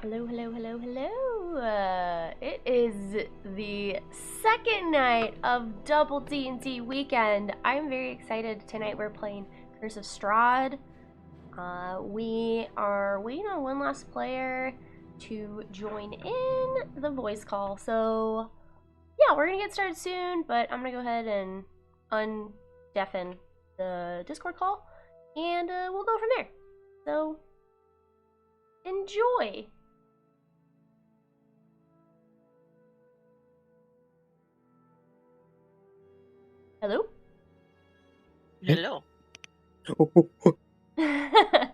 Hello, hello, hello, hello. It is the second night of double D&D weekend. I'm very excited. Tonight we're playing Curse of Strahd. We are waiting on one last player to join in the voice call. So, yeah, we're going to get started soon, but I'm going to go ahead and undeafen the Discord call, and we'll go from there. So, enjoy. Hello? Hello. Did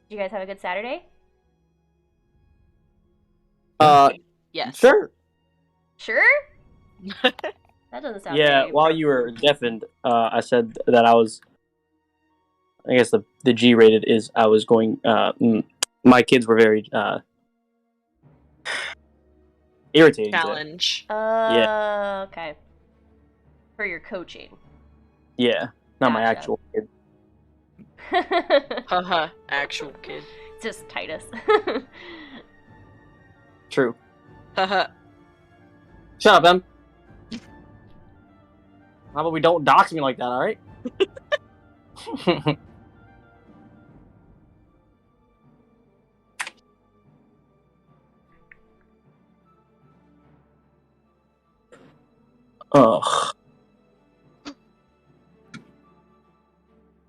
you guys have a good Saturday? Yes. Sure. Sure? That doesn't sound Yeah, very while you were deafened, I said that I was. I guess the G rated is I was going. My kids were very irritating today. Challenge. Okay. For your coaching. Yeah, not my Gotcha. actual kid. Haha. Actual kid. Just Titus. True. Haha. Shut up, Em. How about we don't dox me like that, all right? Ugh.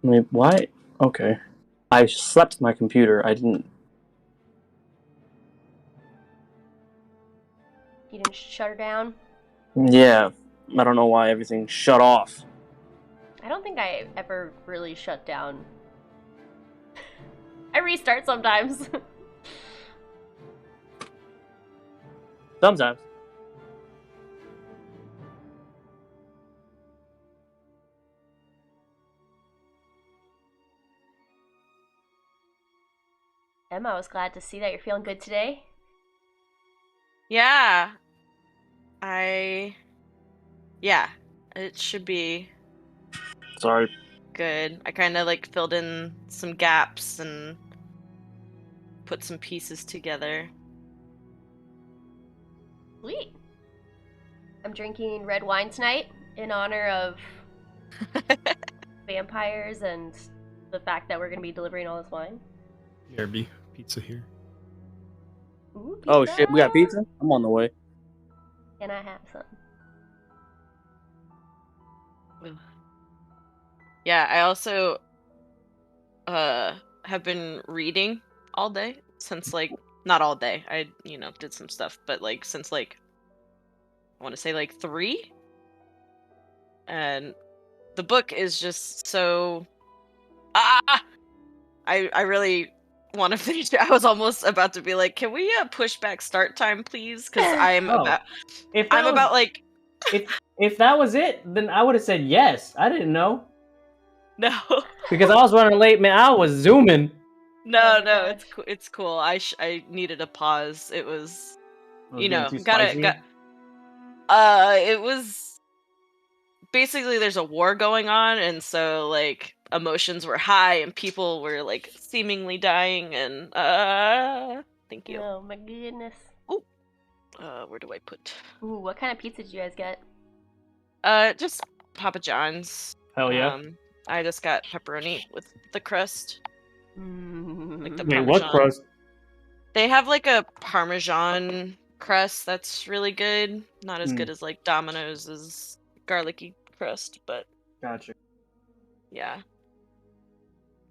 Wait, why? Okay. I slept my computer. I didn't. You didn't shut her down? Yeah, I don't know why everything shut off. I don't think I ever really shut down. I restart sometimes. Sometimes. Emma, I was glad to see that you're feeling good today. Yeah. Yeah. It should be Sorry. good. I kind of filled in some gaps and put some pieces together. Sweet. I'm drinking red wine tonight in honor of vampires and the fact that we're going to be delivering all this wine. BRB pizza here. Ooh, pizza. Oh shit, we got pizza? I'm on the way. Can I have some? Yeah, I also have been reading all day since not all day. I did some stuff, but since I want to say 3. And the book is just so I really want to finish it. I was almost about to be like, can we push back start time, please? Because I'm Oh, about if that I'm was, about if that was it, then I would have said yes. I didn't know no. because I was running late, man. I was zooming. No, Oh my it's cool. I needed a pause. It was I was getting too spicy. it was basically there's a war going on, and so emotions were high and people were seemingly dying, and thank you. Oh my goodness. Where do I put? Ooh, what kind of pizza did you guys get? Just Papa John's. Hell yeah. I just got pepperoni with the crust. The Wait, what Parmesan. crust? They have a Parmesan crust that's really good. Not as good as Domino's garlicky crust, but Gotcha. yeah.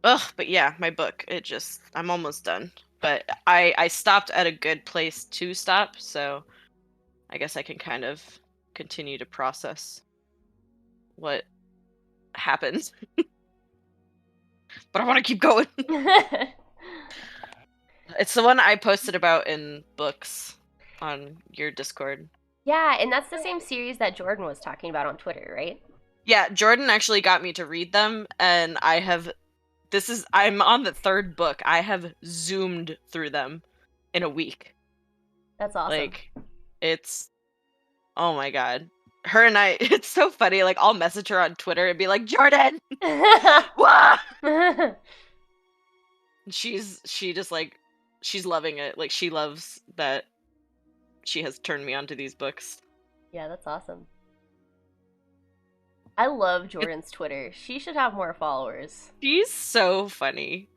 Ugh, but yeah, my book. I'm almost done. But I stopped at a good place to stop, so I guess I can kind of continue to process what happened. But I want to keep going. It's the one I posted about in books on your Discord. Yeah, and that's the same series that Jordan was talking about on Twitter, right? Yeah, Jordan actually got me to read them, and I'm on the 3rd book. I have zoomed through them in a week. That's awesome. It's, oh my god. Her and I, it's so funny, I'll message her on Twitter and be like, Jordan! Wah! She just she's loving it. Like, she loves that she has turned me onto these books. Yeah, that's awesome. I love Jordan's Twitter. She should have more followers. She's so funny.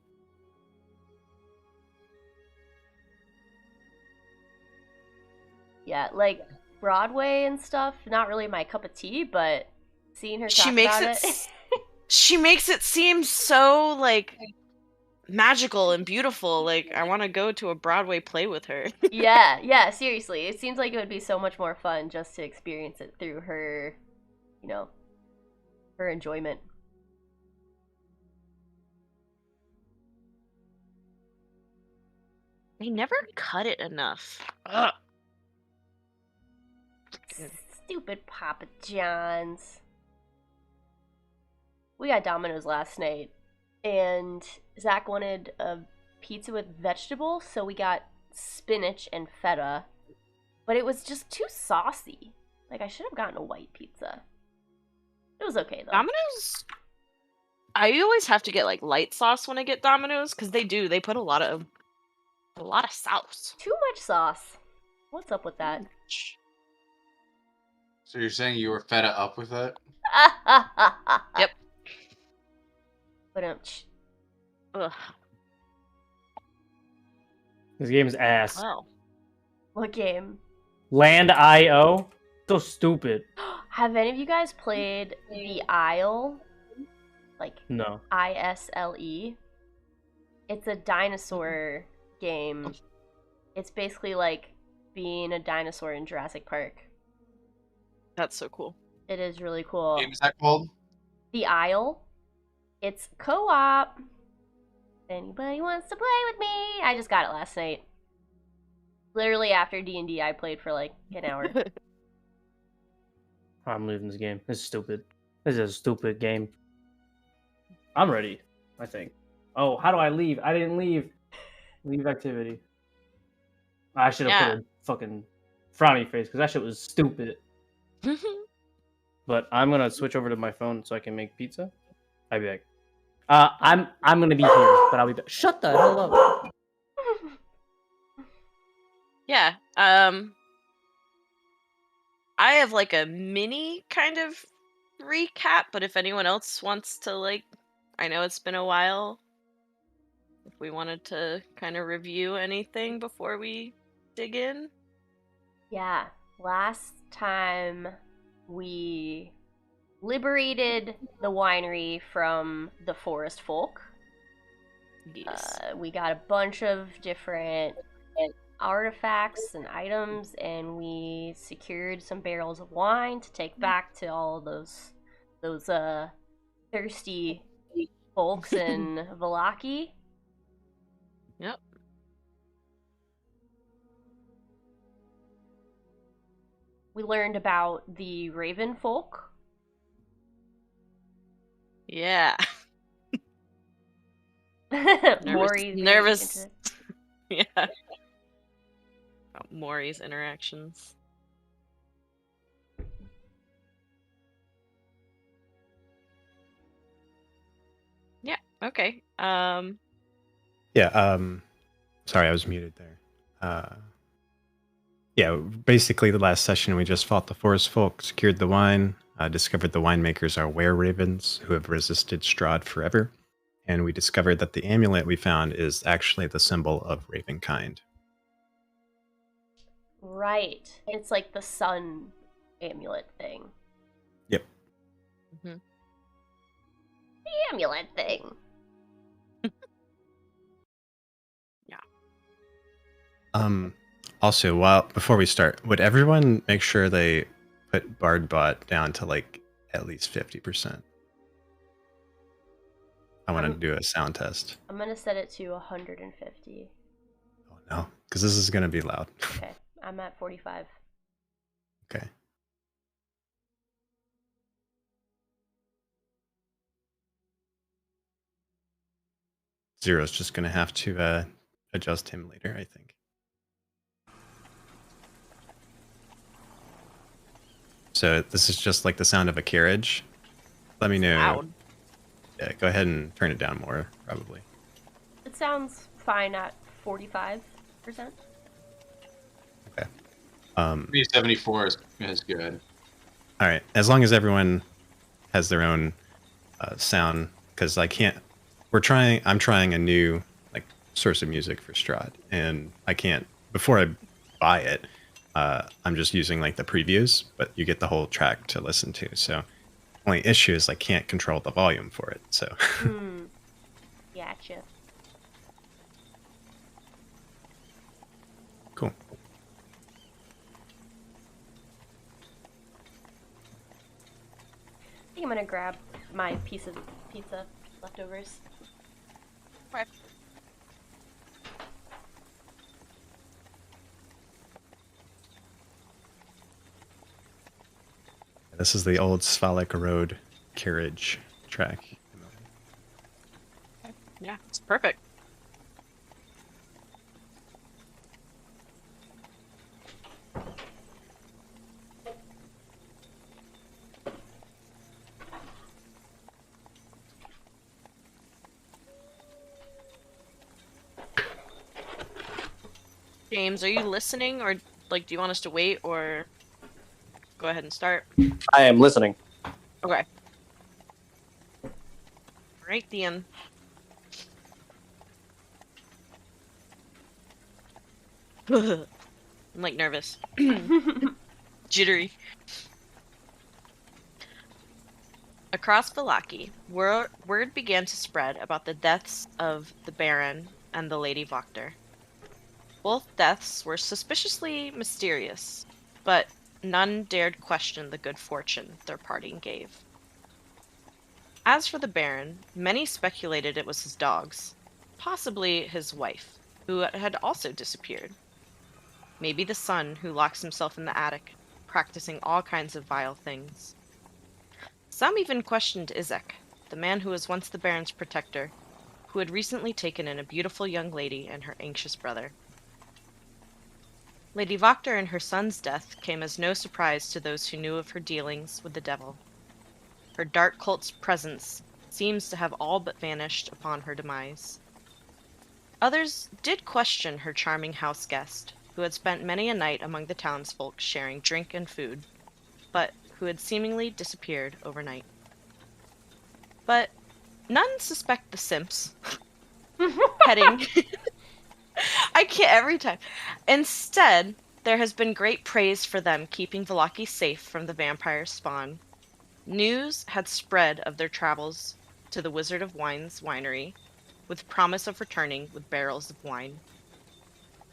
Yeah, like Broadway and stuff, not really my cup of tea, but seeing her talk She makes about it she makes it seem so like magical and beautiful. Like, I want to go to a Broadway play with her. Yeah, seriously. It seems like it would be so much more fun just to experience it through her, her enjoyment. They never cut it enough. Ugh. Stupid Papa John's. We got Domino's last night, and Zach wanted a pizza with vegetables, so we got spinach and feta, but it was just too saucy. Like, I should have gotten a white pizza. It was okay, though. Domino's, I always have to get like light sauce when I get Domino's, because they put a lot of sauce. Too much sauce. What's up with that? So you're saying you were fed up with that? Yep. But Ugh. This game's ass. Wow. what game? Land.io? So stupid. Have any of you guys played The Isle? Like No. ISLE? It's a dinosaur game. It's basically like being a dinosaur in Jurassic Park. That's so cool. It is really cool. What game is that called? The Isle. It's co-op. If anybody wants to play with me? I just got it last night. Literally after D&D, I played for like an hour. I'm leaving this game. This is stupid. This is a stupid game. I'm ready, I think. Oh, how do I leave? I didn't leave. Leave activity. I should have put a fucking frowny face because that shit was stupid. But I'm gonna switch over to my phone so I can make pizza. I'll be back. I'm gonna be here, but I'll be back. Shut the hell up. Yeah. I have like a mini kind of recap, but if anyone else wants to, like, I know it's been a while. If we wanted to kind of review anything before we dig in. Yeah, last time we liberated the winery from the forest folk. Yes. We got a bunch of different artifacts and items, and we secured some barrels of wine to take back to all those thirsty folks in Valaki. Yep. We learned about the Raven folk. Yeah. Maury's nervous. Yeah. About Maury's interactions. Yeah. Okay. Yeah, sorry, I was muted there. Yeah, basically the last session we just fought the forest folk, secured the wine, discovered the winemakers are were-ravens who have resisted Strahd forever, and we discovered that the amulet we found is actually the symbol of ravenkind. Right. It's like the sun amulet thing. Yep. Mm-hmm. The amulet thing. Also, before we start, would everyone make sure they put Bardbot down to like at least 50%? I want to do a sound test. I'm gonna set it to 150. Oh no, because this is going to be loud. Okay, I'm at 45. Okay. Zero's just going to have to adjust him later, I think. So this is just like the sound of a carriage. Let me know. Loud. Yeah, go ahead and turn it down more, probably. It sounds fine at 45%. Okay. Me 74 is good. All right. As long as everyone has their own sound, because I can't. I'm trying a new like source of music for Strahd, and I can't. Before I buy it, I'm just using like the previews, but you get the whole track to listen to. So only issue is I can't control the volume for it. So Gotcha. cool. I think I'm gonna grab my piece of pizza leftovers. Right. This is the old Svalek Road carriage track. Yeah, it's perfect. James, are you listening, or like, do you want us to wait, or go ahead and start? I am listening. Okay. Right then. I'm like nervous. Jittery. Across Vallaki, word began to spread about the deaths of the Baron and the Lady Voctor. Both deaths were suspiciously mysterious, but none dared question the good fortune their parting gave. As for the Baron, many speculated it was his dogs, possibly his wife, who had also disappeared. Maybe the son who locks himself in the attic, practicing all kinds of vile things. Some even questioned Izek, the man who was once the Baron's protector, who had recently taken in a beautiful young lady and her anxious brother. Lady Voctor and her son's death came as no surprise to those who knew of her dealings with the devil. Her dark cult's presence seems to have all but vanished upon her demise. Others did question her charming house guest, who had spent many a night among the townsfolk sharing drink and food, but who had seemingly disappeared overnight. But none suspect the simps heading... I can't every time. Instead, there has been great praise for them keeping Vallaki safe from the vampire spawn. News had spread of their travels to the Wizard of Wine's winery, with promise of returning with barrels of wine.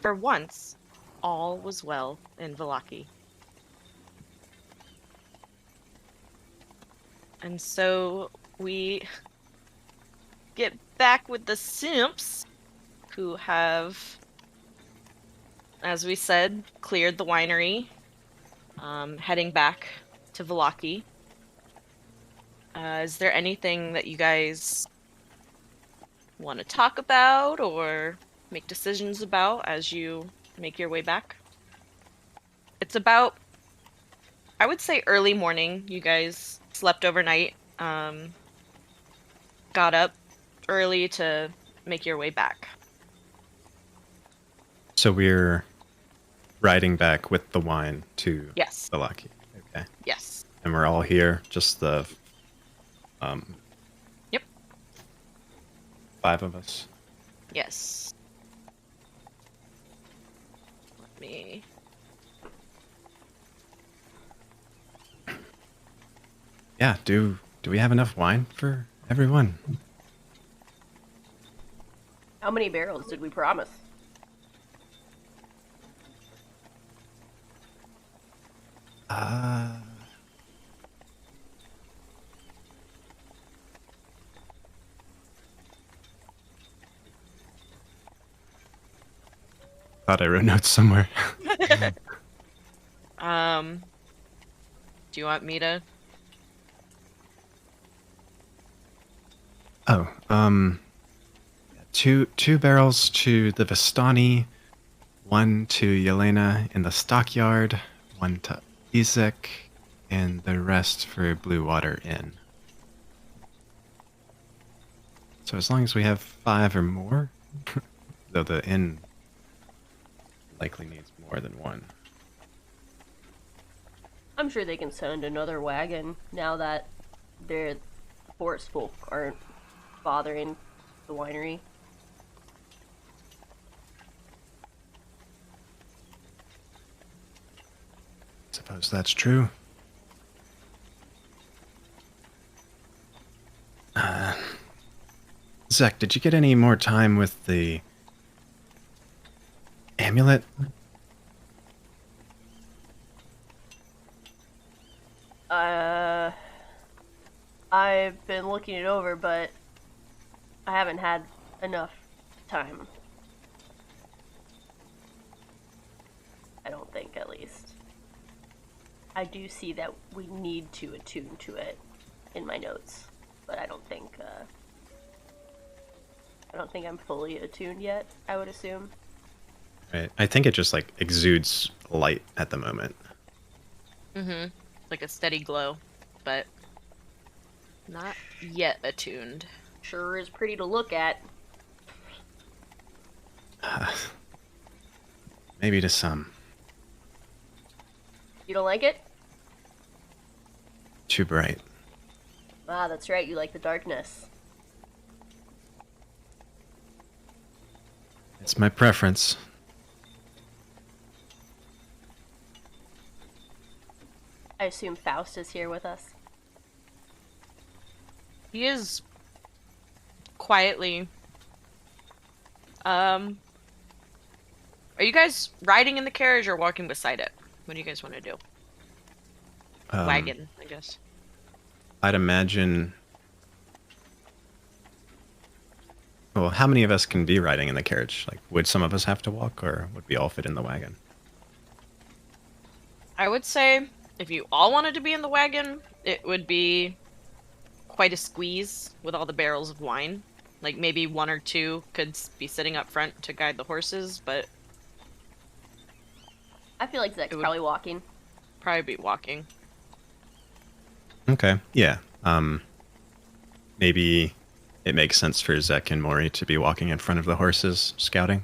For once, all was well in Vallaki. And so we get back with the simps, who have, as we said, cleared the winery, heading back to Vallaki. Is there anything that you guys want to talk about or make decisions about as you make your way back? It's about, I would say, early morning. You guys slept overnight, got up early to make your way back. So we're riding back with the wine to Yes. Vallaki. Okay. Yes. And we're all here, just the Yep. 5 of us. Yes. Let me... Yeah, do we have enough wine for everyone? How many barrels did we promise? Thought I wrote notes somewhere. Do you want me to? Oh, two barrels to the Vistani, 1 to Yelena in the stockyard, 1 to Izek, and the rest for Blue Water Inn. So as long as we have 5 or more, though the inn likely needs more than one. I'm sure they can send another wagon now that their forest folk aren't bothering the winery. Suppose that's true. Zek, did you get any more time with the amulet? I've been looking it over, but I haven't had enough time. I don't think, at least. I do see that we need to attune to it in my notes, but I don't think I'm fully attuned yet, I would assume. Right. I think it just like exudes light at the moment. Mm-hmm. Like a steady glow, but not yet attuned. Sure is pretty to look at. Maybe to some. You don't like it? Too bright. Ah, that's right, you like the darkness. It's my preference. I assume Faust is here with us. He is quietly. Are you guys riding in the carriage or walking beside it? What do you guys want to do? Wagon, I guess. I'd imagine. Well, how many of us can be riding in the carriage? Like, would some of us have to walk, or would we all fit in the wagon? I would say if you all wanted to be in the wagon, it would be quite a squeeze with all the barrels of wine. Like maybe one or two could be sitting up front to guide the horses, but I feel like Zek's probably walking. probably be walking. Okay, yeah. Maybe it makes sense for Zek and Mori to be walking in front of the horses, scouting.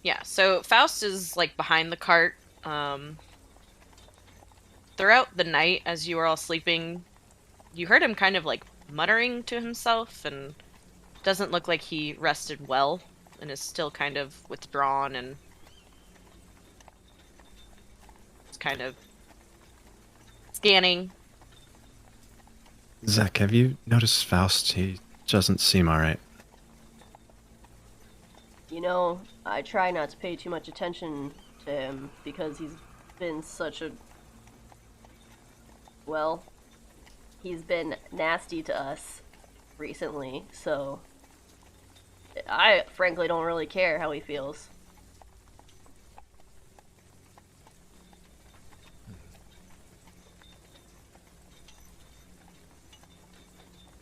Yeah, so Faust is like behind the cart. Throughout the night, as you were all sleeping, you heard him kind of like muttering to himself, and doesn't look like he rested well, and is still kind of withdrawn and it's kind of scanning. Zek, have you noticed Faust? He doesn't seem alright. You know, I try not to pay too much attention to him because he's been such a... Well, he's been nasty to us recently, so I frankly don't really care how he feels.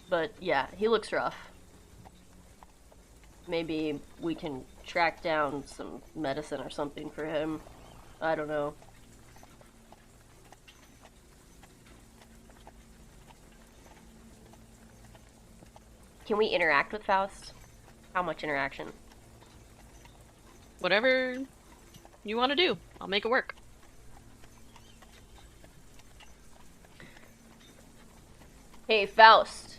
But yeah, he looks rough. Maybe we can track down some medicine or something for him. I don't know. Can we interact with Faust? How much interaction? Whatever you want to do, I'll make it work. Hey, Faust.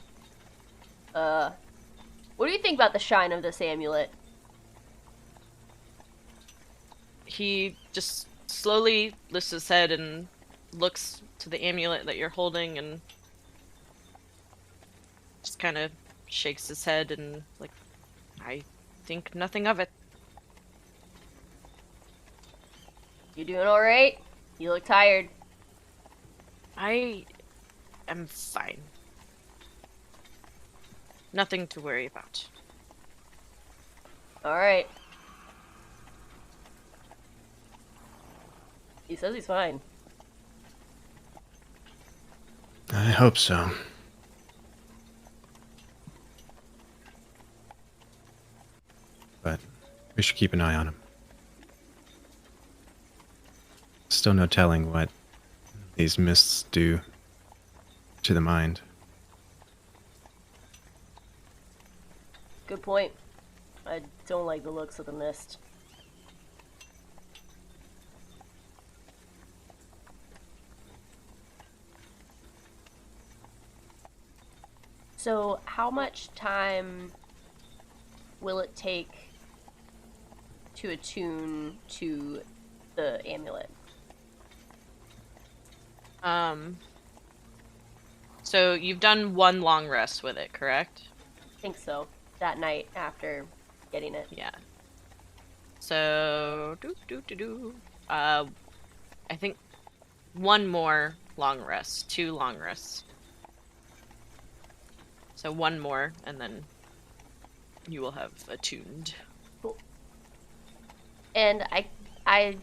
What do you think about the shine of this amulet? He just slowly lifts his head and looks to the amulet that you're holding and just kind of shakes his head and like, I think nothing of it. You doing alright? You look tired. I am fine. Nothing to worry about. Alright. He says he's fine. I hope so. But we should keep an eye on him. Still no telling what these mists do to the mind. Good point. I Don't like the looks of the mist. So, how much time will it take to attune to the amulet? So you've done one long rest with it, correct? I think so. That night after getting it. Yeah. So I think one more long rest, 2 long rests. So one more, and then you will have attuned. Cool. And I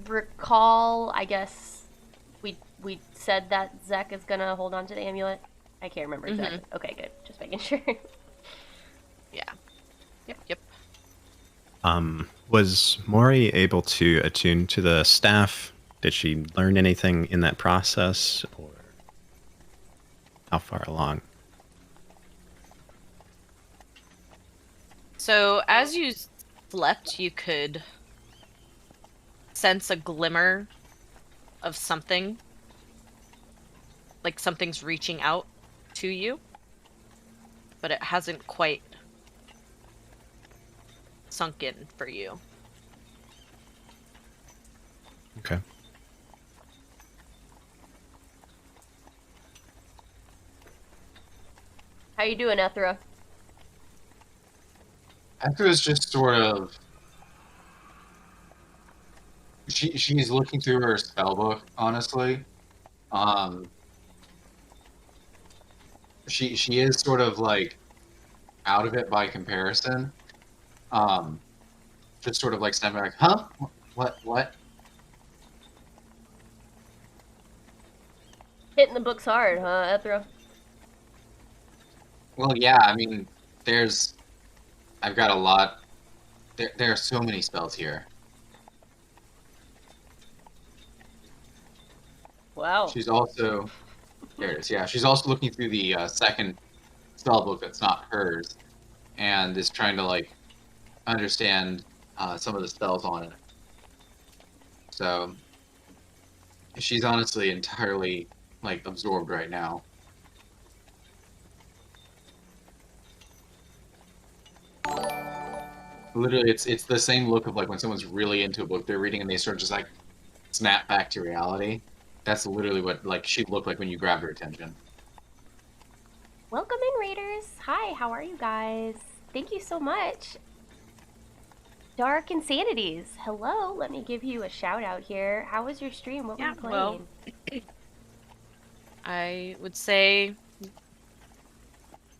recall, I guess we said that Zek is gonna hold on to the amulet. I can't remember exactly. Okay, good. Just making sure. Yeah. Yep. Was Mori able to attune to the staff? Did she learn anything in that process, or how far along? So as you slept, you could sense a glimmer of something. Like something's reaching out to you. But it hasn't quite sunk in for you. Okay. How you doing, Ethra? Ethra is just sort of. She's looking through her spell book, honestly. She is sort of like out of it by comparison. Just sort of like stepping back, huh? What? Hitting the books hard, huh, Ethra? Well, yeah, I mean, I've got a lot. There are so many spells here. Wow. She's also, there it is, yeah, she's also looking through the second spell book that's not hers, and is trying to, like, understand some of the spells on it. So, she's honestly entirely, like, absorbed right now. Literally, it's the same look of, like, when someone's really into a book they're reading and they sort of just, like, snap back to reality. That's literally what, like, she looked like when you grabbed her attention. Welcome in, Raiders. Hi, how are you guys? Thank you so much. Dark Insanities. Hello. Let me give you a shout out here. How was your stream? What were you playing? Well, I would say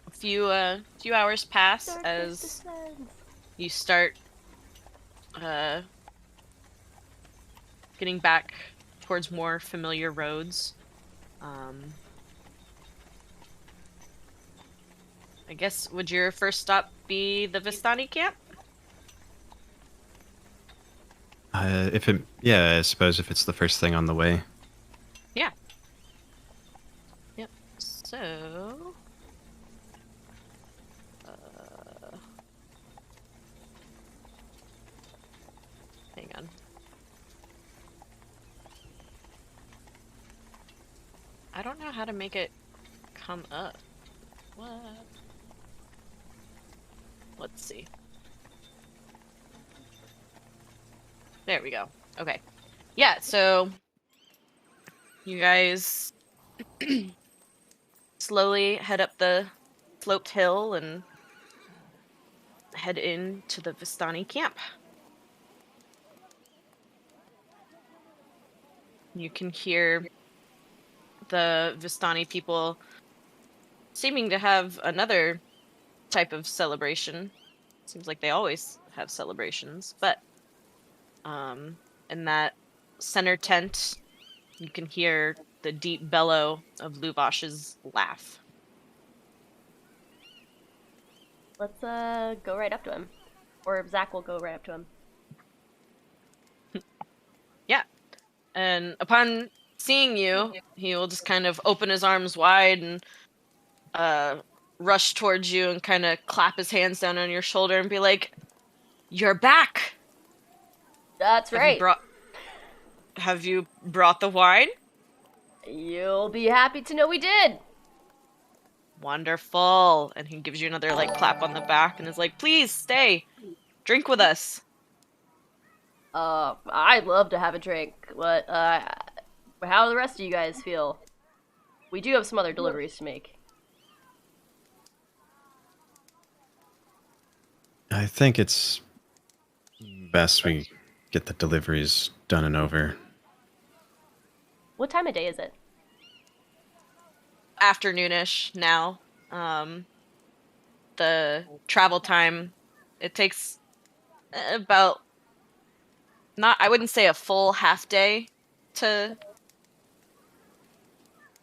a few hours pass Darkness as descends. you start getting back towards more familiar roads. I guess, would your first stop be the Vistani camp? I suppose if it's the first thing on the way. Yeah. Yep. So, hang on. I don't know how to make it come up. What? Let's see. There we go. Okay. Yeah, so you guys slowly head up the sloped hill and head into the Vistani camp. You can hear the Vistani people seeming to have another type of celebration. Seems like they always have celebrations, but in that center tent, you can hear the deep bellow of Luvash's laugh. Let's go right up to him. Or Zach will go right up to him. Yeah. And upon seeing you, he will just kind of open his arms wide and rush towards you and kind of clap his hands down on your shoulder and be like, You're back. That's right. Have you brought the wine? You'll be happy to know we did. Wonderful. And he gives you another like clap on the back and is like, please stay. Drink with us. I'd love to have a drink, but how do the rest of you guys feel? We do have some other deliveries to make. I think it's best we get the deliveries done and over. What time of day is it? Afternoonish now. The travel time, it takes about, I wouldn't say a full half day to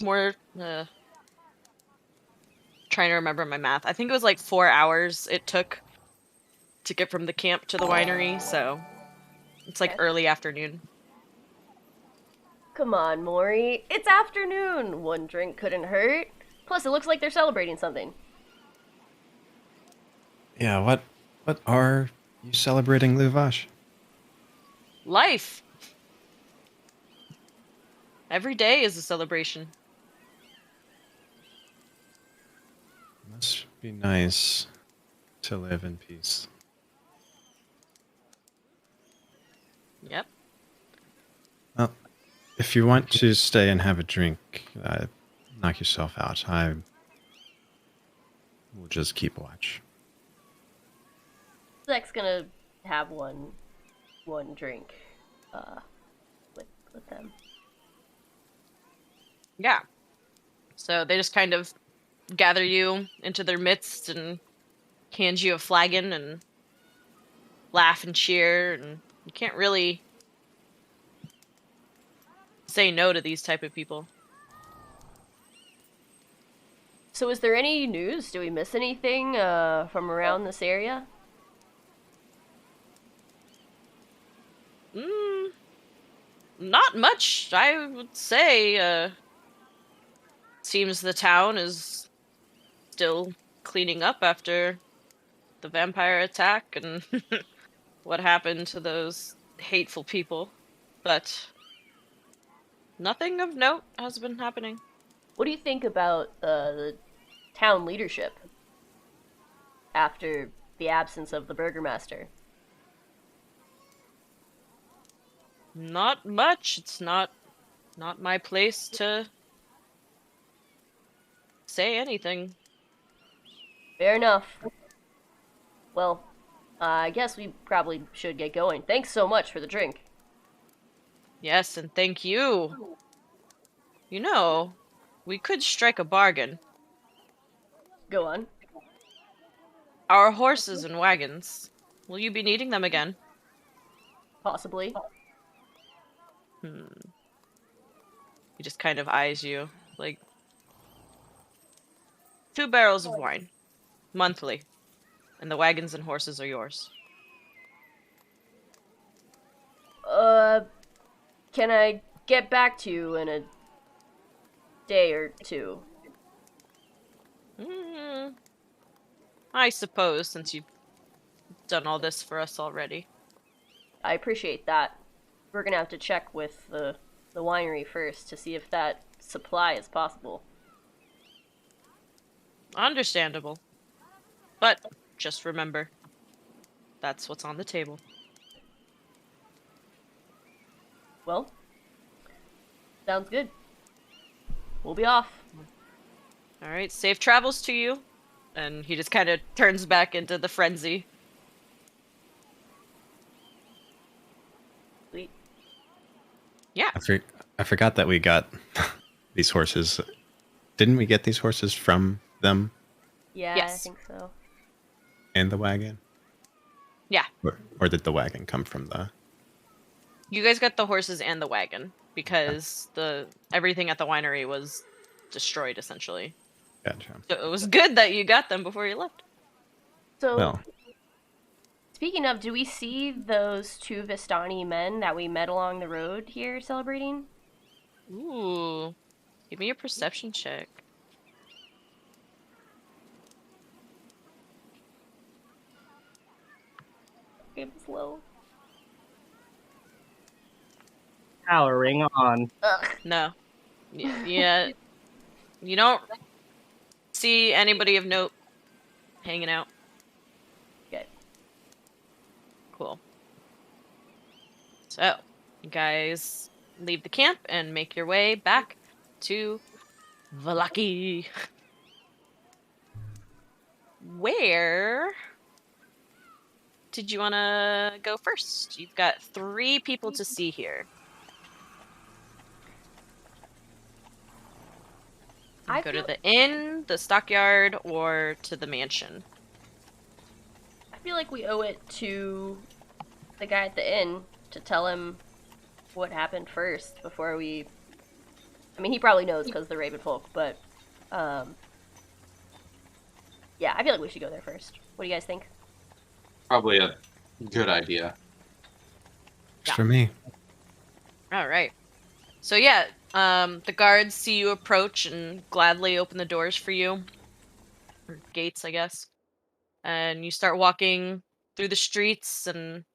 more, trying to remember my math. I think it was like 4 hours it took to get from the camp to the winery, so it's like Okay. early afternoon. Come on, Maury. It's afternoon. One drink couldn't hurt. Plus, it looks like they're celebrating something. Yeah, what are you celebrating, Luvash? Life. Every day is a celebration. Must be nice to live in peace. Yep. Well, if you want to stay and have a drink, knock yourself out. I will just keep watch. Zach's gonna have one drink, with them. Yeah. So they just kind of gather you into their midst and hand you a flagon and laugh and cheer, and you can't really say no to these type of people. So, is there any news? Do we miss anything from around this area? Not much, I would say. Seems the town is still cleaning up after the vampire attack and what happened to those hateful people. But nothing of note has been happening. What do you think about the town leadership after the absence of the burgomaster? Not much. It's not my place to say anything. Fair enough. Well, I guess we probably should get going. Thanks so much for the drink. Yes, and thank you. You know, we could strike a bargain. Go on. Our horses and wagons. Will you be needing them again? Possibly. He just kind of eyes you, like, 2 barrels of wine. Monthly. And the wagons and horses are yours. Can I get back to you in a day or two? I suppose, since you've done all this for us already. I appreciate that. We're gonna have to check with the winery first to see if that supply is possible. Understandable. But just remember, that's what's on the table. Well, sounds good. We'll be off. Alright, safe travels to you. And he just kind of turns back into the frenzy. Sweet. Yeah. I forgot that we got these horses. Didn't we get these horses from them Yeah, Yes. I think so. and the wagon? Yeah. Or did the wagon come from the... You guys got the horses and the wagon because everything at the winery was destroyed essentially. Gotcha. So it was good that you got them before you left. So, Well, speaking of, do we see those 2 Vistani men that we met along the road here celebrating? Ooh. Give me a perception check. Okay, Powering on. Ugh. No. Yeah. You don't see anybody of note hanging out. Good. Cool. So, you guys leave the camp and make your way back to Valaki. Where did you want to go first? You've got 3 people to see here. You I can go to feel- the inn, the stockyard, or to the mansion. I feel like we owe it to the guy at the inn to tell him what happened first before we. I mean, he probably knows because the Raven folk, but yeah, I feel like we should go there first. What do you guys think? Probably a good idea. Works for me. All right. So yeah, the guards see you approach and gladly open the doors for you, or gates, I guess. And you start walking through the streets, and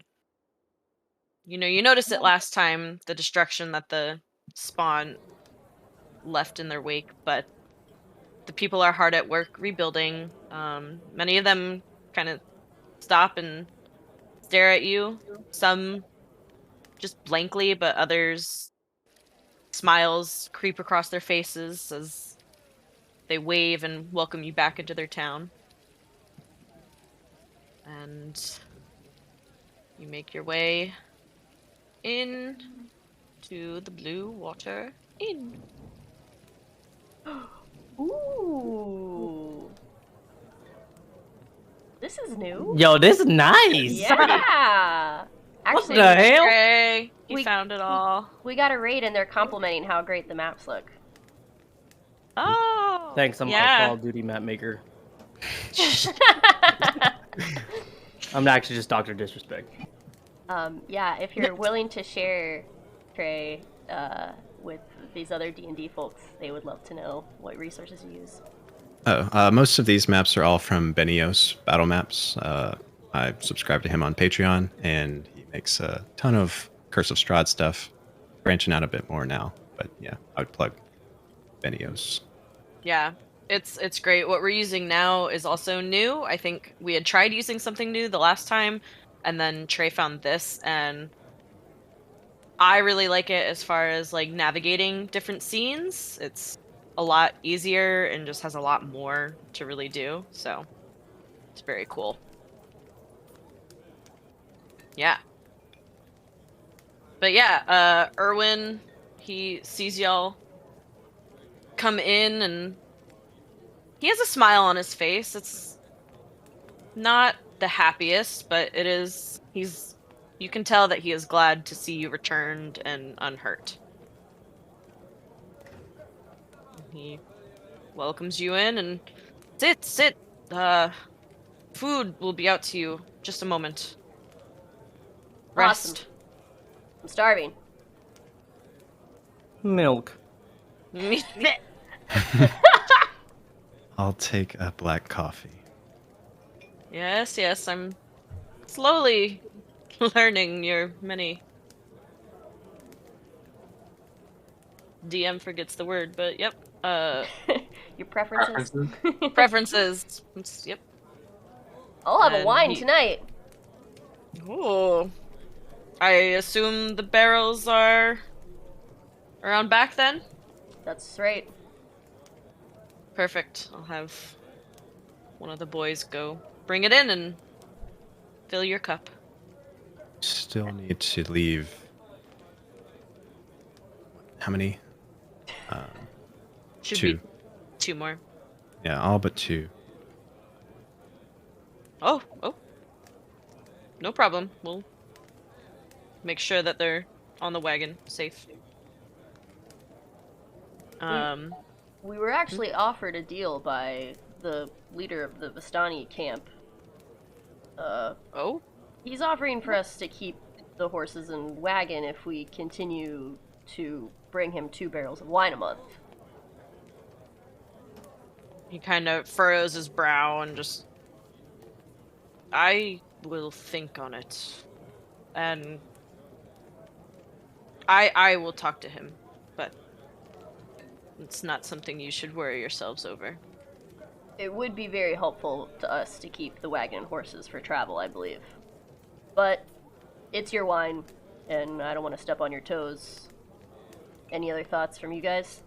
you noticed it last time, the destruction that the spawn left in their wake, but the people are hard at work rebuilding. Many of them kind of stop and stare at you. Some just blankly, but others smiles creep across their faces as they wave and welcome you back into their town. And you make your way in to the Blue Water Inn. Ooh. This is new. Yo, this is nice. Yeah. What Actually, the hell? Hey, you We- found it all. we got a raid and they're complimenting how great the maps look. Oh, Thanks, I'm a yeah. Call of Duty map maker. I'm actually just Dr. Disrespect. Yeah, if you're willing to share, Trey, with these other D&D folks, they would love to know what resources you use. Most of these maps are all from Benios Battle Maps. I subscribe to him on Patreon, and he makes a ton of Curse of Strahd stuff, branching out a bit more now. But yeah, I would plug Benios. Yeah, it's great. What we're using now is also new. I think we had tried using something new the last time, and then Trey found this, and I really like it as far as like navigating different scenes. It's a lot easier and just has a lot more to really do. So it's very cool. Yeah. But yeah, Erwin, he sees y'all come in and he has a smile on his face. It's not the happiest, but it is, you can tell that he is glad to see you returned and unhurt. He welcomes you in and sit. Food will be out to you. Just a moment. Rest. Awesome. I'm starving. Milk. I'll take a black coffee. Yes, I'm slowly learning your many. DM forgets the word, but yep. Your preferences? Preferences. Yep. I'll have a And wine he- tonight. Oh. I assume the barrels are around back then? That's right. Perfect. I'll have one of the boys go bring it in and fill your cup. Still need to leave. How many? Should Two. be 2 more. Yeah, all but 2. Oh. No problem. We'll make sure that they're on the wagon, safe. We were actually offered a deal by the leader of the Vistani camp. Oh? He's offering for us to keep the horses and wagon if we continue to bring him 2 barrels of wine a month. He kind of furrows his brow and just... I will think on it. And I will talk to him, but it's not something you should worry yourselves over. It would be very helpful to us to keep the wagon and horses for travel, I believe. But it's your wine, and I don't want to step on your toes. Any other thoughts from you guys?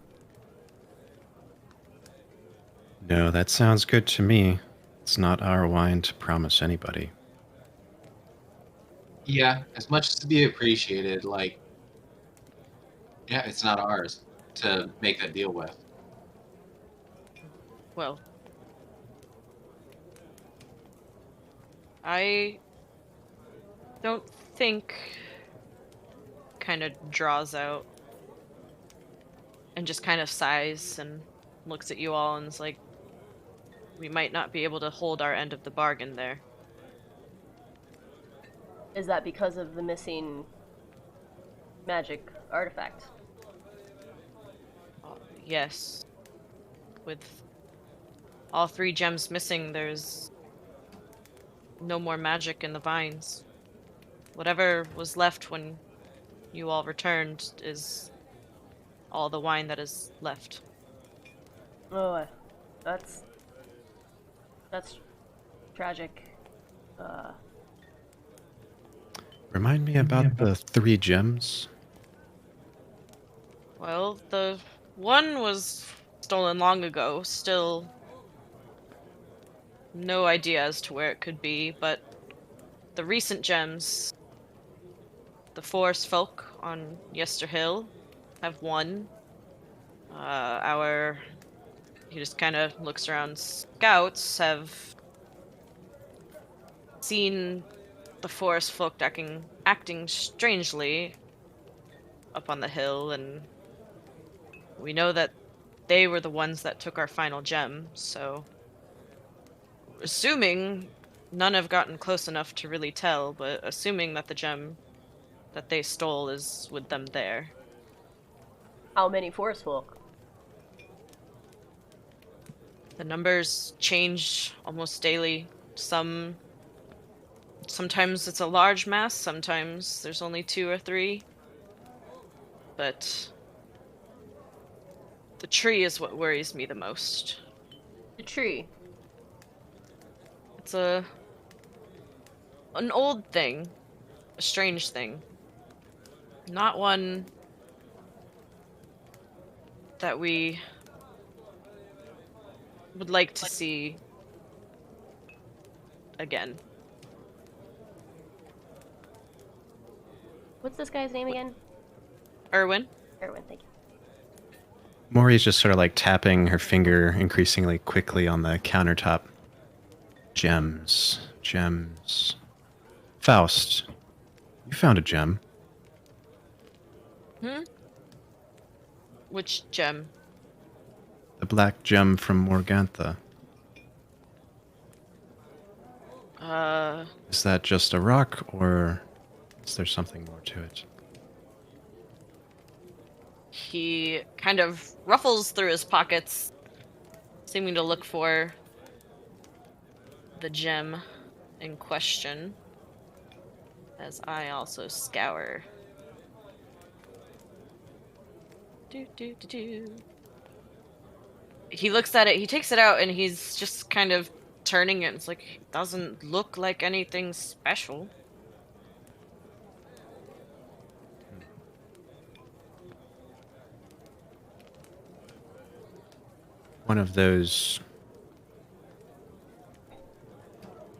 No, that sounds good to me. It's not our wine to promise anybody. Yeah, as much as to be appreciated, like, yeah, it's not ours to make that deal with. Well, I don't think kind of draws out and just kind of sighs and looks at you all and is like, we might not be able to hold our end of the bargain there. Is that because of the missing magic artifact? Yes. With all 3 gems missing, there's no more magic in the vines. Whatever was left when you all returned is all the wine that is left. Oh, that's tragic. Remind me about the 3 gems. Well, the one was stolen long ago, still no idea as to where it could be, but the recent gems, the forest folk on Yester Hill have one. He just kind of looks around, scouts have seen the forest folk acting strangely up on the hill, and we know that they were the ones that took our final gem, so assuming none have gotten close enough to really tell, but assuming that the gem that they stole is with them there. How many forest folk? The numbers change almost daily. Sometimes it's a large mass, sometimes there's only 2 or 3. But the tree is what worries me the most. The tree. It's an old thing, a strange thing. Not one that we would like to see again. What's this guy's name again? Erwin? Erwin, thank you. Maury's just sort of like tapping her finger increasingly quickly on the countertop. Gems. Gems. Faust, you found a gem. Which gem? The black gem from Morgantha. Is that just a rock, or is there something more to it? He kind of ruffles through his pockets, seeming to look for the gem in question, as I also scour. He looks at it, he takes it out, and he's just kind of turning it. It's like, it doesn't look like anything special. One of those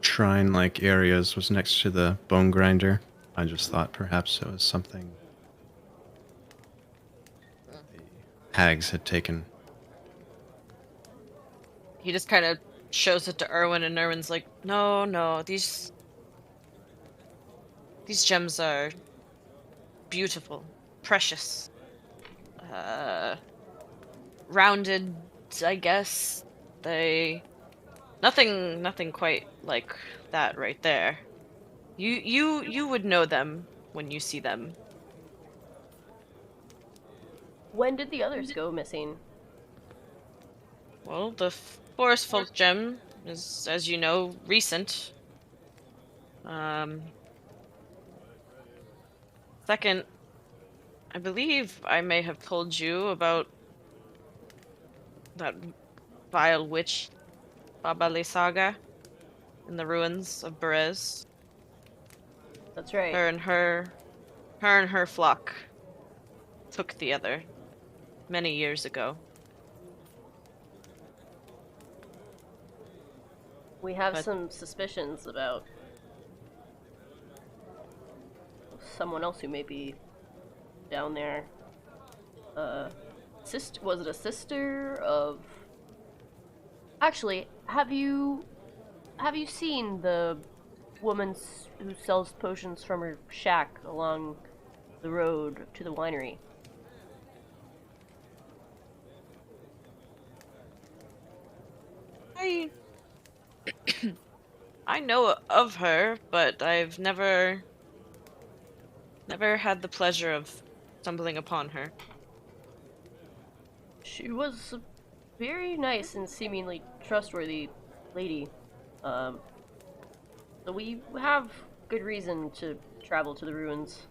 shrine-like areas was next to the bone grinder. I just thought perhaps it was something the hags had taken. He just kind of shows it to Erwin, and Erwin's like, no, these gems are beautiful, precious, rounded, I guess. Nothing quite like that right there. You would know them when you see them. When did the others go missing? Well, the Forest Folk gem is, as you know, recent. Second I believe I may have told you about that vile witch, Baba Saga, in the ruins of Berez. That's right. Her and her flock took the other many years ago. We have But- some suspicions about someone else who may be down there. Was it a sister of? Actually, have you seen the woman who sells potions from her shack along the road to the winery? I I know of her, but I've never had the pleasure of stumbling upon her. She was a very nice and seemingly trustworthy lady. Um, so we have good reason to travel to the ruins.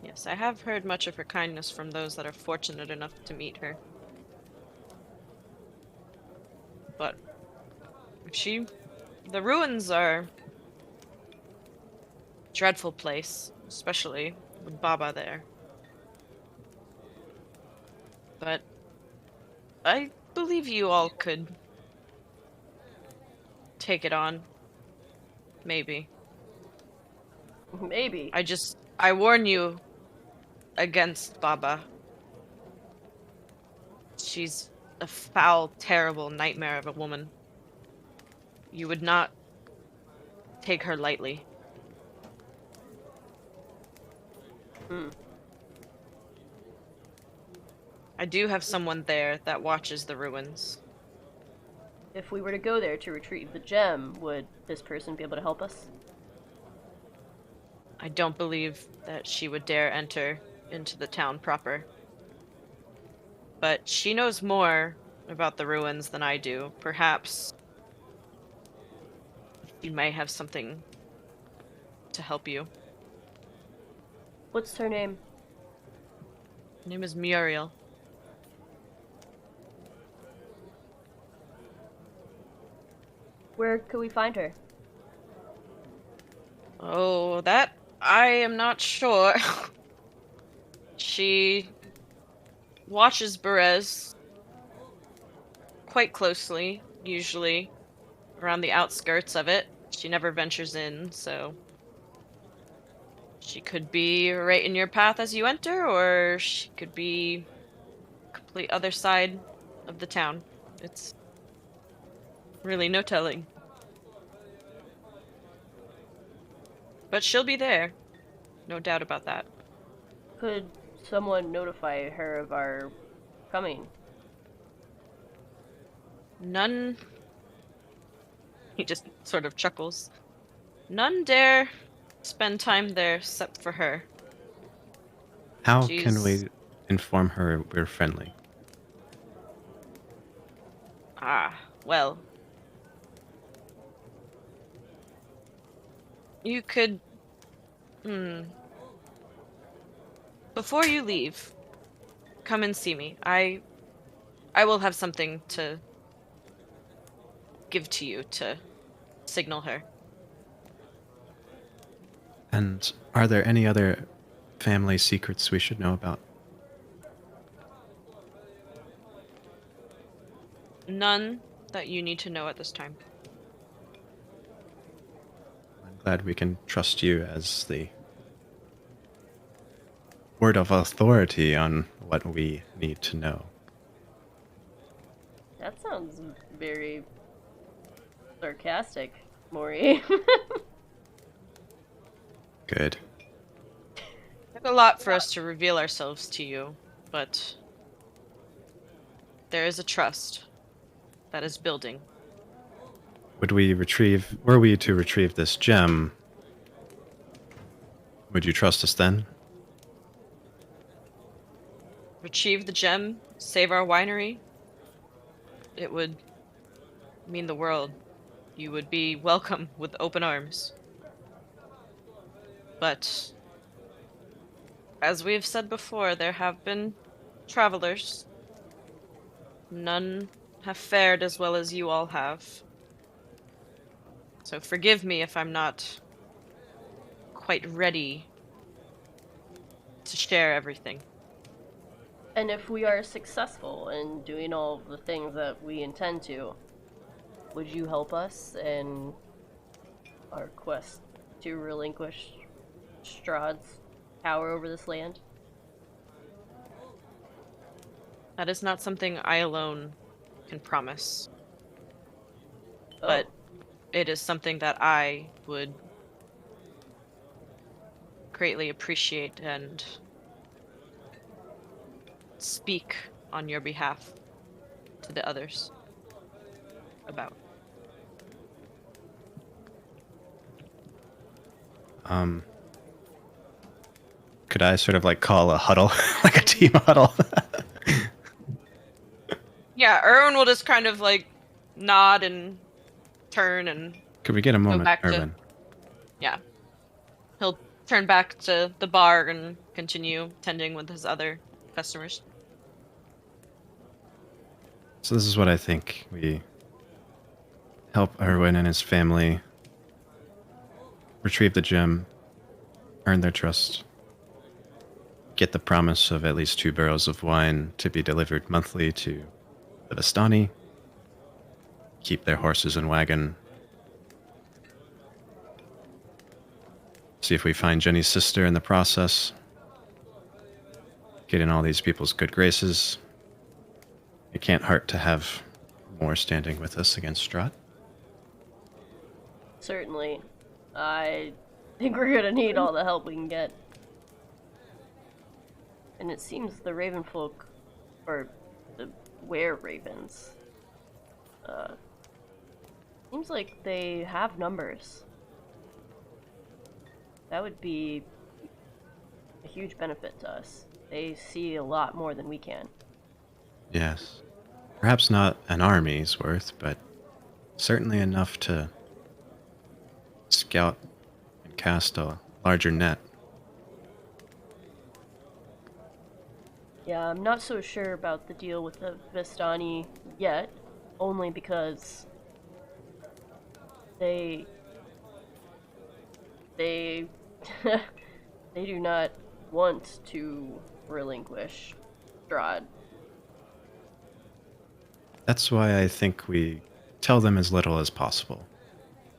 Yes, I have heard much of her kindness from those that are fortunate enough to meet her. But the ruins are a dreadful place, especially with Baba there. But I believe you all could take it on. Maybe. Maybe. I warn you against Baba. She's a foul, terrible nightmare of a woman. You would not take her lightly. Hmm. I do have someone there that watches the ruins. If we were to go there to retrieve the gem, would this person be able to help us? I don't believe that she would dare enter into the town proper. But she knows more about the ruins than I do. Perhaps she may have something to help you. What's her name? Her name is Muriel. Where could we find her? Oh, that I am not sure. She watches Berez quite closely, usually around the outskirts of it. She never ventures in, so she could be right in your path as you enter, or she could be complete other side of the town. It's really no telling. But she'll be there. No doubt about that. Could someone notify her of our coming? None... He just sort of chuckles. None dare spend time there except for her. How She's- can we inform her we're friendly? Ah, well. You could... Before you leave, come and see me. I will have something to give to you to signal her. And are there any other family secrets we should know about? None that you need to know at this time. I'm glad we can trust you as the word of authority on what we need to know. That sounds very sarcastic, Maury. Good. Took a lot for us to reveal ourselves to you, but there is a trust that is building. Were we to retrieve this gem, would you trust us then? Retrieve the gem, save our winery. It would mean the world. You would be welcome with open arms. But as we've said before, there have been travelers. None have fared as well as you all have. So forgive me if I'm not quite ready to share everything. And if we are successful in doing all the things that we intend to, would you help us in our quest to relinquish Strahd's power over this land? That is not something I alone can promise, Oh, but it is something that I would greatly appreciate and speak on your behalf to the others about. Could I sort of like call a huddle, like a team huddle? Yeah, Erwin will just kind of like nod and turn and Could we get a go moment, back to. Erwin? Yeah. He'll turn back to the bar and continue tending with his other customers. So this is what I think. We help Erwin and his family retrieve the gem, earn their trust, get the promise of at least 2 barrels of wine to be delivered monthly to the Vistani, keep their horses and wagon, see if we find Jenny's sister in the process, get in all these people's good graces. It can't hurt to have more standing with us against Strahd. certainly. I think we're gonna need all the help we can get. And it seems the Ravenfolk, or the were-ravens, seems like they have numbers. That would be a huge benefit to us. They see a lot more than we can. Yes. Perhaps not an army's worth, but certainly enough to scout and cast a larger net. Yeah, I'm not so sure about the deal with the Vistani yet, only because they they do not want to relinquish Strahd. That's why I think we tell them as little as possible.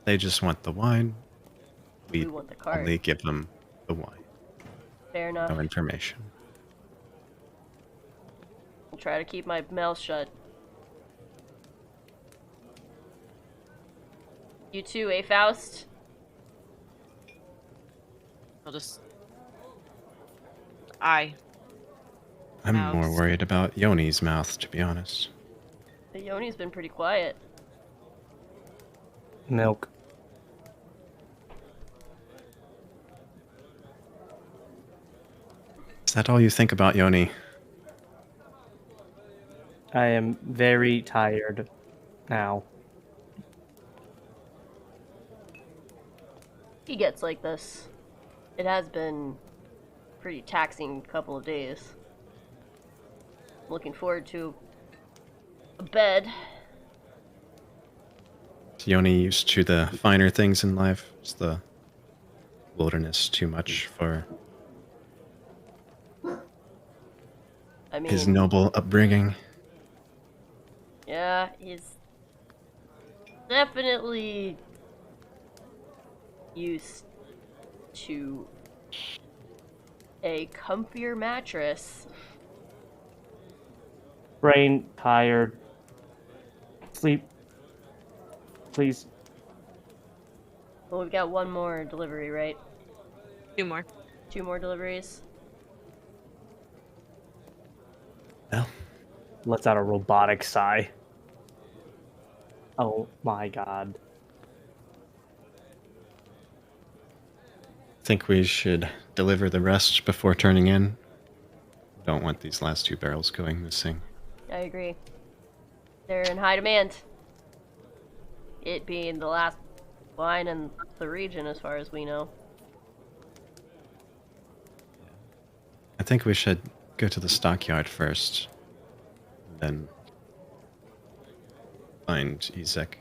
They just want the wine. We want the cart. Only give them the wine. Fair enough. No information. I'll try to keep my mouth shut. You too, eh, Faust? I'll just. I'm Mouths. more worried about Yoni's mouth, to be honest. The Yoni's been pretty quiet. Milk. Is that all you think about, Yoni? I am very tired now. He gets like this. It has been a pretty taxing couple of days. Looking forward to a bed. Is Yoni used to the finer things in life? Is the wilderness too much for I mean, his noble upbringing? yeah, he's definitely used to a comfier mattress. Brain tired. Sleep. Please. Well, we've got one more delivery, right? 2 more. 2 more deliveries. Well, Lets out a robotic sigh. Oh my god. think we should deliver the rest before turning in. Don't want these last 2 barrels going missing. I agree. They're in high demand. It being the last wine in the region, as far as we know. think we should go to the stockyard first, then find Ezek.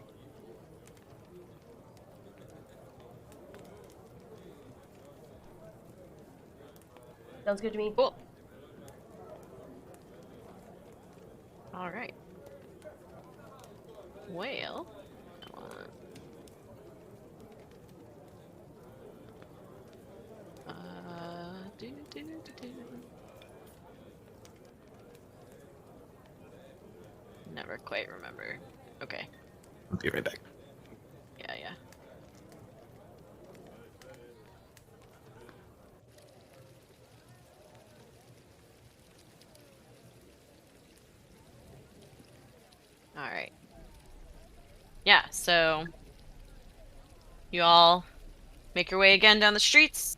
Sounds good to me. Cool. All right. Well, do, do, do, do. Never quite remember. Okay. I'll be right back. Yeah, yeah. All right. Yeah, so you all make your way again down the streets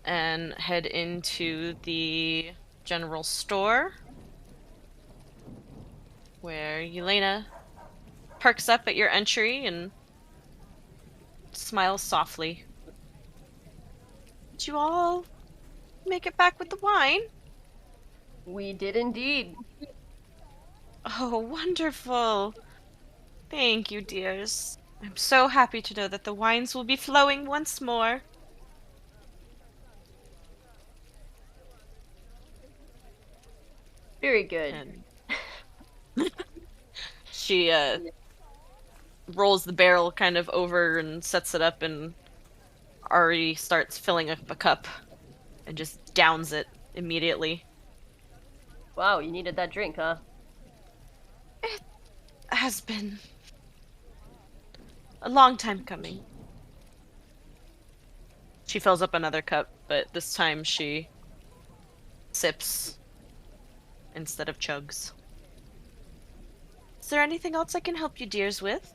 and head into the general store where Yelena perks up at your entry and smiles softly. Did you all make it back with the wine? We did indeed. Oh, wonderful. Thank you, dears. I'm so happy to know that the wines will be flowing once more. Very good. And she rolls the barrel kind of over and sets it up and already starts filling up a cup and just downs it immediately. Wow, you needed that drink, huh? It has been a long time coming. She fills up another cup, but this time she sips instead of chugs. Is there anything else I can help you dears with?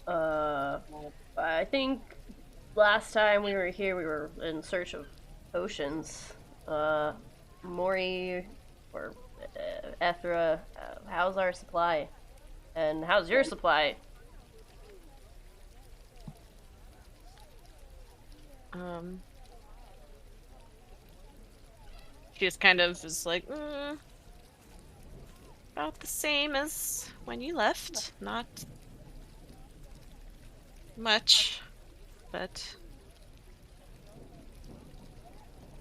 I think last time we were here, we were in search of potions. Mori or Ethra, how's our supply? And how's your supply? She just kind of is like, about the same as when you left. Not much, but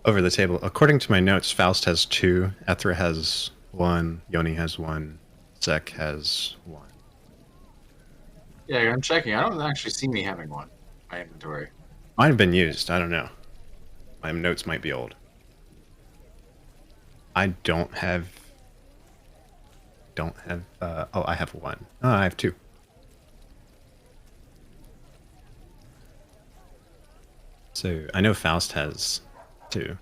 Over the table. According to my notes, Faust has 2, Ethra has 1, Yoni has 1, Zek has 1. Yeah, I'm checking. I don't actually see me having one in my inventory. Might have been used. I don't know. My notes might be old. I don't have. Oh, I have 1. Oh, I have 2. So I know Faust has 2.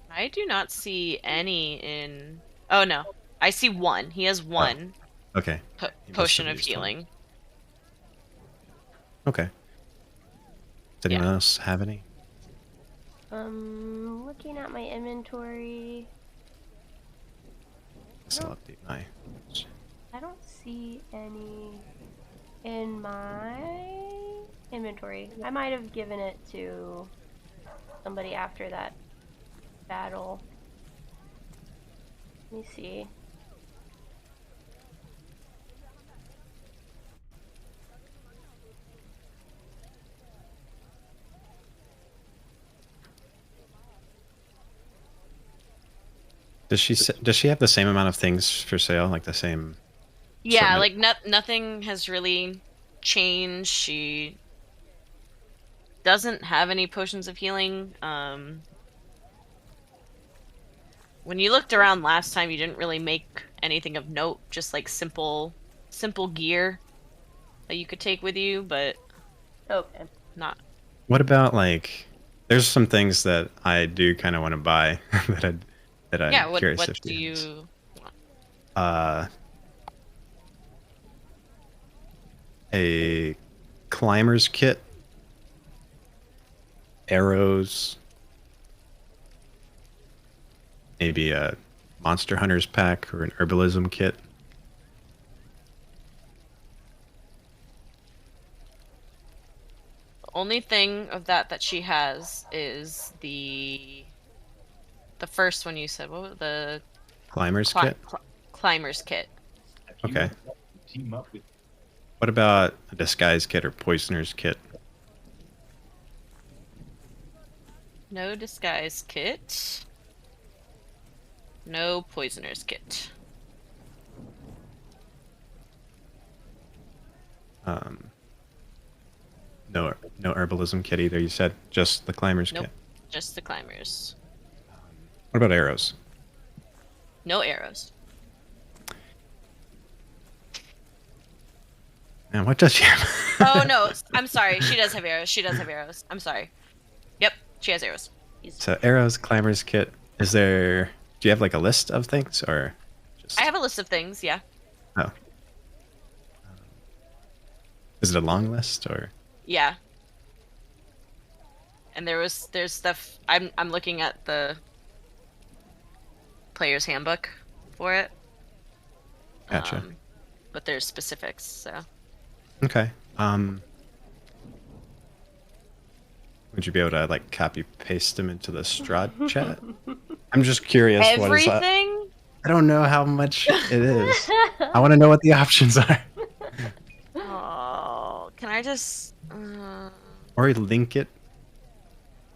I do not see any in. Oh no, I see 1. He has 1 Okay. He must potion have of used one. healing. Okay. Does anyone Yeah. else have any? Looking at my inventory, I'll update my. I don't see any in my inventory. I might have given it to somebody after that battle. Let me see. Does she have the same amount of things for sale, like the same? Yeah, assortment? like nothing has really changed. She doesn't have any potions of healing. When you looked around last time, you didn't really make anything of note. Just like simple gear that you could take with you, but Okay. not. What about like? There's some things that I do kind of want to buy that I'm Yeah. curious What if do she has. you? A climber's kit, arrows, maybe a monster hunter's pack or an herbalism kit. The only thing of that she has is the The first one you said, what was the Climber's kit? climber's kit? Okay. What about a disguise kit or poisoner's kit? No disguise kit. No poisoner's kit. No herbalism kit either, you said? Just the climber's Nope. kit? Just the climbers. What about arrows? No arrows. Man, what does she have? Oh no, I'm sorry. She does have arrows. She does have arrows. I'm sorry. Yep, she has arrows. So arrows, climber's kit. Is there... Do you have like a list of things, or just... I have a list of things, yeah. Oh. Is it a long list, or... Yeah. And there's stuff I'm looking at the player's handbook for it. Gotcha. But there's specifics, so. Okay. Would you be able to like copy paste them into the Strahd chat? I'm just curious. What is that? Everything? I don't know how much it is. I want to know what the options are. Oh, can I just Or link it.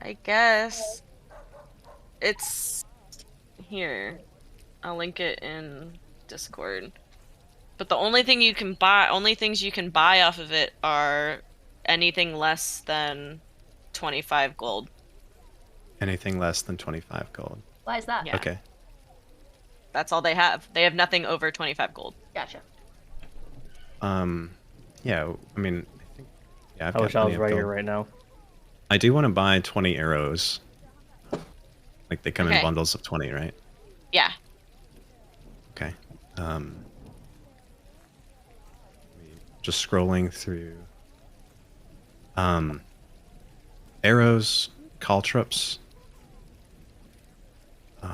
I guess it's here. I'll link it in Discord. But the only thing you can buy, only things you can buy off of it are anything less than 25 gold. Anything less than 25 gold. Why is that? Yeah. Okay. That's all they have. They have nothing over 25 gold. Gotcha. Yeah, I mean, I think, yeah, I've I got wish I was plenty of right gold. here right now. I do want to buy 20 arrows. Like, they come in Okay. bundles of 20, right? Yeah. Okay. Just scrolling through. Arrows, caltrops. You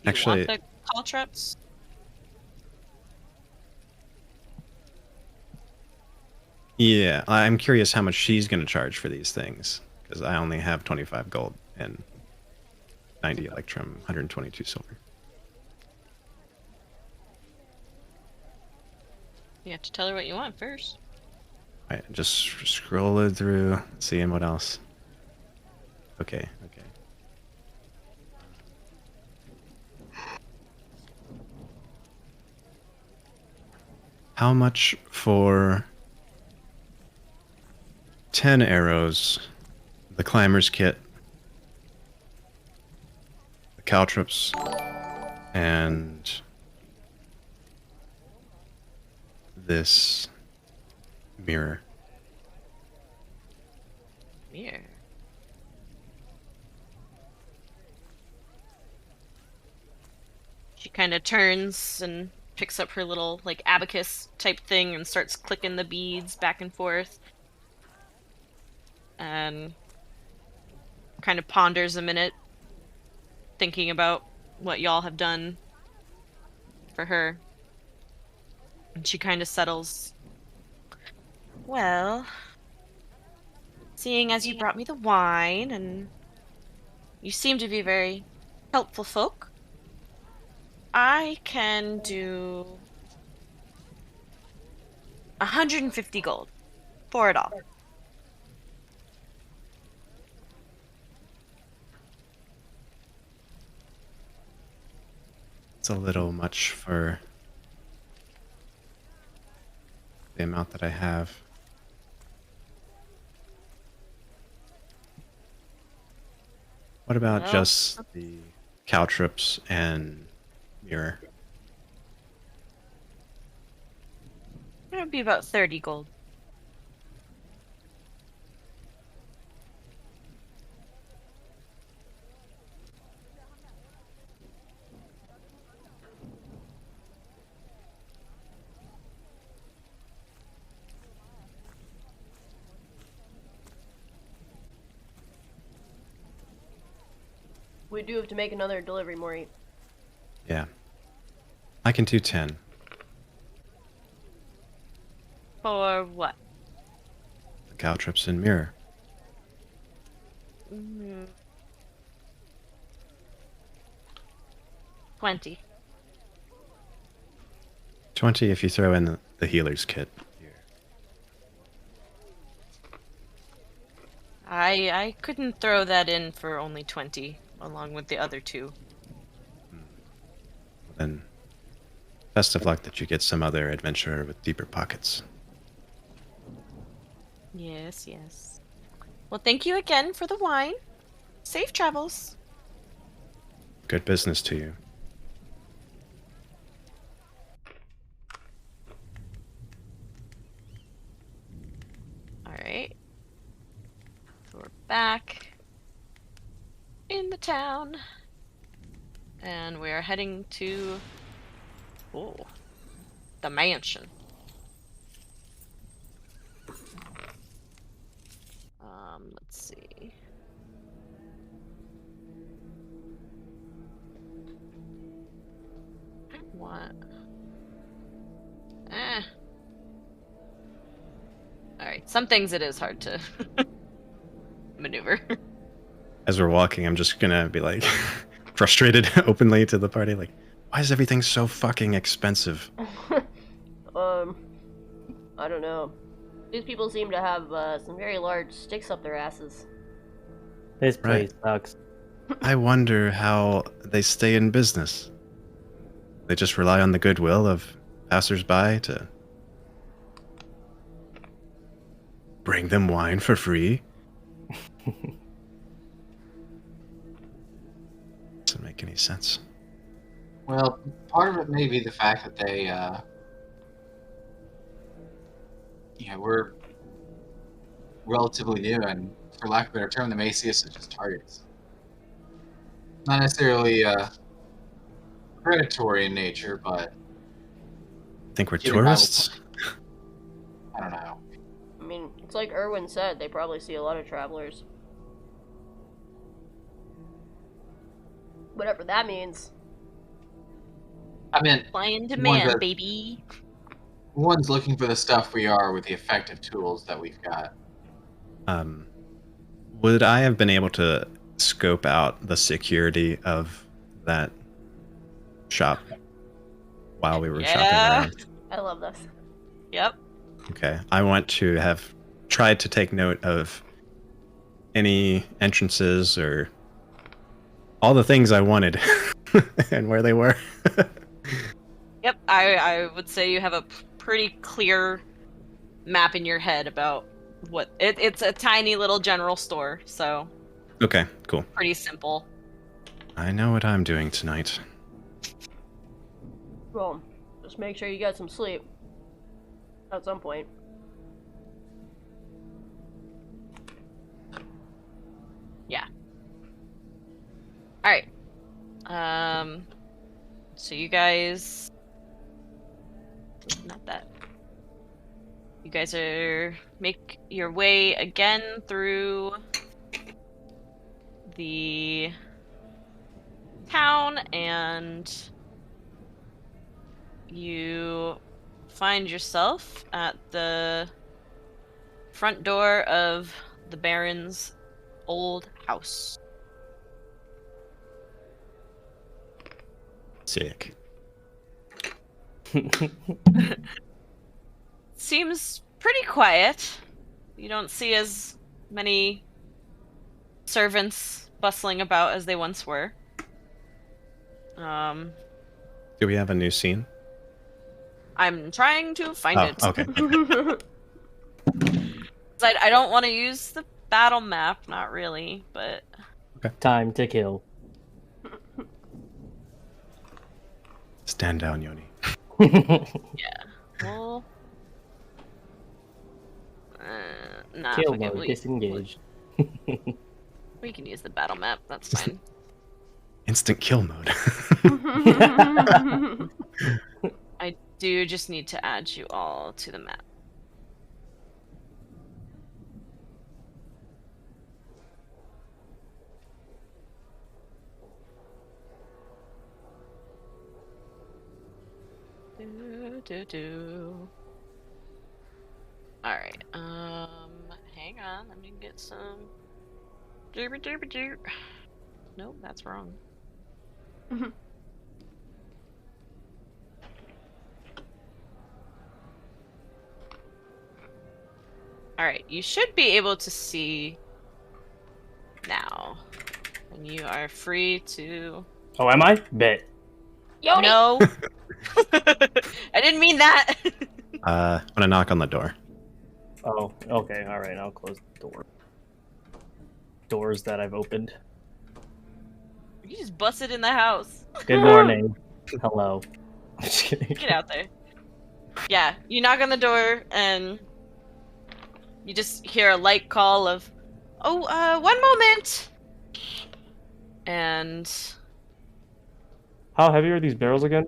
Actually, want the caltrops? yeah, I'm curious how much she's going to charge for these things, because I only have 25 gold and 90 electrum, 122 silver. You have to tell her what you want first. Right, just scrolling through, seeing what else. Okay, okay. How much for 10 arrows, the climber's kit, the caltrops, and this mirror? Here. She kind of turns and picks up her little like abacus type thing and starts clicking the beads back and forth. And kind of ponders a minute, thinking about what y'all have done for her. And she kind of settles. Well, seeing as you brought me the wine and you seem to be very helpful folk, I can do 150 gold for it all. It's a little much for the amount that I have. What about Well, just the caltrops and mirror? It would be about 30 gold. We do have to make another delivery, Maury. Yeah. I can do 10. For what? caltrops and mirror. Mm, 20. 20 if you throw in the healer's kit. I couldn't throw that in for only 20, along with the other 2. Then, best of luck that you get some other adventurer with deeper pockets. Yes, yes. Well, thank you again for the wine. Safe travels. Good business to you. Alright. So we're back in the town. And we are heading to the mansion. Let's see. What? Alright, some things it is hard to maneuver. As we're walking, I'm just gonna be like frustrated openly to the party, like, why is everything so fucking expensive? I don't know. These people seem to have some very large sticks up their asses. This place sucks. I wonder how they stay in business. They just rely on the goodwill of passersby to bring them wine for free. Doesn't make any sense. Well, part of it may be the fact that they, we're relatively new, and for lack of a better term, they may see us as just targets. Not necessarily predatory in nature, but Think we're getting by tourists? I don't know. I mean, it's like Erwin said, they probably see a lot of travelers. Whatever that means. I mean, Supply and One's demand, a- baby. one's looking for the stuff we are with the effective tools that we've got. Would I have been able to scope out the security of that shop while we were shopping around? I love this. Yep. Okay. I want to have tried to take note of any entrances or all the things I wanted and where they were. Yep, I would say you have a pretty clear map in your head about what it's a tiny little general store, so Okay, cool. pretty simple. I know what I'm doing tonight. Well, just make sure you get some sleep. At some point. Yeah. Alright. So you guys... Not that. You guys are... Make your way again through... the... town, and... You... find yourself at the... front door of the Baron's old house. Sick. Seems pretty quiet. You don't see as many servants bustling about as they once were. Do we have a new scene? I'm trying to find Oh, it. okay. I don't want to use the battle map, not really, but... Time to kill. Stand down, Yoni. Yeah. Well... nah, Kill fuck it, mode, disengaged. we can use the battle map, that's fine. Instant kill mode. I do just need to add you all to the map. Alright, on, let me get some. Nope, that's wrong. Alright, you should be able to see now. And you are free to... Oh, am I? Bet. Yoni! No! I didn't mean that! I'm gonna knock on the door. Oh, okay. All right. I'll close the door. Doors that I've opened. You just busted in the house. Good morning. Hello. I'm just kidding. Get out there. Yeah, you knock on the door and you just hear a light call of, "Oh, 1 moment!" And, How heavy are these barrels again?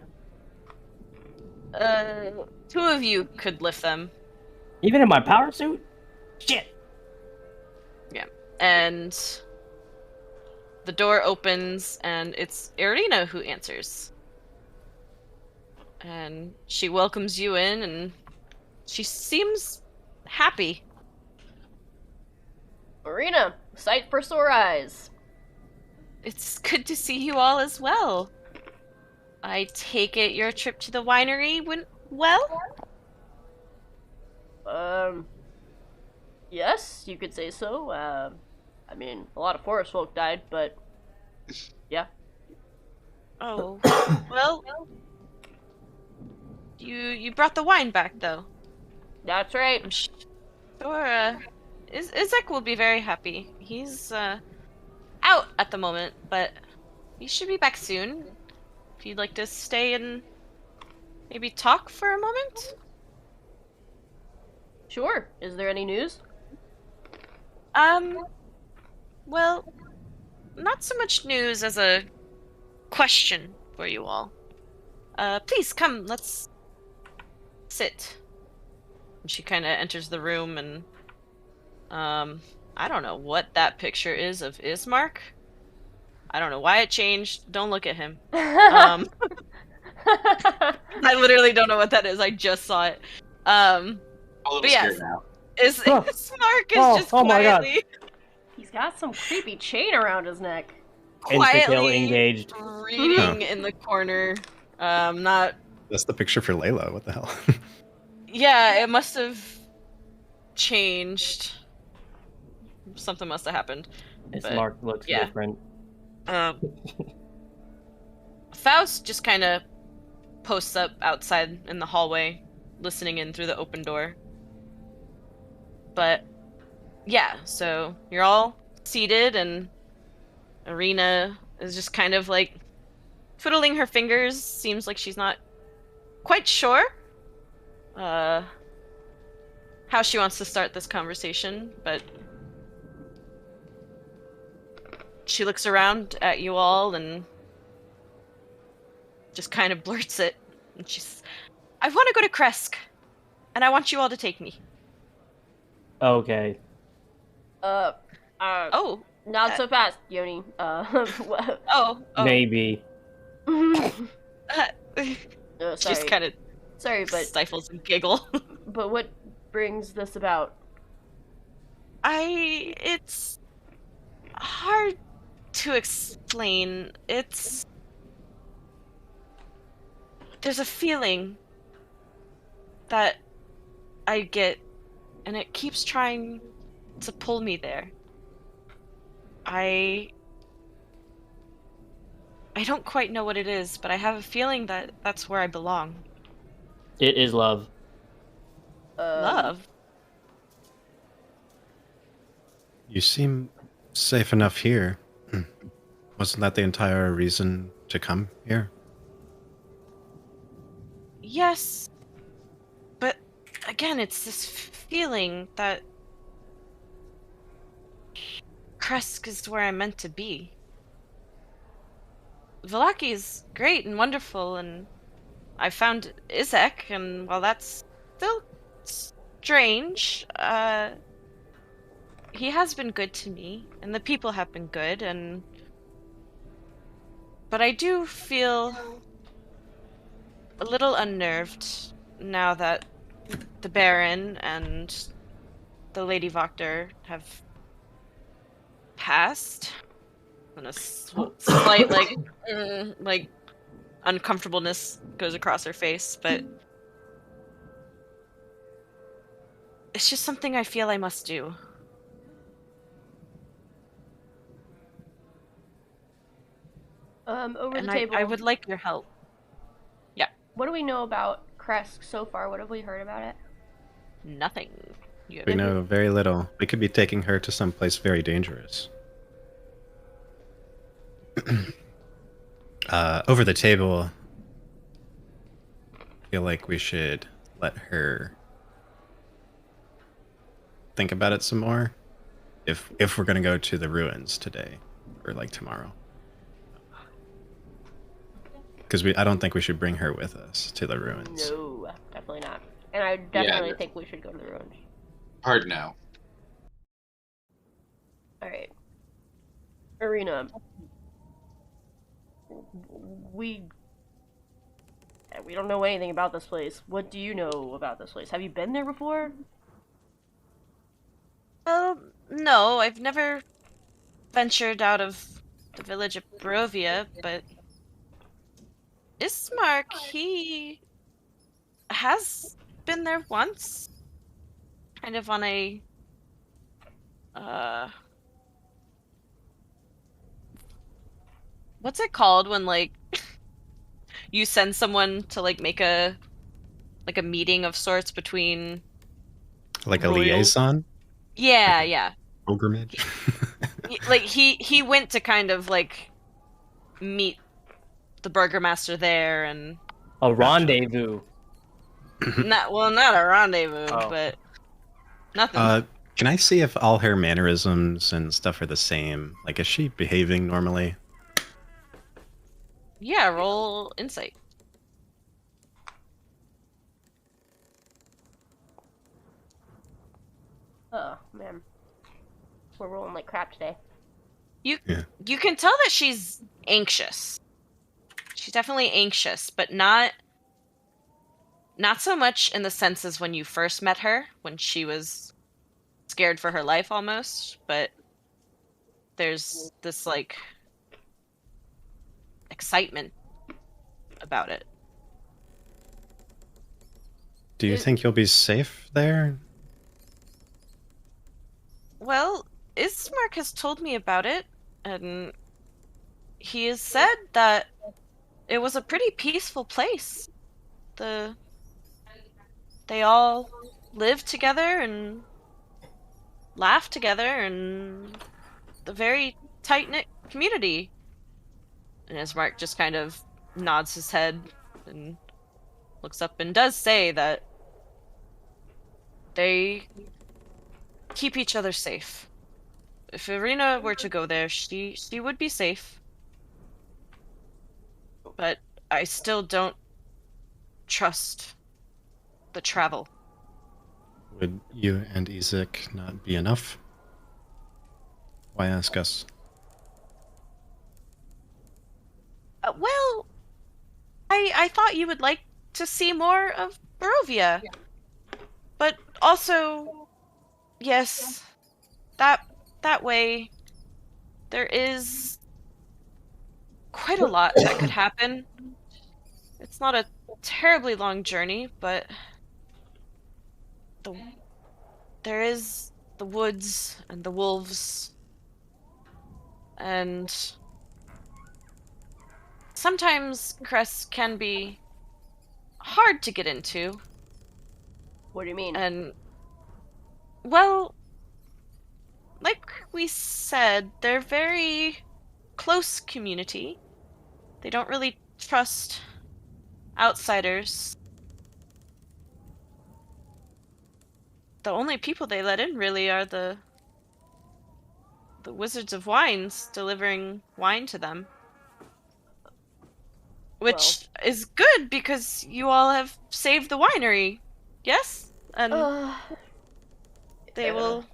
2 of you could lift them. Even in my power suit? Shit. And the door opens and it's Irina who answers. And she welcomes you in and she seems happy. Marina, sight for sore eyes. It's good to see you all as well. I take it your trip to the winery went well? Yes, you could say so. I mean, a lot of forest folk died, but yeah. Oh, well, you brought the wine back though. That's right. I'm sure Izek will be very happy. He's out at the moment, but he should be back soon. If you'd like to stay and maybe talk for a moment? Sure. Is there any news? Well, not so much news as a question for you all. Please come, let's sit. And she kind of enters the room and, I don't know what that picture is of Ismark. I don't know why it changed. Don't look at him. I literally don't know what that is. I just saw it. A little But scared yes, now. Ismark is Oh, just oh my God. quietly, He's got some creepy chain around his neck. Insta-kill quietly engaged. reading in the corner. Not. That's the picture for Layla. What the hell? Yeah, it must have changed. Something must have happened. This But, mark looks yeah. different. Faust just kind of posts up outside in the hallway, listening in through the open door. But yeah, so you're all seated, and Irina is just kind of like twiddling her fingers. Seems like she's not quite sure how she wants to start this conversation, but she looks around at you all and just kind of blurts it. And she's, "I want to go to Kresk, and I want you all to take me." Okay. Oh, Not so fast, Yoni. oh. Maybe. Sorry. Just kind of Sorry, but stifles a giggle. but what brings this about? It's hard to explain. There's a feeling that I get, and it keeps trying to pull me there. I don't quite know what it is, but I have a feeling that that's where I belong. It is love. Love? You seem safe enough here. Wasn't that the entire reason to come here? Yes. But again, it's this feeling that Kresk is where I'm meant to be. Vallaki is great and wonderful, and I found Izek, and while that's still strange, he has been good to me, and the people have been good, but I do feel a little unnerved now that the Baron and the Lady Voctor have passed. And a slight, like, uncomfortableness goes across her face, but it's just something I feel I must do. Over And the table. I would like your help. Yeah. What do we know about Kresk so far? What have we heard about it? Nothing. You We know very little. We could be taking her to someplace very dangerous. Over the table, I feel like we should let her think about it some more. If we're gonna go to the ruins today, or like tomorrow, because I don't think we should bring her with us to the ruins. No, definitely not. And I definitely think we should go to the ruins. Hard no. Alright. Arena. We don't know anything about this place. What do you know about this place? Have you been there before? No, I've never ventured out of the village of Barovia, but Ismark, he has been there once. Kind of on a what's it called when like you send someone to like make a meeting of sorts between Like a royals? liaison? Yeah, Okay. yeah. Pilgrimage? Like he went to kind of like meet the burgomaster there and A rendezvous. not a rendezvous, Oh. but nothing. Can I see if all her mannerisms and stuff are the same? Like, is she behaving normally? Yeah, roll insight. Oh, man. We're rolling like crap today. You can tell that she's anxious. She's definitely anxious, but not so much in the sense as when you first met her, when she was scared for her life almost, but there's this like excitement about it. Do you think you'll be safe there? Well, Ismark has told me about it, and he has said that it was a pretty peaceful place. They all lived together and laughed together, and a very tight-knit community. And Ismark just kind of nods his head and looks up and does say that they keep each other safe. If Irina were to go there, she would be safe. But I still don't trust the travel. Would you and Ezek not be enough? Why ask us? Well, I thought you would like to see more of Barovia. Yeah. But also, yes, that way, there is quite a lot that could happen. It's not a terribly long journey, but there is the woods and the wolves, and sometimes Crest can be hard to get into. What do you mean? And, well, like we said, they're very close community. They don't really trust outsiders. The only people they let in really are the Wizards of Wines delivering wine to them. Which is good because you all have saved the winery. Yes? And they will...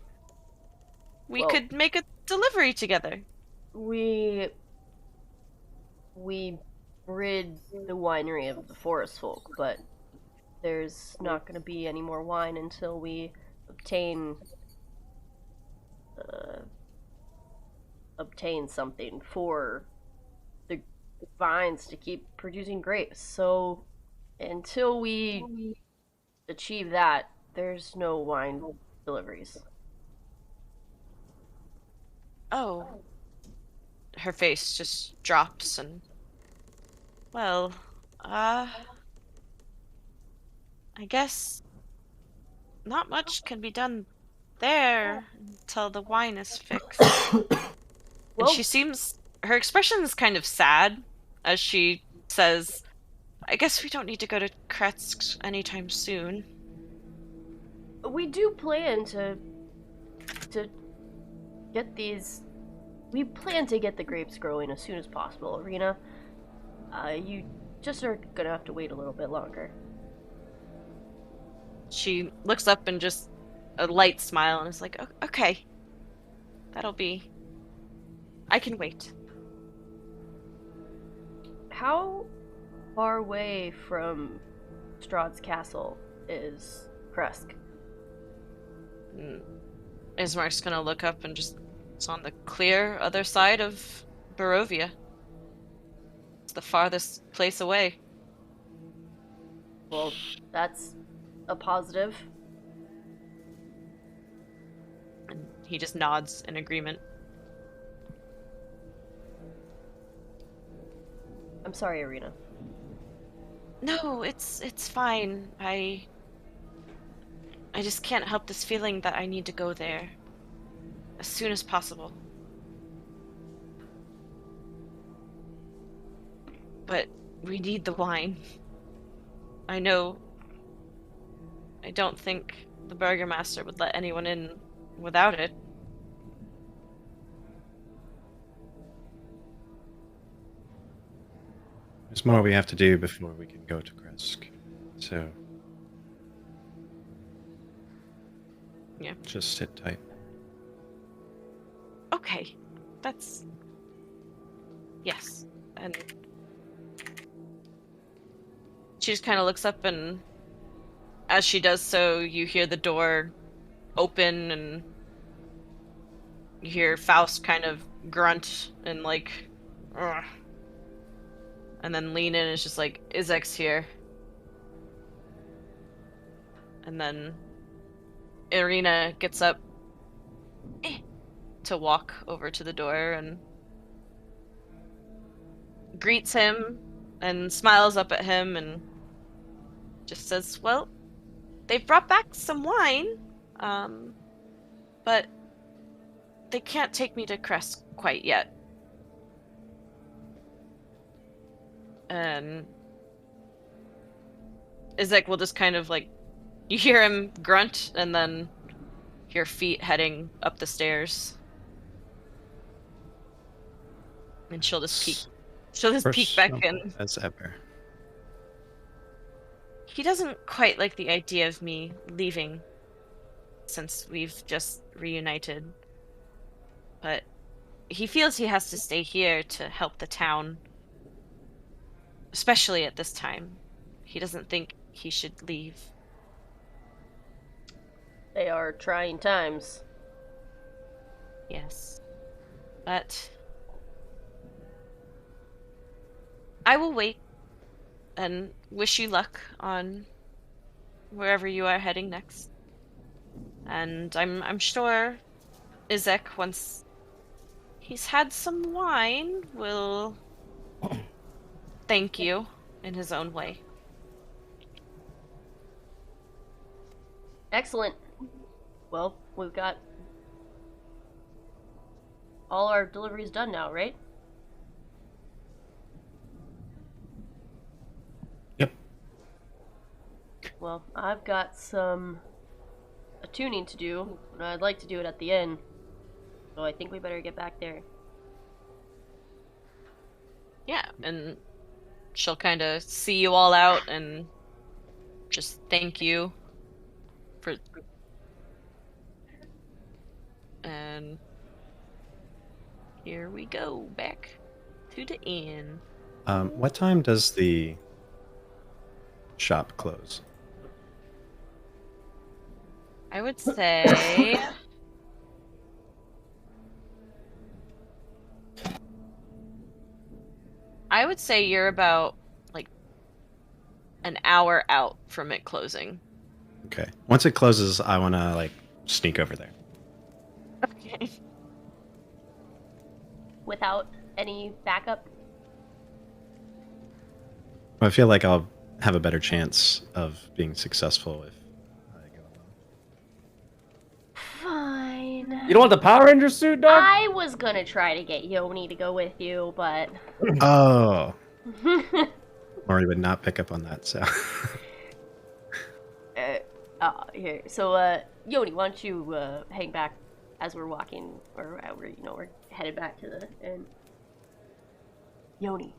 We could make a delivery together. We rid the winery of the forest folk, but there's not going to be any more wine until we obtain obtain something for the vines to keep producing grapes. So until we achieve that, there's no wine deliveries. Oh. Her face just drops and, well, I guess not much can be done there until the wine is fixed. And Well, her expression is kind of sad as she says, I guess we don't need to go to Kretsk anytime soon. we do plan to get these. We plan to get the grapes growing as soon as possible, Arena. You just are gonna have to wait a little bit longer. She looks up and just a light smile and is like, okay, that'll be... I can wait. How far away from Strahd's castle is Kresk? Ismark's gonna look up and just... It's on the clear other side of Barovia. It's the farthest place away. Well, that's a positive. And he just nods in agreement. I'm sorry, Arena. No, it's fine. I just can't help this feeling that I need to go there as soon as possible. But we need the wine. I know. I don't think the Burgermaster would let anyone in without it. There's more we have to do before we can go to Kresk. So... Yeah. Just sit tight. Okay. That's... Yes. And... She just kind of looks up, and as she does so, you hear the door open, and you hear Faust kind of grunt and like, ugh. And then lean in and it's just like, Izek's here. And then Irina gets up to walk over to the door and greets him and smiles up at him and just says, well, they've brought back some wine, but they can't take me to Kresk quite yet. And Izek will just kind of like, you hear him grunt and then hear feet heading up the stairs. And she'll just peek back in. As ever. He doesn't quite like the idea of me leaving since we've just reunited. But he feels he has to stay here to help the town. Especially at this time. He doesn't think he should leave. They are trying times. Yes. But I will wait and wish you luck on wherever you are heading next. And I'm sure Izek, once he's had some wine, will thank you in his own way. Excellent. Well, we've got all our deliveries done now, right? Yep. Well, I've got some attuning to do, and I'd like to do it at the inn. So I think we better get back there. Yeah, and she'll kind of see you all out and just thank you for... And here we go, back to the inn. What time does the shop close? I would say I would say you're about like an hour out from it closing. Okay. Once it closes, I want to like sneak over there. Okay. Without any backup? I feel like I'll have a better chance of being successful if I go alone. Fine. You don't want the Power Ranger suit, dog? I was gonna try to get Yoni to go with you, but... Oh, Maury would not pick up on that. So here. So, Yoni, why don't you hang back as we're walking, or we're headed back to the inn. Yoni,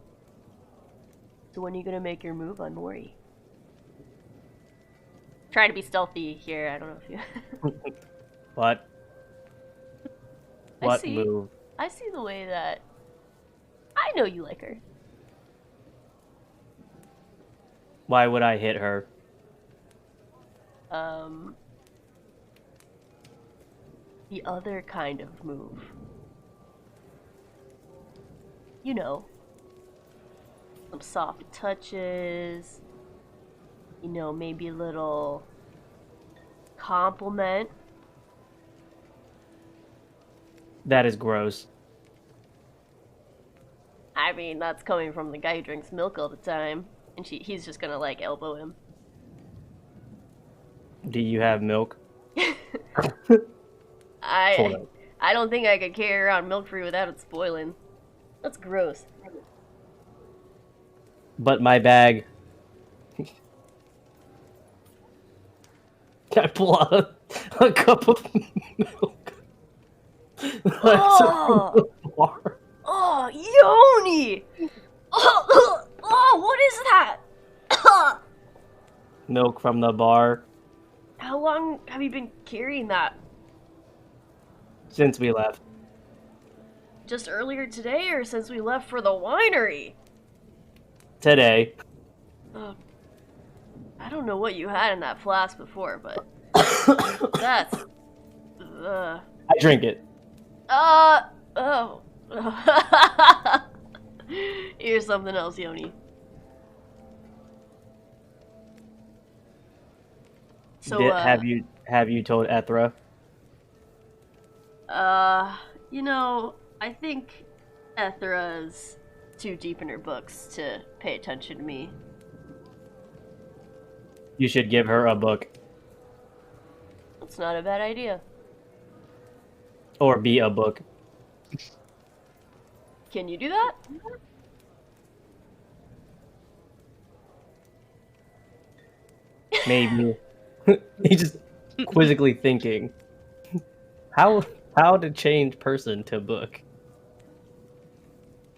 so when are you gonna make your move on Mori? Try to be stealthy here. I don't know if you. What? What see. move? I see the way that I know you like her. Why would I hit her? The other kind of move. You know, some soft touches, you know, maybe a little compliment. That is gross. I mean, that's coming from the guy who drinks milk all the time, and he's just gonna, like, elbow him. Do you have milk? I don't think I could carry around milk for you without it spoiling. That's gross. But my bag. Can I pull out a cup of milk? Oh! Oh, Yoni! Oh, what is that? Milk from the bar. How long have you been carrying that? Since we left. Just earlier today, or since we left for the winery? Today. I don't know what you had in that flask before, but that's... I drink it. Oh. Here's something else, Yoni. So, have you told Ethra? you know, I think Ethra's too deep in her books to pay attention to me. You should give her a book. That's not a bad idea. Or be a book. Can you do that? Maybe. He's just quizzically thinking. How to change person to book?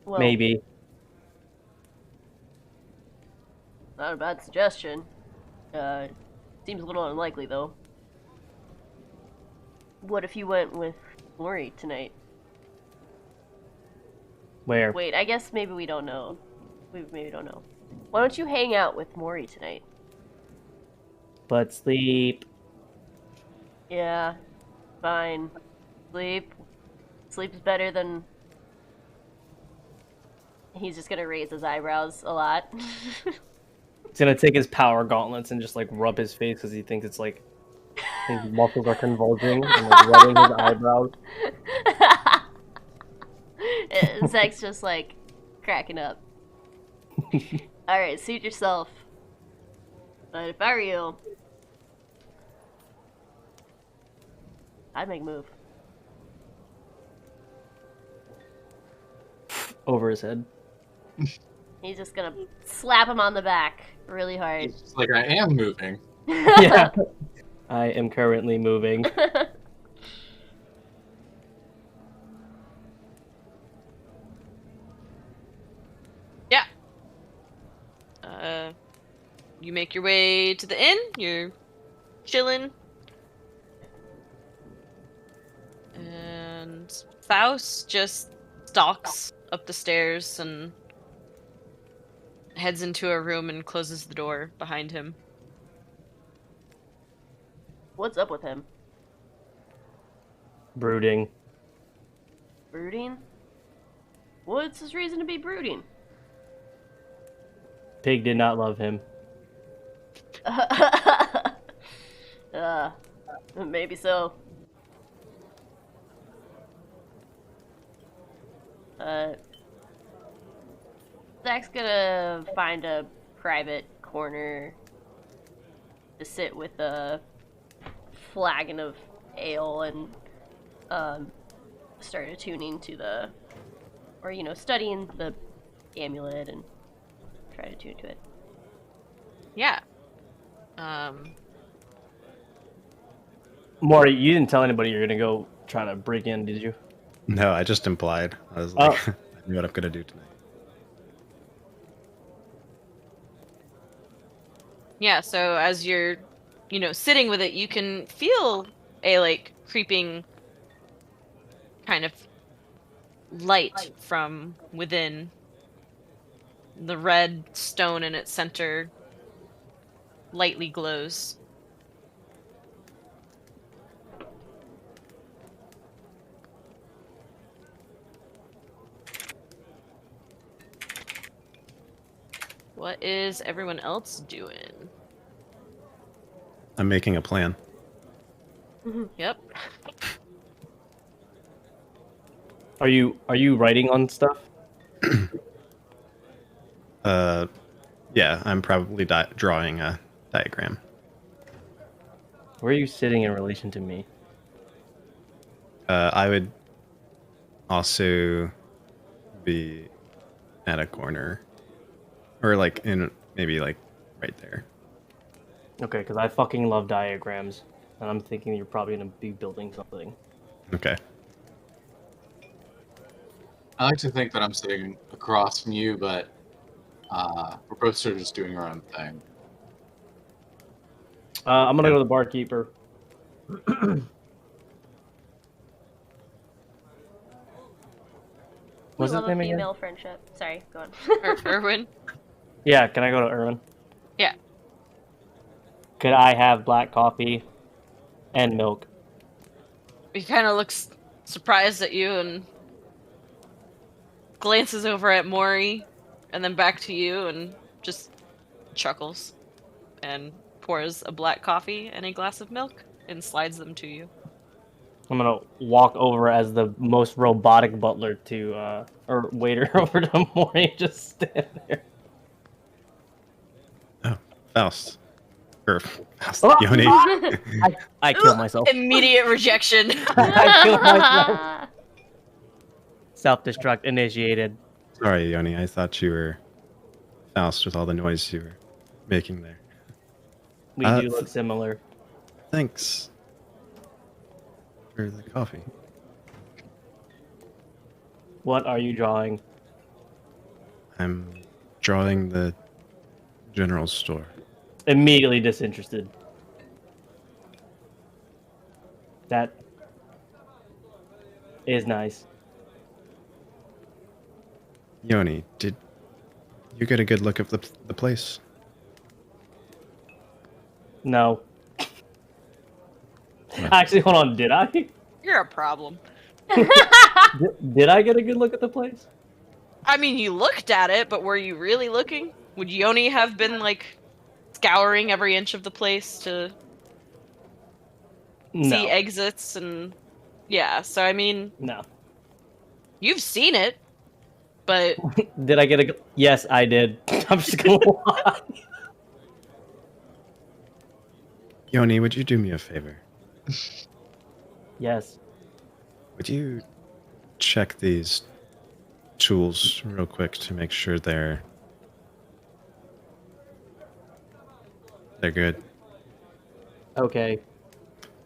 Well, Maybe. not a bad suggestion. Seems a little unlikely, though. What if you went with Mori tonight? Where? Wait, I guess maybe we don't know. We maybe don't know. Why don't you hang out with Mori tonight? But sleep. Yeah, fine. Sleep. Sleep is better than... He's just gonna raise his eyebrows a lot. He's gonna take his power gauntlets and just like rub his face because he thinks it's like his muscles are convulsing and like rubbing his eyebrows. Zach's just like cracking up. Alright, suit yourself. But if I were you, I'd make a move. Over his head. He's just gonna slap him on the back really hard. It's like I am moving. Yeah. I am currently moving. Yeah. You make your way to the inn. You're chilling. And Faust just stalks up the stairs and heads into a room and closes the door behind him. What's up with him? Brooding. Brooding? What's his reason to be brooding? Pig did not love him. Maybe so. Zach's gonna find a private corner to sit with a flagon of ale and start attuning to the, or studying the amulet and try to tune to it. Yeah. Maury, you didn't tell anybody you're gonna go try to break in, did you? No, I just implied. I was like, I knew what I'm gonna do tonight. Yeah, so as you're, sitting with it, you can feel a, like, creeping kind of light from within. The red stone in its center lightly glows. What is everyone else doing? I'm making a plan. Yep. Are you writing on stuff? Yeah, I'm probably drawing a diagram. Where are you sitting in relation to me? I would also be at a corner, or like in maybe like right there. Okay, because I fucking love diagrams, and I'm thinking you're probably gonna be building something. Okay. I like to think that I'm sitting across from you, but we're both sort of just doing our own thing. I'm gonna go to the barkeeper. We What's his love name a again? female friendship. Sorry, go on. Erwin? Yeah, can I go to Erwin? Yeah. Could I have black coffee and milk? He kind of looks surprised at you and glances over at Maury and then back to you and just chuckles and pours a black coffee and a glass of milk and slides them to you. I'm gonna walk over as the most robotic butler to, or waiter over to Maury and just stand there. Oh, Faust. Or Faust. Oh! Yoni. I killed myself. Immediate rejection. I killed myself. Self-destruct initiated. Sorry, Yoni. I thought you were Faust with all the noise you were making there. We do look similar. Thanks for the coffee. What are you drawing? I'm drawing the general store. Immediately disinterested. That is nice. Yoni, did you get a good look at the place? No. Actually, hold on. Did I? You're a problem. Did I get a good look at the place? I mean, you looked at it, but were you really looking? Would Yoni have been, like, scouring every inch of the place to No. see exits and... Yeah, so I mean, No. you've seen it, but... Did I get a... Yes, I did. I'm just gonna lie. Yoni, would you do me a favor? Yes. Would you check these tools real quick to make sure they're good? Okay.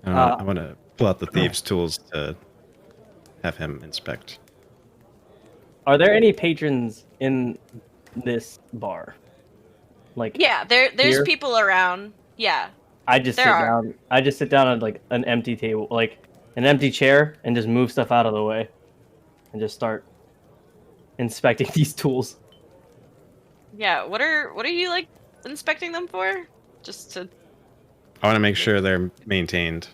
I want to pull out the thieves' tools to have him inspect. Are there any patrons in this bar? Like, Yeah, there's Here? people around. Yeah. I just There sit are. down. I just sit down at like an empty table, like an empty chair, and just move stuff out of the way, and just start inspecting these tools. Yeah, what are you, like, inspecting them for? Just to... I want to make sure they're maintained,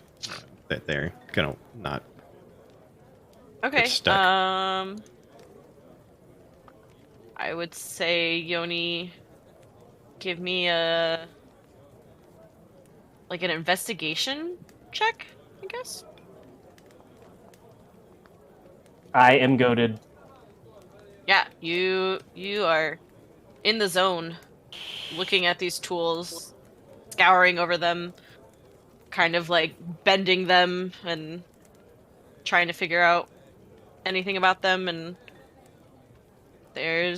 that they're gonna not. Okay, It's stuck. I would say, Yoni, give me a an investigation check, I guess. I am goaded. Yeah, you are in the zone, looking at these tools, scouring over them, kind of like bending them and trying to figure out anything about them, and they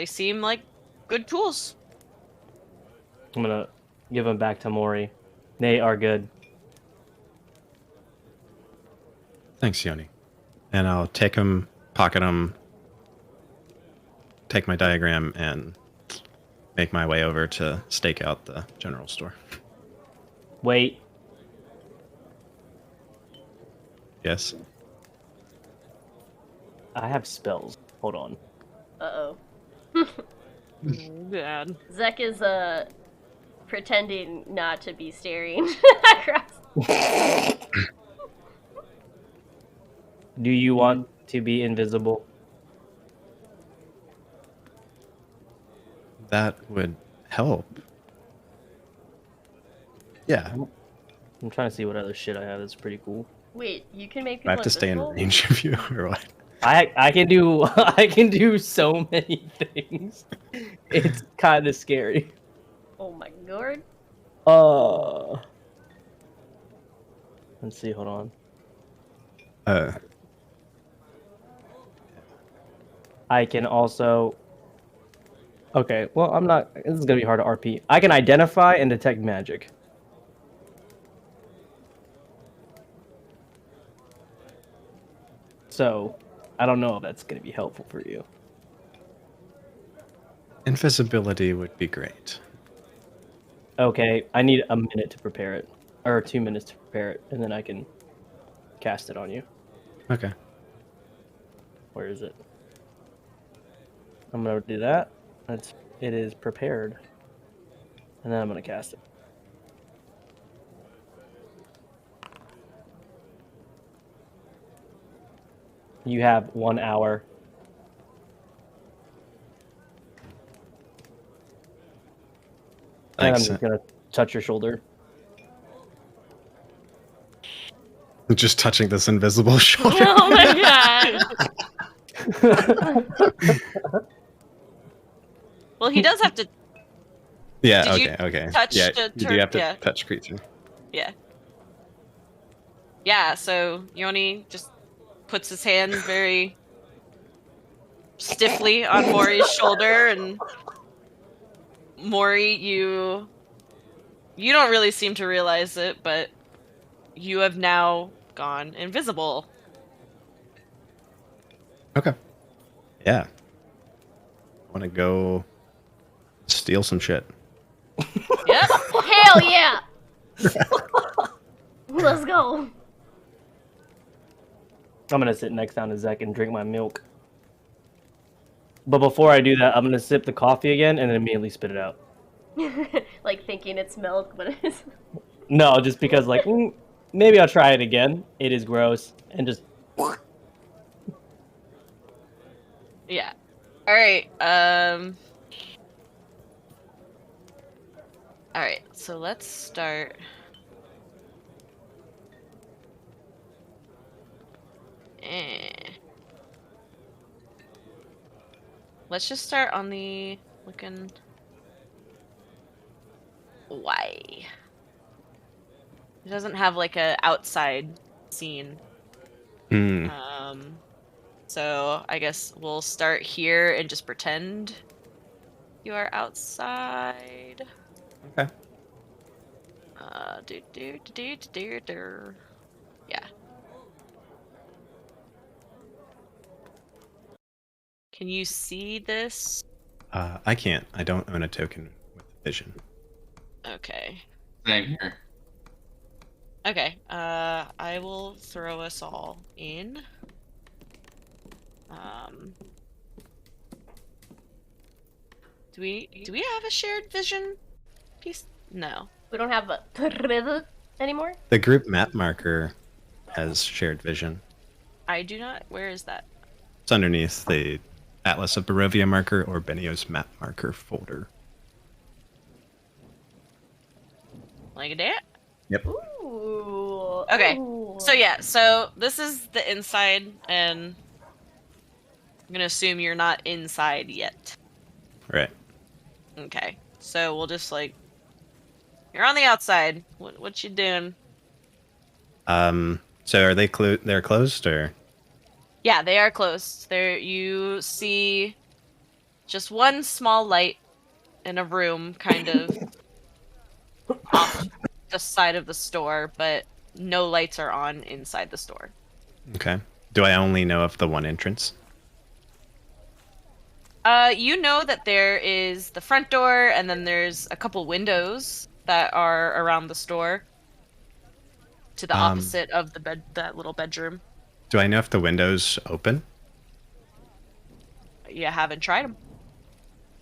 seem like good tools. I'm gonna give them back to Mori. They are good. Thanks, Yoni. And I'll take them, pocket them, take my diagram, and make my way over to stake out the general store. Wait. Yes. I have spells. Hold on. Uh-oh. Bad. Zek is, pretending not to be staring across. Do you want to be invisible? That would help. Yeah. I'm trying to see what other shit I have that's pretty cool. Wait, you can make I people have to stay in invisible? range of you, or what? I can do I can do so many things. It's kind of scary. Oh my god. Let's see. Hold on. I can also. Okay. Well, I'm not. This is gonna be hard to RP. I can identify and detect magic. So, I don't know if that's gonna be helpful for you. Invisibility would be great. Okay, I need a minute to prepare it, or 2 minutes to prepare it, and then I can cast it on you. Okay. Where is it? I'm gonna do that. It is prepared, and then I'm gonna cast it. You have 1 hour. And I'm Thanks. just gonna touch your shoulder. Just touching this invisible shoulder. Oh my god. Well, he does have to. Yeah. Did you Okay. touch Yeah. the You do turn- have to yeah. touch creature. Yeah. Yeah. So Yoni just puts his hand very stiffly on Mori's shoulder, and Mori, you don't really seem to realize it, but you have now gone invisible. Okay. Yeah. Want to go steal some shit. Yep. Hell yeah! Let's go. I'm gonna sit next down to Zek and drink my milk. But before I do that, I'm gonna sip the coffee again and then immediately spit it out. Like thinking it's milk, but it's... No, just because like maybe I'll try it again. It is gross and just. Yeah. All right. All right. So let's start. Let's just start on the looking. Why? It doesn't have like a outside scene. Hmm. So I guess we'll start here and just pretend you are outside. Okay. Yeah. Can you see this? I can't. I don't own a token with vision. Okay. Same here. Okay. I will throw us all in. Do we have a shared vision piece? No. We don't have a anymore? The group map marker has shared vision. I do not. Where is that? It's underneath the Atlas of Barovia marker or Benio's map marker folder. Like that. Yep. Ooh. Okay. Ooh. So yeah, so this is the inside, and I'm gonna assume you're not inside yet. Right. Okay. So we'll just like you're on the outside. What you doing? So are they're closed or? Yeah, they are closed. There you see just one small light in a room, kind of off the side of the store, but no lights are on inside the store. Okay. Do I only know of the one entrance? You know that there is the front door, and then there's a couple windows that are around the store to the Um, opposite of the bed, that little bedroom. do I know if the windows open? You haven't tried them.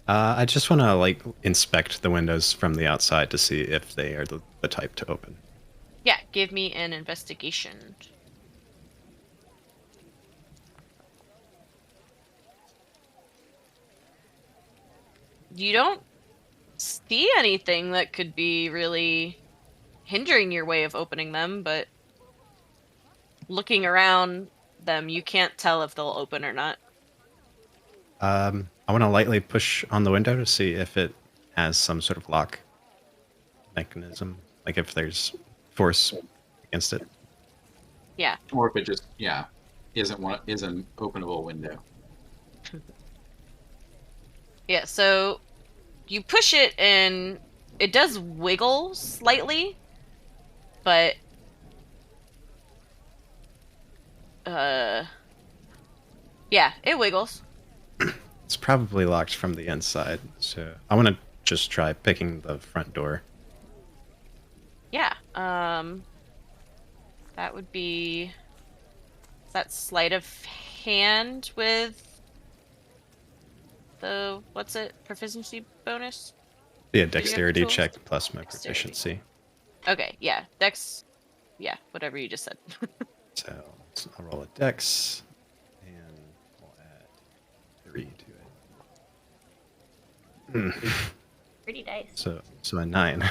I just want to like inspect the windows from the outside to see if they are the type to open. Yeah, give me an investigation. You don't see anything that could be really hindering your way of opening them, but looking around them, you can't tell if they'll open or not. I want to lightly push on the window to see if it has some sort of lock mechanism, like if there's force against it. Yeah. Or if it just isn't openable window. Yeah, so you push it and it does wiggle slightly, but yeah, it wiggles. It's probably locked from the inside, so I want to just try picking the front door. Yeah. That would be is that sleight of hand with the what's it? Proficiency bonus? Yeah, have dexterity tools? check plus my Dexterity. proficiency. Okay, yeah. Dex yeah, whatever you just said. So I'll roll a dex, and we'll add 3 to it. Pretty dice. So a 9.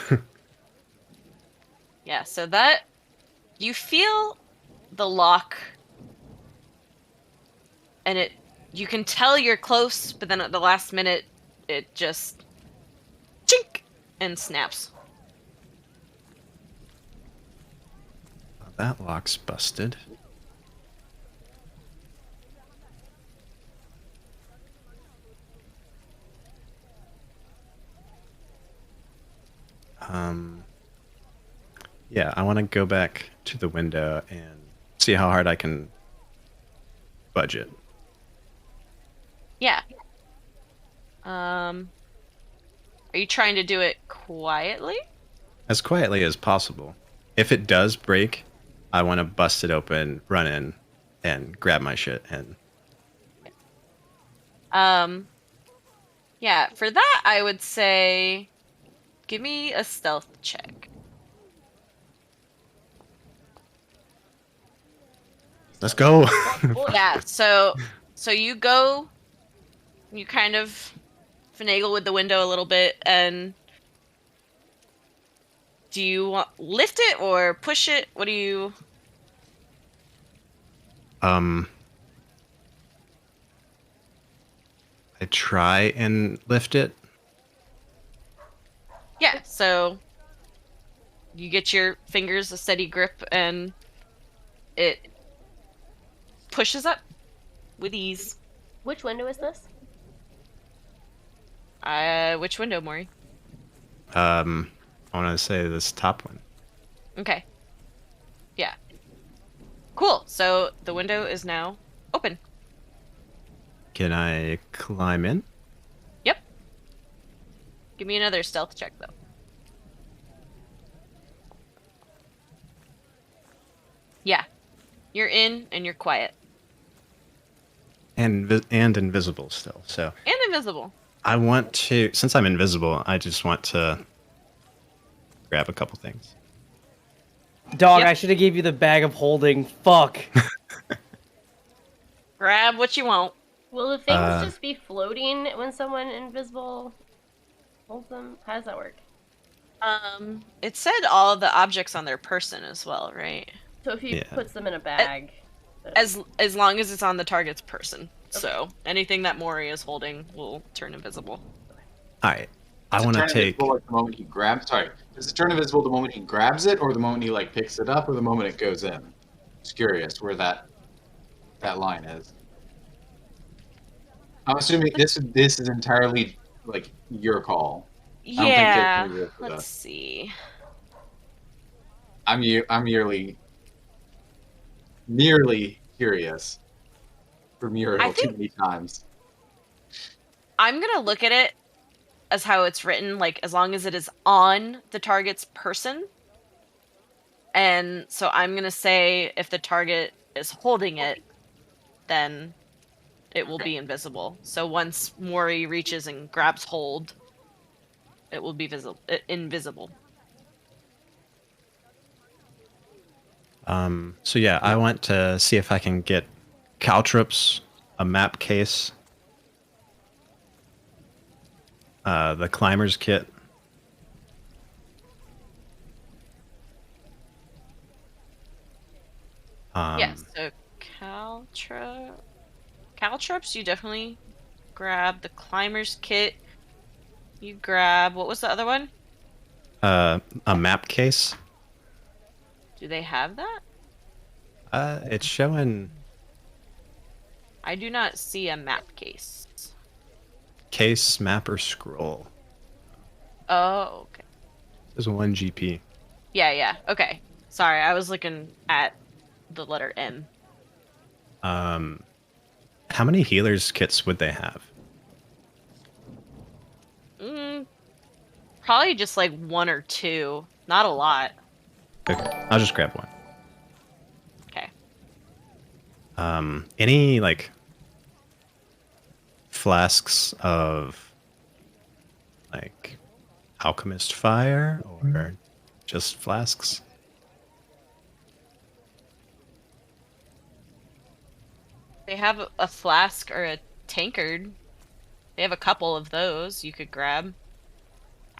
Yeah, so that you feel the lock and you can tell you're close, but then at the last minute it just chink and snaps. That lock's busted. Yeah, I want to go back to the window and see how hard I can budge it. Yeah. Are you trying to do it quietly? As quietly as possible. If it does break, I want to bust it open, run in, and grab my shit and Yeah, for that I would say give me a stealth check. let's go. Yeah, so you go, you kind of finagle with the window a little bit, and do you want lift it or push it? What do you? I try and lift it. Yeah, so you get your fingers a steady grip, and it pushes up with ease. Which window is this? Which window, Maury? I want to say this top one. Okay. Yeah. Cool. So the window is now open. Can I climb in? Yep. Give me another stealth check, though. Yeah. You're in and you're quiet. And invisible still. So And invisible. I want to, since I'm invisible, I just want to grab a couple things. Dog, Yep. I should have gave you the bag of holding. Fuck. Grab what you want. Will the things just be floating when someone invisible holds them? How does that work? It said all of the objects on their person as well, right? So if he Yeah. puts them in a bag, then... As long as it's on the target's person. Okay. So anything that Mori is holding will turn invisible. All right. I Does it want to turn take. invisible like the moment he grabs. Sorry, does it turn invisible the moment he grabs it, or the moment he like picks it up, or the moment it goes in? Just curious where that line is. I'm assuming this is entirely like your call. I don't think there's Yeah. any rule for Let's that. see. I'm merely curious for Muriel I think- too many times. I'm gonna look at it as how it's written, like as long as it is on the target's person. And so I'm gonna say if the target is holding it, then it will be invisible. So once Mori reaches and grabs hold, it will be invisible. So yeah, I want to see if I can get caltrops, a map case, the climber's kit. Yes, so caltrops, you definitely grab. The climber's kit, you grab. What was the other one? A map case. Do they have that? It's showing I do not see a map case. case, map, or scroll. Oh, okay. There's 1 GP. Yeah, okay. Sorry, I was looking at the letter M. How many healers kits would they have? Probably just like 1 or 2. Not a lot. Okay, I'll just grab one. Okay. Any like flasks of like alchemist fire or just flasks? They have a flask or a tankard. They have a couple of those you could grab.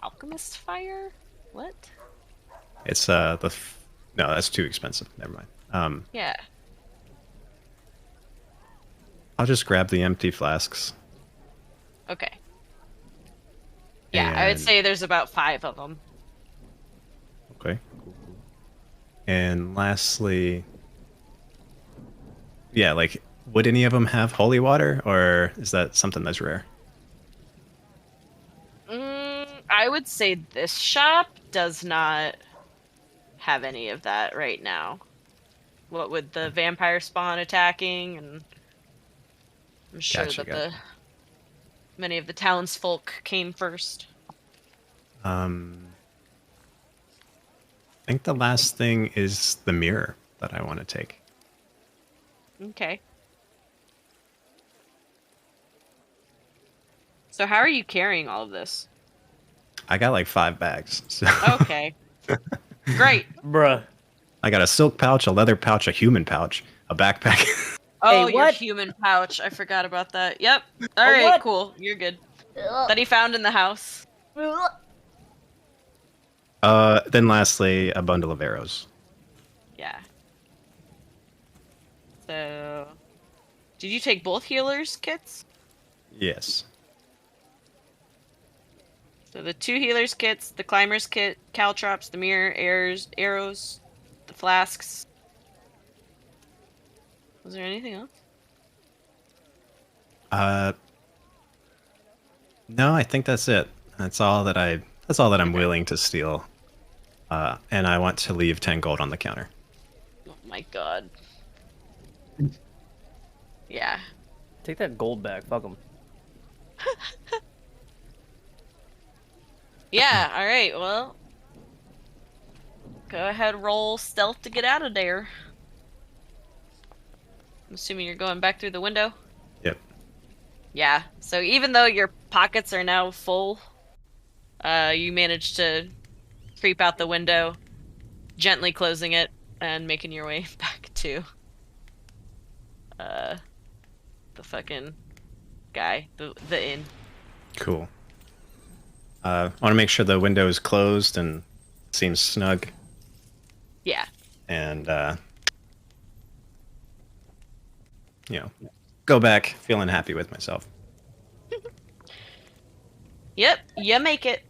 Alchemist fire? What? It's no, that's too expensive. Never mind. Yeah. I'll just grab the empty flasks. Okay. Yeah, I would And- say there's about 5 of them. Okay. And lastly, yeah, like, would any of them have holy water, or is that something that's rare? I would say this shop does not have any of that right now. What with the vampire spawn attacking, and I'm sure Gotcha, that many of the townsfolk came first. I think the last thing is the mirror that I want to take. Okay. So how are you carrying all of this? I got like 5 bags. So Okay. Great. Bruh. I got a silk pouch, a leather pouch, a human pouch, a backpack. Oh, Hey, your what? human pouch. I forgot about that. Yep. All right, what? cool. You're good. Ugh. That he found in the house. Ugh. Then lastly, a bundle of arrows. Yeah. So, did you take both healers kits? Yes. So the 2 healers kits, the climbers kit, caltrops, the mirror, arrows, the flasks. Was there anything else? No, I think that's it. That's all that I'm willing to steal. And I want to leave 10 gold on the counter. Oh my god. Yeah. Take that gold back. Fuck them. Yeah, alright, well. Go ahead, roll stealth to get out of there. I'm assuming you're going back through the window? Yep. Yeah, so even though your pockets are now full, you managed to creep out the window, gently closing it, and making your way back to the fucking guy, the inn. Cool. I want to make sure the window is closed and seems snug. Yeah. And, go back feeling happy with myself. Yep, you make it.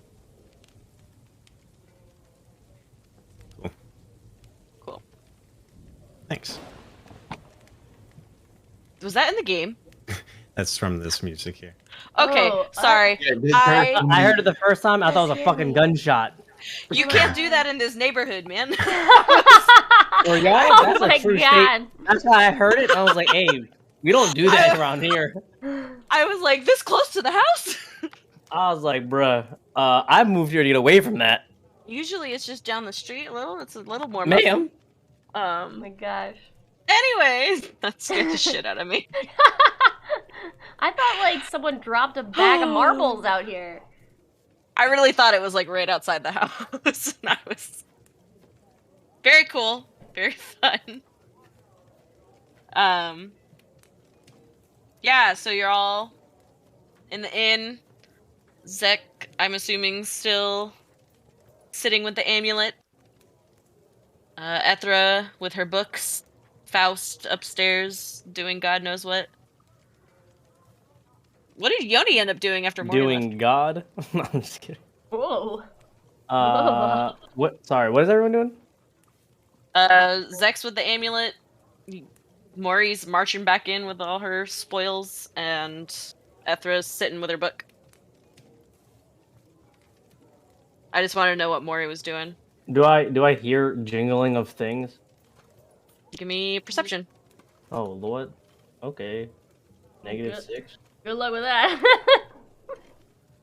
Cool. Cool. Thanks. Was that in the game? That's from this music here. Okay, Oh, sorry. Yeah, this I- I heard it the first time. I thought it was a That's fucking scary. gunshot. You can't do that in this neighborhood, man. Or y'all, Oh that's a my true god. That's why I heard it. And I was like, hey, we don't do that around here. I was like, this close to the house? I was like, bruh, I moved here to get away from that. Usually it's just down the street a little. It's a little more Ma'am. Oh my gosh. Anyways, that scared the shit out of me. I thought like someone dropped a bag of marbles out here. I really thought it was like right outside the house. And I was very cool, very fun. Yeah, so you're all in the inn. Zek, I'm assuming, still sitting with the amulet. Ethra with her books. Faust upstairs doing God knows what. What did Yoni end up doing after Morty left? Doing God. No, I'm just kidding. Whoa. What? Sorry, what is everyone doing? Zek's with the amulet. Maury's marching back in with all her spoils, and Ethra's sitting with her book. I just wanted to know what Maury was doing. Do I hear jingling of things? Give me perception. Oh Lord. Okay. Good. -6. Good luck with that.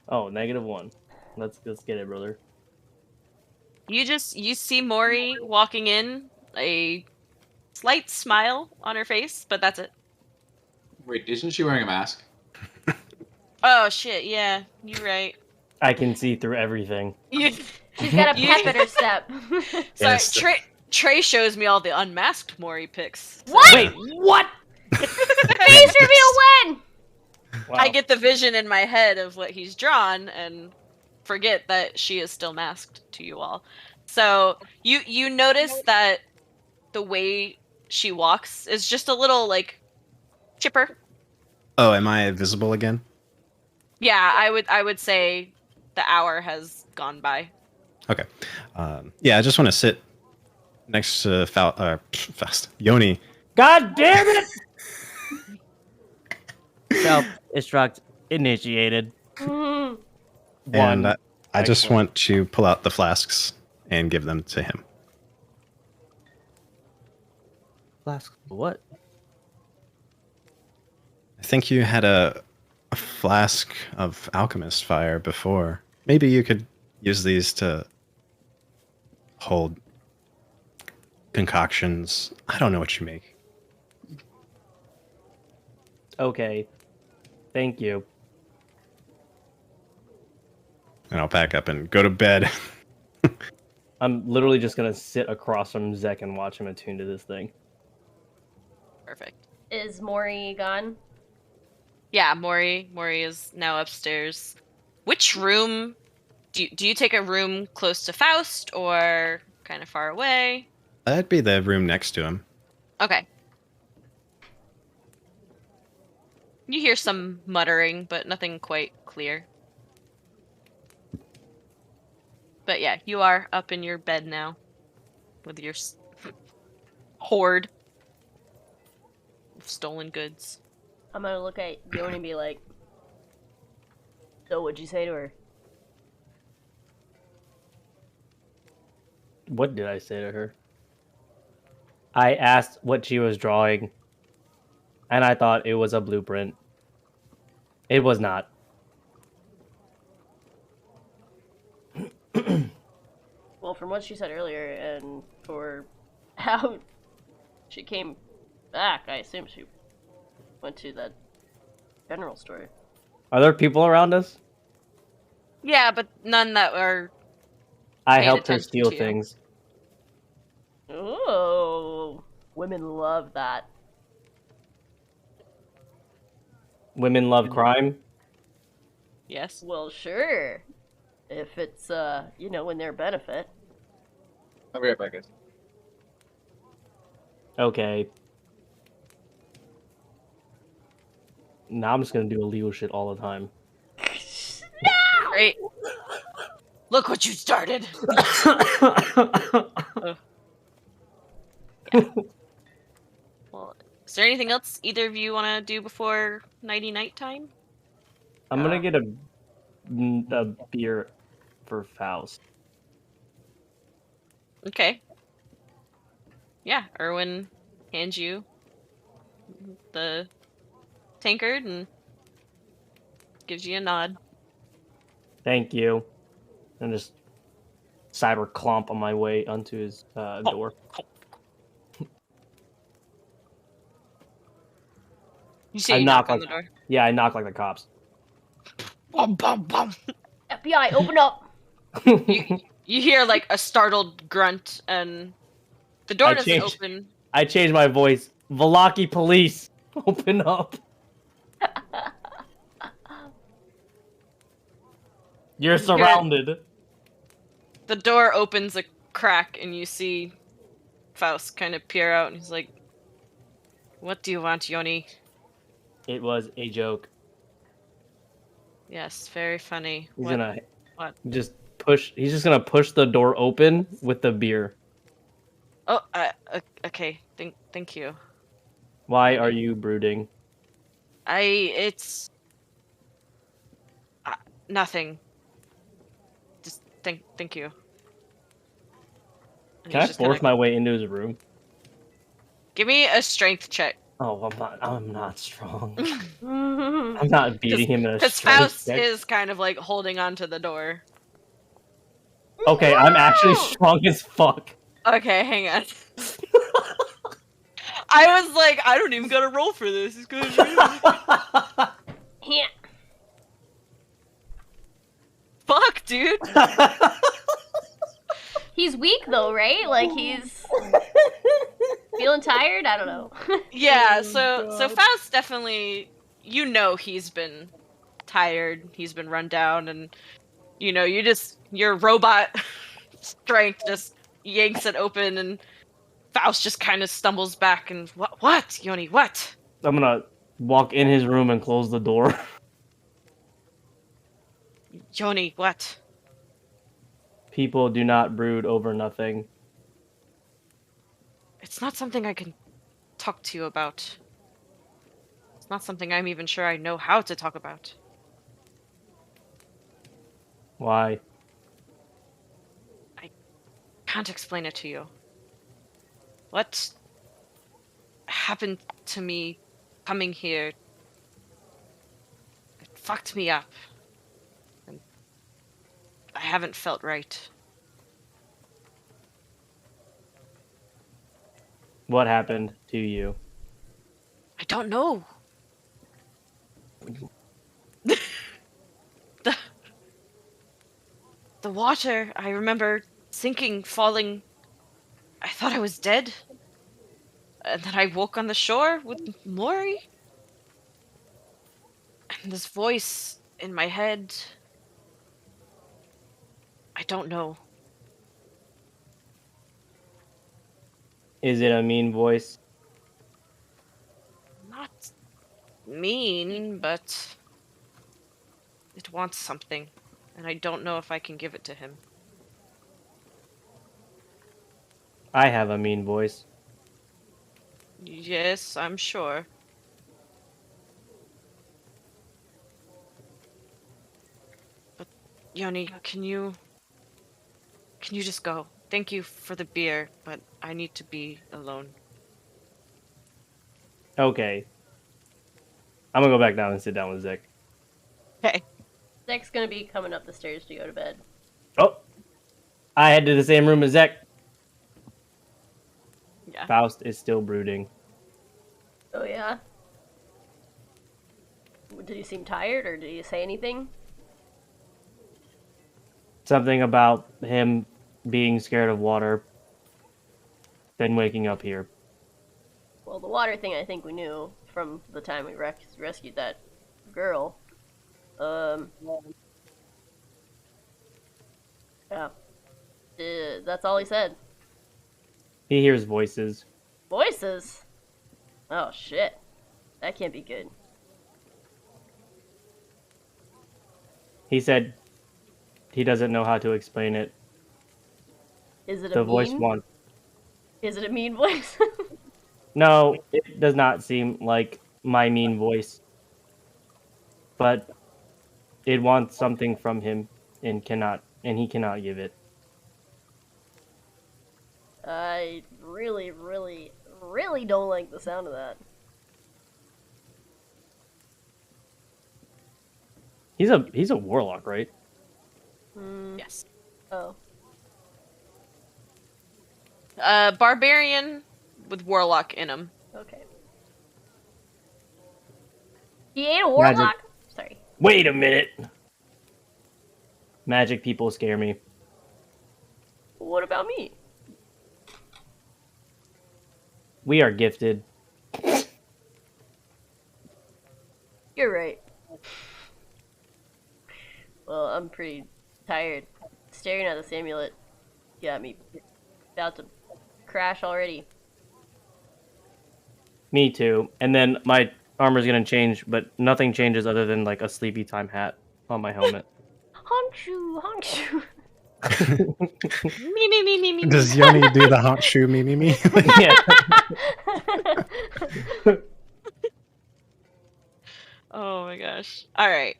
Oh, -1. Let's get it, brother. You see Maury walking in, a slight smile on her face, but that's it. Wait, isn't she wearing a mask? Oh shit, yeah, you're right. I can see through everything. She's got a pep in her step. Sorry, Yes. Trey shows me all the unmasked Maury pics. What? Wait, what? Face reveal when? Wow. I get the vision in my head of what he's drawn and forget that she is still masked to you all. So you notice that the way she walks is just a little like chipper. Oh, am I visible again? Yeah, I would say the hour has gone by. Okay. Yeah, I just want to sit next to Faust. Yoni. God damn it! Self-destruct initiated. Mhm. And One. I just Excellent. want to pull out the flasks and give them to him. Flask. What? I think you had a flask of alchemist fire before. Maybe you could use these to hold concoctions. I don't know what you make. Okay. Thank you. And I'll pack up and go to bed. I'm literally just gonna sit across from Zek and watch him attune to this thing. Perfect. Is Maury gone? Yeah, Maury is now upstairs. Which room do you take a room close to Faust or kind of far away? That'd be the room next to him. Okay. You hear some muttering, but nothing quite clear. But yeah, you are up in your bed now with your hoard of stolen goods. I'm gonna look at Yoni and be like, so what'd you say to her? What did I say to her? I asked what she was drawing, and I thought it was a blueprint. It was not. Well, from what she said earlier, and for how she came back, I assume she went to the general store. Are there people around us? Yeah, but none that are. I Paid helped her attention steal to you. things. Oh, women love that. Women love crime. Yes. Well, sure. if it's, in their benefit. I'll be right back, guys. Okay. Now I'm just gonna do illegal shit all the time. Great. Look what you started. Well, is there anything else either of you want to do before nighty night time? I'm gonna get a beer for Faust. Okay. Yeah, Erwin hands you the tankard and gives you a nod. Thank you. And just cyber clomp on my way onto his door. You say I you knock knock on like the door. Yeah, I knock like the cops. Bum, bum, bum. FBI, open up! You hear like a startled grunt, and the door doesn't open. I changed my voice. Velaki police, open up. You're surrounded. The door opens a crack, and you see Faust kind of peer out, and he's like, "What do you want, Yoni?" It was a joke. Yes, very funny. He's What? gonna What? just push. He's just gonna push the door open with the beer. Oh, okay. Thank you. Why are you brooding? It's nothing. Just thank you. And Can he's I just force gonna- my way into his room? Give me a strength check. Oh, I'm not strong. I'm I'm not beating him in a Because strength Faust check. is kind of like holding onto the door. Okay, I'm actually strong as fuck. Okay, hang on. I was like, I don't even gotta roll for this. It's good. Yeah. Fuck, dude. He's weak though, right? Like he's feeling tired? I don't know. Yeah, so Faust definitely, he's been tired, he's been run down, and your robot strength just yanks it open, and Faust just kind of stumbles back and what, Yoni, what? I'm gonna walk in his room and close the door. Yoni, what? People do not brood over nothing. It's not something I can talk to you about. It's not something I'm even sure I know how to talk about. Why? Can't explain it to you. What happened to me coming here? It fucked me up. And I haven't felt right. What happened to you? I don't know. The water, I remember sinking, falling. I thought I was dead. And then I woke on the shore with Mori. And this voice in my head. I don't know. Is it a mean voice? Not mean, but it wants something. And I don't know if I can give it to him. I have a mean voice. Yes, I'm sure. But Yoni, can you just go? Thank you for the beer, but I need to be alone. Okay. I'm gonna go back down and sit down with Zek. Okay. Zek's gonna be coming up the stairs to go to bed. Oh! I head to the same room as Zek. Yeah. Faust is still brooding. Oh yeah? Did he seem tired or did he say anything? Something about him being scared of water. Then waking up here. Well, the water thing I think we knew from the time we rescued that girl. Yeah. That's all he said. He hears voices. Voices? Oh, shit. That can't be good. He said he doesn't know how to explain it. Is it a The voice mean? wants. Is it a mean voice? No, it does not seem like my mean voice. But it wants something from him and he cannot give it. I really, really, really don't like the sound of that. He's a warlock, right? Yes. Oh. Barbarian with warlock in him. Okay. He ain't a warlock? Sorry. Wait a minute. Magic people scare me. What about me? We are gifted. You're right. Well, I'm pretty tired. Staring at this amulet got me about to crash already. Me too. And then my armor's gonna change, but nothing changes other than like a sleepy time hat on my helmet. Honkshu, honkshu. Me. Does Yoni do the hot shoe me? Yeah. Oh my gosh. Alright.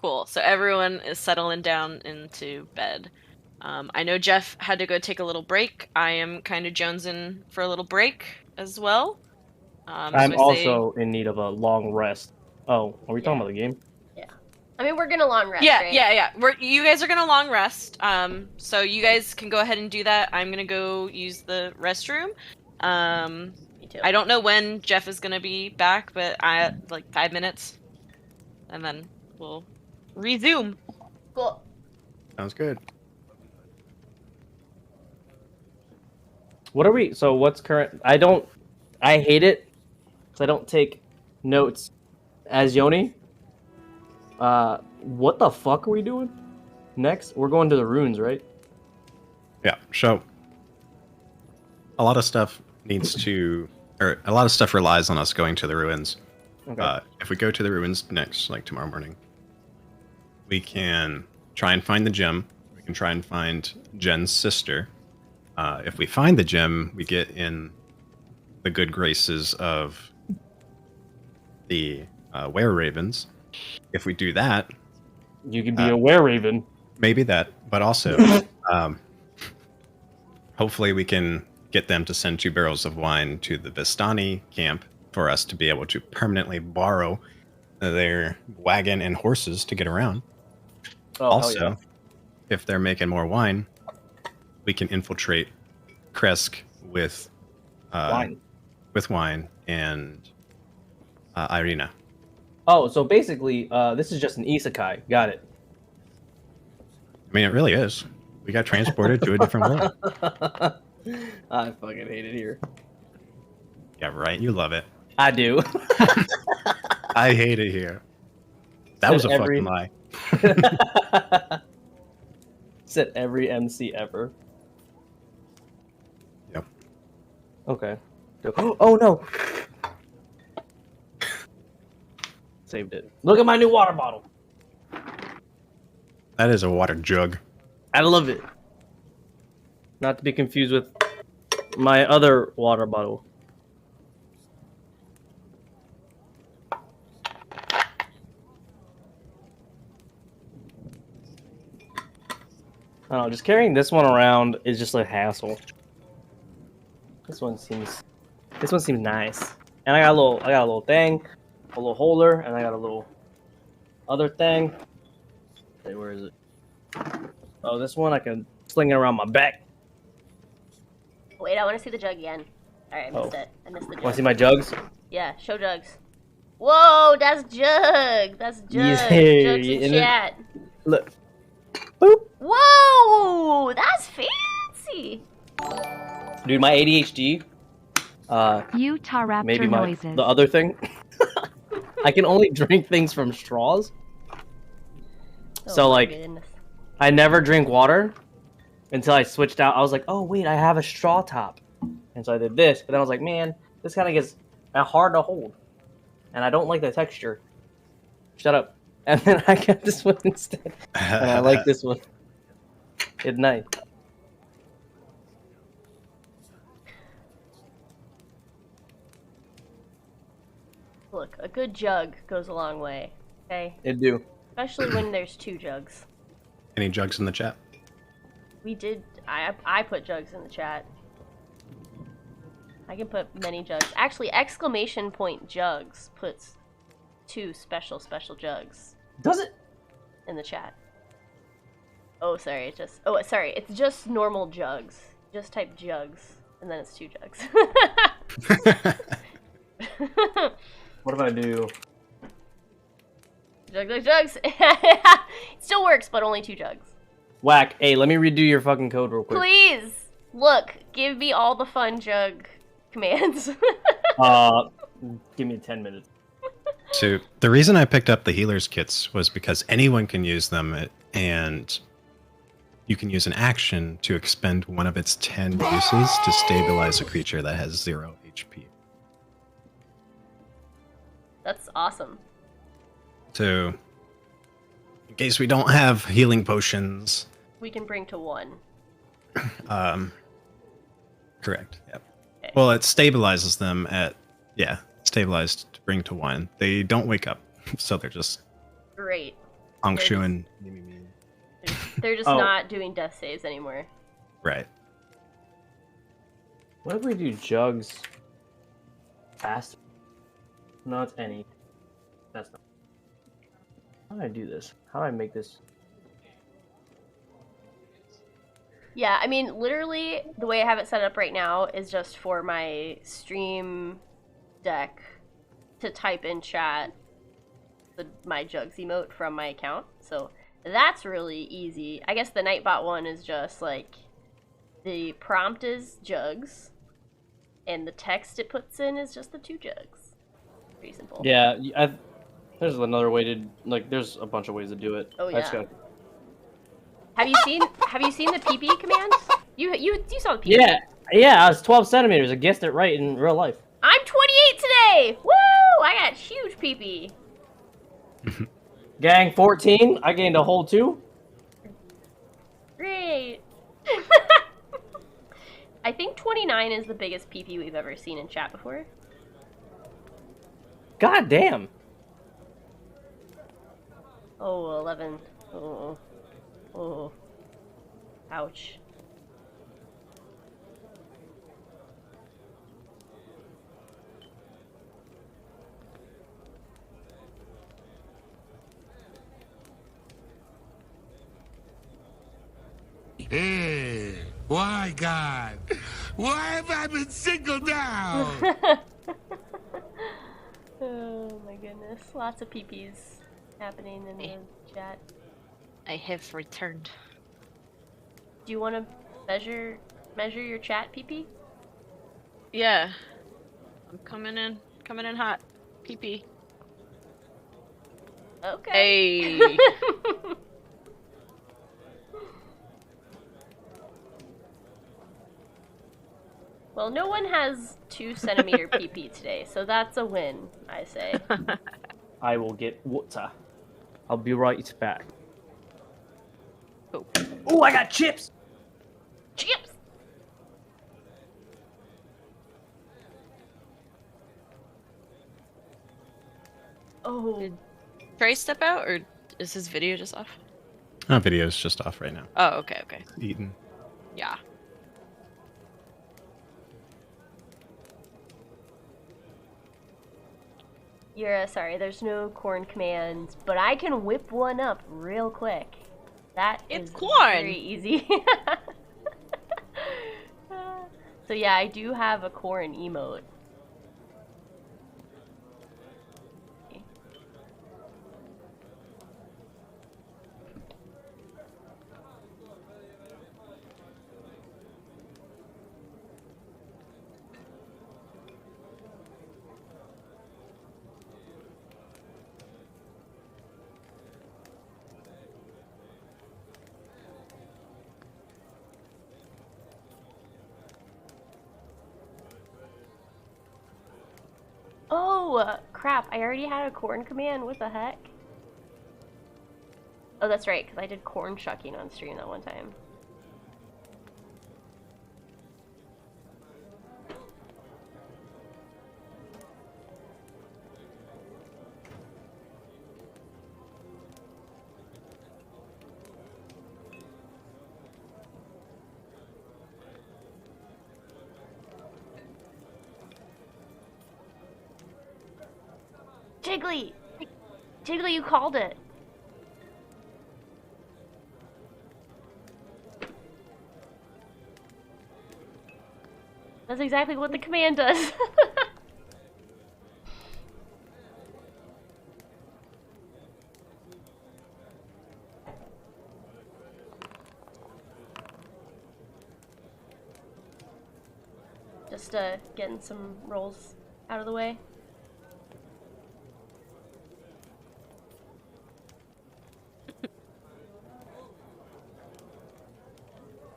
Cool. So everyone is settling down into bed. I know Jeff had to go take a little break. I am kind of jonesing for a little break as well. I'm also in need of a long rest. Oh, are we talking about the game? I mean, we're gonna long rest, Yeah, right? yeah. You guys are gonna long rest. So you guys can go ahead and do that. I'm gonna go use the restroom. Me too. I don't know when Jeff is gonna be back, but like 5 minutes, and then we'll resume. Cool. Sounds good. What are we? So what's current? I hate it because I don't take notes as Yoni. What the fuck are we doing next? We're going to the ruins, right? Yeah. So a lot of stuff a lot of stuff relies on us going to the ruins. Okay. If we go to the ruins next, like tomorrow morning, we can try and find the gem. We can try and find Jen's sister. If we find the gem, we get in the good graces of the were-ravens. If we do that, You could be a were-raven. maybe that, but also, hopefully we can get them to send 2 barrels of wine to the Vistani camp for us to be able to permanently borrow their wagon and horses to get around. Oh, Also, hell if they're making more wine, we can infiltrate Kresk with wine. wine and Irina. Oh, so basically, this is just an isekai. Got it. I mean, it really is. We got transported to a different world. I fucking hate it here. Yeah, right. You love it. I do. I hate it here. That was a fucking lie. Said every MC ever. Yep. Okay. Oh no! Saved it. Look at my new water bottle. That is a water jug. I love it. Not to be confused with my other water bottle. I don't know, just carrying this one around is just a hassle. This one seems nice. And I got a little thing, a little holder, and I got a little other thing. Hey, where is it? Oh, this one I can sling it around my back. Wait, I want to see the jug again. Alright, I missed it. I missed the jug. Want to see my jugs? Yeah, show jugs. Whoa, that's jug! That's jug. Yeah, Jugs in and chat. Look. Boop. Whoa, that's fancy. Dude, my ADHD. Utah raptor Maybe noises. the other thing. I can only drink things from straws. Oh So, my like, goodness. I never drink water until I switched out. I was like, oh wait, I have a straw top, and so I did this. But then I was like, man, this kind of gets hard to hold, and I don't like the texture. Shut up. And then I got this one instead, and I like this one. It's nice. Look, a good jug goes a long way. Okay, It do. especially when there's 2 jugs. Any jugs in the chat? We did. I put jugs in the chat. I can put many jugs. Actually, exclamation point jugs puts 2 special jugs Does it? in the chat. Oh, sorry. It's just normal jugs. Just type jugs, and then it's 2 jugs. What if I do? Jugs. Still works, but only 2 jugs. Whack. Hey, let me redo your fucking code real quick. Please! Look, give me all the fun jug commands. Give me 10 minutes. So the reason I picked up the healer's kits was because anyone can use them, and you can use an action to expend one of its 10 uses to stabilize a creature that has 0 HP. That's awesome. So, in case we don't have healing potions, We can bring to 1. correct. Yep. Okay. Well, it stabilizes them at stabilized to bring to 1. They don't wake up, so they're just Great. Angshu They're and They're just Oh. not doing death saves anymore. right. What if we do jugs fast? No, it's any. That's not. How do I do this? How do I make this? Yeah, I mean, literally, the way I have it set up right now is just for my stream deck to type in chat my jugs emote from my account. So that's really easy. I guess the Nightbot one is just like the prompt is jugs, and the text it puts in is just the 2 jugs. Pretty simple. Yeah, there's another way to There's a bunch of ways to do it. Oh, I just yeah. gotta- Have you seen the PP command? You saw the PP. Yeah. I was 12 centimeters. I guessed it right in real life. I'm 28 today. Woo! I got huge PP. Gang 14. I gained a whole 2. Great. I think 29 is the biggest PP we've ever seen in chat before. God damn. Oh, 11. Oh. Oh. Ouch. Hey, why, God? Why have I been singled out? Oh my goodness. Lots of PPs happening in the chat. I have returned. Do you want to measure your chat, PP? Yeah. I'm coming in hot. PP. Okay. Hey. Well, no one has 2 centimeter PP today, so that's a win, I say. I will get water. I'll be right back. Oh. Oh, I got chips. Chips! Oh. Did Trey step out, or is his video just off? Video's just off right now. Oh, okay. Eaten. Yeah. You're sorry, there's no corn command, but I can whip one up real quick. That It's is corn! very easy. So yeah, I do have a corn emote. Oh, crap. I already had a corn command. What the heck? Oh, that's right, because I did corn shucking on stream that one time. Jiggly! Jiggly, you called it. That's exactly what the command does. Just getting some rolls out of the way.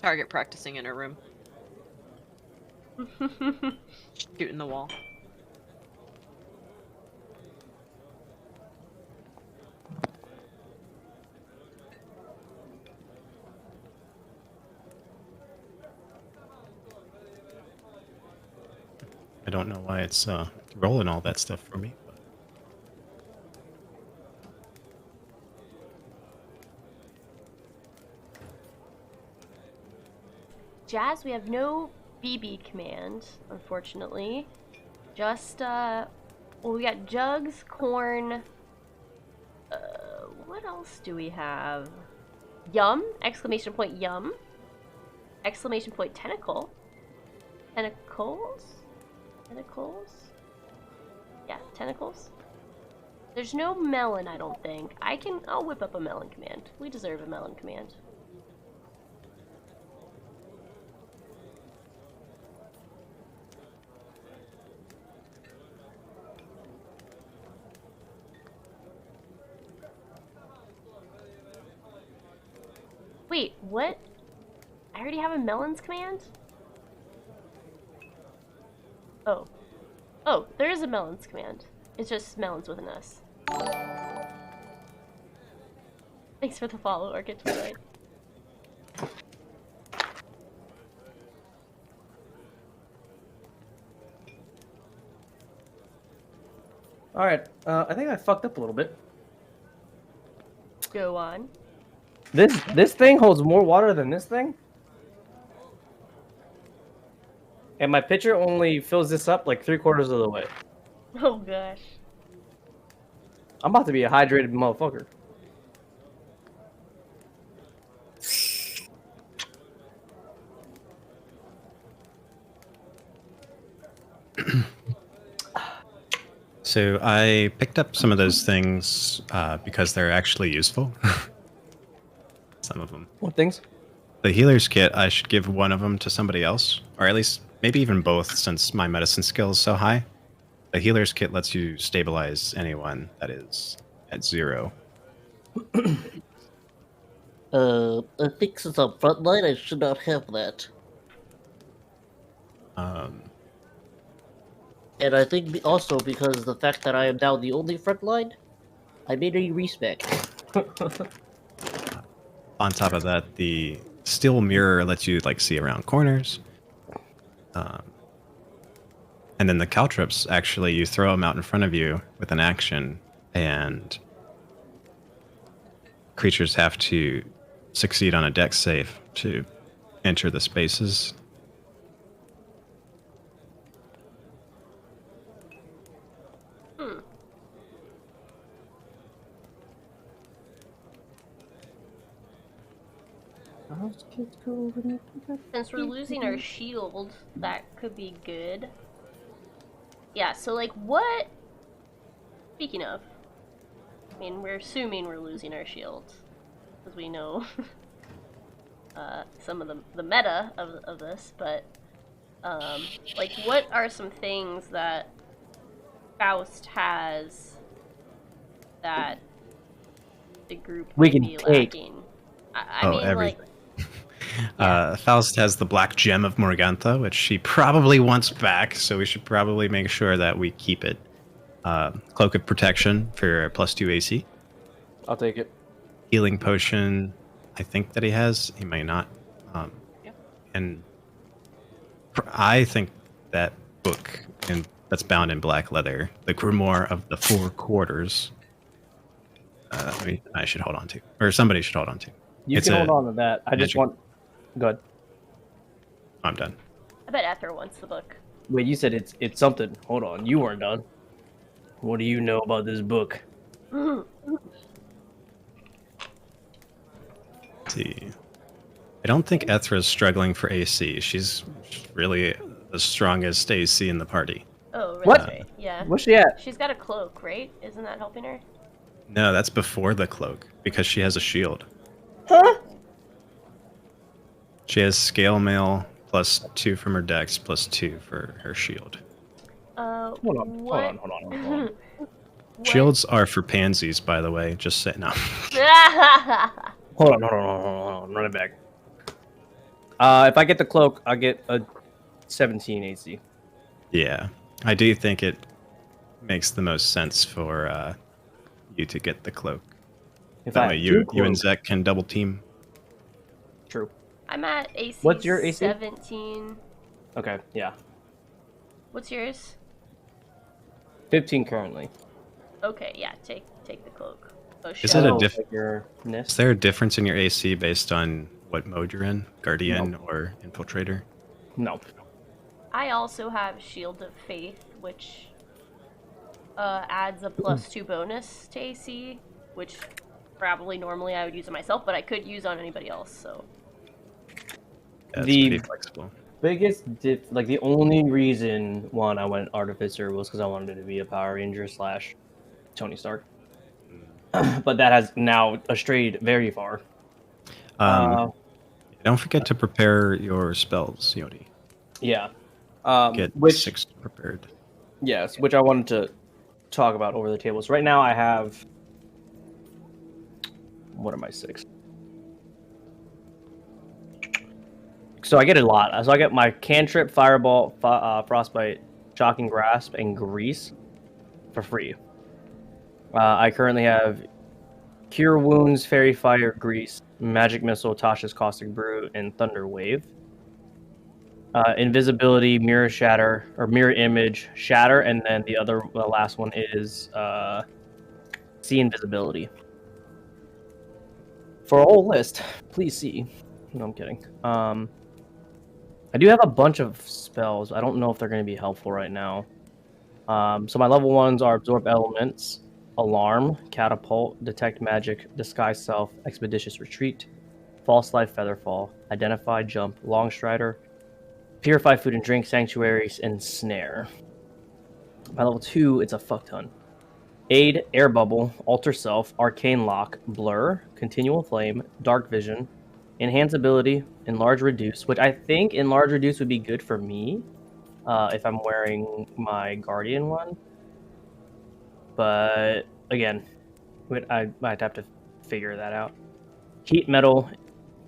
Target practicing in her room. Shooting the wall. I don't know why it's rolling all that stuff for me. Jazz, we have no BB command, unfortunately. Just, well, we got jugs, corn. What else do we have? Yum! Exclamation point yum. Exclamation point tentacle. Tentacles? Tentacles? Yeah, tentacles. There's no melon, I don't think. I'll whip up a melon command. We deserve a melon command. Wait, what? I already have a melons command? Oh. Oh, there is a melons command. It's just melons with an S. Thanks for the follow, Orchid Twilight. Alright, I think I fucked up a little bit. Go on. This thing holds more water than this thing? And my pitcher only fills this up like 3/4 of the way. Oh gosh. I'm about to be a hydrated motherfucker. So I picked up some of those things because they're actually useful. Some of them. What things? The healer's kit, I should give one of them to somebody else, or at least maybe even both, since my medicine skill is so high. The healer's kit lets you stabilize anyone that is at 0. I think since I'm frontline, I should not have that. And I think also because of the fact that I am now the only frontline, I made a respec. On top of that, the steel mirror lets you like see around corners. And then the caltrops, actually, you throw them out in front of you with an action, and creatures have to succeed on a dex save to enter the spaces. Since we're losing our shield, that could be good. Yeah, so like what... Speaking of, I mean, we're assuming we're losing our shield, because we know some of the meta of this, but like what are some things that Faust has that the group We might can be take. lacking? I mean, everything. like, Faust has the black gem of Morgantha, which she probably wants back, so we should probably make sure that we keep it. Cloak of Protection for +2 AC. I'll take it. Healing Potion, I think that he has. He may not. And I think that book that's bound in black leather, the Grimoire of the Four Quarters. I should hold on to, or somebody should hold on to. You can hold on to that. I just want. Go ahead. I'm done. I bet Ether wants the book. Wait, you said it's something. Hold on, you weren't done. What do you know about this book? Let's see. I don't think Ethra's struggling for AC. She's really the strongest AC in the party. Oh, really? What? Right. Yeah. Where's she at? She's got a cloak, right? Isn't that helping her? No, that's before the cloak, because she has a shield. Huh? She has scale mail +2 from her dex, +2 for her shield. Hold on. Shields are for pansies, by the way. Just say no. Hold on. Run it back. If I get the cloak, I'll get a 17 AC. Yeah, I do think it makes the most sense for you to get the cloak. If That I way have you two and cloaks- Zek can double team. True. I'm at AC. What's your AC? 17. Okay, yeah. What's yours? 15 currently. Okay, yeah. Take the cloak. Oh shit. Is it a Oh, diff- like your Is nest? there a difference in your AC based on what mode you're in? Guardian or Infiltrator? No. I also have Shield of Faith, which adds a +2 bonus to AC, which probably normally I would use on myself, but I could use on anybody else. So Yeah, it's The- pretty flexible. Biggest the only reason I went Artificer was because I wanted to be a Power Ranger / Tony Stark. But that has now strayed very far. Don't forget to prepare your spells, Yodi. Yeah. Get Which 6 prepared. Yes, which I wanted to talk about over the table. So right now I have. What are my 6? So I get a lot. So I get my Cantrip, Fireball, Frostbite, Shocking Grasp, and Grease for free. I currently have Cure Wounds, Fairy Fire, Grease, Magic Missile, Tasha's Caustic Brew, and Thunder Wave. Invisibility, Mirror Shatter, or Mirror Image, Shatter, and then the last one is See Invisibility. For a whole list, please see. No, I'm kidding. I do have a bunch of spells. I don't know if they're going to be helpful right now. So my level 1s are Absorb Elements, Alarm, Catapult, Detect Magic, Disguise Self, Expeditious Retreat, False Life Featherfall, Identify, Jump, Longstrider, Purify Food and Drink, Sanctuaries, and Snare. My level 2, it's a fuck ton. Aid, Air Bubble, Alter Self, Arcane Lock, Blur, Continual Flame, Dark Vision, Enhance Ability, Enlarge Reduce, which I think Enlarge Reduce would be good for me if I'm wearing my Guardian one. But again, I'd have to figure that out. Heat Metal,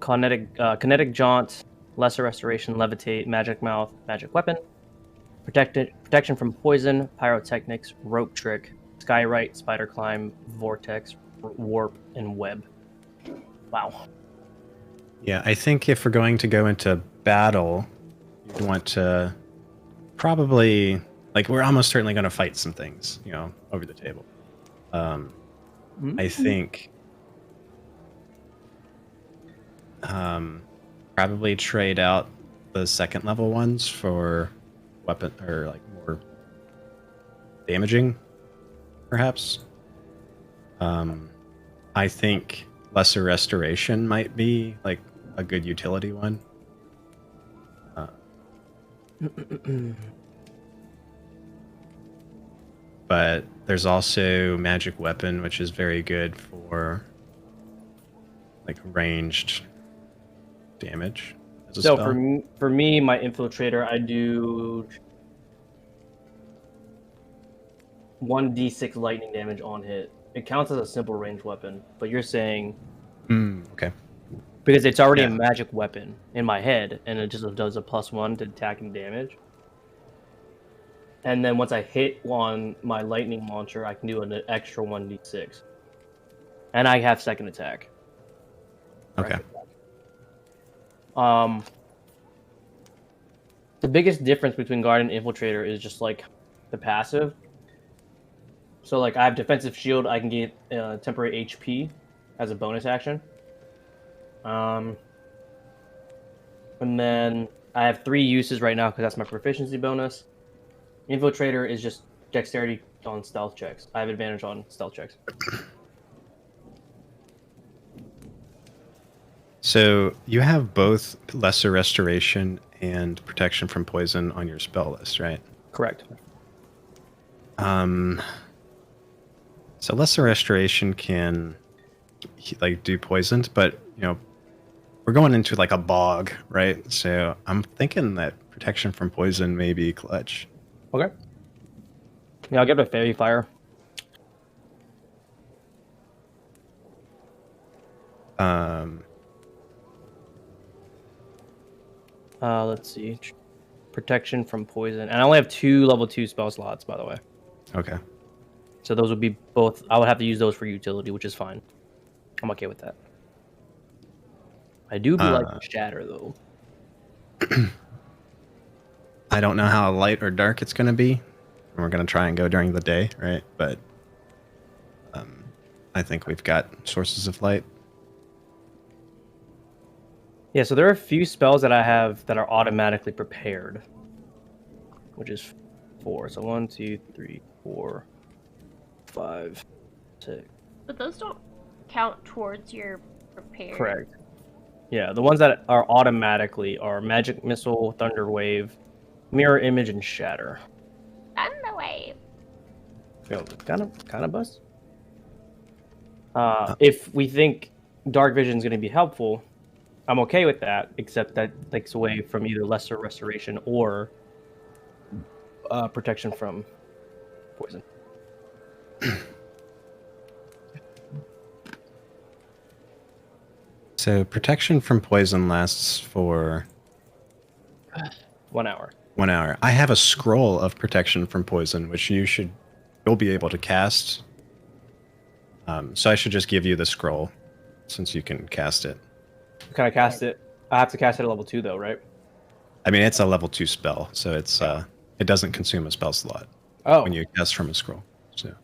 Kinetic Jaunt, Lesser Restoration, Levitate, Magic Mouth, Magic Weapon, Protection from Poison, Pyrotechnics, Rope Trick, Skyrite, Spider Climb, Vortex, Warp, and Web. Wow. Yeah, I think if we're going to go into battle, you'd want to probably, we're almost certainly going to fight some things, over the table. I think probably trade out the second level ones for weapon or more damaging, perhaps. I think Lesser Restoration might be a good utility one. But there's also Magic Weapon, which is very good for ranged damage as a So spell. for me, my Infiltrator, I do 1d6 lightning damage on hit. It counts as a simple range weapon, but you're saying Okay. because it's already a magic weapon in my head, and it just does a +1 to attack and damage. And then once I hit on my lightning launcher, I can do an extra 1d6. And I have second attack. Okay. The biggest difference between Guard and Infiltrator is just like the passive. So like I have defensive shield, I can get temporary HP as a bonus action. And then I have 3 uses right now because that's my proficiency bonus. Infiltrator is just dexterity on stealth checks. I have advantage on stealth checks. So you have both Lesser Restoration and Protection from Poison on your spell list, right? Correct. So Lesser Restoration can like do poisoned, but you know we're going into like a bog, right? So I'm thinking that Protection from Poison may be clutch. Okay. Yeah, I'll give it a Fairy Fire. Let's see. Protection from poison. And I only have 2 level 2 spell slots, by the way. Okay. So those would be both. I would have to use those for utility, which is fine. I'm okay with that. I do be like Shatter, though. I don't know how light or dark it's going to be. We're going to try and go during the day, right? But I think we've got sources of light. Yeah, so there are a few spells that I have that are automatically prepared, which is 4. So 1, 2, 3, 4, 5, 6. But those don't count towards your prepared. Correct. Yeah, the ones that are automatically are Magic Missile, Thunder Wave, Mirror Image, and Shatter. Thunder Wave. Yo, kind of bust. If we think Dark Vision is going to be helpful, I'm okay with that, except that takes away from either Lesser Restoration or Protection from Poison. So Protection from Poison lasts for 1 hour. 1 hour. I have a scroll of Protection from Poison, which you'll be able to cast. So I should just give you the scroll, since you can cast it. Can I cast it? I have to cast it at level 2, though, right? I mean, it's a level 2 spell, so it's it doesn't consume a spell slot when you cast from a scroll. So.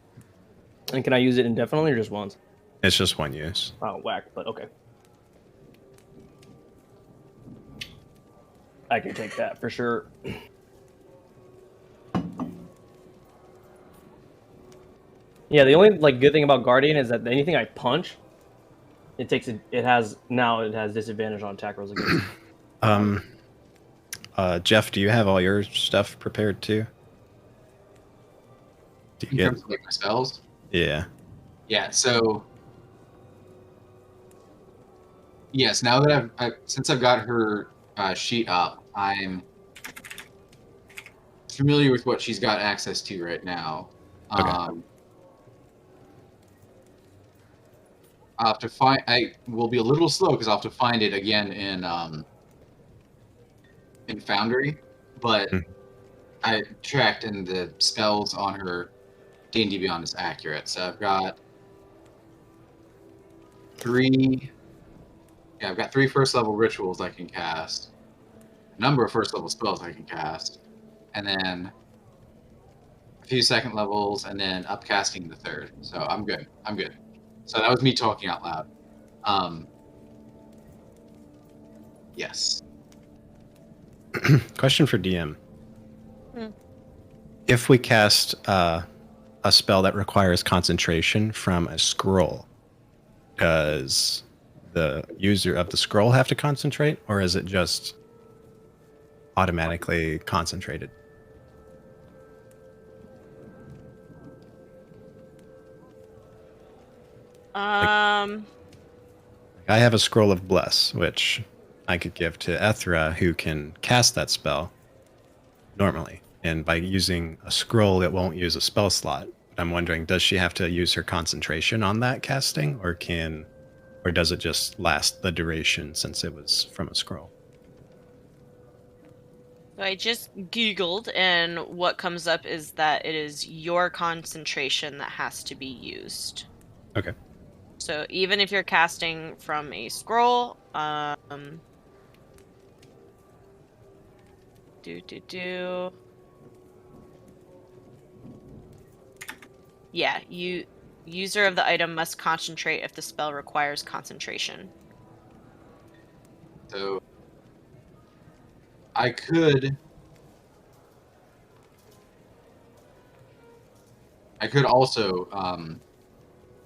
And can I use it indefinitely or just once? It's just 1 use. Oh, whack, but okay. I can take that for sure. Yeah, the only good thing about Guardian is that anything I punch, it has disadvantage on attack rolls against. Jeff, do you have all your stuff prepared too? In terms of my spells? Yeah. Yeah, so yes, now that since I've got her sheet up, I'm familiar with what she's got access to right now. Okay. I'll have to find. I will be a little slow because I'll have to find it again in Foundry, but I tracked and the spells on her D&D Beyond is accurate. So I've got 3. Yeah, I've got 3 first level rituals I can cast, a number of first level spells I can cast, and then a few second levels, and then upcasting the 3rd. So I'm good. So that was me talking out loud. Yes. Question for DM. If we cast a spell that requires concentration from a scroll, does the user of the scroll have to concentrate, or is it just automatically concentrated? I have a Scroll of Bless, which I could give to Ethra, who can cast that spell normally. And by using a scroll, it won't use a spell slot. I'm wondering, does she have to use her concentration on that casting, or does it just last the duration since it was from a scroll? So I just Googled, and what comes up is that it is your concentration that has to be used. Okay. So even if you're casting from a scroll, yeah, user of the item must concentrate if the spell requires concentration. So I could also,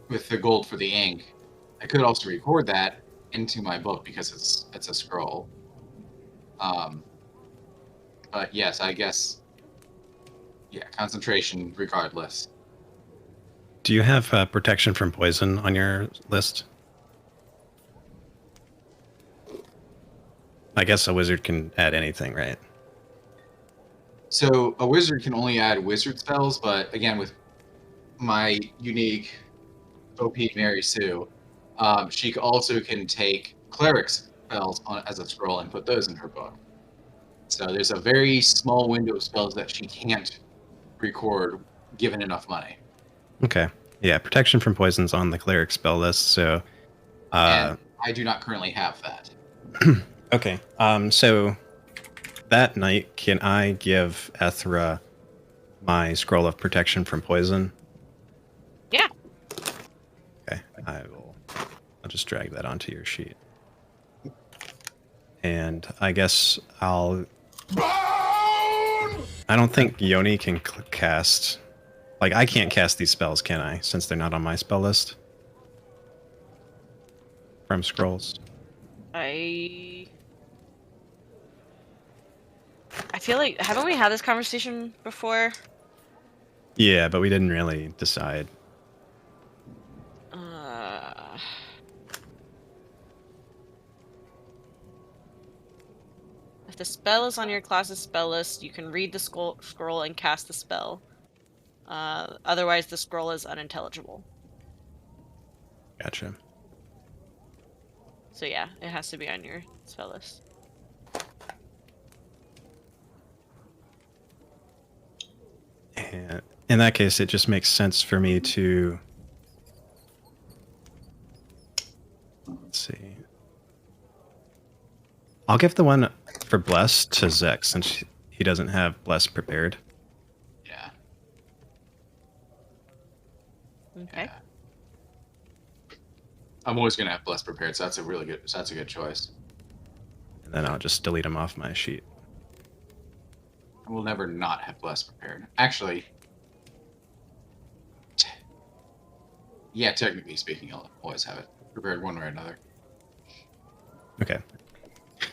with the gold for the ink, I could also record that into my book because it's a scroll. But yes, I guess, yeah, concentration regardless. Do you have protection from poison on your list? I guess a wizard can add anything, right? So a wizard can only add wizard spells, but again, with my unique OP Mary Sue, she also can take cleric spells as a scroll and put those in her book. So there's a very small window of spells that she can't record given enough money. Okay. Yeah, protection from poison's on the cleric spell list, so... And I do not currently have that. Okay. So that night, can I give Ethra my scroll of protection from poison? Yeah. Okay. I'll just drag that onto your sheet. And I guess I don't think Yoni can cast... Like, I can't cast these spells, can I? Since they're not on my spell list? From scrolls. I feel like, haven't we had this conversation before? Yeah, but we didn't really decide. If the spell is on your class's spell list, you can read the scroll and cast the spell. Otherwise, the scroll is unintelligible. Gotcha. So yeah, it has to be on your spell list. And in that case, it just makes sense for me to... Let's see. I'll give the one for Bless to Zek, since he doesn't have Bless prepared. Yeah. Okay. Yeah. I'm always gonna have Bless prepared, so that's a good choice. And then I'll just delete him off my sheet. I will never not have Bless prepared. Actually, yeah, technically speaking, I'll always have it prepared one way or another. Okay.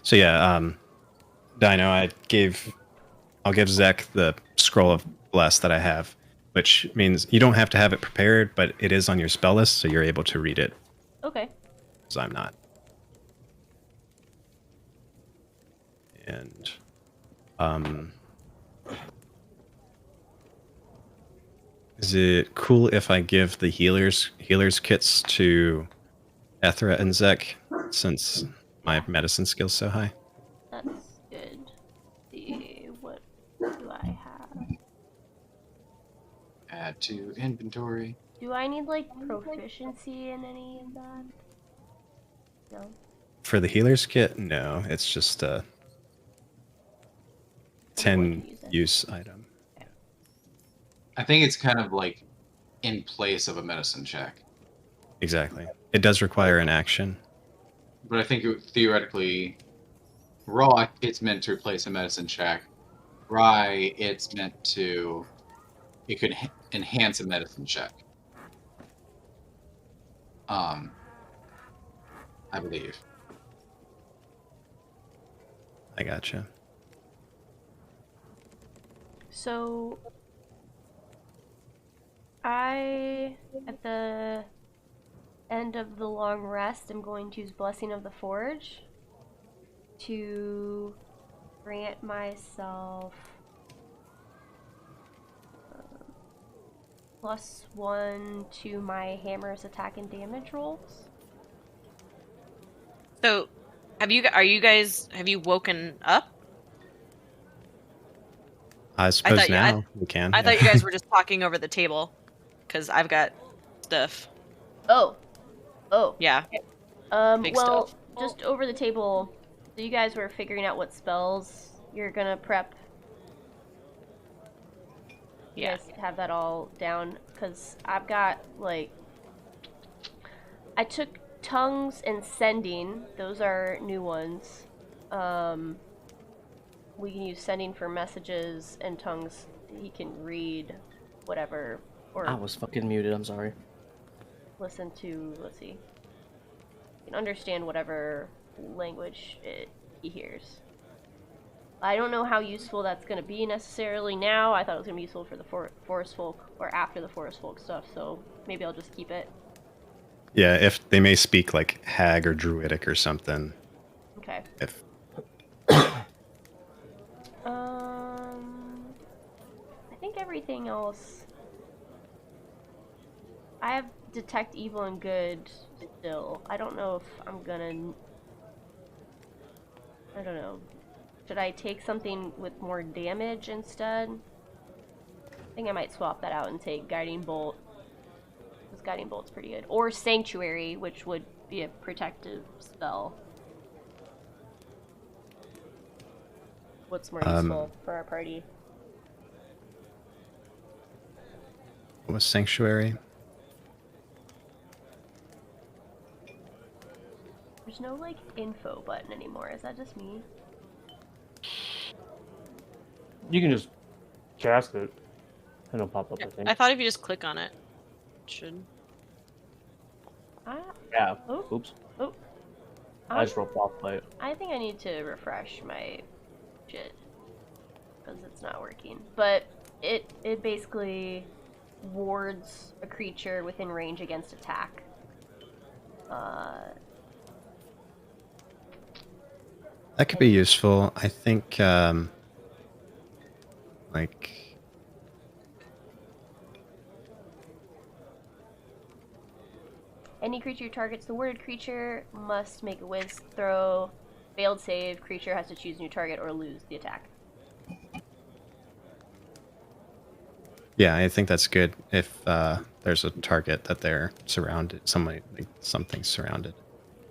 So yeah, Dino, I'll give Zek the scroll of Bless that I have, which means you don't have to have it prepared, but it is on your spell list, so you're able to read it. Okay. Because I'm not. And is it cool if I give the healers kits to Ethra and Zek, since my medicine skill's so high? That's good. See, what do I have? Add to inventory. Do I need, like, proficiency in any of that? No. For the healer's kit, no. It's just a 10 use item. I think it's kind of like in place of a medicine check. Exactly. It does require an action. But I think theoretically, raw, it's meant to replace a medicine check. Rye, it could enhance a medicine check. I believe. I gotcha. So, at the end of the long rest, am going to use Blessing of the Forge to grant myself +1 to my hammer's attack and damage rolls. So, have you woken up? I suppose thought you- now we can. I yeah. thought you guys were just talking over the table, because I've got stuff. Oh. Yeah. Big Well, stuff. just over the table, so you guys were figuring out what spells you're gonna prep. You Yeah. guys have that all down? Because I've got, like... I took tongues and sending. Those are new ones. We can use sending for messages, and tongues, he can read whatever, or I was fucking muted. I'm sorry. listen to, let's see. He can understand whatever language he hears. I don't know how useful that's going to be necessarily now. I thought it was going to be useful for the forest folk, or after the forest folk stuff, so maybe I'll just keep it. Yeah, if they may speak like hag or druidic or something. Okay. If I think everything else... I have detect evil and good still. I don't know if I'm gonna... I don't know. Should I take something with more damage instead? I think I might swap that out and take Guiding Bolt. Because Guiding Bolt's pretty good. Or Sanctuary, which would be a protective spell. What's more useful for our party? what was sanctuary? There's no, like, info button anymore. Is that just me? You can just cast it, and it'll pop up. I think. I thought if you just click on it, it should. Yeah. Oh. Oops. Oh. I just rolled off by it. I think I need to refresh my shit. Because it's not working. But it basically wards a creature within range against attack. That could be useful. I think, like, Any creature who targets the worded creature must make a whiz throw. Failed save, creature has to choose a new target or lose the attack. yeah, I think that's good if there's a target that they're surrounded, something's surrounded.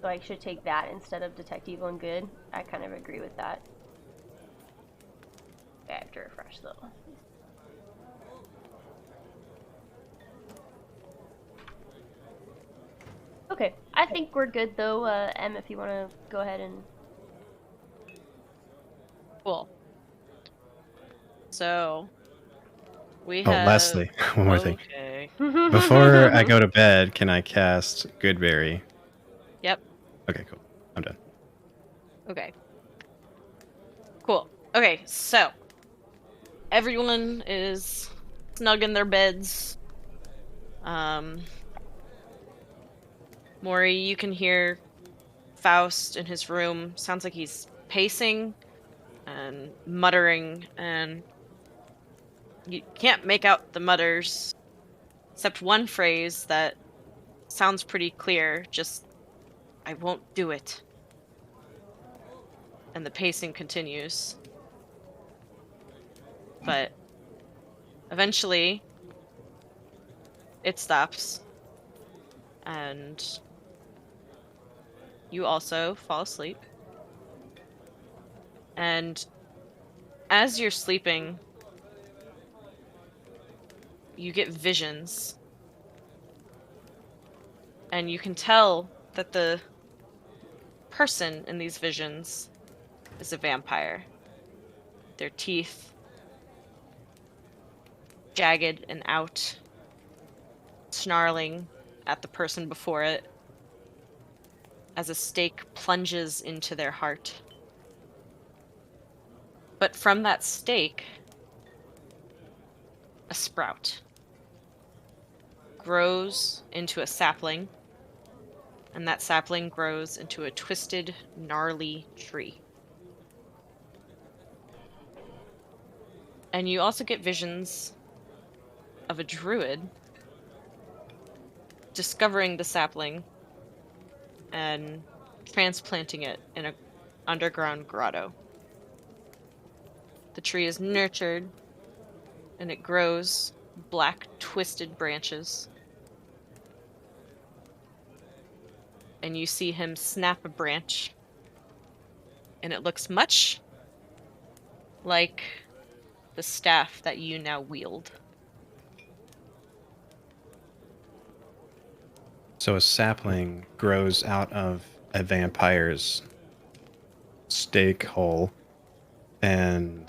So I should take that instead of detect evil and good. I kind of agree with that. Okay, I have to refresh though. Okay, I think we're good though. Em, if you want to go ahead and... Cool. So, we Oh, have... lastly, one more thing. Okay. Before I go to bed, can I cast Goodberry? Yep. Okay, cool. I'm done. Okay. Cool. Okay, so everyone is snug in their beds. Maury, you can hear Faust in his room. Sounds like he's pacing and muttering, and you can't make out the mutters except one phrase that sounds pretty clear, just, "I won't do it." And the pacing continues. But eventually, it stops. And you also fall asleep. And as you're sleeping, you get visions. And you can tell that the person in these visions is a vampire. Their teeth jagged and out, snarling at the person before it as a stake plunges into their heart. But from that stake, a sprout grows into a sapling, and that sapling grows into a twisted, gnarly tree. And you also get visions of a druid discovering the sapling and transplanting it in an underground grotto. The tree is nurtured and it grows black twisted branches. And you see him snap a branch, and it looks much like the staff that you now wield. So a sapling grows out of a vampire's stake hole and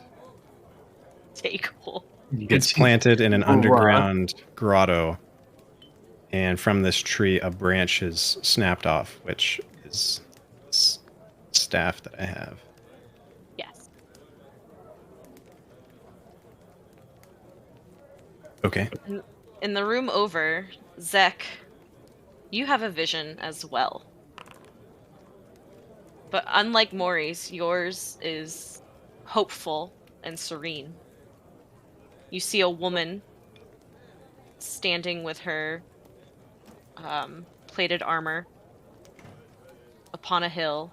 Take hole. gets planted in an underground grotto. And from this tree, a branch is snapped off, which is this staff that I have. Yes. Okay. In the room over, Zek, you have a vision as well. But unlike Maury's, yours is hopeful and serene. You see a woman standing with her plated armor upon a hill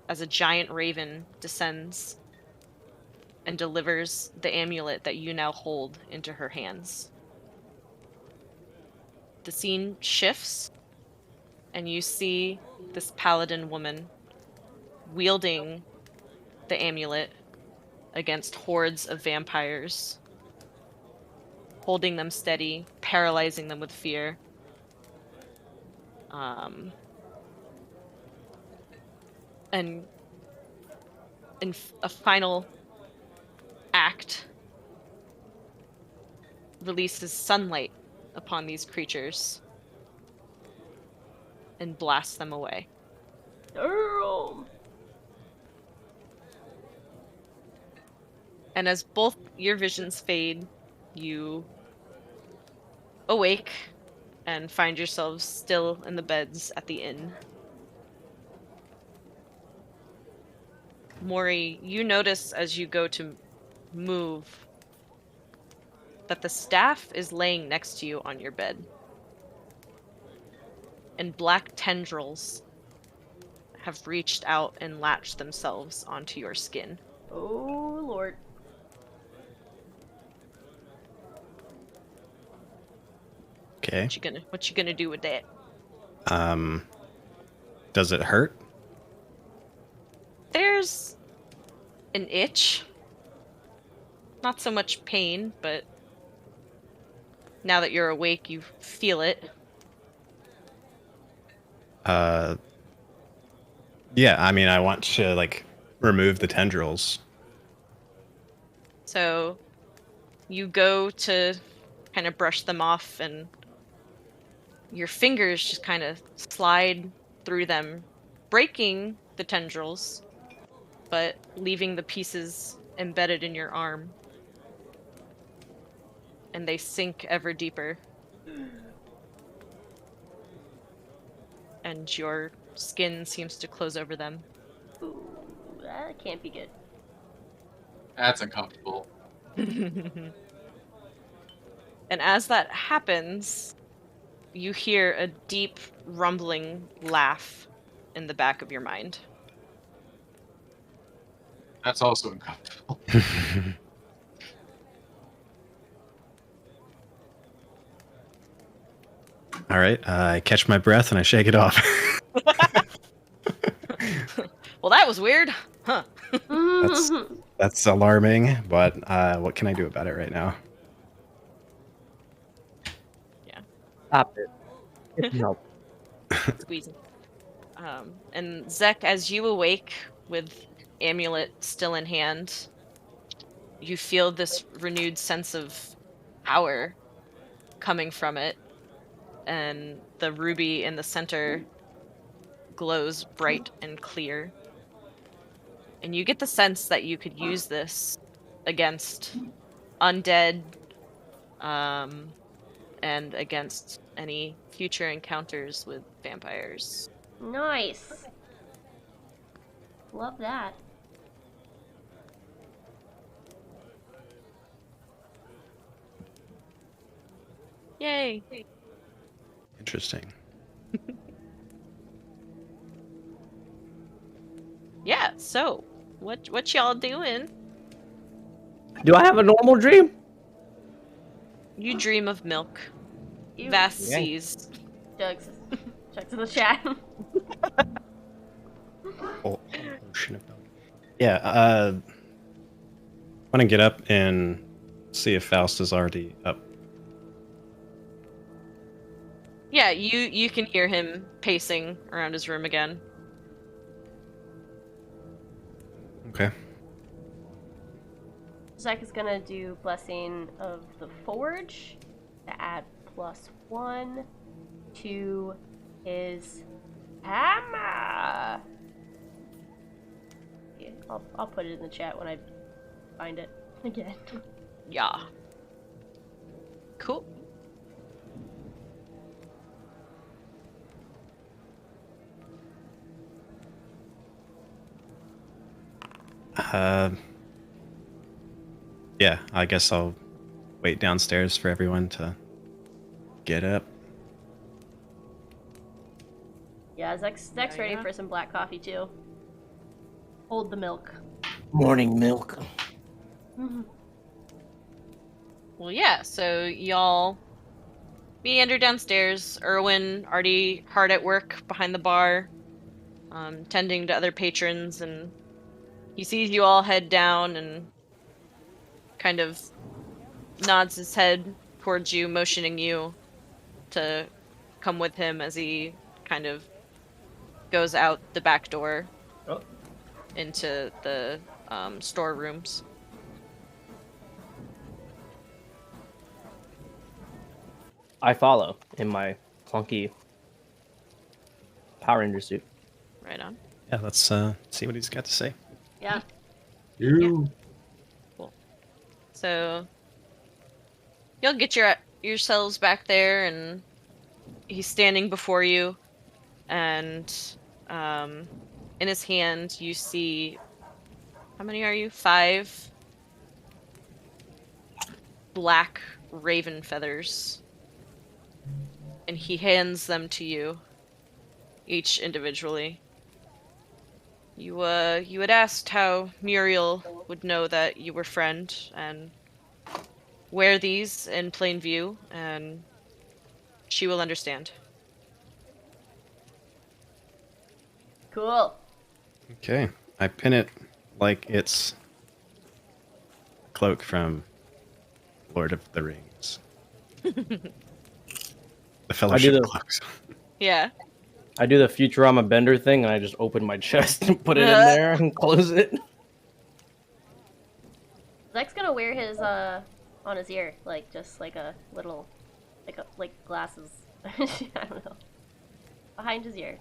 as a giant raven descends and delivers the amulet that you now hold into her hands. The scene shifts, and you see this paladin woman wielding the amulet against hordes of vampires, holding them steady, paralyzing them with fear. And in a final act, releases sunlight upon these creatures and blasts them away. Damn. And as both your visions fade, you awake and find yourselves still in the beds at the inn. Maury, you notice as you go to move that the staff is laying next to you on your bed. And black tendrils have reached out and latched themselves onto your skin. Oh, Lord. Okay. What you gonna do with that? Does it hurt? There's an itch. Not so much pain, but now that you're awake, you feel it. Yeah, I mean, I want to, like, remove the tendrils. So you go to kind of brush them off, and your fingers just kind of slide through them, breaking the tendrils, but leaving the pieces embedded in your arm. And they sink ever deeper. And your skin seems to close over them. Ooh, that can't be good. That's uncomfortable. And as that happens, you hear a deep, rumbling laugh in the back of your mind. That's also uncomfortable. All right, I catch my breath and I shake it off. Well, that was weird. Huh. That's alarming, but what can I do about it right now? Yeah. Stop it. Get help. Squeezing. And Zek, as you awake with amulet still in hand, you feel this renewed sense of power coming from it, and the ruby in the center glows bright and clear. And you get the sense that you could use this against undead, and against any future encounters with vampires. Nice. Love that. Yay! Interesting. Yeah, so what y'all doing? Do I have a normal dream? You dream of milk. Ew. Vast Yeah. seas. Jugs. Jugs in the chat. Ocean of milk. Yeah, want to get up and see if Faust is already up. Yeah, you can hear him pacing around his room again. Okay. Zach is gonna do Blessing of the Forge to add +1 to his hammer. Yeah, I'll put it in the chat when I find it again. Yeah. Cool. Yeah, I guess I'll wait downstairs for everyone to get up. Yeah, Zach's ready for some black coffee too. Hold the milk. Morning milk. Well, yeah, so y'all meander downstairs. Erwin already hard at work behind the bar, tending to other patrons, and he sees you all head down and kind of nods his head towards you, motioning you to come with him as he kind of goes out the back door into the storerooms. I follow in my clunky Power Ranger suit. Right on. Yeah, let's see what he's got to say. Yeah. You. Cool. So you'll get yourselves back there, and he's standing before you, and in his hand you see, how many are you? 5 black raven feathers, and he hands them to you, each individually. You had asked how Muriel would know that you were friend, and wear these in plain view, and she will understand. Cool. Okay, I pin it like it's a cloak from Lord of the Rings. The Fellowship the- cloaks. Yeah. I do the Futurama Bender thing, and I just open my chest and put it in there and close it. Zach's gonna wear his on his ear, like just like a little, like glasses. I don't know. Behind his ear.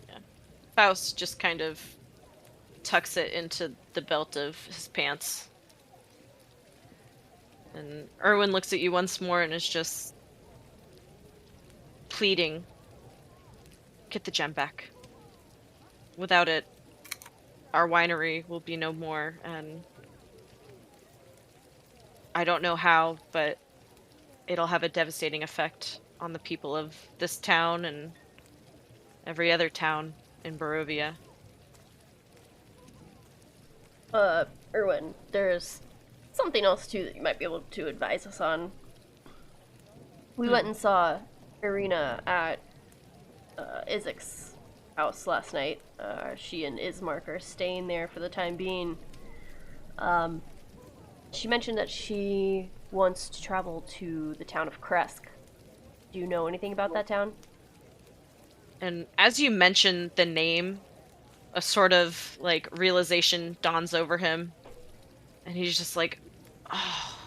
Yeah. Faust just kind of tucks it into the belt of his pants. And Erwin looks at you once more and is just pleading. Get the gem back. Without it, our winery will be no more, and I don't know how, but it'll have a devastating effect on the people of this town and every other town in Barovia. Erwin, there's something else too that you might be able to advise us on. We went and saw Irina at Isaac's house last night. She and Ismark are staying there for the time being. She mentioned that she wants to travel to the town of Kresk. Do you know anything about that town? And as you mention the name, a sort of like realization dawns over him, and he's just like, oh.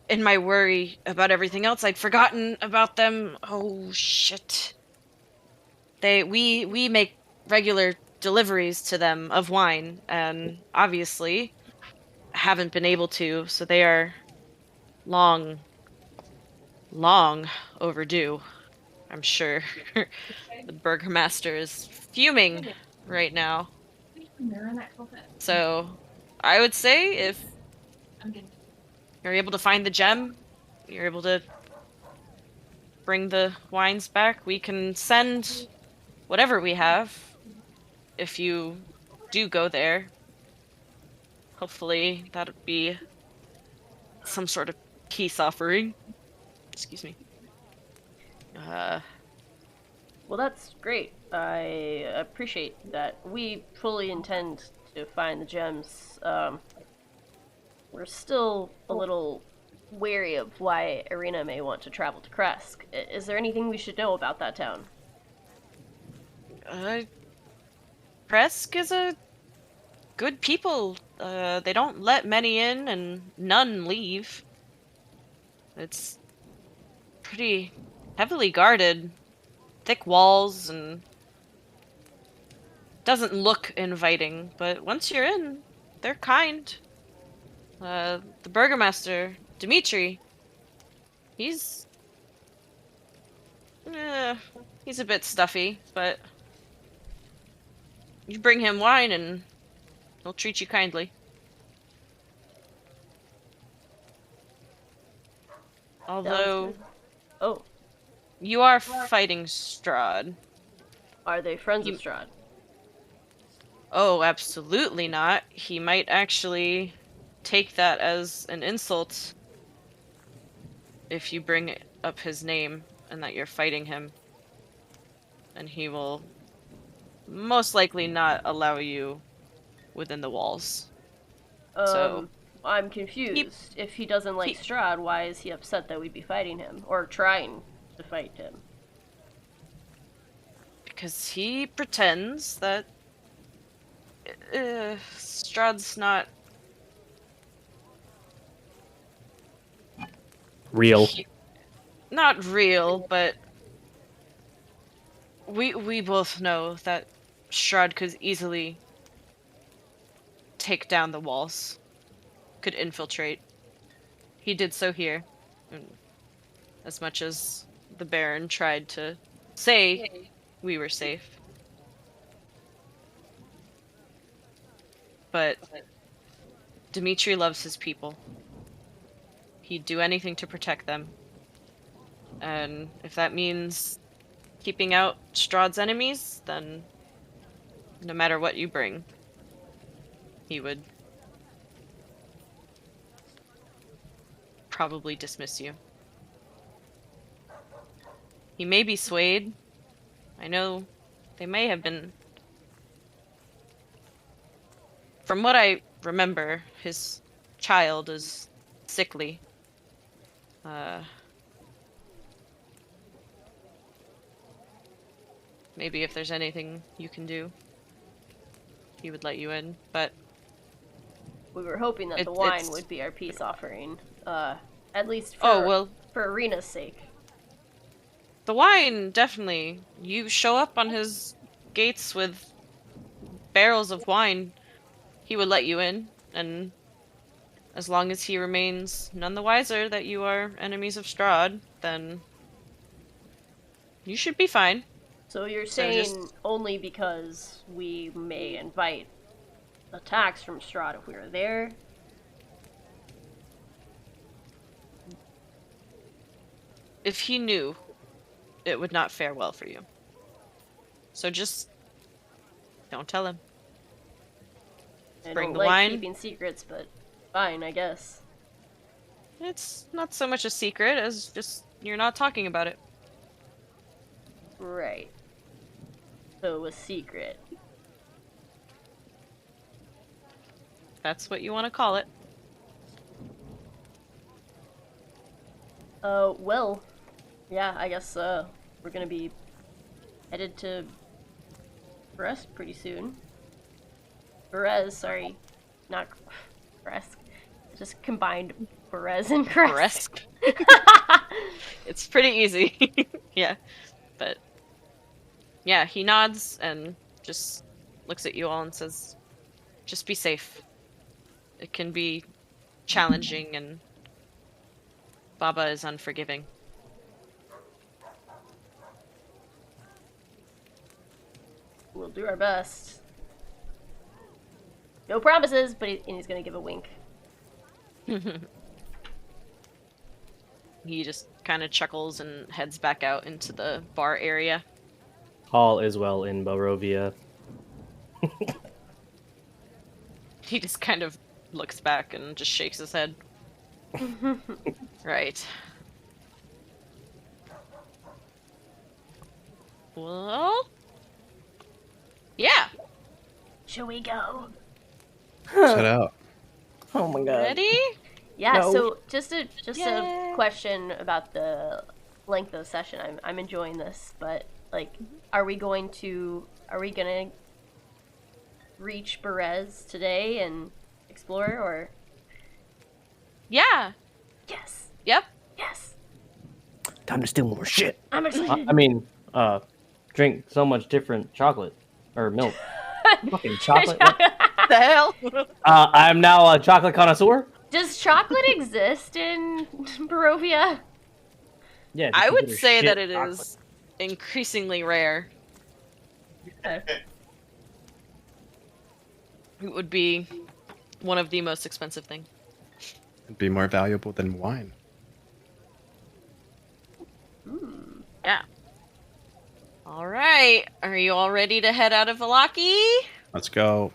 In my worry about everything else, I'd forgotten about them. Oh shit. We make regular deliveries to them of wine, and obviously haven't been able to, so they are long overdue. I'm sure the burgomaster is fuming right now. So I would say if you're able to find the gem, you're able to bring the wines back, we can send whatever we have if you do go there. Hopefully that would be some sort of peace offering. Excuse me. Well, that's great. I appreciate that. We fully intend to find the gems. We're still a little wary of why Irina may want to travel to Kresk. Is there anything we should know about that town? Kresk is a good people. They don't let many in and none leave. It's pretty heavily guarded. Thick walls and doesn't look inviting, but once you're in, they're kind. The burgomaster, Dmitri, he's he's a bit stuffy, but you bring him wine and he'll treat you kindly. Although, oh, you are fighting Strahd. Are they friends of Strahd? Oh, absolutely not. He might actually take that as an insult if you bring up his name and that you're fighting him. And he will most likely not allow you within the walls. So I'm confused. If he doesn't like Strahd, why is he upset that we'd be fighting him? Or trying to fight him? Because he pretends that Strahd's not real. Not real, but we both know that Strahd could easily take down the walls, could infiltrate. He did so here. And as much as the Baron tried to say we were safe. But Dmitri loves his people. He'd do anything to protect them. And if that means keeping out Strahd's enemies, then no matter what you bring, he would probably dismiss you. He may be swayed. I know they may have been. From what I remember, his child is sickly. Maybe if there's anything you can do, he would let you in, but we were hoping that the wine would be our peace offering, at least for Irina's sake. The wine, definitely. You show up on his gates with barrels of wine, he would let you in, and as long as he remains none the wiser that you are enemies of Strahd, then you should be fine. So you're saying only because we may invite attacks from Strahd if we were there? If he knew, it would not fare well for you. So just don't tell him. Bring the wine. Keeping secrets, but fine, I guess. It's not so much a secret as just you're not talking about it. Right. So a secret. That's what you want to call it. Well, yeah, I guess, we're gonna be headed to Kresk pretty soon. Perez, sorry. Not Kresk. Just combined Perez and Kresk. It's pretty easy. Yeah. But yeah, he nods and just looks at you all and says, just be safe. It can be challenging and Baba is unforgiving. We'll do our best. No promises, but he's gonna give a wink. He just kind of chuckles and heads back out into the bar area. All is well in Barovia. He just kind of looks back and just shakes his head. Right. Well, yeah. Should we go? Set out. Oh my god. Ready? Yeah. No. So just a Yay. question about the length of the session. I'm enjoying this, but like, are we gonna reach Berez today and explore, or? Yeah. Yes. Yep. Yes. Time to steal more shit. I'm excited. I mean, drink so much different chocolate or milk. Fucking chocolate. What? The hell? I'm now a chocolate connoisseur. Does chocolate exist in Barovia? Yeah. I just would consider say shit that it chocolate. is increasingly rare. Okay. It would be one of the most expensive things. It'd be more valuable than wine. Yeah. All right. Are you all ready to head out of Valaki? Let's go.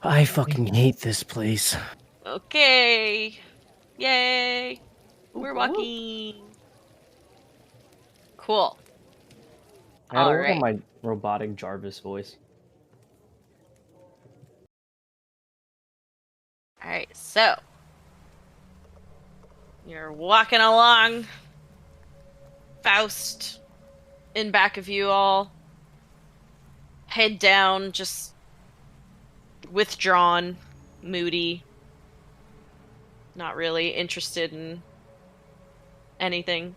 I fucking hate this place. Okay. Yay. We're walking. Cool. I gotta All work on right. my robotic Jarvis voice. All right. So you're walking along. Faust in back of you all. Head down, just withdrawn, moody. Not really interested in anything.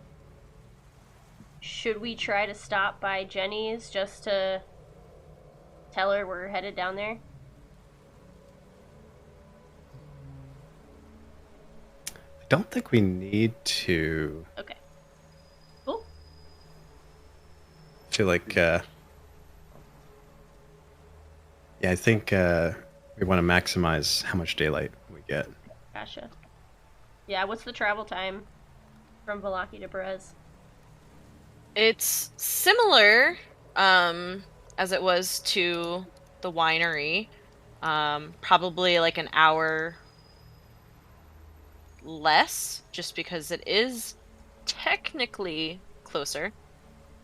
Should we try to stop by Jenny's just to tell her we're headed down there? I don't think we need to. Okay. Cool. I feel like, yeah, I think we want to maximize how much daylight we get. Gotcha. Yeah, what's the travel time from Valaki to Perez? It's similar as it was to the winery. Probably like an hour less, just because it is technically closer.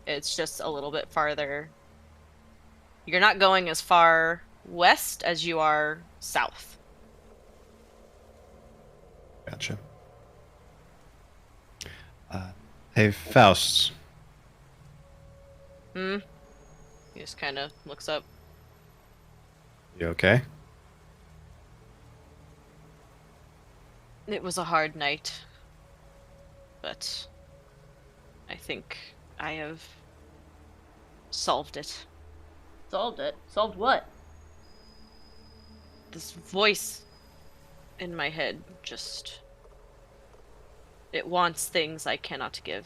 It's just a little bit farther. You're not going as far west as you are south. Gotcha. Hey, Faust. He just kind of looks up. You okay? It was a hard night, but I think I have solved it. Solved it. Solved what? This voice in my head just... it wants things I cannot give.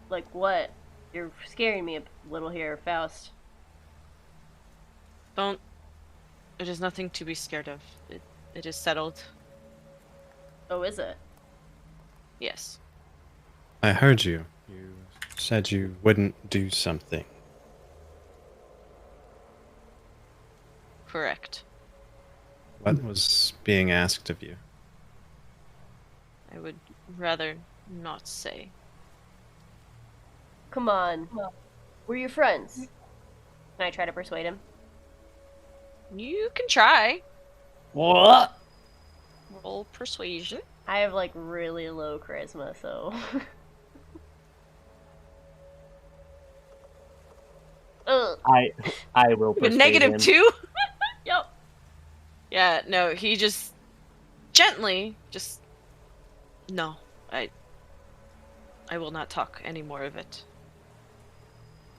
Like what? You're scaring me a little here, Faust. Don't... It is nothing to be scared of. It is settled. Oh, is it? Yes. I heard you. You said you wouldn't do something. Correct. What was being asked of you? I would rather not say. Come on. We're your friends. Can I try to persuade him? You can try. What? Roll persuasion. I have like really low charisma, so. Ugh. I will With persuade him. -2? Yep. Yeah, no, he just gently just no, I will not talk any more of it.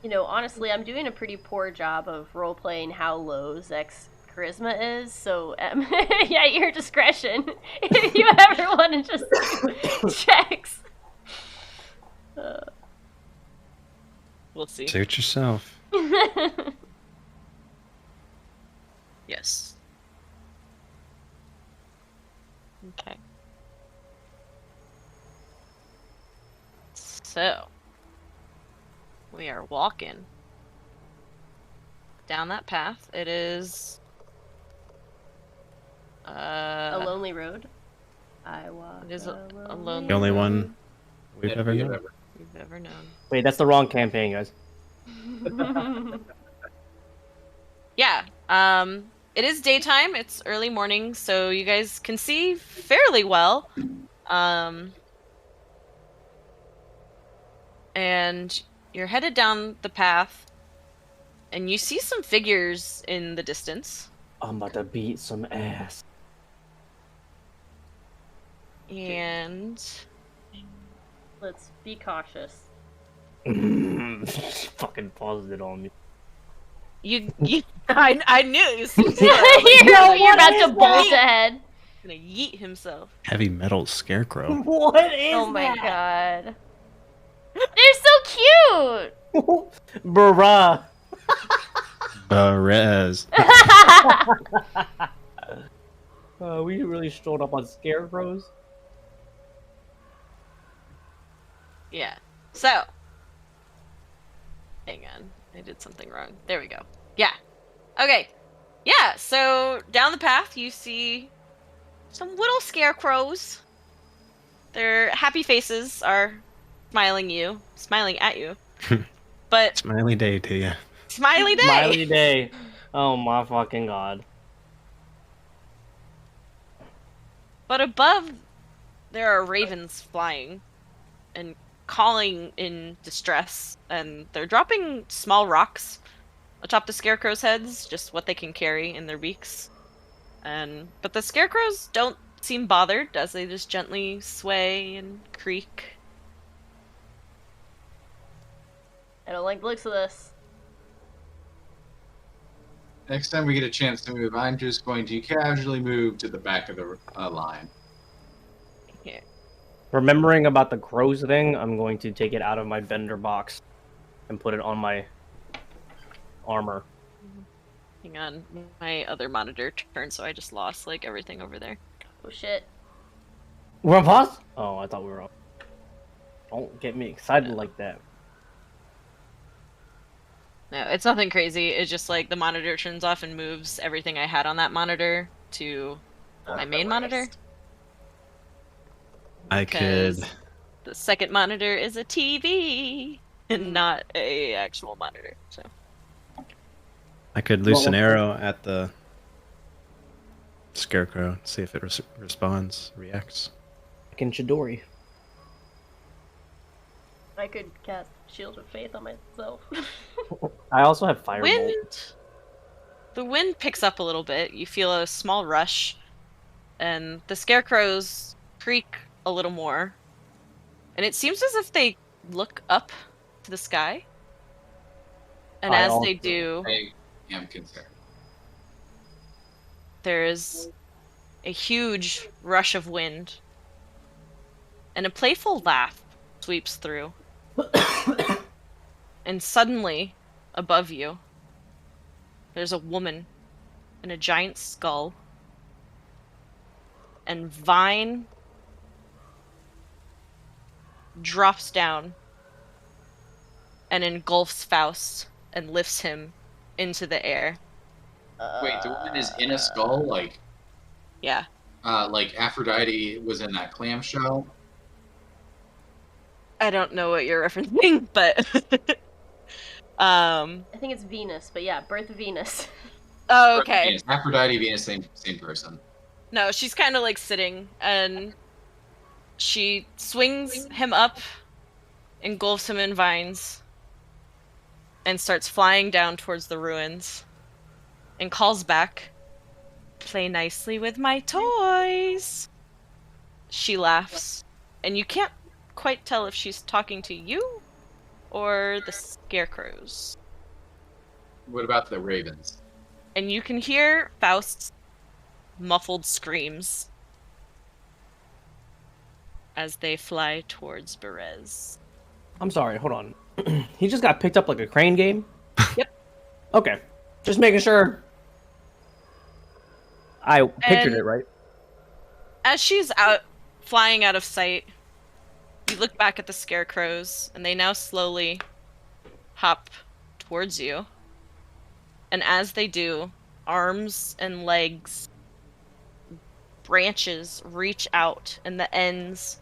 You know, honestly, I'm doing a pretty poor job of role-playing how low Zek's charisma is, so, yeah, at your discretion, if you ever want to just checks. We'll see. Suit yourself. Yes. Okay. So, we are walking down that path. It is A lonely road? I walk It is a lonely lonely The only road. one we've Yeah, ever we known. have ever- We've ever known. Wait, that's the wrong campaign, guys. Yeah. It is daytime. It's early morning, so you guys can see fairly well. And you're headed down the path, and you see some figures in the distance. I'm about to beat some ass. And Let's be cautious. Fucking paused it on me. I knew it was You're about to bolt ahead. gonna yeet himself. Heavy metal scarecrow. What is Oh my that? god. They're so cute! Bruh. Perez. We really strolled up on scarecrows. Yeah. So, hang on. I did something wrong. There we go. Yeah. Okay. Yeah, so down the path you see some little scarecrows. Their happy faces are smiling at you. But Smiley day to you. smiley day. Smiley day. Oh my fucking god. But above there are ravens flying and calling in distress, and they're dropping small rocks atop the scarecrows' heads, just what they can carry in their beaks. But the scarecrows don't seem bothered as they just gently sway and creak. I don't like the looks of this. Next time we get a chance to move, I'm just going to casually move to the back of the line. Yeah. Remembering about the crows thing, I'm going to take it out of my bender box and put it on my armor. Hang on, my other monitor turned, so I just lost like everything over there. Oh shit. We're on pause? Oh, I thought we were on. Don't get me excited like that. No, it's nothing crazy. It's just like the monitor turns off and moves everything I had on that monitor to my main monitor. I could. Because the second monitor is a TV and not a actual monitor. So I could loose an arrow at the scarecrow, see if it responds, reacts. Like in Chidori. I could cast Shield of Faith on myself. I also have Firebolt. The wind picks up a little bit. You feel a small rush, and the scarecrows creak a little more. And it seems as if they look up to the sky. And as they do, I am concerned. there's a huge rush of wind, and a playful laugh sweeps through. And suddenly, above you, there's a woman in a giant skull, and Vine drops down and engulfs Faust and lifts him into the air. Wait, the woman is in a skull? Yeah. Like Aphrodite was in that clamshell? I don't know what you're referencing, but I think it's Venus, but yeah, Birth of Venus. Oh, okay. Venus. Aphrodite, Venus, same person. No, she's kind of like sitting, and she swings him up, engulfs him in vines, and starts flying down towards the ruins, and calls back, "Play nicely with my toys." She laughs, and you can't quite tell if she's talking to you or the scarecrows. What about the ravens? And you can hear Faust's muffled screams as they fly towards Berez. I'm sorry, hold on. He just got picked up like a crane game? Yep. Okay. Just making sure I pictured it right. As she's flying out of sight, you look back at the scarecrows, and they now slowly hop towards you. And as they do, arms and legs branches reach out, and the ends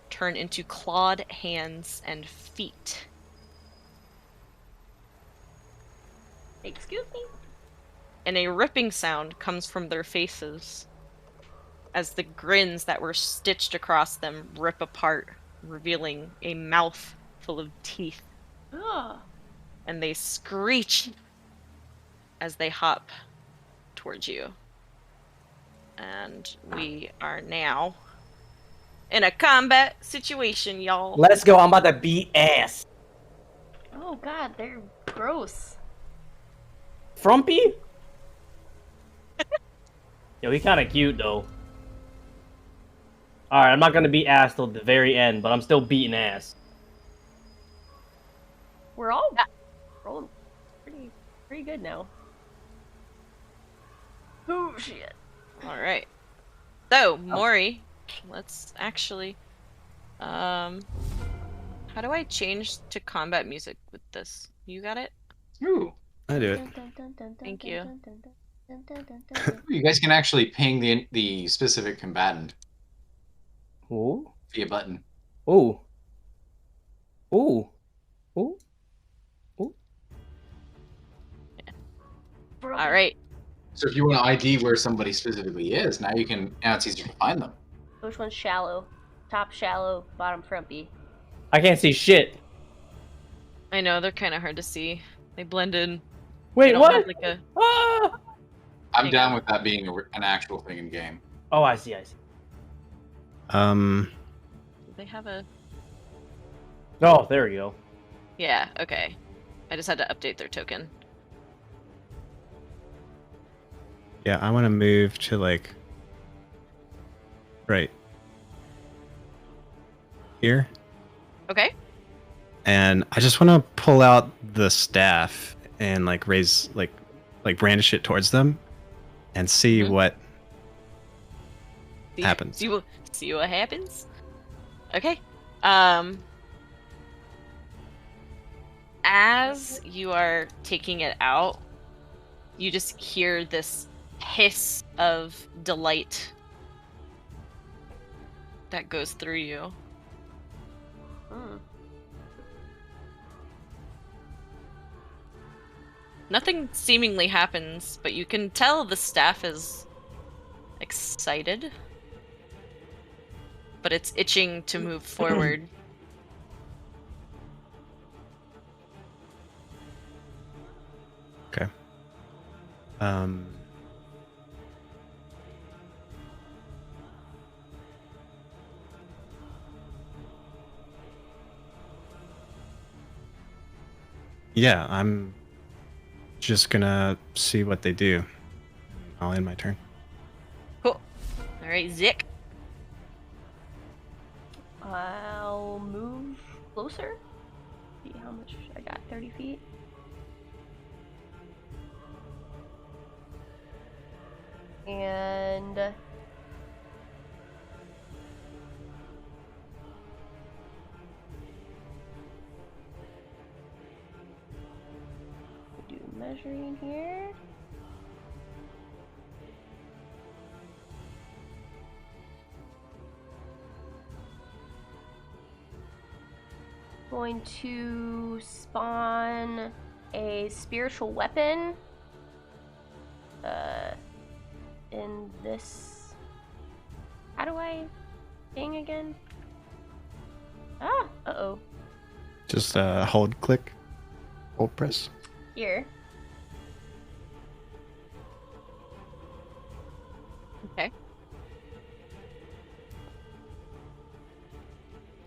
turn into clawed hands and feet. Excuse me? And a ripping sound comes from their faces as the grins that were stitched across them rip apart, revealing a mouth full of teeth. Ugh. And they screech as they hop towards you. And we are now in a combat situation, y'all. Let's go. I'm about to beat ass. Oh god, they're gross. Frumpy? Yo, he kind of cute though. All right, I'm not gonna beat ass till the very end, but I'm still beating ass. We're all rolling pretty good now. Oh shit. All right. So, Mori, let's actually how do I change to combat music with this? You got it? Ooh. I do it. Thank you. You guys can actually ping the specific combatant Ooh, via button. ooh, ooh, ooh, ooh. All right. So if you want to ID where somebody specifically is, now it's easier to find them. Which one's shallow? Top shallow, bottom frumpy. I can't see shit. I know they're kind of hard to see. They blend in. Wait, They don't what? have, like, a... Ah! I'm down with that being an actual thing in game. Oh, I see. They have a... Oh, there we go. Yeah, okay. I just had to update their token. Yeah, I want to move to like right here, Okay. and I just want to pull out the staff and like raise like brandish it towards them, and see what happens. See what happens? Okay. As you are taking it out, you just hear this hiss of delight that goes through you. Nothing seemingly happens, but you can tell the staff is excited. But it's itching to move forward. Okay. Yeah, I'm just gonna see what they do. I'll end my turn. Cool. All right, Zick. I'll move closer. See how much I got. 30 feet. And do measuring here. Going to spawn a spiritual weapon in this. How do I ping again? Uh-oh. Just hold click, hold press. Here. Okay.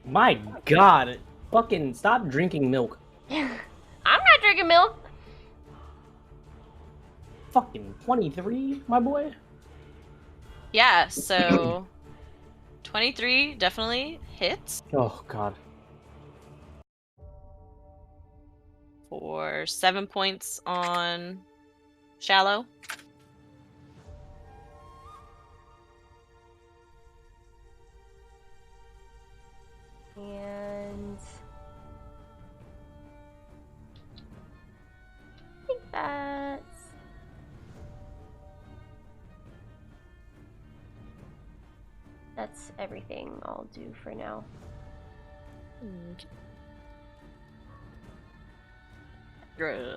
My God, fucking stop drinking milk. I'm not drinking milk. Fucking 23, my boy. Yeah, so 23 definitely hits Oh God. for 7 points on shallow. And I think that's That's everything I'll do for now. Alrighty.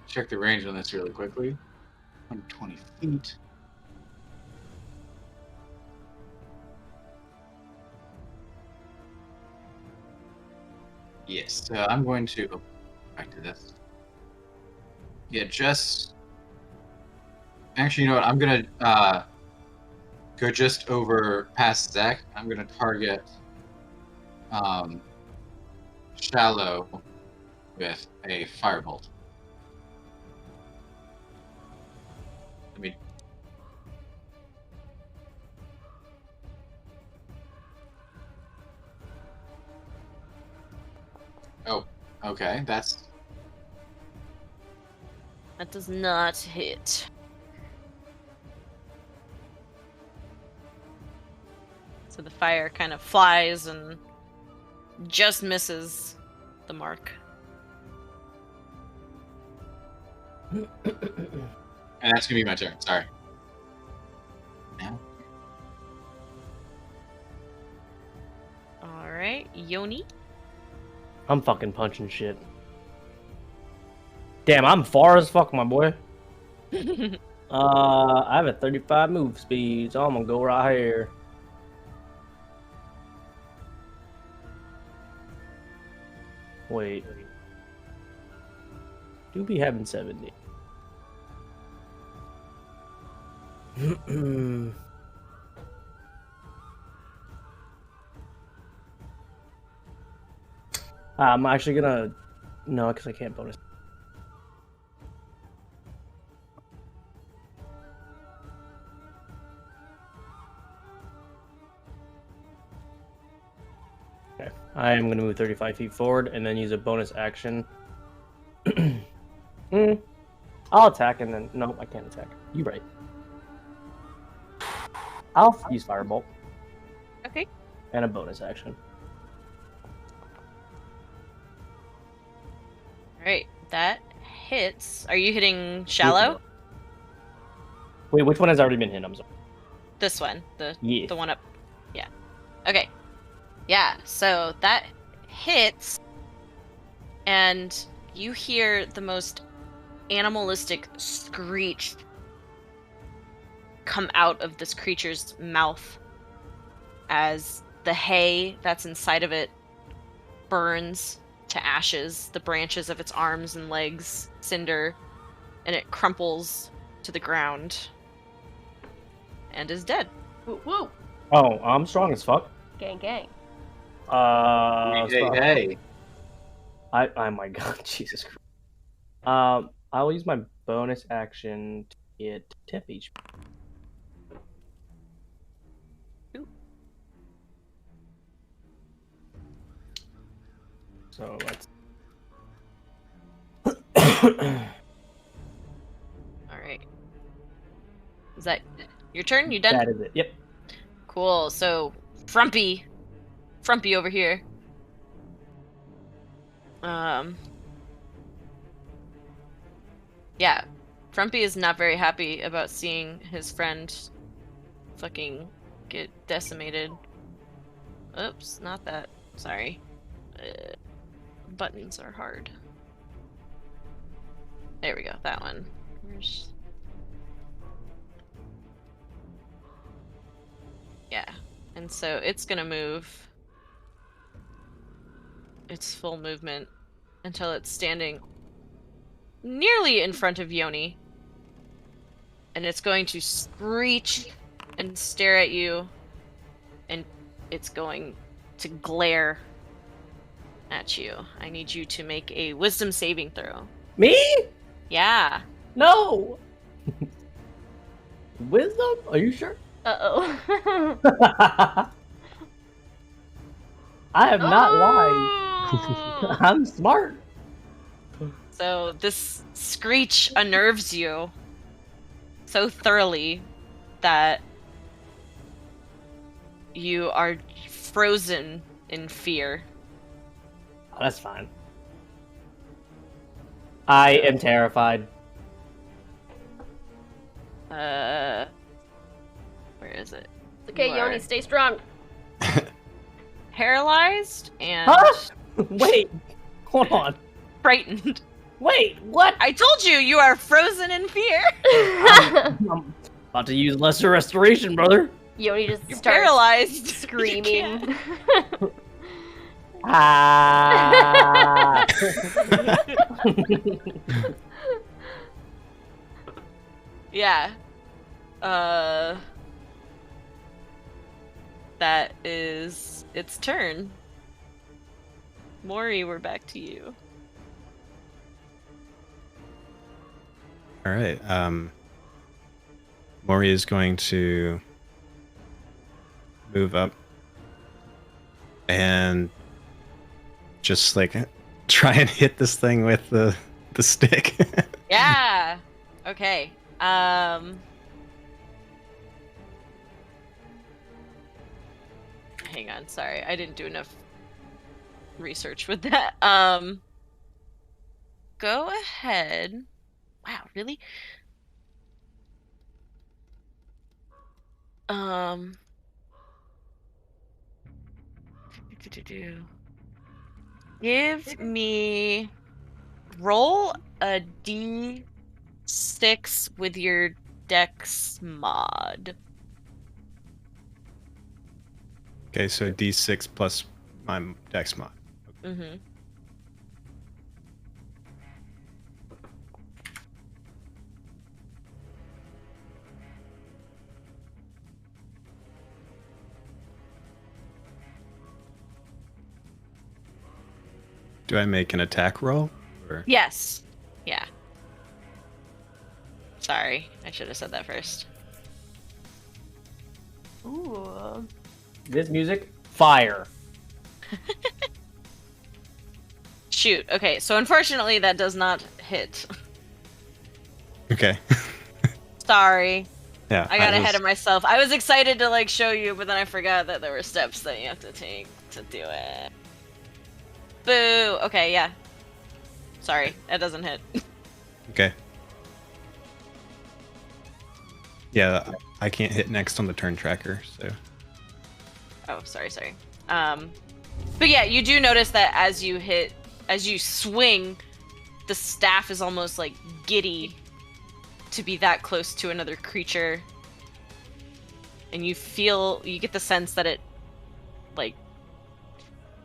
Check the range on this really quickly. 120 feet. Yes, I'm going to go back to this. Yeah, just actually, you know what? I'm gonna go just over past Zach. I'm gonna target Shallow with a firebolt. Let me. Oh, okay. That does not hit. So the fire kind of flies and just misses the mark. And that's gonna be my turn. Sorry. Now. All right, Yoni. I'm fucking punching shit. Damn, I'm far as fuck, my boy. I have a 35 move speed, so I'm gonna go right here. Wait. Do be having 70. I'm actually gonna... No, because I can't bonus. Okay. I am gonna move 35 feet forward and then use a bonus action. I'll attack and then... No, I can't attack. You're right. I'll use Firebolt. Okay. And a bonus action. Alright, that hits. Are you hitting Shallow? Wait, which one has already been hit? I'm sorry. This one. The Yeah. one up. Yeah. Okay. Yeah, so that hits, and you hear the most animalistic screech come out of this creature's mouth as the hay that's inside of it burns to ashes, the branches of its arms and legs cinder, and it crumples to the ground and is dead. Woo woo! Oh, I'm strong as fuck. Gang gang. Hey. Oh my god, Jesus Christ. I will use my bonus action to get temp HP. Ooh. So let's. Alright. Is that your turn? You done? That is it. Yep. Cool. So, Frumpy over here. Yeah. Frumpy is not very happy about seeing his friend fucking get decimated. Oops, not that. Sorry. Buttons are hard. There we go, that one. Where's... Yeah, and so it's gonna move its full movement until it's standing nearly in front of Yoni. And it's going to screech and stare at you, and it's going to glare at you. I need you to make a wisdom saving throw. Me? Yeah. No. Wisdom? Are you sure? Uh-oh. I have not lied. Oh! I'm smart. So this screech unnerves you so thoroughly that you are frozen in fear. Oh, that's fine. I am terrified. is it? Okay, You Yoni, are stay strong. paralyzed and Huh? Wait, hold on. frightened. Wait, what? I told you, you are frozen in fear. I'm about to use lesser restoration, brother. Yoni just You're starts paralyzed. You screaming. Ah. Yeah. That is its turn. Mori, we're back to you. All right. Mori is going to move up and just like try and hit this thing with the stick. Yeah. Okay. Hang on, sorry. I didn't do enough research with that. Go ahead. Wow, really? Give me roll a d6 with your dex mod. Okay, so D6 plus my dex mod. Mm-hmm. Do I make an attack roll? Or... Yes. Yeah. Sorry, I should have said that first. Ooh. This music, fire. Shoot. Okay, so unfortunately that does not hit. Okay. Sorry. Yeah. I got ahead of myself. I was excited to like show you, but then I forgot that there were steps that you have to take to do it. Boo. Okay, yeah. Sorry, that doesn't hit. Okay. Yeah, I can't hit next on the turn tracker, so. Oh, sorry. But yeah, you do notice that as you swing, the staff is almost like giddy to be that close to another creature. And you get the sense that it, like,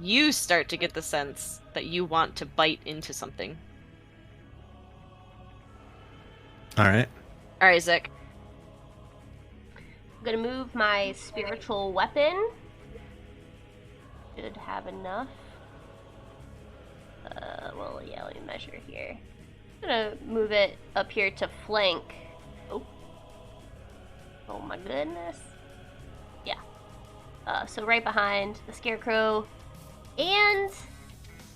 you start to get the sense that you want to bite into something. Alright. Alright, Zick. I'm gonna move my spiritual weapon. Should have enough. Well, yeah, let me measure here. I'm gonna move it up here to flank. Oh. Oh my goodness. Yeah. So right behind the scarecrow and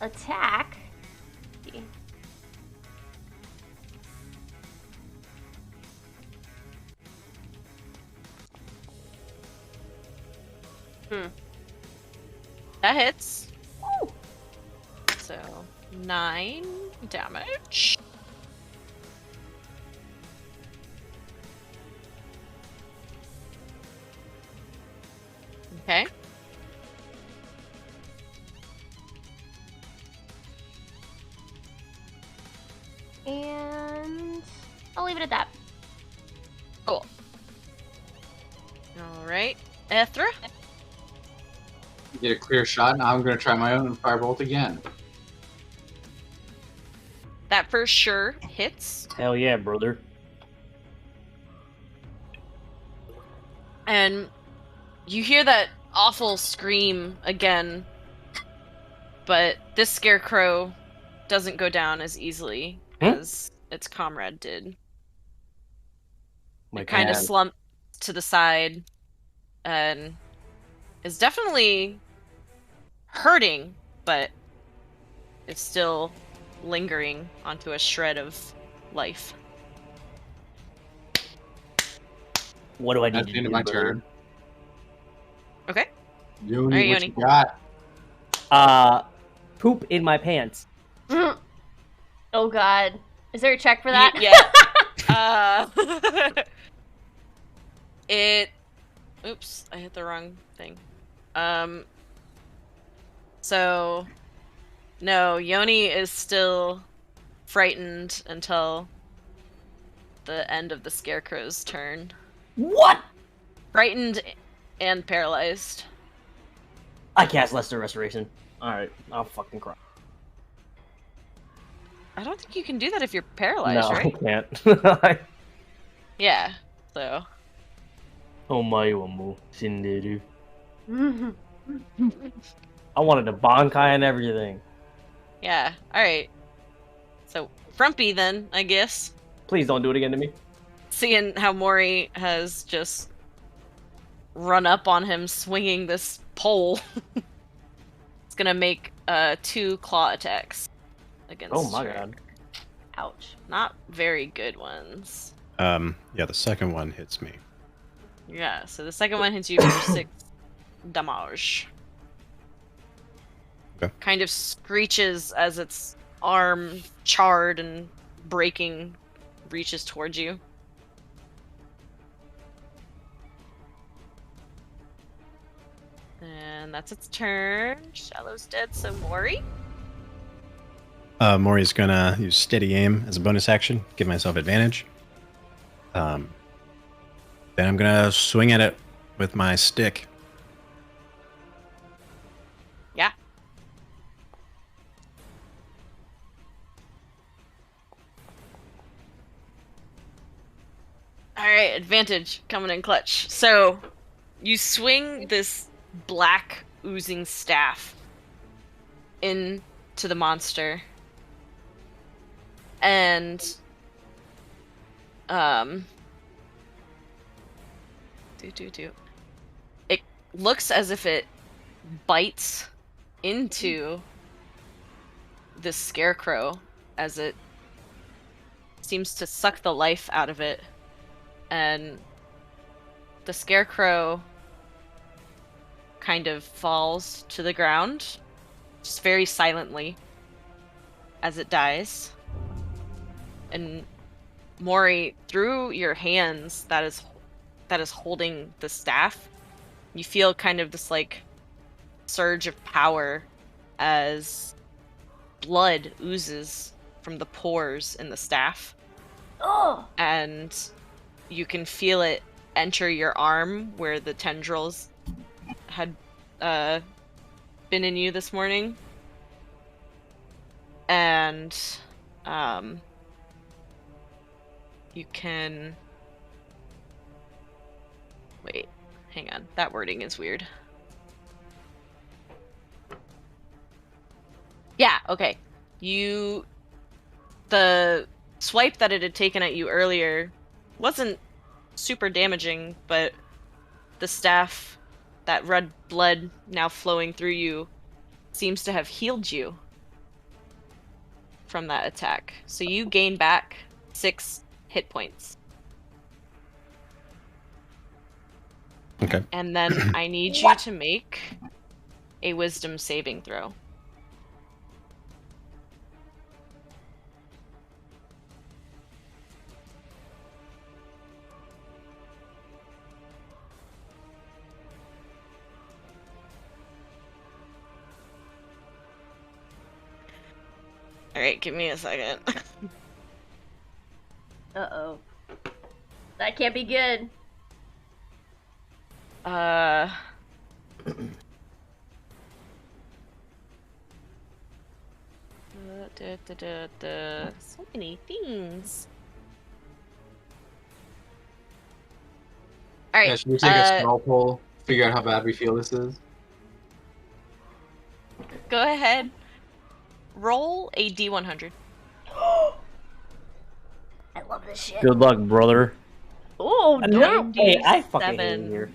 attack. That hits. Woo. So 9 damage. Okay. And I'll leave it at that. Cool. Alright. Ethra? Get a clear shot. Now I'm going to try my own firebolt again. That for sure hits. Hell yeah, brother. And you hear that awful scream again, but this scarecrow doesn't go down as easily as its comrade did. It kind of slumped to the side and is definitely hurting, but it's still lingering onto a shred of life. What do I need That's to the end do? of my brother? turn. Okay. Yoni, Alright, what Yoni. you got? Poop in my pants. Oh god. Is there a check for that? Yeah. It Oops, I hit the wrong thing. So, no, Yoni is still frightened until the end of the Scarecrow's turn. What? Frightened and paralyzed. I cast Lesser Restoration. Alright, I'll fucking cry. I don't think you can do that if you're paralyzed, No, right? I can't. Yeah, so. Omae Shinderu. I wanted a Bankai and everything. Yeah, alright. So, Frumpy then, I guess. Please don't do it again to me. Seeing how Mori has just run up on him swinging this pole. It's gonna make 2 claw attacks against Oh my her. god. Ouch. Not very good ones. Yeah, the second one hits me. Yeah, so the second one hits you for 6 damage. Okay. Kind of screeches as its arm, charred and breaking, reaches towards you. And that's its turn. Shallow's dead, so Mori. Mori's gonna use steady aim as a bonus action, give myself advantage. Then I'm gonna swing at it with my stick. Yeah. Alright, advantage coming in clutch. So, you swing this black oozing staff into the monster. And it looks as if it bites into the scarecrow as it seems to suck the life out of it. And the scarecrow kind of falls to the ground, just very silently, as it dies. And Mori, through your hands that is holding the staff, you feel kind of this like surge of power as blood oozes from the pores in the staff. Oh! And you can feel it enter your arm where the tendrils had been in you this morning. And you can... Wait, hang on. That wording is weird. Yeah, okay. The swipe that it had taken at you earlier wasn't super damaging, but the staff, that red blood now flowing through you, seems to have healed you from that attack. So you gain back 6 hit points. Okay. And then I need you to make a wisdom saving throw. Alright, give me a second. Uh-oh. That can't be good. So many things. Alright. Yeah, should we take a straw poll, figure out how bad we feel this is? Go ahead. Roll a D100. I love this shit. Good luck, brother. Oh, no. Hey, I fucking hate 97. here.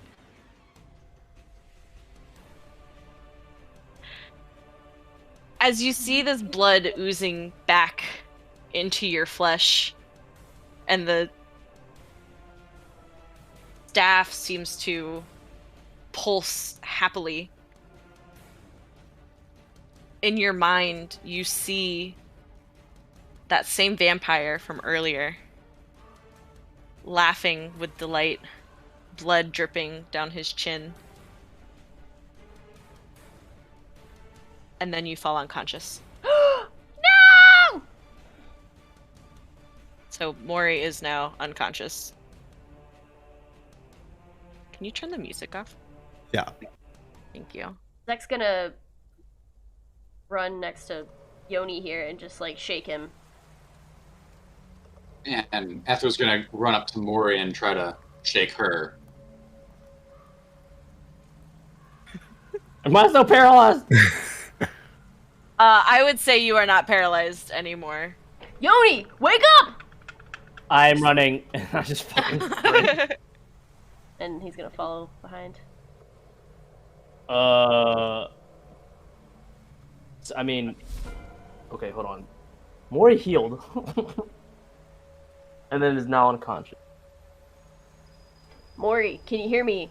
As you see this blood oozing back into your flesh, and the staff seems to pulse happily, in your mind, you see that same vampire from earlier, laughing with delight, blood dripping down his chin. And then you fall unconscious. No! So Mori is now unconscious. Can you turn the music off? Yeah. Thank you. Zek's gonna run next to Yoni here and just like shake him. And Ether's gonna run up to Mori and try to shake her. Am I still paralyzed? I would say you are not paralyzed anymore. Yoni, wake up! I'm running, and I just fucking sprint. And he's gonna follow behind. I mean, okay, hold on. Mori healed, and then is now unconscious. Mori, can you hear me?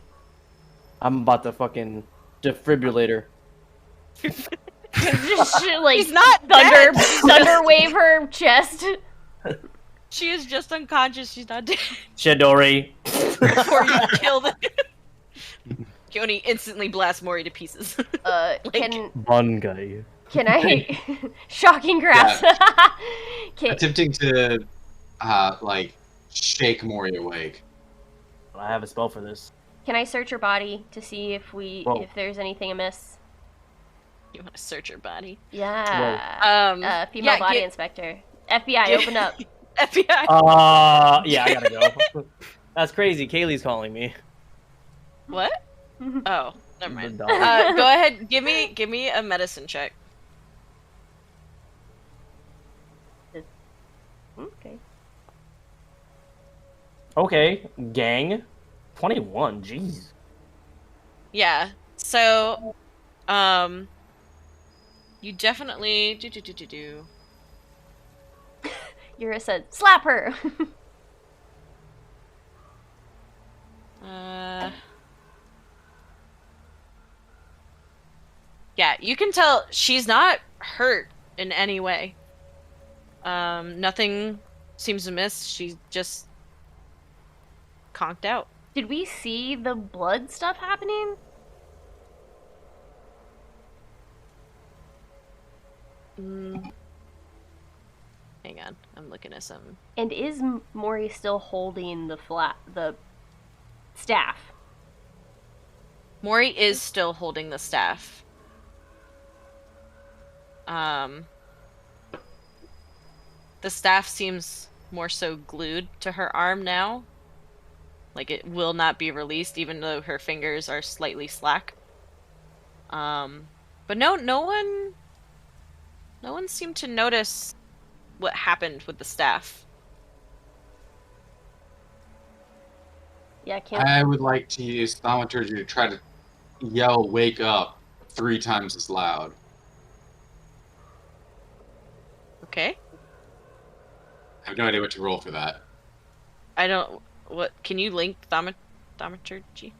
I'm about to fucking defibrillator. Just like He's not thunder, dead. thunder wave her chest. She is just unconscious. She's not dead. Chidori. Before you killed it. Yoni instantly blasts Mori to pieces. One guy. Can I shocking grasp? Attempting to like shake Mori awake. I have a spell for this. Can I search her body to see if if there's anything amiss? You want to search her body? Yeah. Female body inspector. FBI, open up. FBI. Yeah, I gotta go. That's crazy. Kaylee's calling me. What? Oh, never mind. Go ahead. Give me a medicine check. Okay. Okay, gang. 21. Jeez. Yeah. So, you definitely do. Yura said, "Slap her." Yeah, you can tell she's not hurt in any way. Nothing seems amiss. She's just conked out. Did we see the blood stuff happening? Hang on, I'm looking at something. And is Mori still holding the staff? Mori is still holding the staff. The staff seems more so glued to her arm now. Like it will not be released even though her fingers are slightly slack. But no one seemed to notice what happened with the staff. Yeah, I would like to use thaumaturgy to try to yell "wake up" 3 times as loud. Okay. I have no idea what to roll for that. I don't. What can you link thaumaturgy?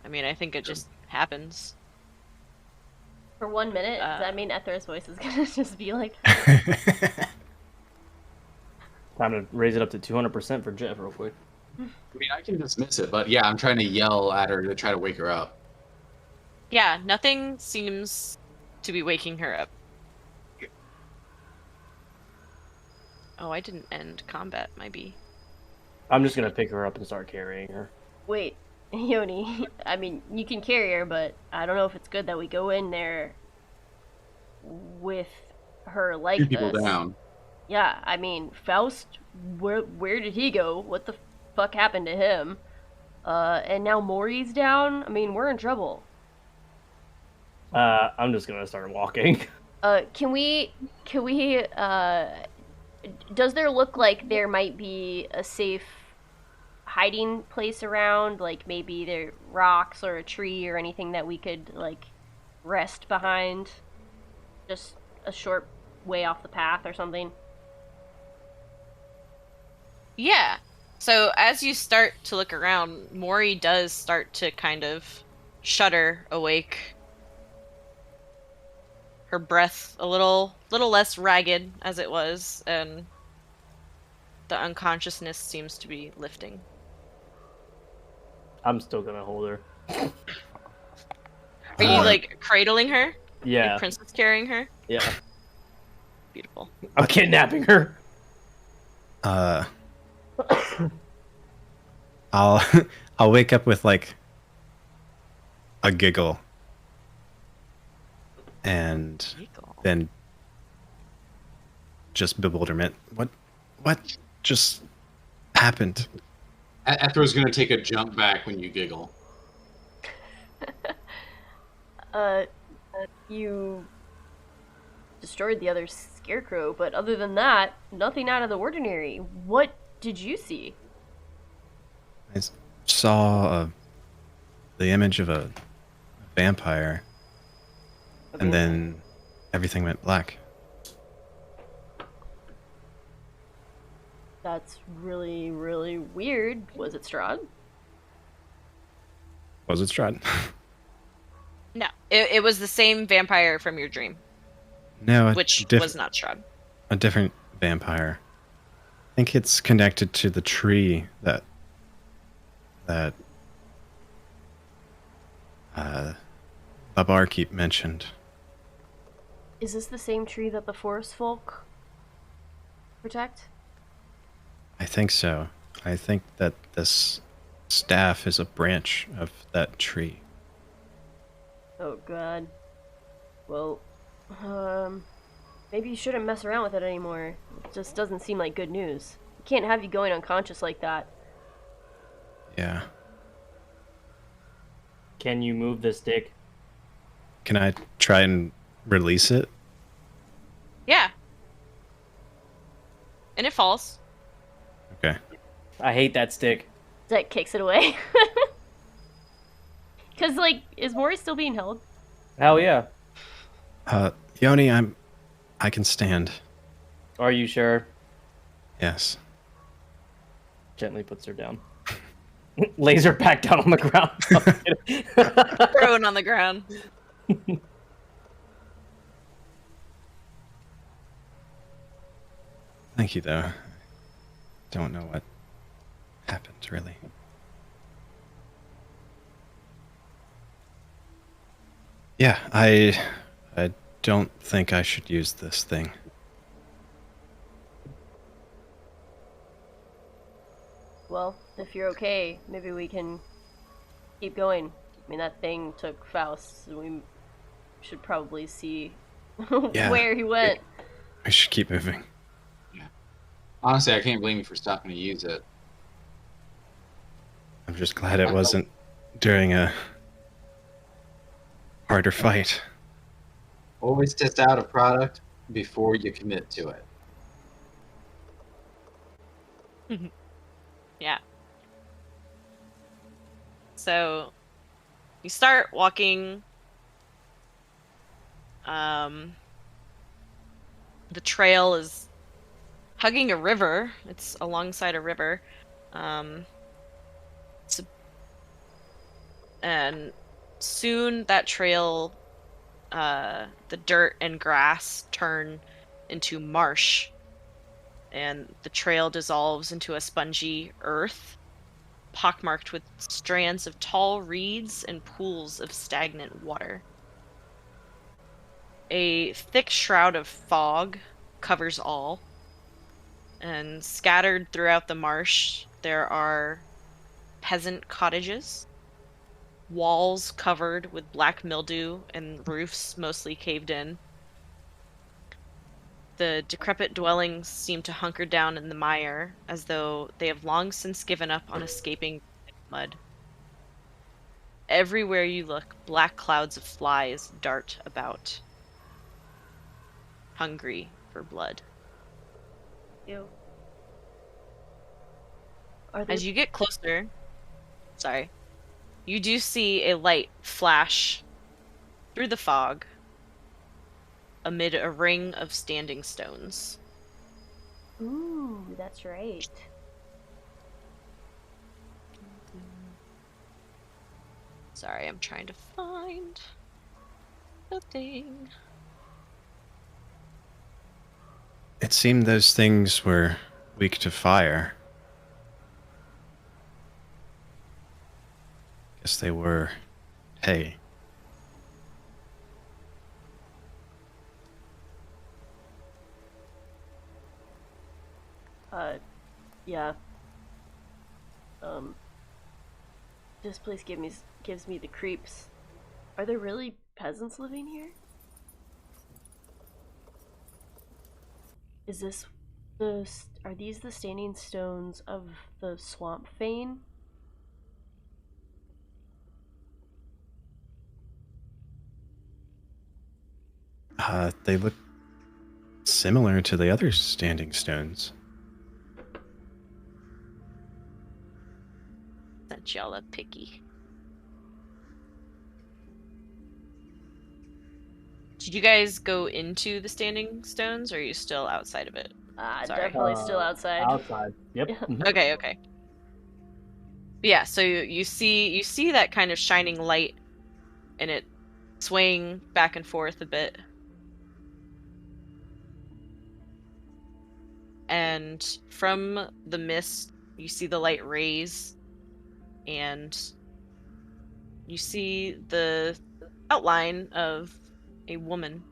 I mean, I think it just happens. For 1 minute, does that mean Ether's voice is gonna just be like... Time to raise it up to 200% for Jeff real quick. I mean, I can dismiss it, but yeah, I'm trying to yell at her to try to wake her up. Yeah, nothing seems to be waking her up. Oh, I didn't end combat, maybe. I'm just gonna pick her up and start carrying her. Wait, Yoni, I mean, you can carry her, but I don't know if it's good that we go in there with her like Two this. people down. Yeah, I mean, Faust, where did he go? What the fuck happened to him? And now Mori's down? I mean, we're in trouble. I'm just gonna start walking. Can we, does there look like there might be a safe hiding place around? Like maybe there rocks or a tree or anything that we could, like, rest behind? Just a short way off the path or something? Yeah. So as you start to look around, Mori does start to kind of shudder awake. Her breath a little less ragged as it was, and The unconsciousness seems to be lifting. I'm still gonna hold her. Are you like cradling her? Yeah. Like princess carrying her? Yeah. Beautiful. I'm kidnapping her. I'll I'll wake up with like a giggle and then just bewilderment. What just happened? Ethra's gonna take a jump back when you giggle. You destroyed the other scarecrow, but other than that, nothing out of the ordinary. What did you see? I saw the image of a vampire, and then everything went black. That's really, really weird. Was it Strahd? Was it Strahd? No, it was the same vampire from your dream, No, which was not Strahd. A different vampire. I think it's connected to the tree that the barkeep mentioned. Is this the same tree that the forest folk protect? I think so. I think that this staff is a branch of that tree. Oh god. Well, maybe you shouldn't mess around with it anymore. It just doesn't seem like good news. You can't have you going unconscious like that. Yeah. Can you move the stick? Can I try and release it? Yeah. And it falls. Okay. I hate that stick. That kicks it away. Cause like, is Mori still being held? Hell yeah. Yoni, I can stand. Are you sure? Yes. Gently puts her down. Lays her back down on the ground. Thrown on the ground. Thank you, though. Don't know what happened, really. Yeah, I don't think I should use this thing. Well, if you're okay, maybe we can keep going. I mean, that thing took Faust, so we should probably see where he went. We should keep moving. Yeah. Honestly, I can't blame you for stopping to use it. I'm just glad it wasn't during a harder fight. Always test out a product before you commit to it. Yeah. So you start walking. The trail is hugging a river. It's alongside a river. And soon that trail, the dirt and grass turn into marsh, and the trail dissolves into a spongy earth, pockmarked with strands of tall reeds and pools of stagnant water. A thick shroud of fog covers all, and scattered throughout the marsh there are peasant cottages, walls covered with black mildew and roofs mostly caved in. The decrepit dwellings seem to hunker down in the mire, as though they have long since given up on escaping mud. Everywhere you look, black clouds of flies dart about, hungry for blood. Ew. As you get closer, you do see a light flash through the fog amid a ring of standing stones. Ooh, that's right. Sorry, I'm trying to find the thing. It seemed those things were weak to fire. Guess they were hay. Yeah. This place gives me the creeps. Are there really peasants living here? Is this are these the standing stones of the swamp fane? They look similar to the other standing stones. That y'all are picky. Did you guys go into the standing stones, or are you still outside of it? Sorry. Definitely still outside. Outside. Yep. Okay. Yeah, so you see that kind of shining light, and it swaying back and forth a bit. And from the mist, you see the light raise, and you see the outline of a woman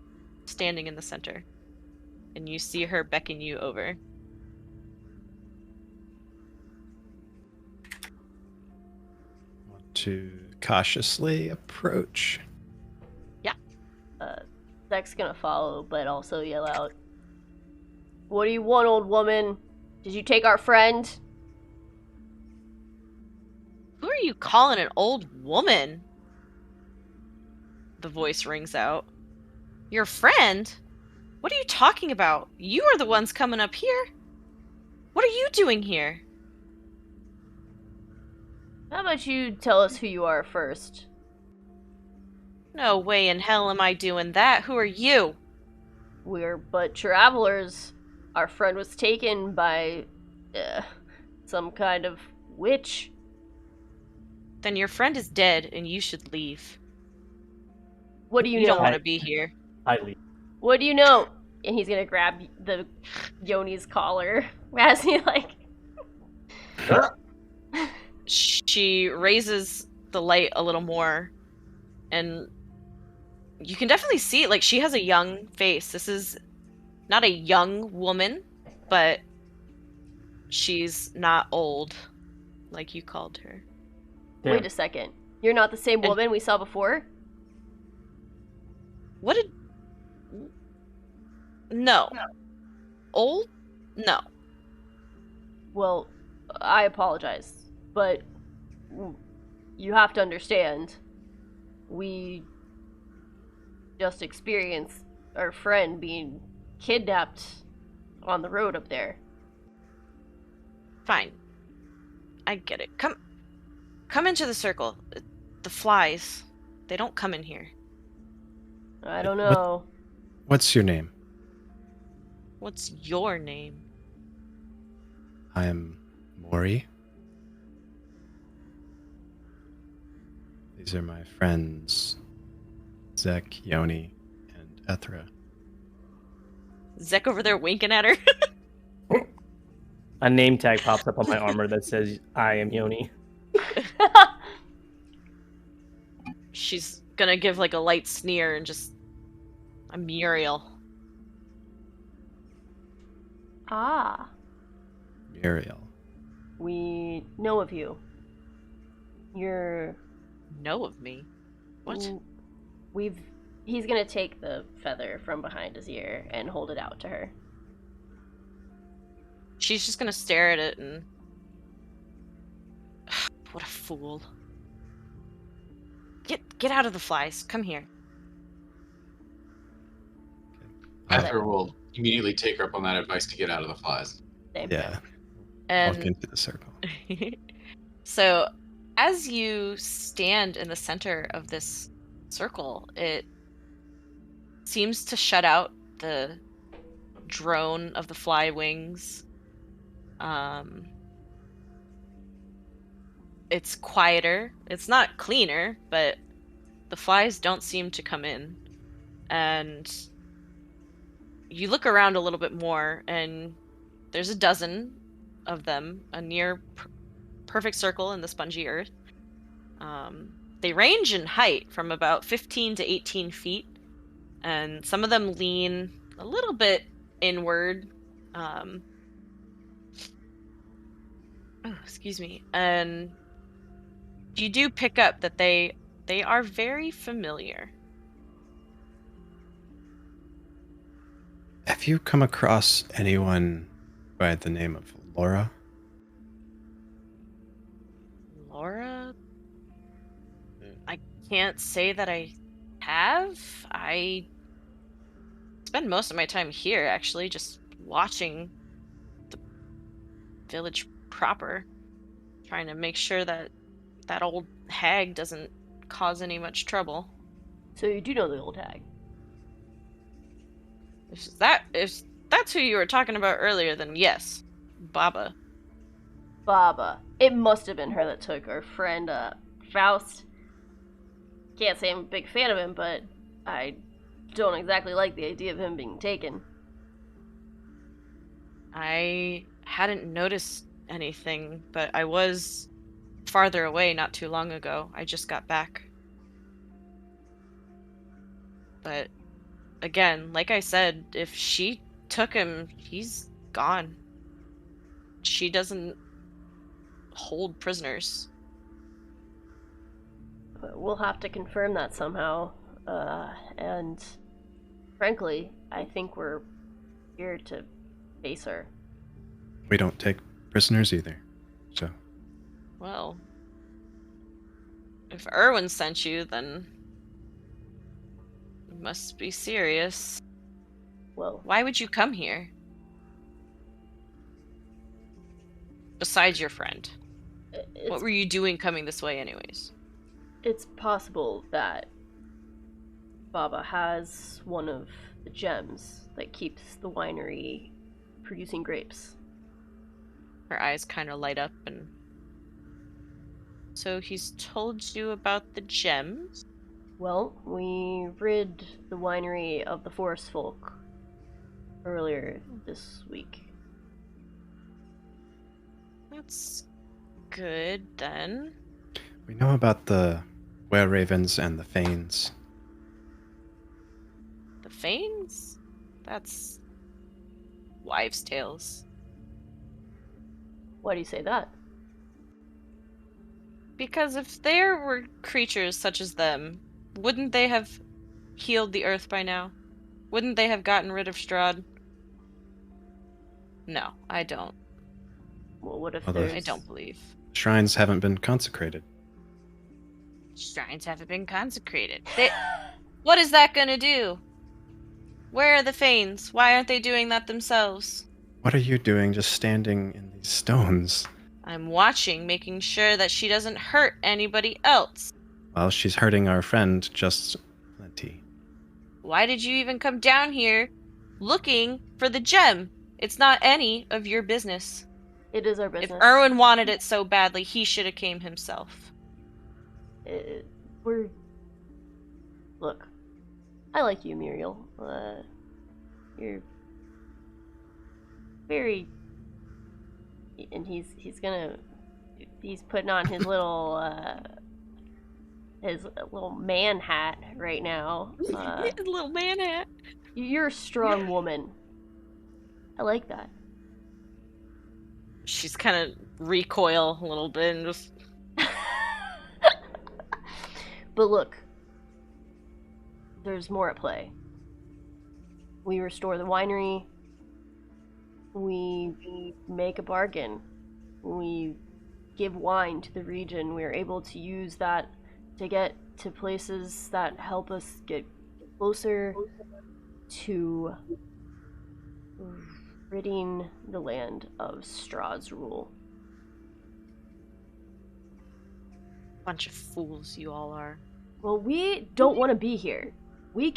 standing in the center. And you see her beckon you over. Want to cautiously approach. Yeah. Zach's gonna follow, but also yell out, "What do you want, old woman? Did you take our friend?" Who are you calling an old woman? The voice rings out. Your friend? What are you talking about? You are the ones coming up here. What are you doing here? How about you tell us who you are first? No way in hell am I doing that. Who are you? We're but travelers. Our friend was taken by some kind of witch. Then your friend is dead and you should leave. What do you You know? don't want to be here. I leave. What do you know? And he's gonna grab the Yoni's collar as he like. She raises the light a little more, and you can definitely see, like, she has a young face. This is not a young woman, but she's not old, like you called her. Damn. Wait a second. You're not the same And- woman we saw before? What did... No. Old? No. Well, I apologize, but you have to understand, we just experienced our friend being kidnapped on the road up there. Fine. I get it. Come into the circle. The flies, they don't come in here. I don't know. What's your name? What's your name? I am Mori. These are my friends, Zek, Yoni, and Ethra. Zek over there winking at her. A name tag pops up on my armor that says, I am Yoni. She's gonna give like a light sneer and just... I'm Muriel. Ah, Muriel. we know of you. You're... Know of me? What? He's gonna take the feather from behind his ear and hold it out to her. She's just gonna stare at it and... What a fool. Get out of the flies. Come here. Ethra will immediately take her up on that advice to get out of the flies. Same. Yeah. Walk And into the circle. so, as you stand in the center of this circle, it seems to shut out the drone of the fly wings. It's quieter. It's not cleaner, but the flies don't seem to come in. And you look around a little bit more, and there's a dozen of them, a near perfect circle in the spongy earth. They range in height from about 15 to 18 feet, and some of them lean a little bit inward. Excuse me. And you do pick up that they are very familiar. Have you come across anyone by the name of Laura? Laura? I can't say that I have. I spend most of my time here, actually, just watching the village proper, trying to make sure that that old hag doesn't cause any much trouble. So you do know the old hag? If that's who you were talking about earlier, then yes, Baba. Baba. It must have been her that took our friend, Faust. Can't say I'm a big fan of him, but I don't exactly like the idea of him being taken. I hadn't noticed anything, but I was farther away not too long ago. I just got back. But again, like I said, if she took him, he's gone. She doesn't hold prisoners. But we'll have to confirm that somehow. And frankly, I think we're here to face her. We don't take prisoners either, so... Well, if Erwin sent you, then it must be serious. Well, Why would you come here? Besides your friend. What were you doing coming this way anyways? It's possible that Baba has one of the gems that keeps the winery producing grapes. Her eyes kind of light up, and... So he's told you about the gems? Well, we rid the winery of the forest folk earlier this week. That's good, then. We know about the were-ravens and the fanes. The fanes? That's... wives' tales. Why do you say that? Because if there were creatures such as them, wouldn't they have healed the earth by now? Wouldn't they have gotten rid of Strahd? No, I don't. Well, what if Although- there's... I don't believe. Shrines haven't been consecrated. Shrines haven't been consecrated. What is that gonna do? Where are the fanes? Why aren't they doing that themselves? What are you doing just standing in these stones? I'm watching, making sure that she doesn't hurt anybody else. Well, she's hurting our friend just plenty. Why did you even come down here looking for the gem? It's not any of your business. It is our business. If Erwin wanted it so badly, he should have came himself. We're... Look, I like you, Muriel. You're very... And he's putting on his little man hat right now. His little man hat. You're a strong woman. I like that. She's kind of recoil a little bit and just... But look, there's more at play. We restore the winery. We make a bargain. We give wine to the region. We're able to use that to get to places that help us get closer to ridding the land of Strahd's rule. Bunch of fools you all are. Well, we don't want to be here. We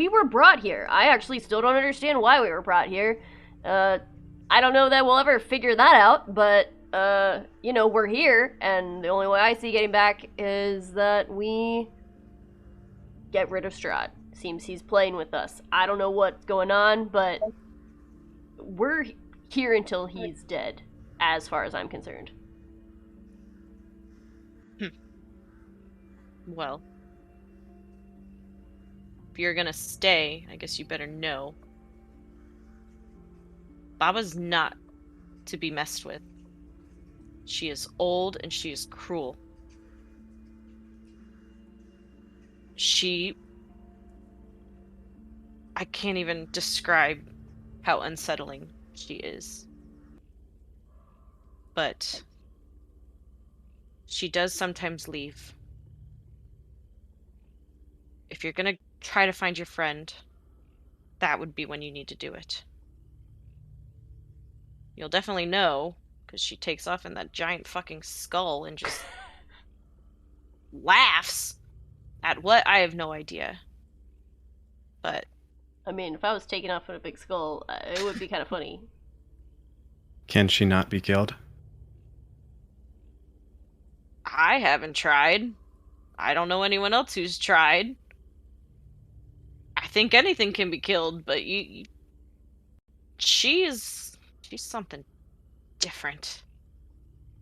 were brought here. I actually still don't understand why we were brought here. I don't know that we'll ever figure that out, but, we're here, and the only way I see getting back is that we get rid of Strahd. Seems he's playing with us. I don't know what's going on, but we're here until he's dead. as far as I'm concerned. Well, if you're gonna stay, I guess you better know. Baba's not to be messed with. She is old and she is cruel. I can't even describe how unsettling she is. But she does sometimes leave. If you're gonna try to find your friend, that would be when you need to do it. You'll definitely know, because she takes off in that giant fucking skull and just laughs at what? I have no idea. But I mean, if I was taken off with a big skull, it would be kind of funny. Can she not be killed? I haven't tried. I don't know anyone else who's tried. I think anything can be killed, but she's something different.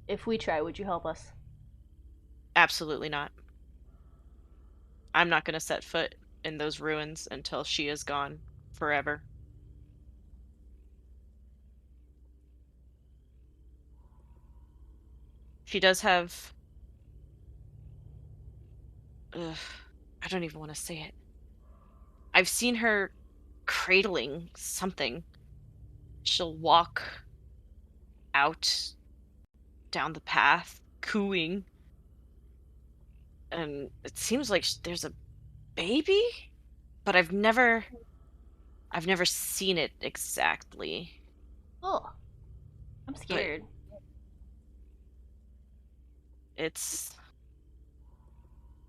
If we try, would you help us? Absolutely not. I'm not going to set foot in those ruins until she is gone forever. She does have... Ugh, I don't even want to say it. I've seen her cradling something. She'll walk out down the path, cooing. And it seems like there's a baby? But I've never seen it exactly. Oh, I'm scared. It's...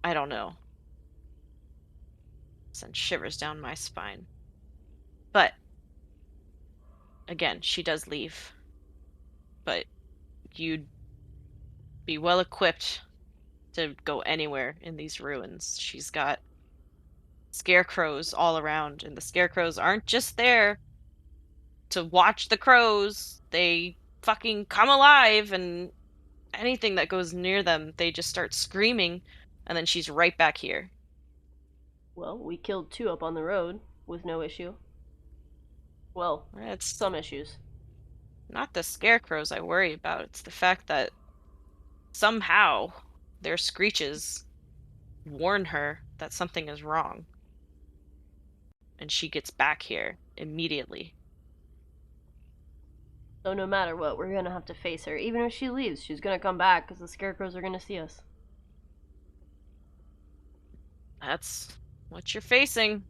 I don't know. Send shivers down my spine. But again, she does leave. But you'd be well equipped to go anywhere in these ruins. She's got scarecrows all around, and the scarecrows aren't just there to watch the crows. They fucking come alive, and anything that goes near them, they just start screaming, and then she's right back here. Well, we killed 2 up on the road with no issue. Well, It's some issues. not the scarecrows I worry about. It's the fact that somehow their screeches warn her that something is wrong. And she gets back here immediately. So no matter what, we're gonna have to face her. Even if she leaves, she's gonna come back because the scarecrows are gonna see us. That's what you're facing.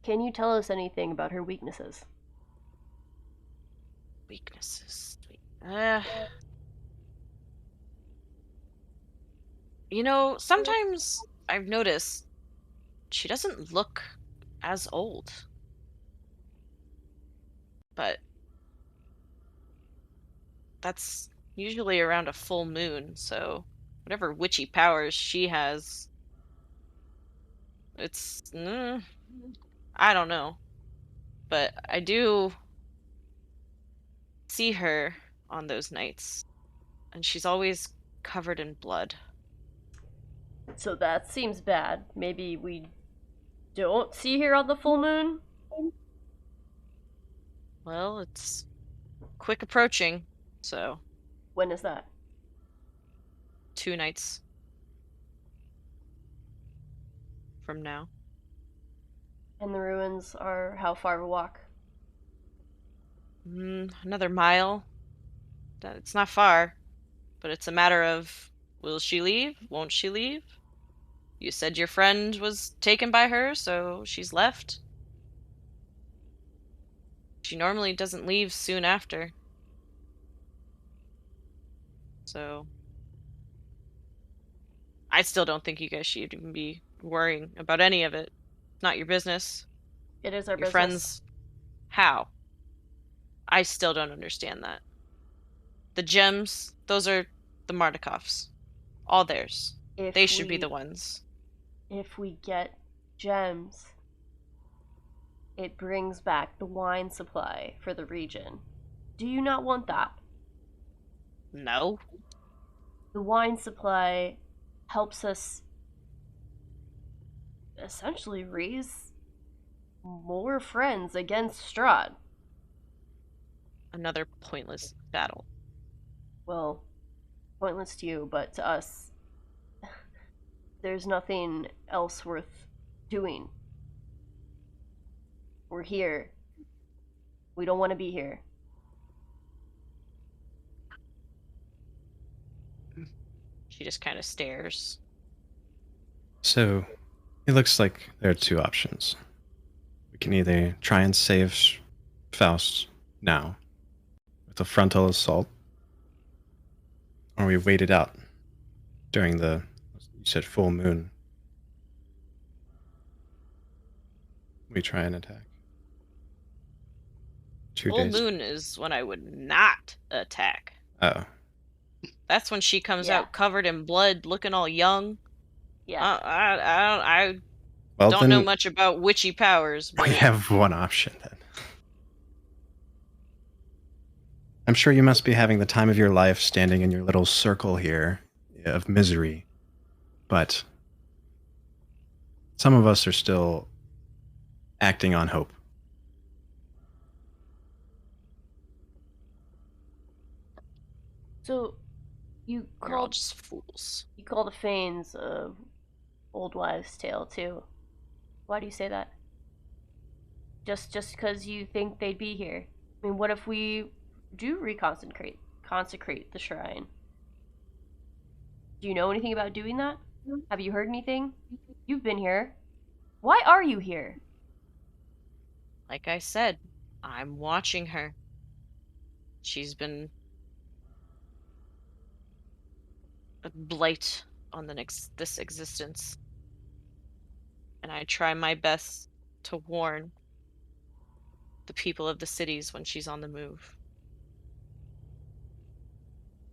Can you tell us anything about her weaknesses? Weaknesses. You know, sometimes I've noticed she doesn't look as old. But that's usually around a full moon, so whatever witchy powers she has, it's... I don't know. But I do see her on those nights, and she's always covered in blood. So that seems bad. Maybe we don't see her on the full moon? Well, it's quick approaching, so When is that? 2 nights from now. And the ruins are how far of a walk? Another mile. It's not far, but it's a matter of, will she leave? Won't she leave? You said your friend was taken by her, so she's left. She normally doesn't leave soon after. So I still don't think you guys should even be worrying about any of it. It's not your business. It is our Your business. friends... How? I still don't understand that. The gems, those are the Mardikovs. All theirs. They should be the ones. If we get gems, it brings back the wine supply for the region. Do you not want that? No. The wine supply helps us essentially raise more friends against Strahd. Another pointless battle. Well, pointless to you, but to us, there's nothing else worth doing. We're here. We don't want to be here. She just kind of stares. So, it looks like there are two options. We can either try and save Faust now with a frontal assault, or we wait it out during the, you said, full moon. We try and attack. 2 Full days. moon is when I would not attack. Oh, That's when she comes Yeah. out covered in blood, looking all young. Yeah. I well don't then know much about witchy powers, but we have one option then. I'm sure you must be having the time of your life standing in your little circle here of misery, but some of us are still acting on hope. So, you you're all called just fools. you call the Fanes a old wives' tale too. Why do you say that? Just because you think they'd be here? I mean, what if we do consecrate the shrine? Do you know anything about doing that? Have you heard anything? You've been here. Why are you here? Like I said, I'm watching her. She's been a blight on this existence. And I try my best to warn the people of the cities when she's on the move.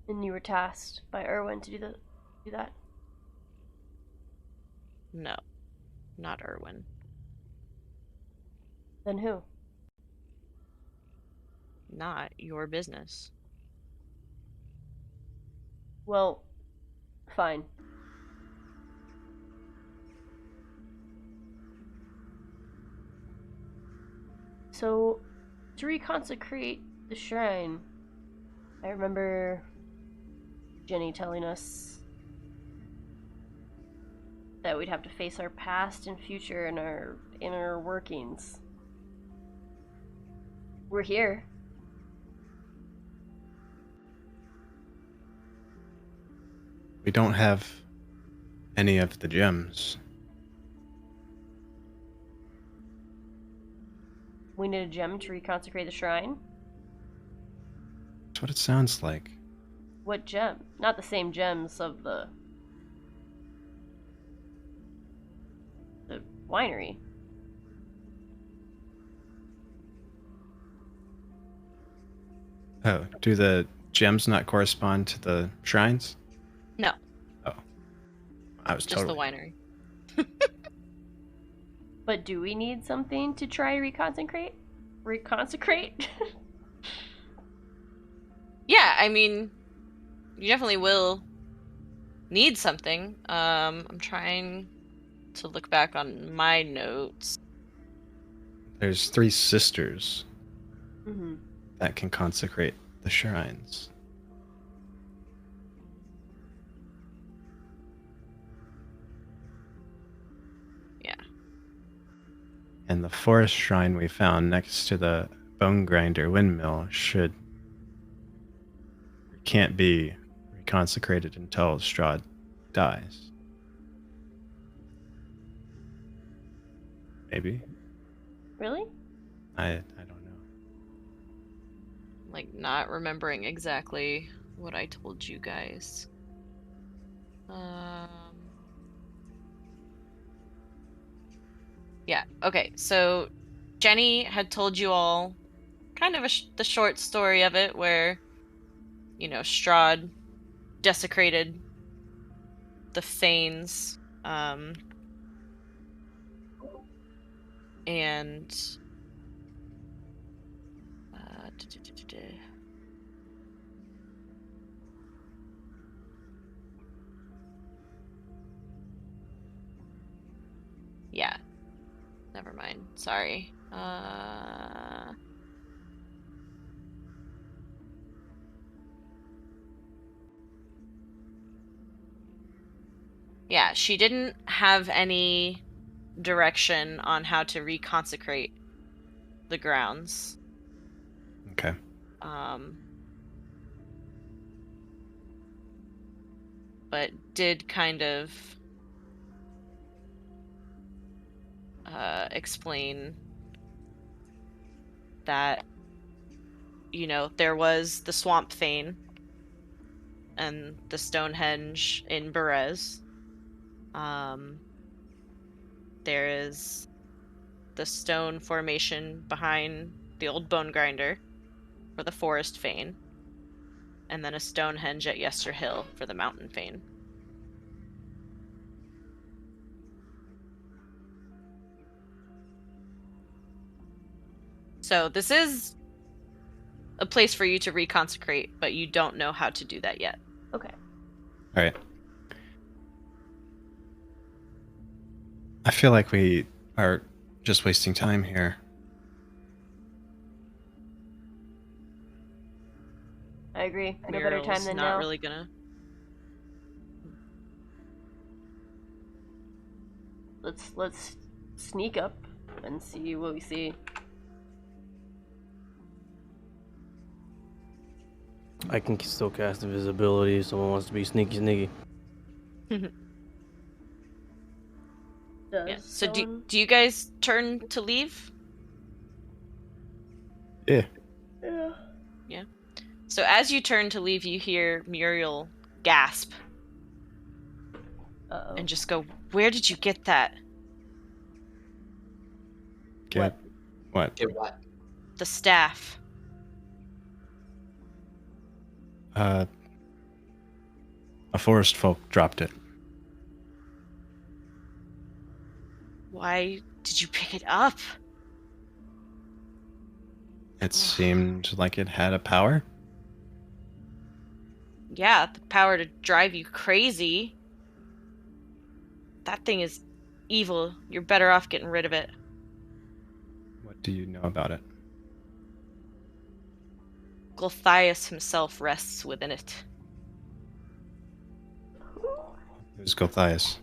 And you were tasked by Erwin to do that. No, not Erwin. Then who? Not your business. Well, fine. So, to reconsecrate the shrine, I remember Jenny telling us that we'd have to face our past and future and our inner workings. We're here. We don't have any of the gems. We need a gem to reconsecrate the shrine. That's what it sounds like. What gem? Not the same gems of the winery. Oh, do the gems not correspond to the shrines? No, Oh, I was just totally. the winery. But do we need something to try reconsecrate? Reconsecrate? Yeah, I mean, you definitely will need something. I'm trying to look back on my notes. There's 3 sisters Mm-hmm. that can consecrate the shrines. Yeah. And the forest shrine we found next to the bone grinder windmill can't be reconsecrated until Strahd dies. Maybe. Really? I don't know. Like, not remembering exactly what I told you guys. Yeah, okay, so Jenny had told you all kind of the short story of it where, you know, Strahd desecrated the Thanes, and never mind. Sorry. Yeah, she didn't have any direction on how to reconsecrate the grounds. Okay. But did kind of explain that, there was the Swamp Fane and the Stonehenge in Berez. There is the stone formation behind the old Bone Grinder for the Forest Fane, and then a Stonehenge at Yester Hill for the Mountain Fane. So this is a place for you to reconsecrate, but you don't know how to do that yet. Okay. All right. I feel like we are just wasting time here. I agree. No better time Muriel's than not now. really gonna. Let's sneak up and see what we see. I can still cast invisibility if someone wants to be sneaky. Yeah. So do you guys turn to leave? Yeah. Yeah. So as you turn to leave, you hear Muriel gasp Uh-oh. and just go, "Where did you get that?" Get what? Get what? The staff. A forest folk dropped it. Why did you pick it up? It seemed like it had a power. Yeah, the power to drive you crazy. That thing is evil. You're better off getting rid of it. What do you know about it? Gulthias himself rests within it. Who's Gulthias?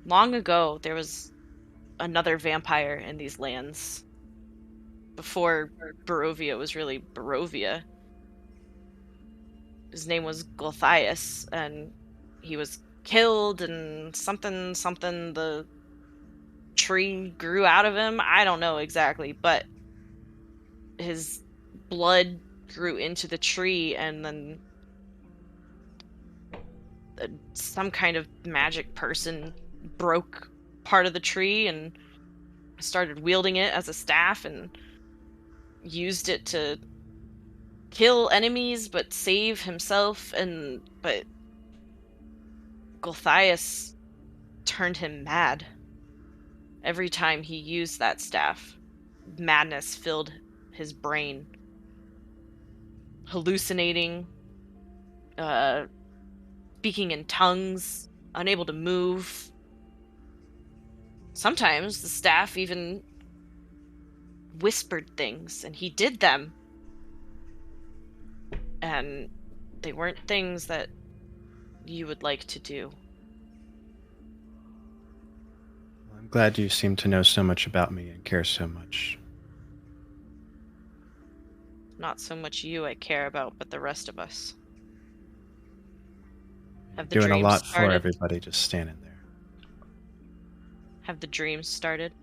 Long ago, there was another vampire in these lands. Before Barovia was really Barovia. His name was Gulthias, and he was killed, and something the tree grew out of him. I don't know exactly, but his blood grew into the tree, and then some kind of magic person broke part of the tree and started wielding it as a staff and used it to kill enemies but save himself. But Gulthias turned him mad. Every time he used that staff, madness filled his brain. Hallucinating, speaking in tongues, unable to move. Sometimes the staff even whispered things, and he did them. And they weren't things that you would like to do. Well, I'm glad you seem to know so much about me and care so much. Not so much you I care about, but the rest of us. You're Have the doing a dreams lot for started? everybody just standing there. Have the dreams started?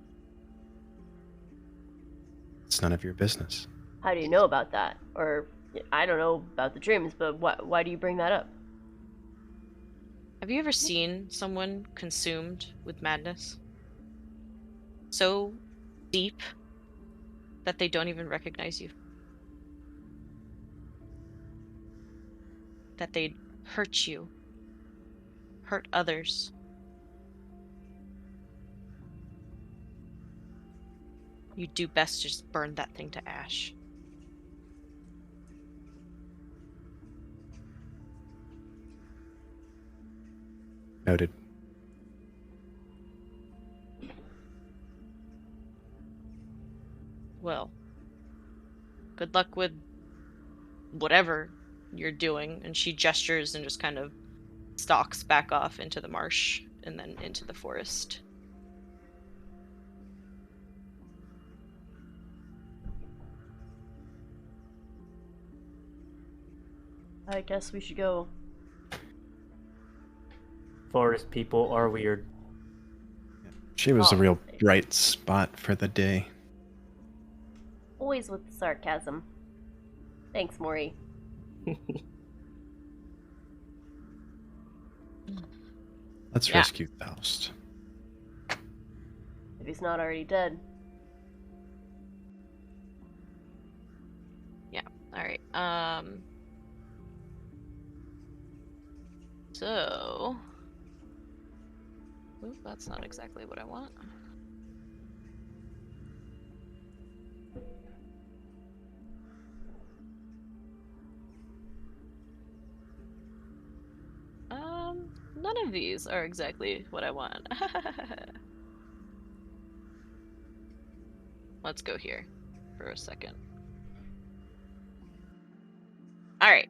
It's none of your business. How do you know about that? Or I don't know about the dreams, but why do you bring that up? Have you ever seen someone consumed with madness? So deep that they don't even recognize you. That they'd hurt you. Hurt others. You'd do best to just burn that thing to ash. Noted. well, good luck with whatever you're doing. And she gestures and just kind of stalks back off into the marsh and then into the forest. I guess we should go. Forest people are weird. She was a Oh. real bright spot for the day. Always with the sarcasm. Thanks, Maury. Let's Yeah. rescue Faust. If he's not already dead. Yeah. All right. So. Ooh, that's not exactly what I want. None of these are exactly what I want. Let's go here for a second. All right.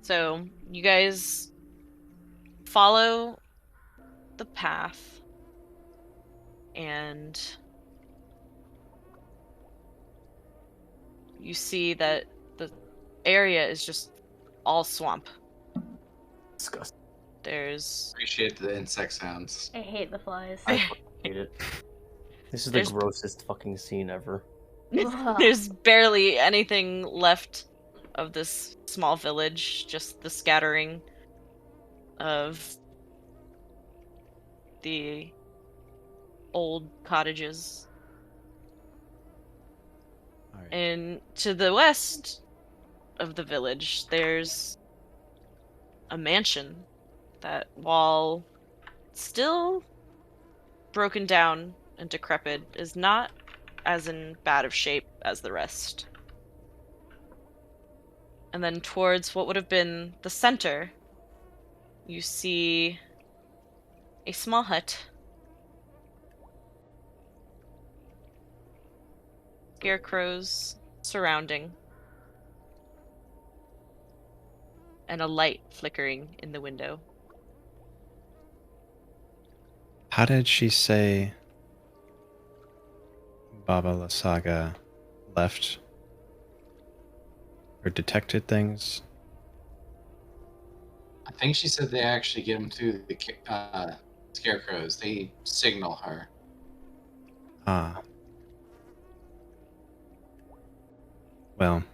So, you guys follow the path and you see that the area is just all swamp. Disgusting. There's Appreciate the insect sounds. I hate the flies. I fucking hate it. This is There's- the grossest fucking scene ever. there's barely anything left of this small village, just the scattering of the old cottages. All right. And to the west of the village, there's a mansion that, while still broken down and decrepit, is not as in bad of shape as the rest. And then towards what would have been the center, you see a small hut. Scarecrows surrounding. And a light flickering in the window. How did she say Baba Lasaga left? Or detected things? I think she said they actually get them through the scarecrows. They signal her. Ah. Well,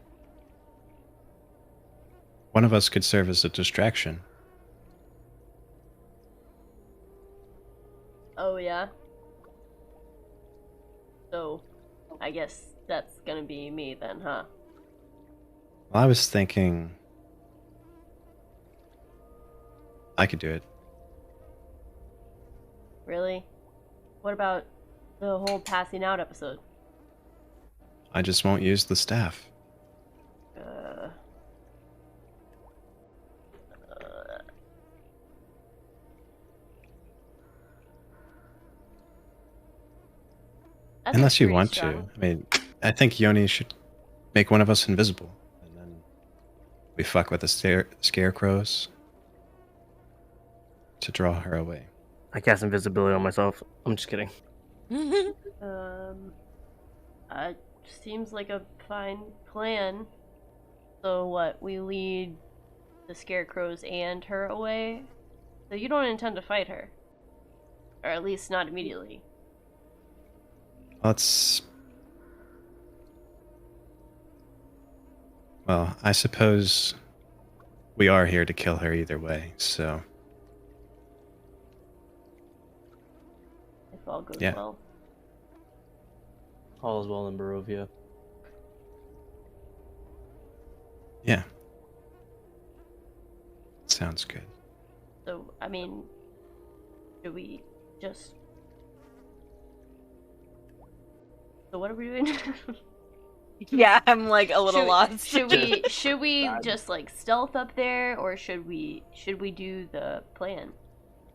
one of us could serve as a distraction. Oh, yeah? So, I guess that's gonna be me then, huh? Well, I was thinking I could do it. Really? What about the whole passing out episode? I just won't use the staff. That's Unless you pretty want strong. to. I mean, I think Yoni should make one of us invisible. And then we fuck with the scarecrows to draw her away. I cast invisibility on myself. I'm just kidding. Seems like a fine plan. So what, we lead the scarecrows and her away? So you don't intend to fight her? Or at least not immediately. Let's... Well, I suppose we are here to kill her either way, so... If all goes Yeah. well. All is well in Barovia. Yeah. Sounds good. So, I mean, should we just... So what are we doing? Yeah, I'm like a little lost. Should we just like stealth up there, or should we do the plan?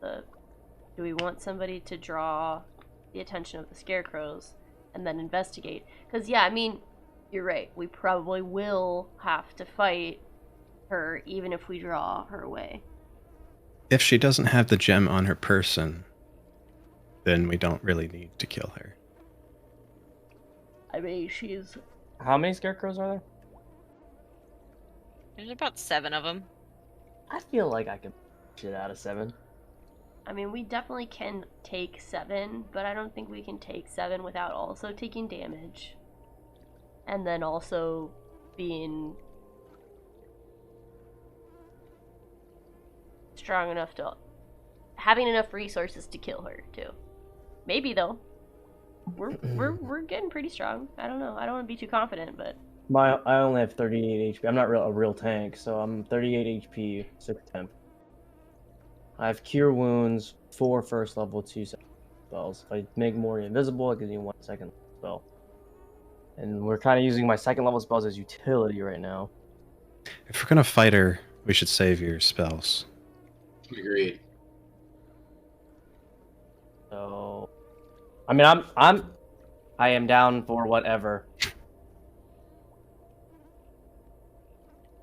Do we want somebody to draw the attention of the scarecrows, and then investigate. Because, yeah, I mean, you're right. We probably will have to fight her even if we draw her away. If she doesn't have the gem on her person, then we don't really need to kill her. I mean, she's... How many scarecrows are there? There's about 7 of them. I feel like I could shit out of 7. I mean, we definitely can take 7, but I don't think we can take 7 without also taking damage. And then also being strong enough to... having enough resources to kill her, too. Maybe, though. We're getting pretty strong. I don't know. I don't want to be too confident, but... I only have 38 HP. I'm not a real tank, so I'm 38 HP, 6 temp. I have Cure Wounds, 4 first level, 2 second spells. If I make Mori invisible, it gives me 1 second spell. And we're kind of using my second level spells as utility right now. If we're gonna fight her, we should save your spells. Agreed. So, I mean, I am down for whatever.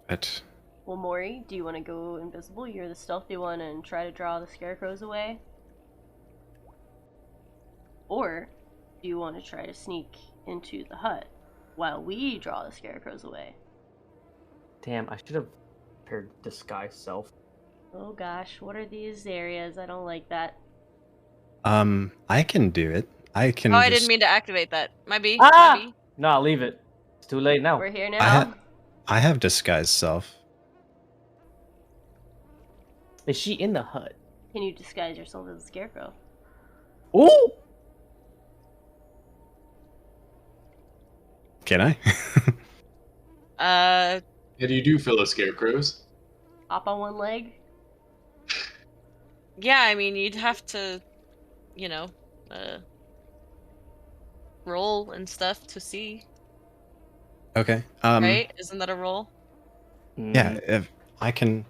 But Well, Mori, do you want to go invisible? You're the stealthy one and try to draw the scarecrows away? Or do you want to try to sneak into the hut while we draw the scarecrows away? Damn, I should have prepared disguise self. Oh gosh, what are these areas? I don't like that. I can do it. I can. Oh, I didn't mean to activate that. Might be. Ah! Might be. No, leave it. It's too late now. We're here now. I have disguise self. Is she in the hut? Can you disguise yourself as a scarecrow? Ooh! Can I? How do you do, fellow scarecrows? Hop on one leg? Yeah, I mean, you'd have to, you know, roll and stuff to see, Okay. right? Isn't that a roll? Yeah, if I can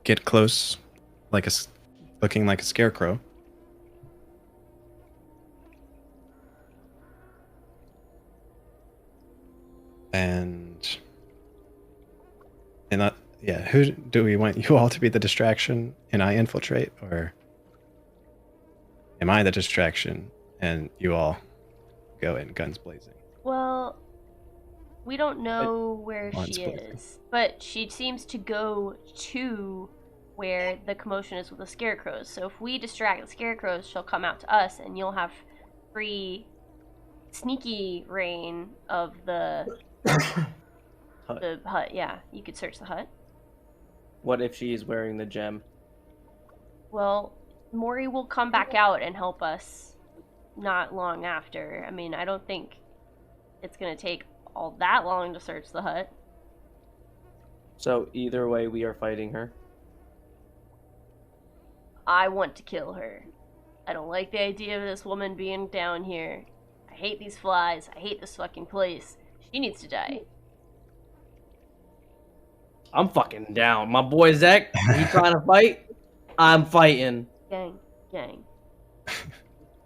get close, looking like a scarecrow. And that, yeah, who do we want you all to be the distraction and I infiltrate, or am I the distraction and you all go in guns blazing? Well, we don't know where Mine's she blazing. is, but she seems to go to where the commotion is with the scarecrows. So if we distract the scarecrows, she'll come out to us, and you'll have free sneaky reign of the the hut. Yeah, you could search the hut. What if she is wearing the gem? Well, Mori will come back out and help us not long after. I mean, I don't think it's gonna take all that long to search the hut. So either way, we are fighting her. I want to kill her. I don't like the idea of this woman being down here. I hate these flies. I hate this fucking place. She needs to die. I'm fucking down. My boy Zach, he trying to fight? I'm fighting. Gang. Gang.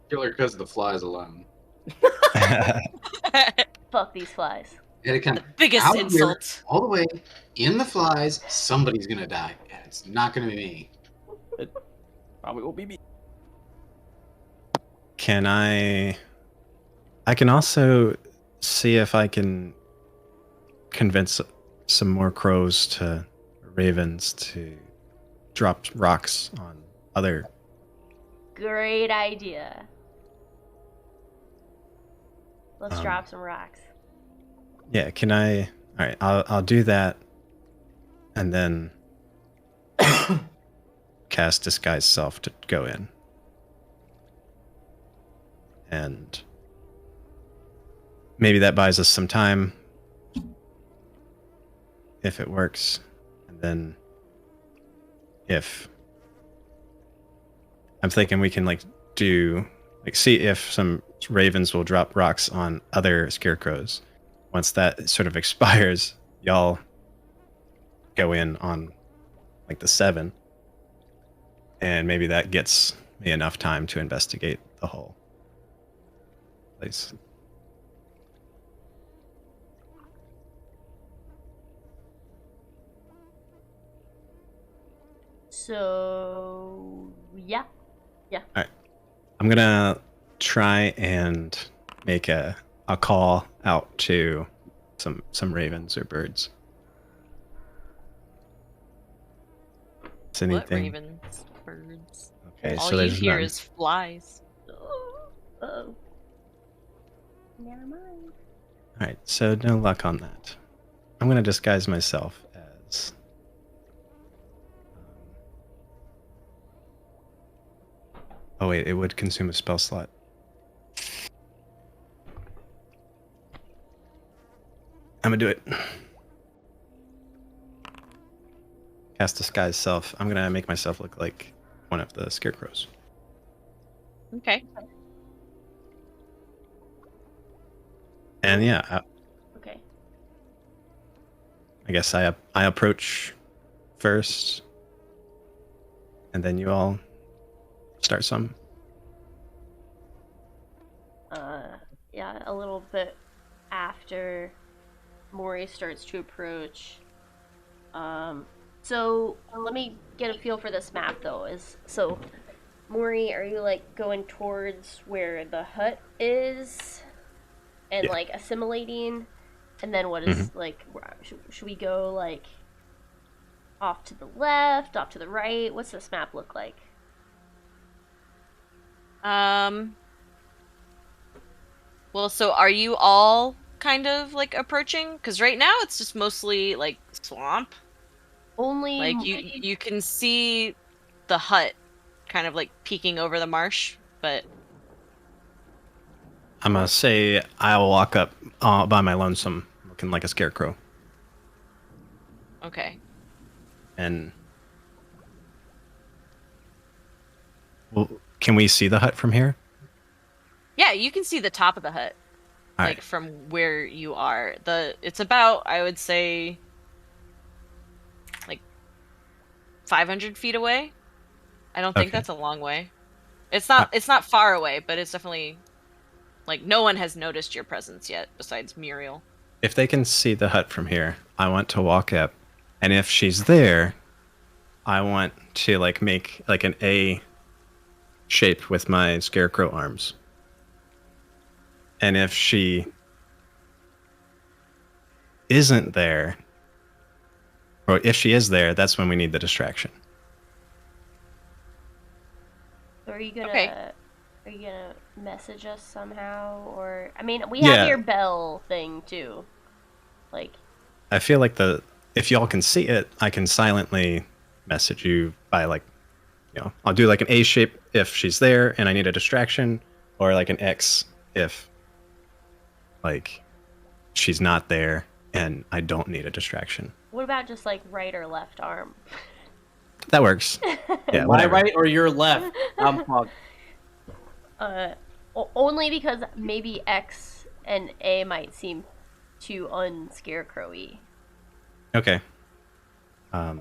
Kill her because of the flies alone. Fuck these flies. And it comes Biggest out here, insult. all the way in the flies. Somebody's gonna die, and it's not gonna be me. Probably will be me. Can I can also see if I can convince some more crows to ravens to drop rocks on other. Great idea. Let's drop some rocks. Yeah, can I? All right, I'll do that, and then cast disguise self to go in, and maybe that buys us some time if it works, and then if I'm thinking we can see if some ravens will drop rocks on other scarecrows. Once that sort of expires, y'all go in on the 7, and maybe that gets me enough time to investigate the hole. place. So yeah. All right. I'm gonna try and make a call out to some ravens or birds. Is What anything? ravens? Birds. Okay, All so you there's hear none. is flies. Uh-oh. Never mind. All right, so no luck on that. I'm gonna disguise myself as. Oh wait, it would consume a spell slot. I'm gonna do it. Cast disguise self. I'm gonna make myself look like one of the scarecrows. Okay. And yeah, Okay. I guess I approach first, and then you all start some. Yeah, a little bit after Mori starts to approach. So let me get a feel for this map though. Mori, are you like going towards where the hut is and Yeah. like assimilating? And then what is like, should we go like off to the left, off to the right? What's this map look like? Well, so are you all kind of like approaching? Because right now it's just mostly like swamp. Only Like you can see the hut kind of like peeking over the marsh, but I'm gonna say I'll walk up by my lonesome, looking like a scarecrow, okay. and well, can we see the hut from here? Yeah, you can see the top of the hut, All like right. from where you are. It's about, I would say, like 500 feet away. I don't think Okay. that's a long way. It's not far away, but it's definitely like no one has noticed your presence yet besides Muriel. If they can see the hut from here, I want to walk up, and if she's there, I want to like make like an A shape with my scarecrow arms. And if she isn't there, or if she is there, that's when we need the distraction. So are you gonna Okay. message us somehow, or I mean, we Yeah. have your bell thing too. Like, I feel like if y'all can see it, I can silently message you by like, I'll do like an A shape if she's there and I need a distraction, or like an X if like she's not there and I don't need a distraction. what about just like right or left arm? That works. Yeah, My whatever. right or your left? I'm fucked. Only because maybe X and A might seem too unscarecrowy. Okay. Yeah,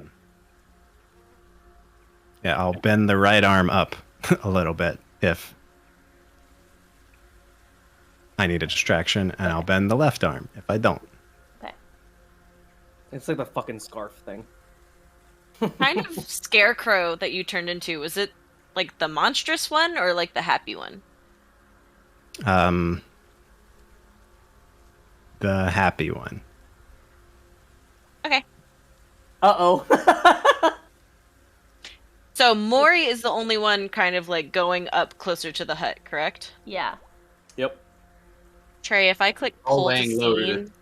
I'll bend the right arm up a little bit if I need a distraction, and I'll bend the left arm if I don't. Okay. It's like the fucking scarf thing. Kind of scarecrow that you turned into, was it like the monstrous one or like the happy one? The happy one. Okay. Uh-oh. So Mori is the only one kind of like going up closer to the hut, correct? Yeah. Yep. Trey, if I click All pull to laying low, dude. scene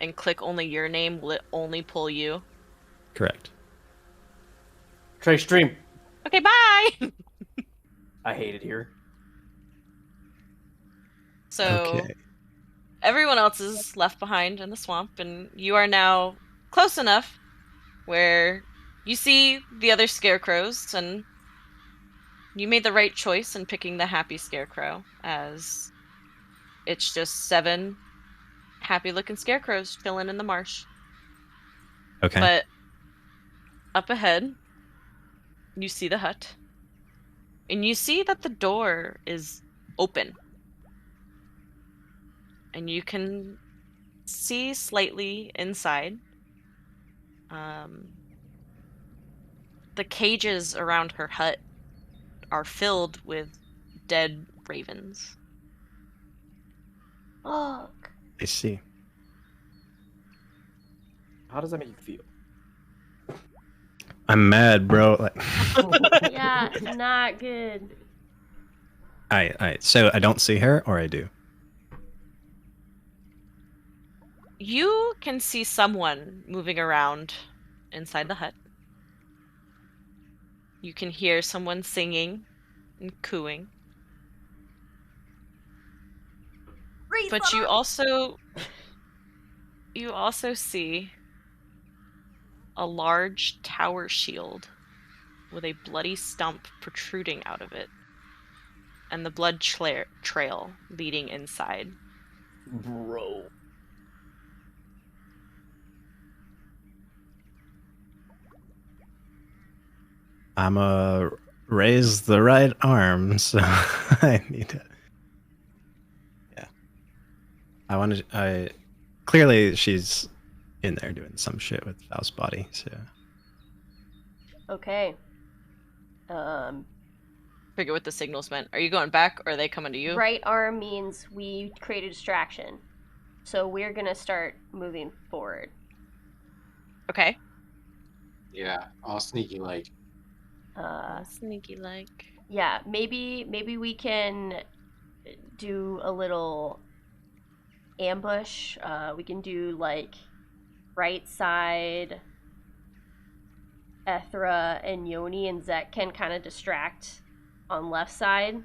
and click only your name, will it only pull you? Correct. Trey, stream. Okay, bye! I hate it here. So Okay. everyone else is left behind in the swamp, and you are now close enough where you see the other scarecrows, and you made the right choice in picking the happy scarecrow, as it's just 7 happy-looking scarecrows chilling in the marsh. Okay. But up ahead, you see the hut, and you see that the door is open. and you can see slightly inside. The cages around her hut are filled with dead ravens. Fuck. I see. How does that make you feel? I'm mad, bro. Like, Yeah, not good. alright. So I don't see her, or I do. You can see someone moving around inside the hut. You can hear someone singing and cooing. But you also see a large tower shield with a bloody stump protruding out of it, and the blood trail leading inside. Bro. I'm a raise the right arm, so I need to. Yeah. I clearly she's in there doing some shit with Faust's body, so. Okay. Forget what the signals meant. Are you going back, or are they coming to you? Right arm means we create a distraction. So we're gonna start moving forward. Okay. Yeah, all sneaky like. Sneaky like. Yeah, maybe we can do a little ambush. We can do like right side Ethra and Yoni, and Zek can kind of distract on left side,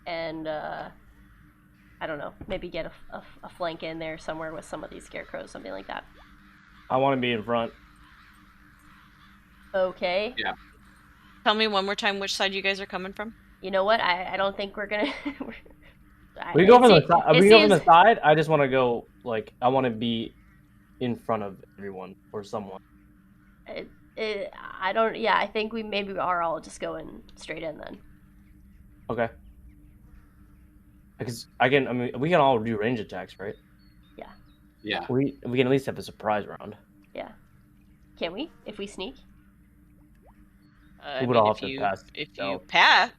and I don't know, maybe get a flank in there somewhere with some of these scarecrows, something like that. I want to be in front. Okay. Yeah. Tell me one more time which side you guys are coming from. You know what? I don't think we're gonna. We go from the side. We go from the side. I just want to go like I want to be in front of everyone or someone. I don't. Yeah, I think we maybe are all just going straight in then. Okay. Because I mean, we can all do range attacks, right? Yeah. Yeah. We can at least have a surprise round. Yeah. Can we? If we sneak? We would all have to pass. If you pass.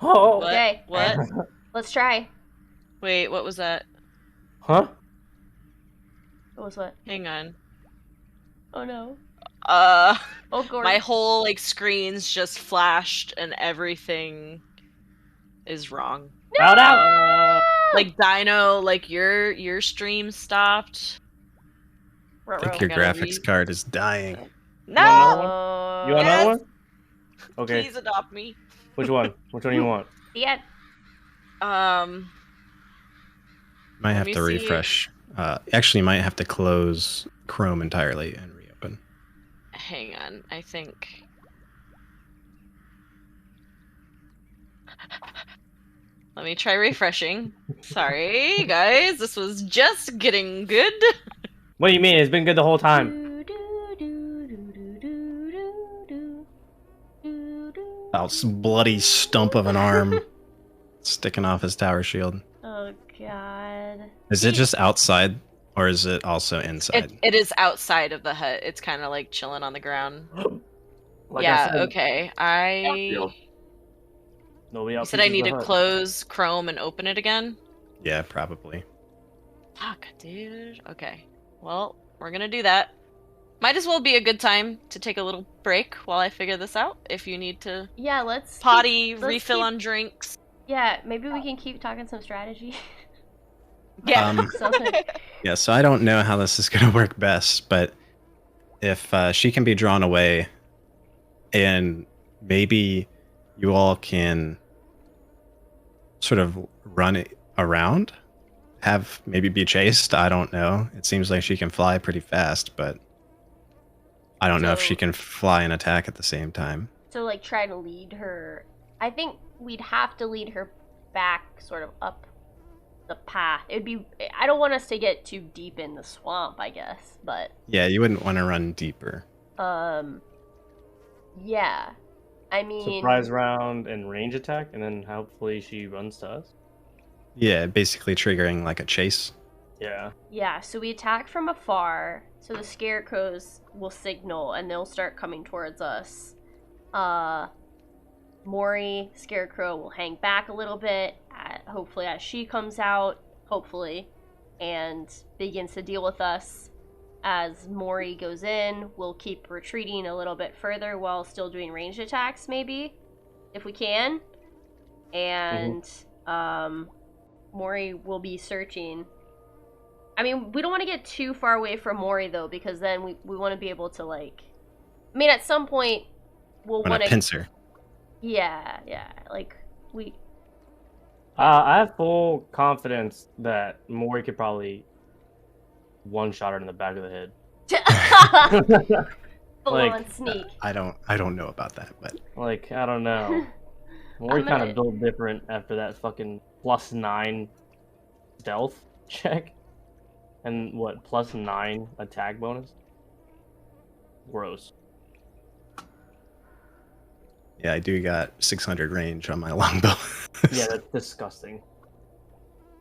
Oh. What? Okay. What? Let's try. Wait, what was that? Huh? What was what? Hang on. Oh no. Oh, Gordon. my whole screens just flashed and everything is wrong. Shout out! Like Dino, your stream stopped. I think your graphics card is dying. No! You want another one? Okay. Please adopt me. Which one? Which one do you want? Yeah. Might have to refresh. Actually, might have to close Chrome entirely and reopen. Hang on, I think. Let me try refreshing. Sorry, guys, this was just getting good. What do you mean? It's been good the whole time. That bloody stump of an arm sticking off his tower shield. Oh god. Is it just outside, or is it also inside? It is outside of the hut. It's kind of like chilling on the ground. Like yeah. I said, Okay. Nobody You else said I uses need the to hut. close Chrome and open it again? Yeah, probably. Fuck, dude. Okay. Well, we're gonna do that. Might as well be a good time to take a little break while I figure this out. If you need to let's refill on drinks. Yeah, maybe we can keep talking some strategy. Yeah. Yeah, so I don't know how this is going to work best, but if she can be drawn away and maybe you all can sort of run it around, have maybe be chased, I don't know. It seems like she can fly pretty fast, but I don't know if she can fly and attack at the same time. So like try to lead her. I think we'd have to lead her back sort of up the path. It'd be, I don't want us to get too deep in the swamp, I guess, but yeah, you wouldn't want to run deeper. Yeah, I mean, surprise round and range attack, and then hopefully she runs to us. Yeah, basically triggering like a chase. Yeah. Yeah, so we attack from afar, so the scarecrows will signal and they'll start coming towards us. Mori, Scarecrow, will hang back a little bit, hopefully as she comes out, hopefully, and begins to deal with us. As Mori goes in, we'll keep retreating a little bit further while still doing ranged attacks, maybe, if we can. And Mori will be searching. I mean, we don't want to get too far away from Mori, though, because then we want to be able to, like... I mean, at some point, we'll want to... pincer. Yeah, like, we... I have full confidence that Mori could probably one-shot her in the back of the head. Full Like, on sneak. I don't know about that, but Like, I don't know. Mori kind of built different after that fucking +9 stealth check. And what, +9 attack bonus? Gross. yeah, I do got 600 range on my longbow. Yeah, that's disgusting.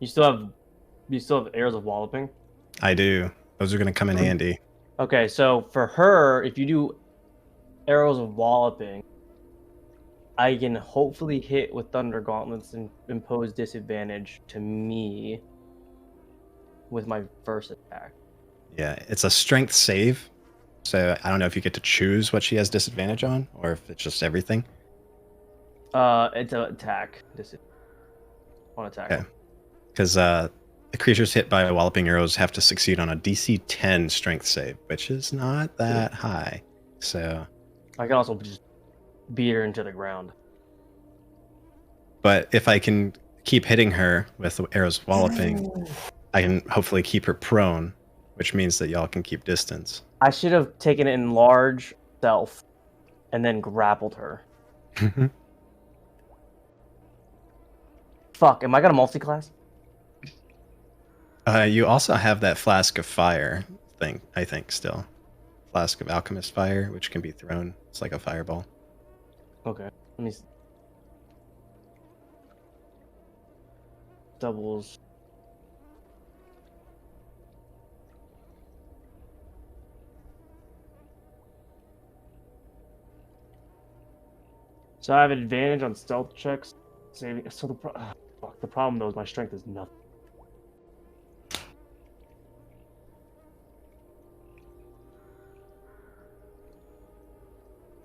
You still have arrows of walloping? I do. Those are gonna come in handy. Okay, so for her, if you do arrows of walloping, I can hopefully hit with thunder gauntlets and impose disadvantage to me with my first attack. Yeah, it's a strength save. So I don't know if you get to choose what she has disadvantage on, or if it's just everything. It's an attack. On attack. Okay. Because the creatures hit by walloping arrows have to succeed on a DC 10 strength save, which is not that high. So. I can also just beat her into the ground. But if I can keep hitting her with arrows of walloping, I can hopefully keep her prone, which means that y'all can keep distance. I should have taken it in large stealth and then grappled her. Fuck, am I gonna multi-class? You also have that flask of fire thing, I think, still. Flask of alchemist fire, which can be thrown. It's like a fireball. Okay, let me see. Doubles. So I have advantage on stealth checks. Saving. So the problem though is my strength is nothing.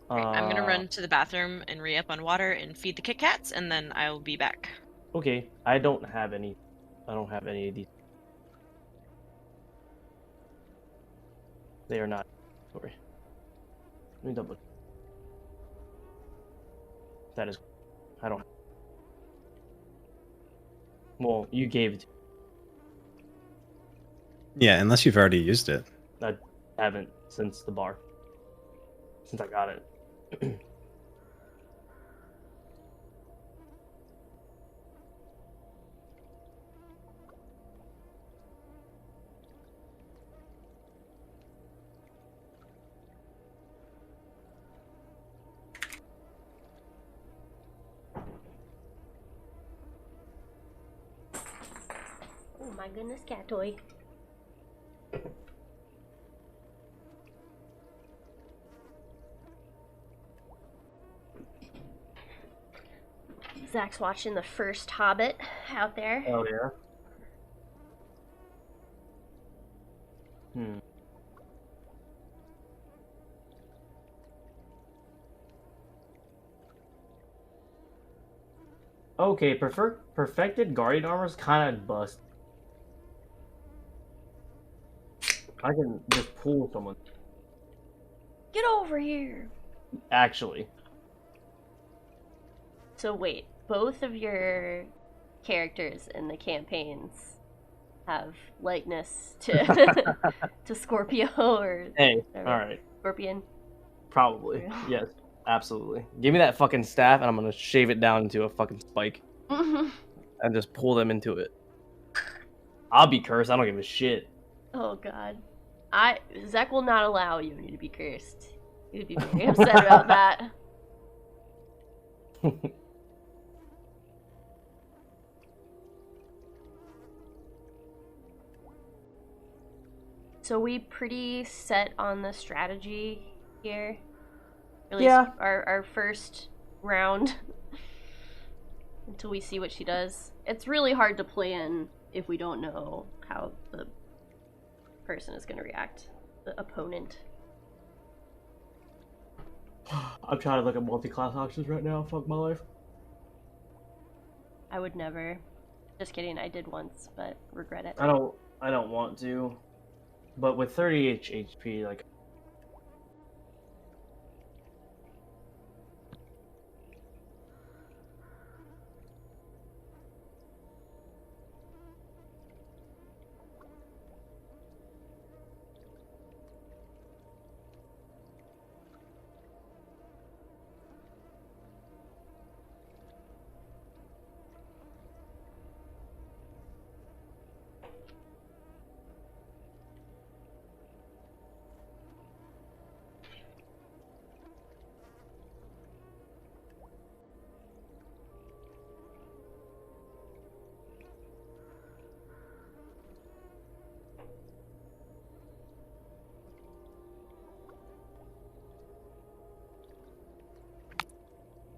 I'm gonna run to the bathroom and re-up on water and feed the Kit Kats, and then I'll be back. Okay, I don't have any of these. They are not. Sorry. Let me double. That is. I don't. Well, you gave it. Yeah, unless you've already used it. I haven't since the bar. Since I got it. Oh my goodness, cat toy. Zach's watching the first Hobbit out there. Oh yeah. Okay, perfected guardian armor is kind of bust. I can just pull someone. Get over here. Actually. So wait, both of your characters in the campaigns have likeness to to Scorpio or Hey, all right. Scorpion? Probably. Yes, absolutely. Give me that fucking staff and I'm going to shave it down into a fucking spike. And just pull them into it. I'll be cursed. I don't give a shit. Oh god. Zach will not allow you to be cursed. He would be very upset about that. So we pretty set on the strategy here? At least Yeah. our first round. Until we see what she does. It's really hard to plan if we don't know how the person is going to react. The opponent. I'm trying to look at multi-class options right now. Fuck my life. I would never. Just kidding, I did once, but regret it. I don't want to. But with 30 HP, like,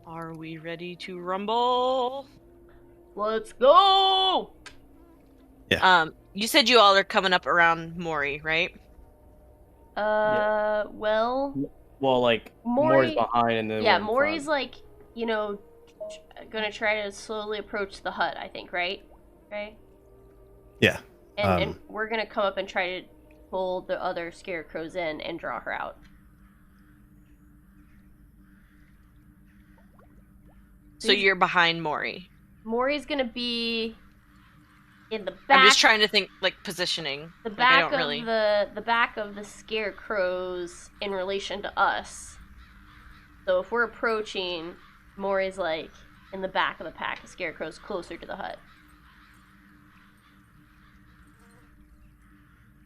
Are we ready to rumble? Let's go! You said you all are coming up around Mori, right? Well, like, Mori's behind and then yeah, we're in Mori's front. like, you know, gonna try to slowly approach the hut, I think, right? Right? Yeah. And we're gonna come up and try to pull the other scarecrows in and draw her out. So you're behind Mori. Mori's gonna be in the back. I'm just trying to think, like, positioning. The Like, back I don't really... the back of the scarecrows in relation to us. So if we're approaching, Mori's like in the back of the pack. The scarecrows closer to the hut.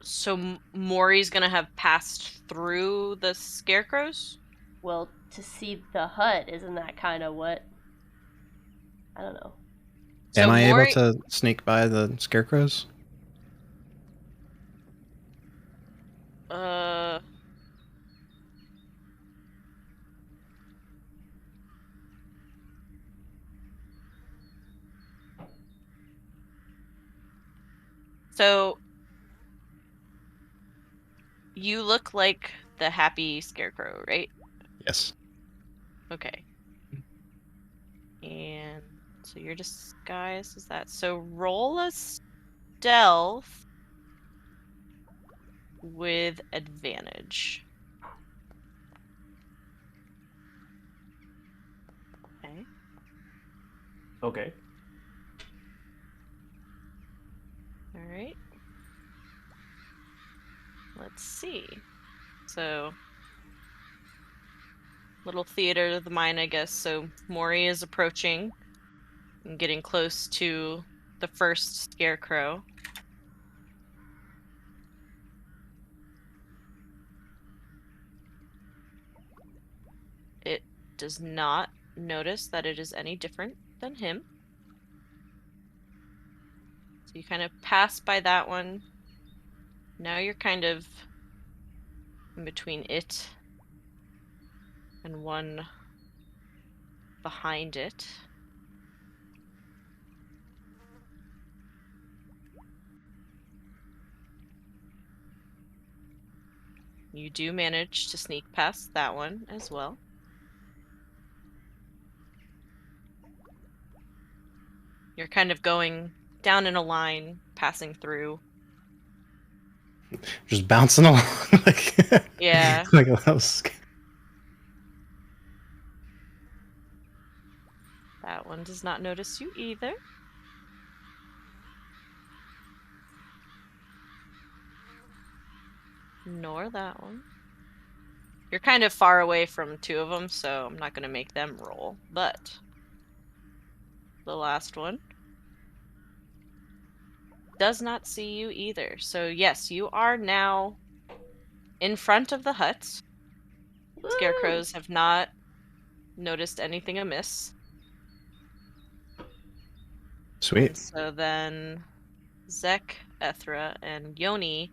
So Mori's gonna have passed through the scarecrows? Well, to see the hut, isn't that kind of what? I don't know. Am I Mori... able to sneak by the scarecrows? So you look like the happy scarecrow, right? Yes. Okay. And so your disguise is that. So roll a stealth with advantage. Okay. Okay. All right. Let's see. So, little theater of the mind, I guess. So Mori is approaching and getting close to the first scarecrow. It does not notice that it is any different than him. So you kind of pass by that one. Now you're kind of in between it and one behind it. You do manage to sneak past that one as well. You're kind of going down in a line, passing through. Just bouncing along. Like, yeah. Like a little That one does not notice you either. Nor that one. You're kind of far away from two of them, so I'm not going to make them roll. But the last one does not see you either. So yes, you are now in front of the hut. Woo! Scarecrows have not noticed anything amiss. Sweet. And so then Zek, Ethra, and Yoni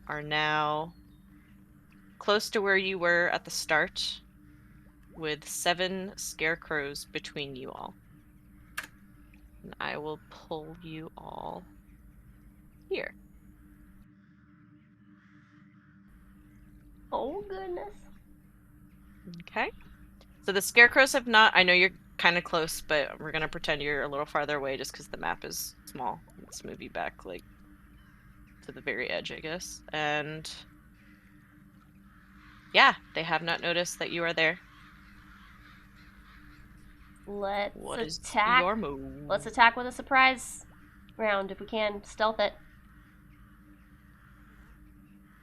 are now close to where you were at the start, with 7 scarecrows between you all. And I will pull you all here. Oh, goodness. Okay. So the scarecrows have not... I know you're kind of close, but we're going to pretend you're a little farther away just because the map is small. Let's move you back, like, to the very edge, I guess. And... yeah, they have not noticed that you are there. What is Attack. your move? Let's attack with a surprise round if we can. Stealth it.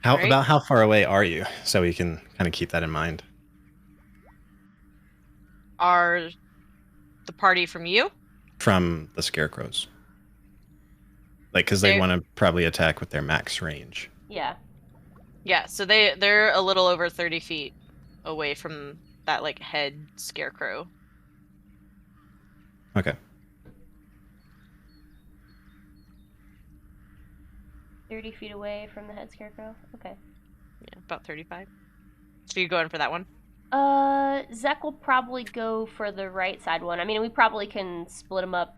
About how far away are you? So we can kind of keep that in mind. Are the party from you? From the scarecrows. Like, because they want to probably attack with their max range. Yeah. Yeah, so they're a little over 30 feet away from that, like, head scarecrow. Okay. 30 feet away from the head scarecrow? Okay. Yeah, about 35. So you're going for that one? Zek will probably go for the right side one. I mean, we probably can split them up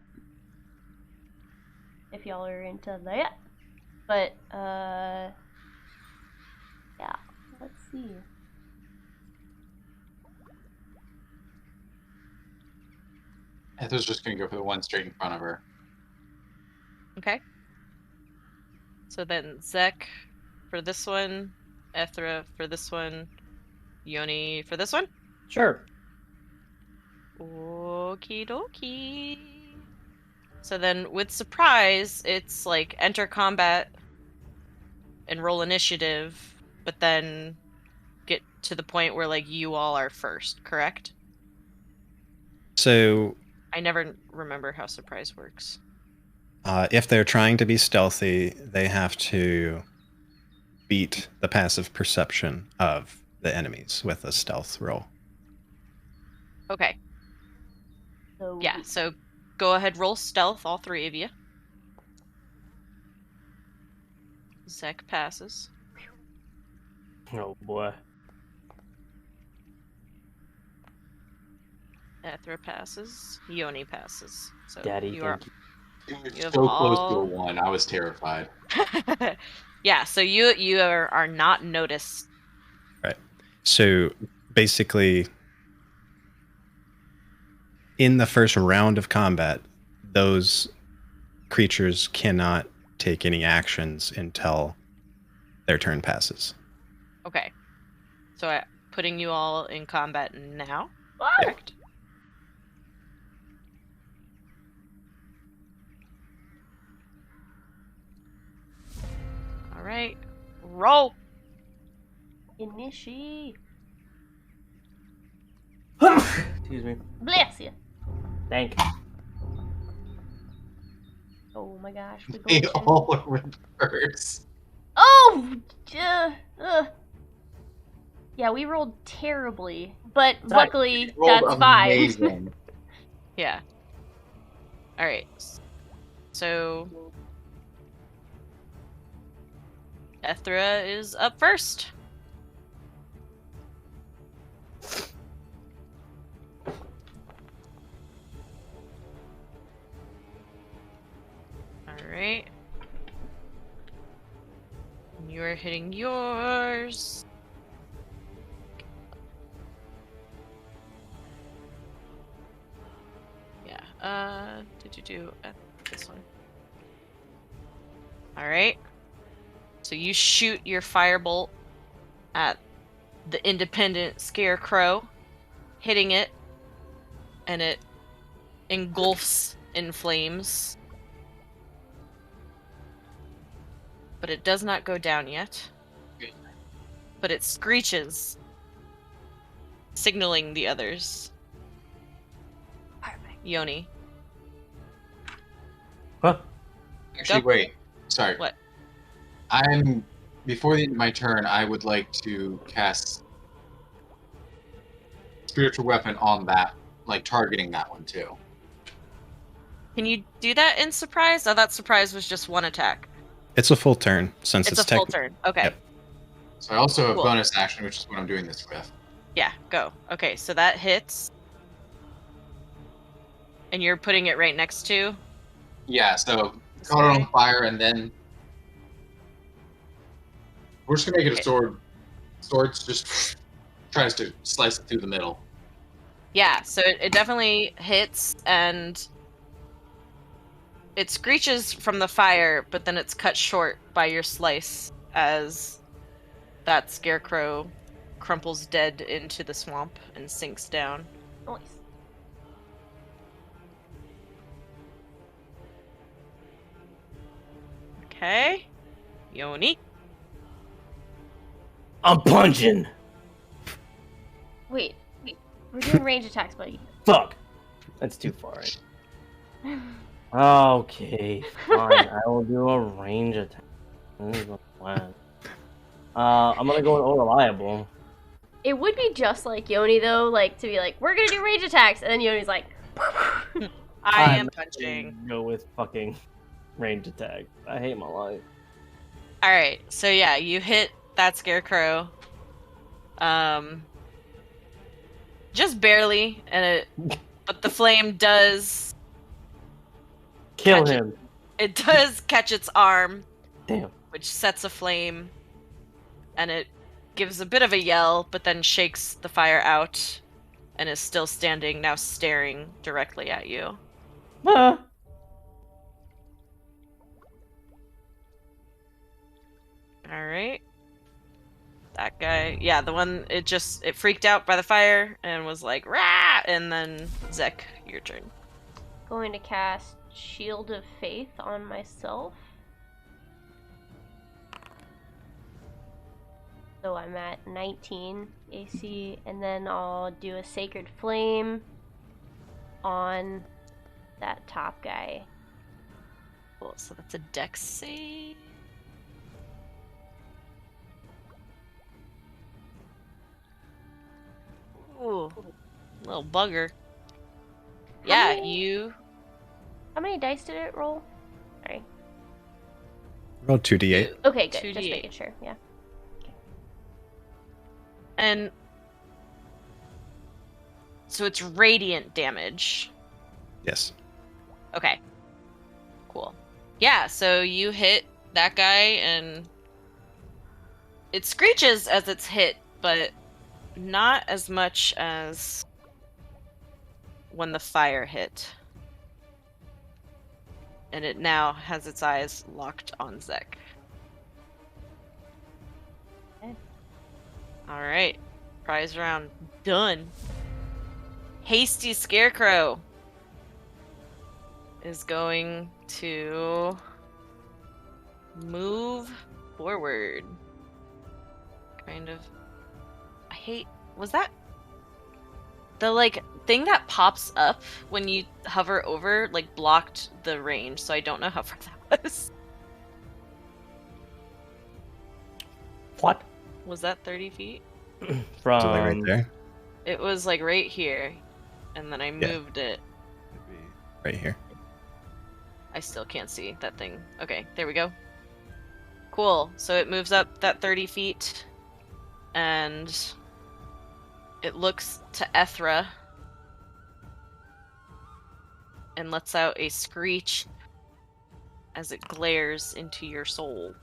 if y'all are into that. But, yeah. Let's see. Ethel's just gonna go for the one straight in front of her. Okay. So then Zek for this one, Ethra for this one, Yoni for this one? Sure. Okie dokie. So then with surprise, it's like enter combat and roll initiative, but then get to the point where like you all are first, correct? So I never remember how surprise works. If they're trying to be stealthy, they have to beat the passive perception of the enemies with a stealth roll. Okay. So Yeah, so go ahead, roll stealth, all 3 of you. Zek passes. Oh boy. Ethra passes. Yoni passes. So Daddy, you are... Dude, You have so close to a all- 1. I was terrified. Yeah, so you are not noticed. Right. So basically, in the first round of combat, those creatures cannot take any actions until their turn passes. Okay. So I'm putting you all in combat now, Whoa! correct? Alright. Roll! Initiate. Excuse me. Bless you. Thank you. Oh my gosh. We're They going all went first. Oh! Yeah, we rolled terribly, but luckily Rolled that's fine. amazing. Yeah. Alright. So... Ethra is up first. Alright. You are hitting yours. Yeah, did you do this one? Alright. So you shoot your firebolt at the independent scarecrow, hitting it, and it engulfs in flames. But it does not go down yet. But it screeches, signaling the others. Perfect. Yoni. Huh? Actually, Go. wait. Sorry. What? Before the end of my turn, I would like to cast Spiritual Weapon on that, like targeting that one too. Can you do that in surprise? I thought surprise was just one attack. It's a full turn since It's a full turn. Okay. Yep. So I also have Cool. bonus action, which is what I'm doing this with. Yeah, go. Okay, so that hits. And you're putting it right next to? Yeah, so caught it on fire, and then we're just gonna make it a sword. Swords just tries to slice it through the middle. Yeah, so it definitely hits, and it screeches from the fire, but then it's cut short by your slice as that scarecrow crumples dead into the swamp and sinks down. Nice. Okay. Yoni. I'm punching. Wait. We're doing range attacks, buddy. Fuck. That's too far. Okay, fine. I will do a range attack. This is the plan. I'm gonna go with unreliable. It would be just like Yoni, though, like, to be like, we're gonna do range attacks, and then Yoni's like... I am punching. Go with fucking range attack. I hate my life. Alright, so yeah, you hit that scarecrow. Just barely, but the flame does kill him. It does catch its arm. Damn. Which sets a flame, and it gives a bit of a yell, but then shakes the fire out, and is still standing, now staring directly at you. Ah. Alright. That guy, yeah, the one, it freaked out by the fire and was like, rah! And then, Zek, your turn. Going to cast Shield of Faith on myself. So I'm at 19 AC, and then I'll do a Sacred Flame on that top guy. Cool, so that's a dex save. Ooh, little bugger. Yeah, you... How many dice did it roll? Sorry. Roll 2d8. Okay, good. 2d8. Just making sure, yeah. And... So it's radiant damage. Yes. Okay. Cool. Yeah, so you hit that guy, and... It screeches as it's hit, but not as much as when the fire hit. And it now has its eyes locked on Zek. Okay. Alright. Prize round done. Hasty Scarecrow is going to move forward. Kind of. I hate... Was that... The, like, thing that pops up when you hover over, like, blocked the range, so I don't know how far that was. What? Was that 30 feet? From... So like right there? It was, like, right here, and then I moved it. Right here. I still can't see that thing. Okay, there we go. Cool. So it moves up that 30 feet, and it looks to Ethra and lets out a screech as it glares into your soul.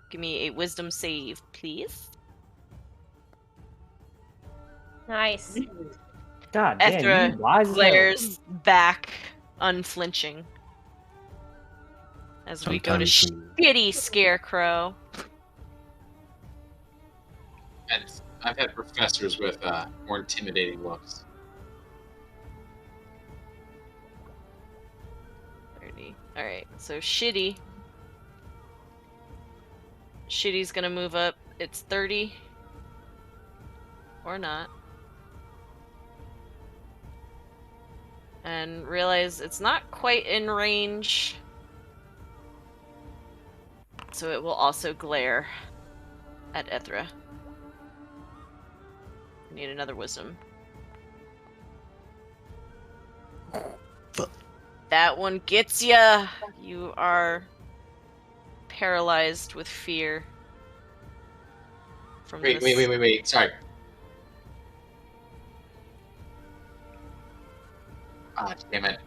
Give me a wisdom save, please. Nice. God damn, Ethra you wise as hell. glares back, unflinching. As we go to shitty Scarecrow. And I've had professors with more intimidating looks. 30. Alright, so Shitty. Shitty's gonna move up. It's 30. Or not. And realize it's not quite in range. So it will also glare at Ethra. I need another wisdom. That one gets ya! You are paralyzed with fear. From Wait, this. wait. Sorry. Ah, damn it.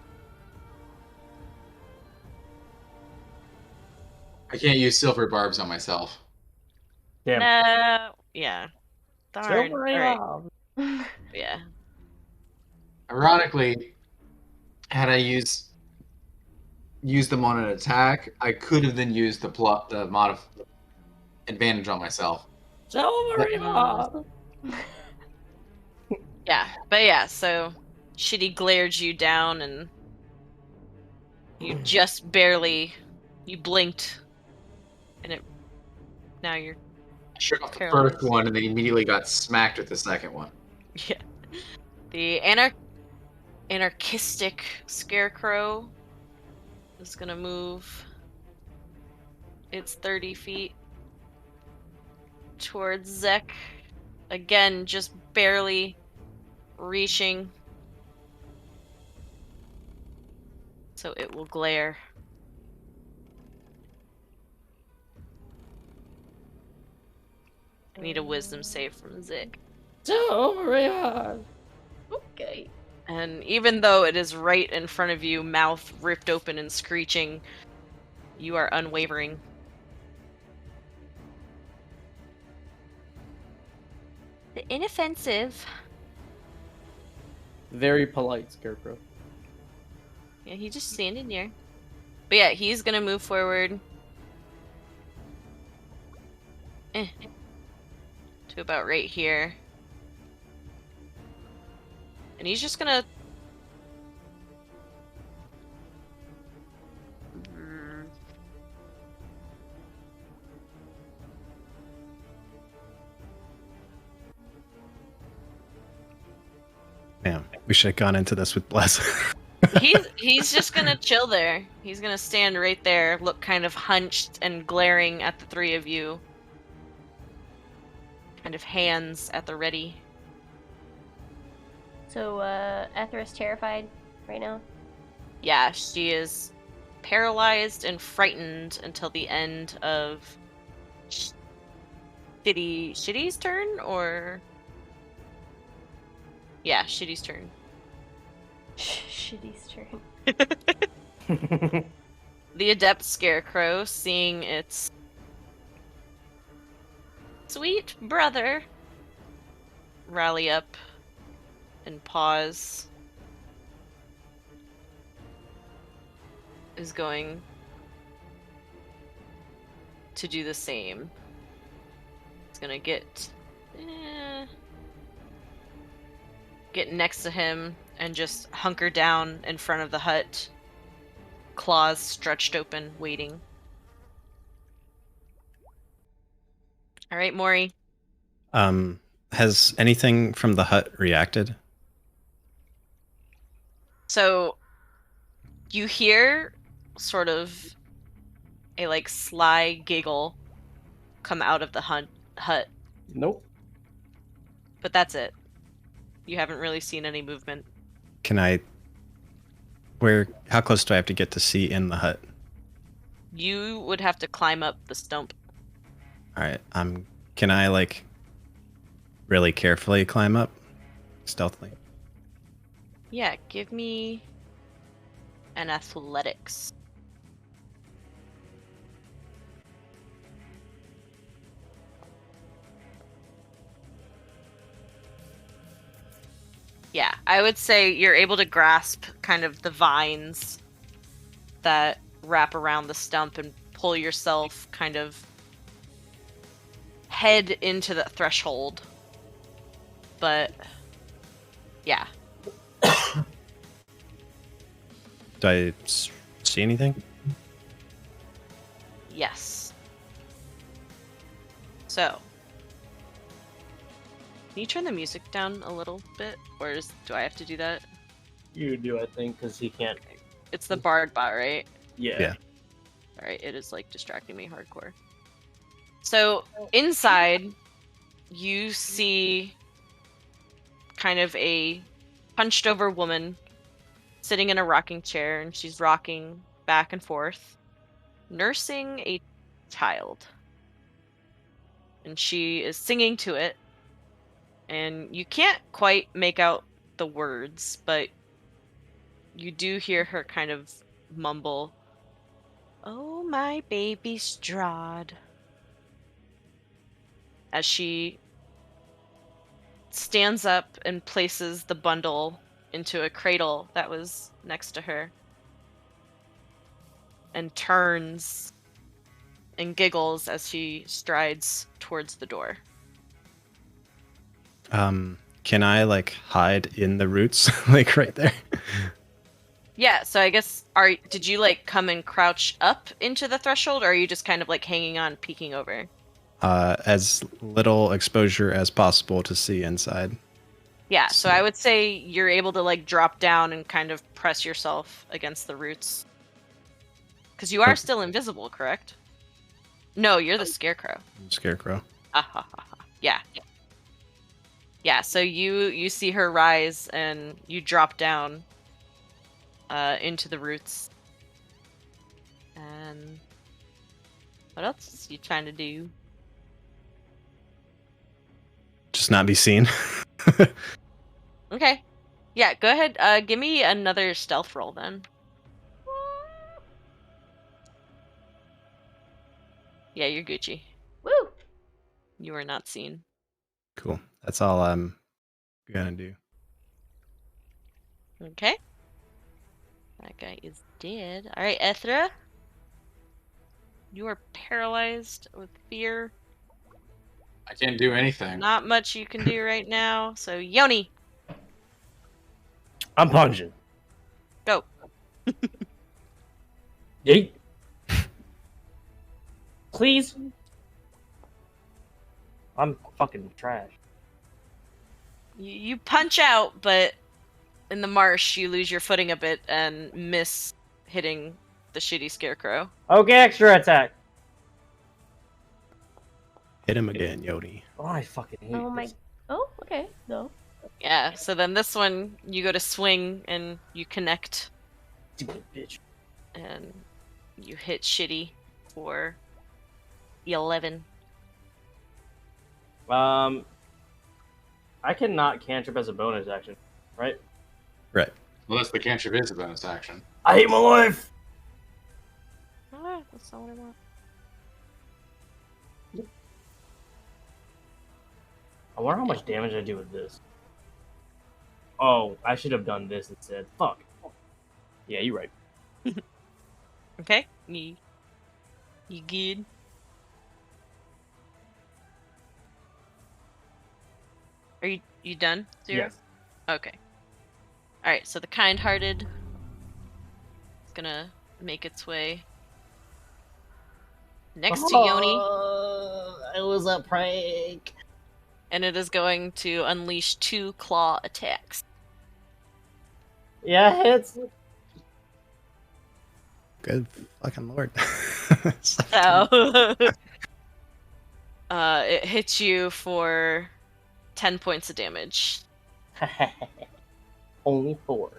I can't use silver barbs on myself. Damn. No. Yeah. Darn. Silver All right. Arm. Yeah. Ironically, had I used them on an attack, I could have then used the mod advantage on myself. Silver Arm. Yeah. But yeah, so Shitty glared you down and you just barely blinked and now you're I shook off the paralyzed. first one and then immediately got smacked with the second one. Yeah. The anarchistic scarecrow is gonna move its 30 feet towards Zek. Again, just barely reaching. So it will glare. I need a wisdom save from Zek. Silver Arm. Okay. And even though it is right in front of you, mouth ripped open and screeching, you are unwavering. The inoffensive. Very polite Scarecrow. Yeah, he's just standing there. But yeah, he's gonna move forward. To about right here. And he's just gonna... Damn, we should have gone into this with Bless. he's just gonna chill there. He's gonna stand right there, look kind of hunched and glaring at the three of you. Kind of hands at the ready. So, Ethra's terrified right now? Yeah, she is paralyzed and frightened until the end of Shitty's turn, or... Yeah, Shitty's turn. Shitty's turn. The adept scarecrow, seeing its sweet brother rally up and pause, is going to do the same. It's gonna get next to him and just hunker down in front of the hut, claws stretched open, waiting. All right, Maury. Has anything from the hut reacted? So you hear sort of a like sly giggle come out of the hut, Nope. but that's it. You haven't really seen any movement. Can I... How close do I have to get to see in the hut? You would have to climb up the stump. Alright, can I, like, really carefully climb up? Stealthily? Yeah, give me an athletics. Yeah, I would say you're able to grasp kind of the vines that wrap around the stump and pull yourself kind of head into the threshold. But yeah. Do I see anything? Yes. So, can you turn the music down a little bit, or do I have to do that? You do, I think, because he can't. It's the bard bot, right? Yeah. Alright, it is like distracting me hardcore. So, inside, you see kind of a hunched over woman sitting in a rocking chair, and she's rocking back and forth, nursing a child. And she is singing to it. And you can't quite make out the words, but you do hear her kind of mumble, "Oh, my baby Strahd," as she stands up and places the bundle into a cradle that was next to her, and turns and giggles as she strides towards the door. Can I like hide in the roots, like right there? Yeah, so I guess did you like come and crouch up into the threshold, or are you just kind of like hanging on, peeking over? As little exposure as possible to see inside. Yeah, so I would say you're able to like drop down and kind of press yourself against the roots. Because you are still invisible, correct? No, you're the scarecrow. Scarecrow. Yeah. Yeah, so you see her rise and you drop down into the roots. And what else is you trying to do? Just not be seen. Okay. Yeah, go ahead. Give me another stealth roll then. Yeah, you're Gucci. Woo! You are not seen. Cool. That's all I'm gonna do. Okay. That guy is dead. Alright, Ethra. You are paralyzed with fear. I can't do anything. Not much you can do right now. So, Yoni, I'm punching. go. Yeet. Please. I'm fucking trash. You punch out, but in the marsh, you lose your footing a bit and miss hitting the shitty scarecrow. Okay, extra attack. Hit him again, Yodi. Oh, I fucking hate Oh my. this. Oh, okay. No. Yeah, so then this one, you go to swing and you connect Stupid bitch. and you hit shitty for 11. I cannot cantrip as a bonus action, right? Right. Well, that's the cantrip is a bonus action. I hate my life. Ah, that's not what I want. I wonder how much damage I do with this. Oh, I should have done this instead. Fuck. Yeah, you're right. Okay, you good? Are you done? Zero? Yes. Okay. Alright, so the kind-hearted is gonna make its way next to Yoni, It was a prank. and it is going to unleash 2 claw attacks. Yeah, it's Good fucking lord. So it hits you for 10 points of damage. only 4.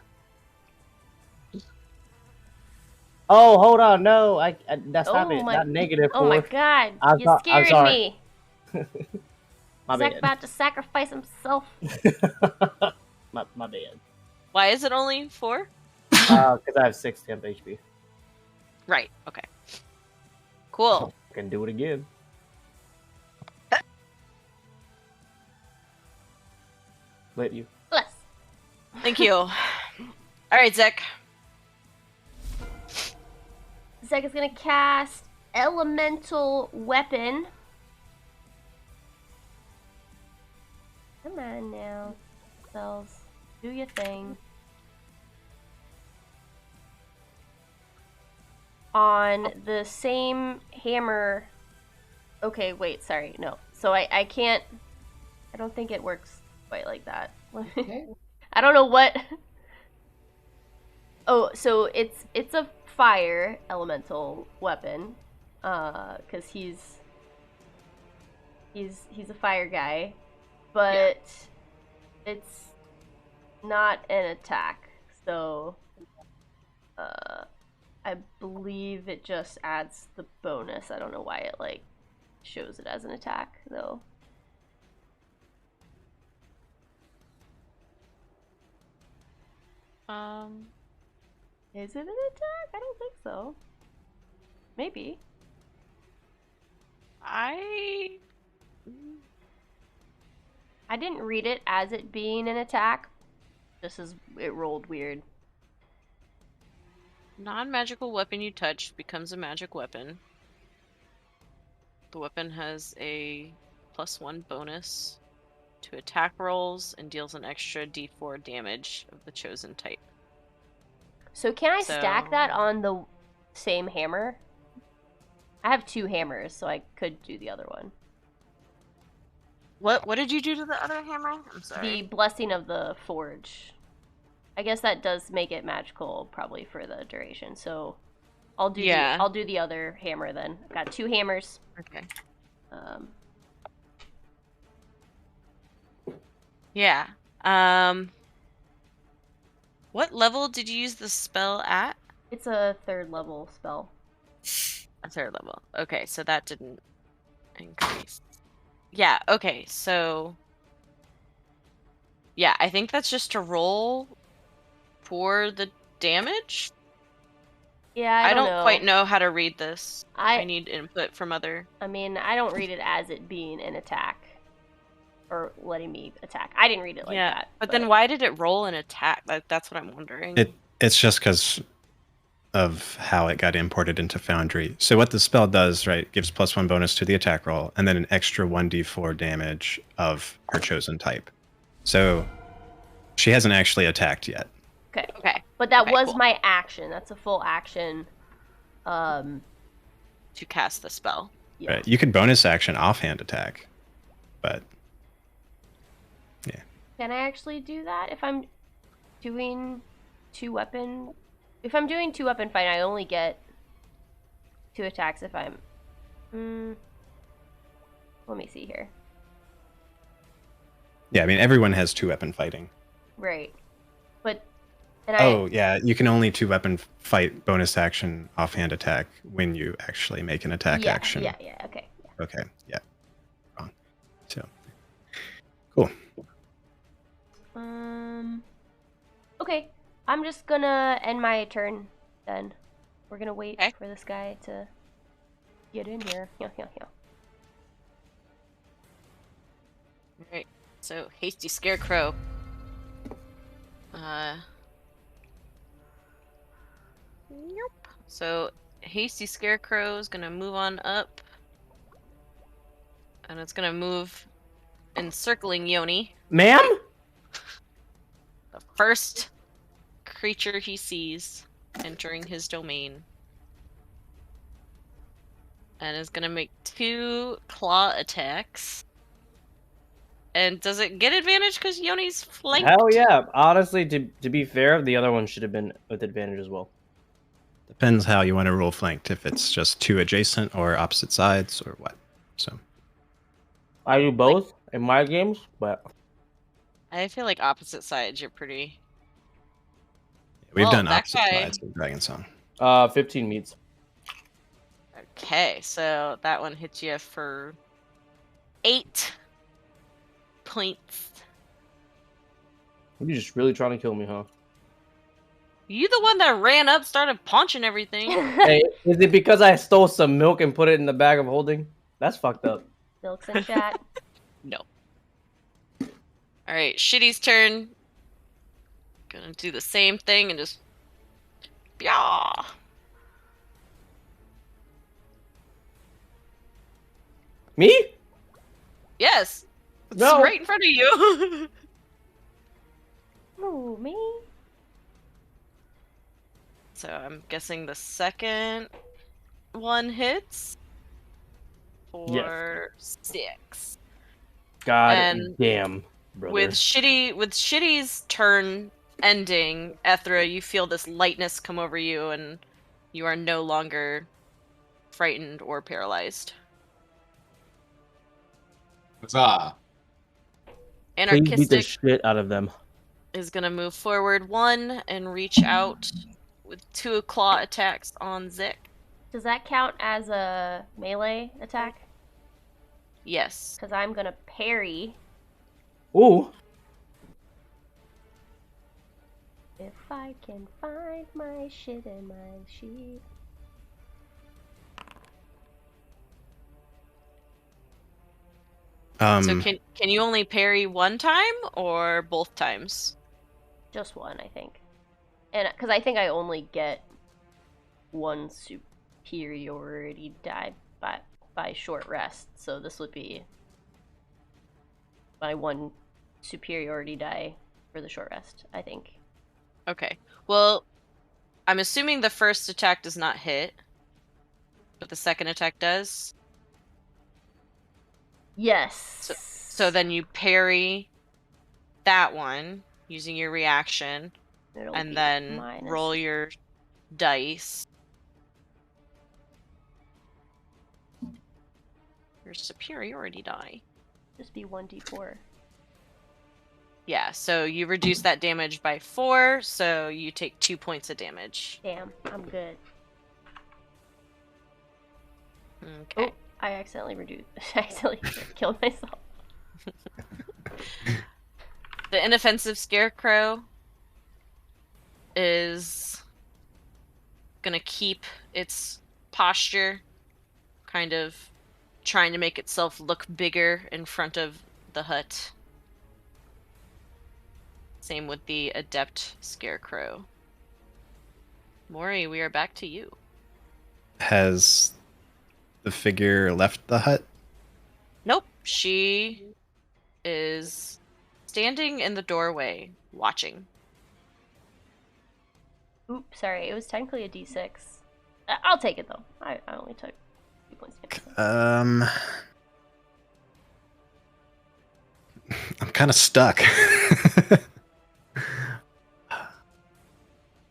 Oh, hold on, no, I that's not it. Not negative 4. Oh my god. I'm You scared sorry. me. My Zach bad. about to sacrifice himself. my bad. Why is it only 4? Because I have 6 temp HP. Right, okay. Cool. I can do it again. Let you. Bless. Thank you. Alright, Zach. Zach is gonna cast Elemental Weapon. Come on now. Spells. Do your thing. On the same hammer. Okay, wait, sorry. No. So I can't. I don't think it works quite like that. I don't know what. Oh, so it's a fire elemental weapon, because he's a fire guy, but it's not an attack. So, I believe it just adds the bonus. I don't know why it like shows it as an attack though. Is it an attack? I don't think so. Maybe. I didn't read it as it being an attack. This is it rolled weird. Non-magical weapon you touch becomes a magic weapon. The weapon has a +1 bonus to attack rolls and deals an extra d4 damage of the chosen type. So can I stack that on the same hammer? I have 2 hammers, so I could do the other one. What did you do to the other hammer? I'm sorry. The Blessing of the Forge. I guess that does make it magical probably for the duration. So I'll do I'll do the other hammer then. I've got 2 hammers. Okay. Yeah. What level did you use the spell at? It's a 3rd level spell. A 3rd level. Okay, so that didn't increase. Yeah, okay, so yeah, I think that's just to roll for the damage. Yeah, I don't know. Quite know how to read this. I need input from other. I mean, I don't read it as it being an attack. Or letting me attack. I didn't read it like that. But then why did it roll an attack? That's what I'm wondering. It's just because of how it got imported into Foundry. So what the spell does, right, gives +1 bonus to the attack roll, and then an extra 1d4 damage of her chosen type. So she hasn't actually attacked yet. Okay. But that was cool. My action. That's a full action. To cast the spell. Yeah. Right. You could bonus action offhand attack, but yeah. Can I actually do that if I'm doing 2-weapon? If I'm doing 2-weapon fight, I only get 2 attacks if I'm. Let me see here. Yeah, I mean everyone has 2-weapon fighting. Right, but. Yeah, you can only 2-weapon fight bonus action offhand attack when you actually make an attack action. Yeah, okay. Yeah. Okay, yeah. Wrong. So, cool. Okay, I'm just gonna end my turn then. We're gonna wait for this guy to get in here. Yeah. Alright, so Hasty Scarecrow. Nope. So Hasty Scarecrow is gonna move on up. And it's gonna move encircling Yoni. Ma'am? The first creature he sees entering his domain. And is gonna make 2 claw attacks. And does it get advantage because Yoni's flanked? Hell yeah. Honestly, to be fair, the other one should have been with advantage as well. Depends how you want to roll flanked, if it's just 2 adjacent or opposite sides or what. So I do both in my games, but I feel like opposite sides you're pretty. We've done opposite sides in Dragon Song. 15 meets. Okay, so that one hits you for 8 points. You're just really trying to kill me, huh? You the one that ran up, started punching everything. Hey, is it because I stole some milk and put it in the bag of holding? That's fucked up. Milk's in chat. No. Alright, Shitty's turn. Gonna do the same thing and just... Yeah. Me? Yes. It's No. right in front of you. Ooh, me? So I'm guessing the second one hits for 6. God damn, brother. With Shitty's turn ending, Ethra, you feel this lightness come over you, and you are no longer frightened or paralyzed. Huzzah! Please beat the Anarchistic shit out of them. is gonna move forward 1 and reach out with 2 claw attacks on Zek. Does that count as a melee attack? Yes. Because I'm gonna parry. Ooh. If I can find my shit in my sheet. So can you only parry one time or both times? Just one, I think. And because I think I only get one superiority die by short rest, so this would be my one superiority die for the short rest, I think. Okay. Well, I'm assuming the first attack does not hit, but the second attack does. Yes. So then you parry that one using your reaction, and then roll your dice. Your superiority die. Just be 1d4. Yeah, so you reduce that damage by 4, so you take 2 points of damage. Damn, I'm good. Okay. Oh, I accidentally killed myself. The inoffensive scarecrow is gonna keep its posture, kind of trying to make itself look bigger in front of the hut. Same with the adept scarecrow. Mori, we are back to you. Has the figure left the hut? Nope, she is standing in the doorway, watching. Oops, sorry, it was technically a d6. I'll take it though. I only took 2 points. I'm kind of stuck.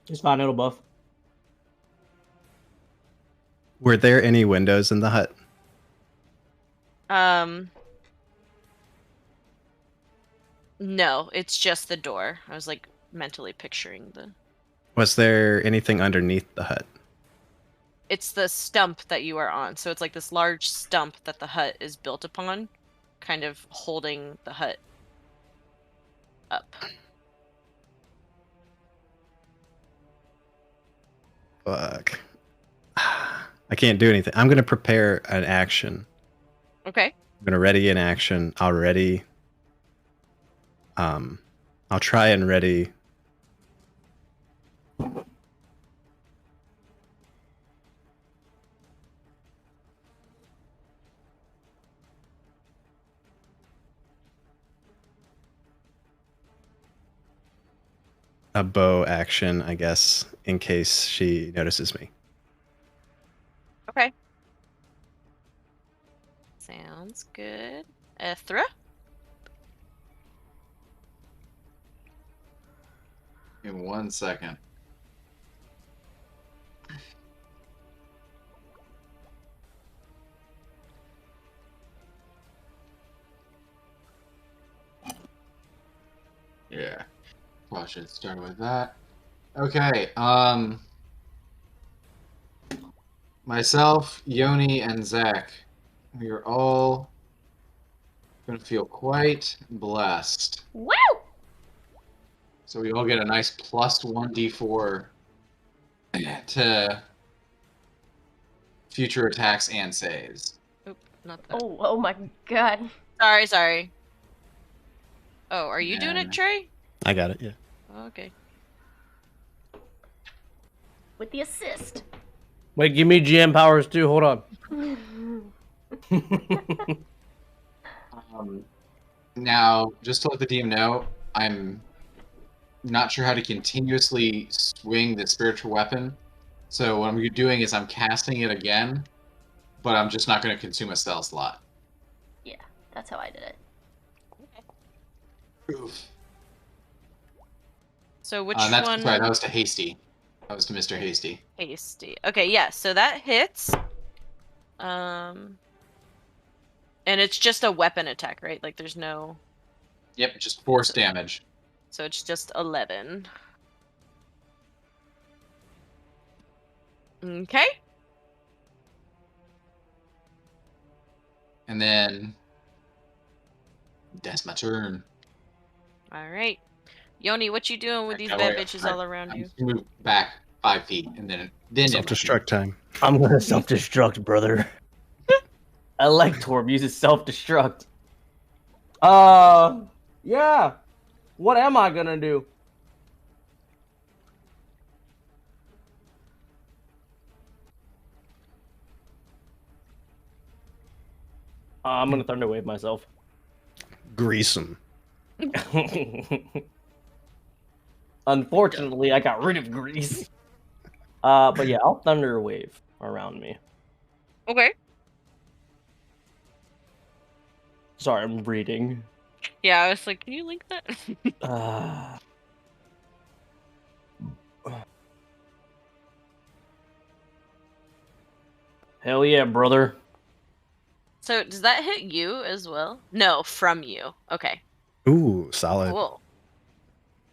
It's fine, it'll buff. Were there any windows in the hut? No, it's just the door. I was like mentally picturing the... Was there anything underneath the hut? It's the stump that you are on. So it's like this large stump that the hut is built upon, kind of holding the hut up. Fuck. I can't do anything. I'm going to prepare an action. Okay. I'm going to ready an action. I'll try and ready. A bow action, I guess, in case she notices me. Okay. Sounds good. Ethra? In 1 second. Yeah. Well, I should start with that. Okay, myself, Yoni, and Zach, we are all gonna feel quite blessed. Woo! So we all get a nice plus 1d4 to future attacks and saves. Oop, not that. Oh my god. Sorry. Oh, are you doing it, Trey? I got it, yeah. Okay. With the assist. Wait, give me GM powers too. Hold on. Now, just to let the DM know, I'm not sure how to continuously swing the spiritual weapon. So what I'm doing is I'm casting it again, but I'm just not going to consume a spell slot. Yeah, that's how I did it. Oof. So which one? one? Sorry, that was to Hasty. That was to Mr. Hasty. Hasty. Okay, yeah, so that hits. And it's just a weapon attack, right? Like there's no... Yep, just force damage. So it's just 11. Okay. And then that's my turn. All right. Yoni, what you doing with these No, bad wait, bitches all around I you? move back 5 feet and then Self-destruct time. I'm gonna self-destruct, brother. Electorb uses self-destruct. Yeah. What am I gonna do? I'm gonna thunder wave myself. Grease 'em. Unfortunately, I got rid of grease. But yeah, I'll thunder wave around me. Okay. Sorry, I'm reading. Yeah, I was like, can you link that? Hell yeah, brother. So does that hit you as well? No, from you. Okay. Ooh, solid. Cool.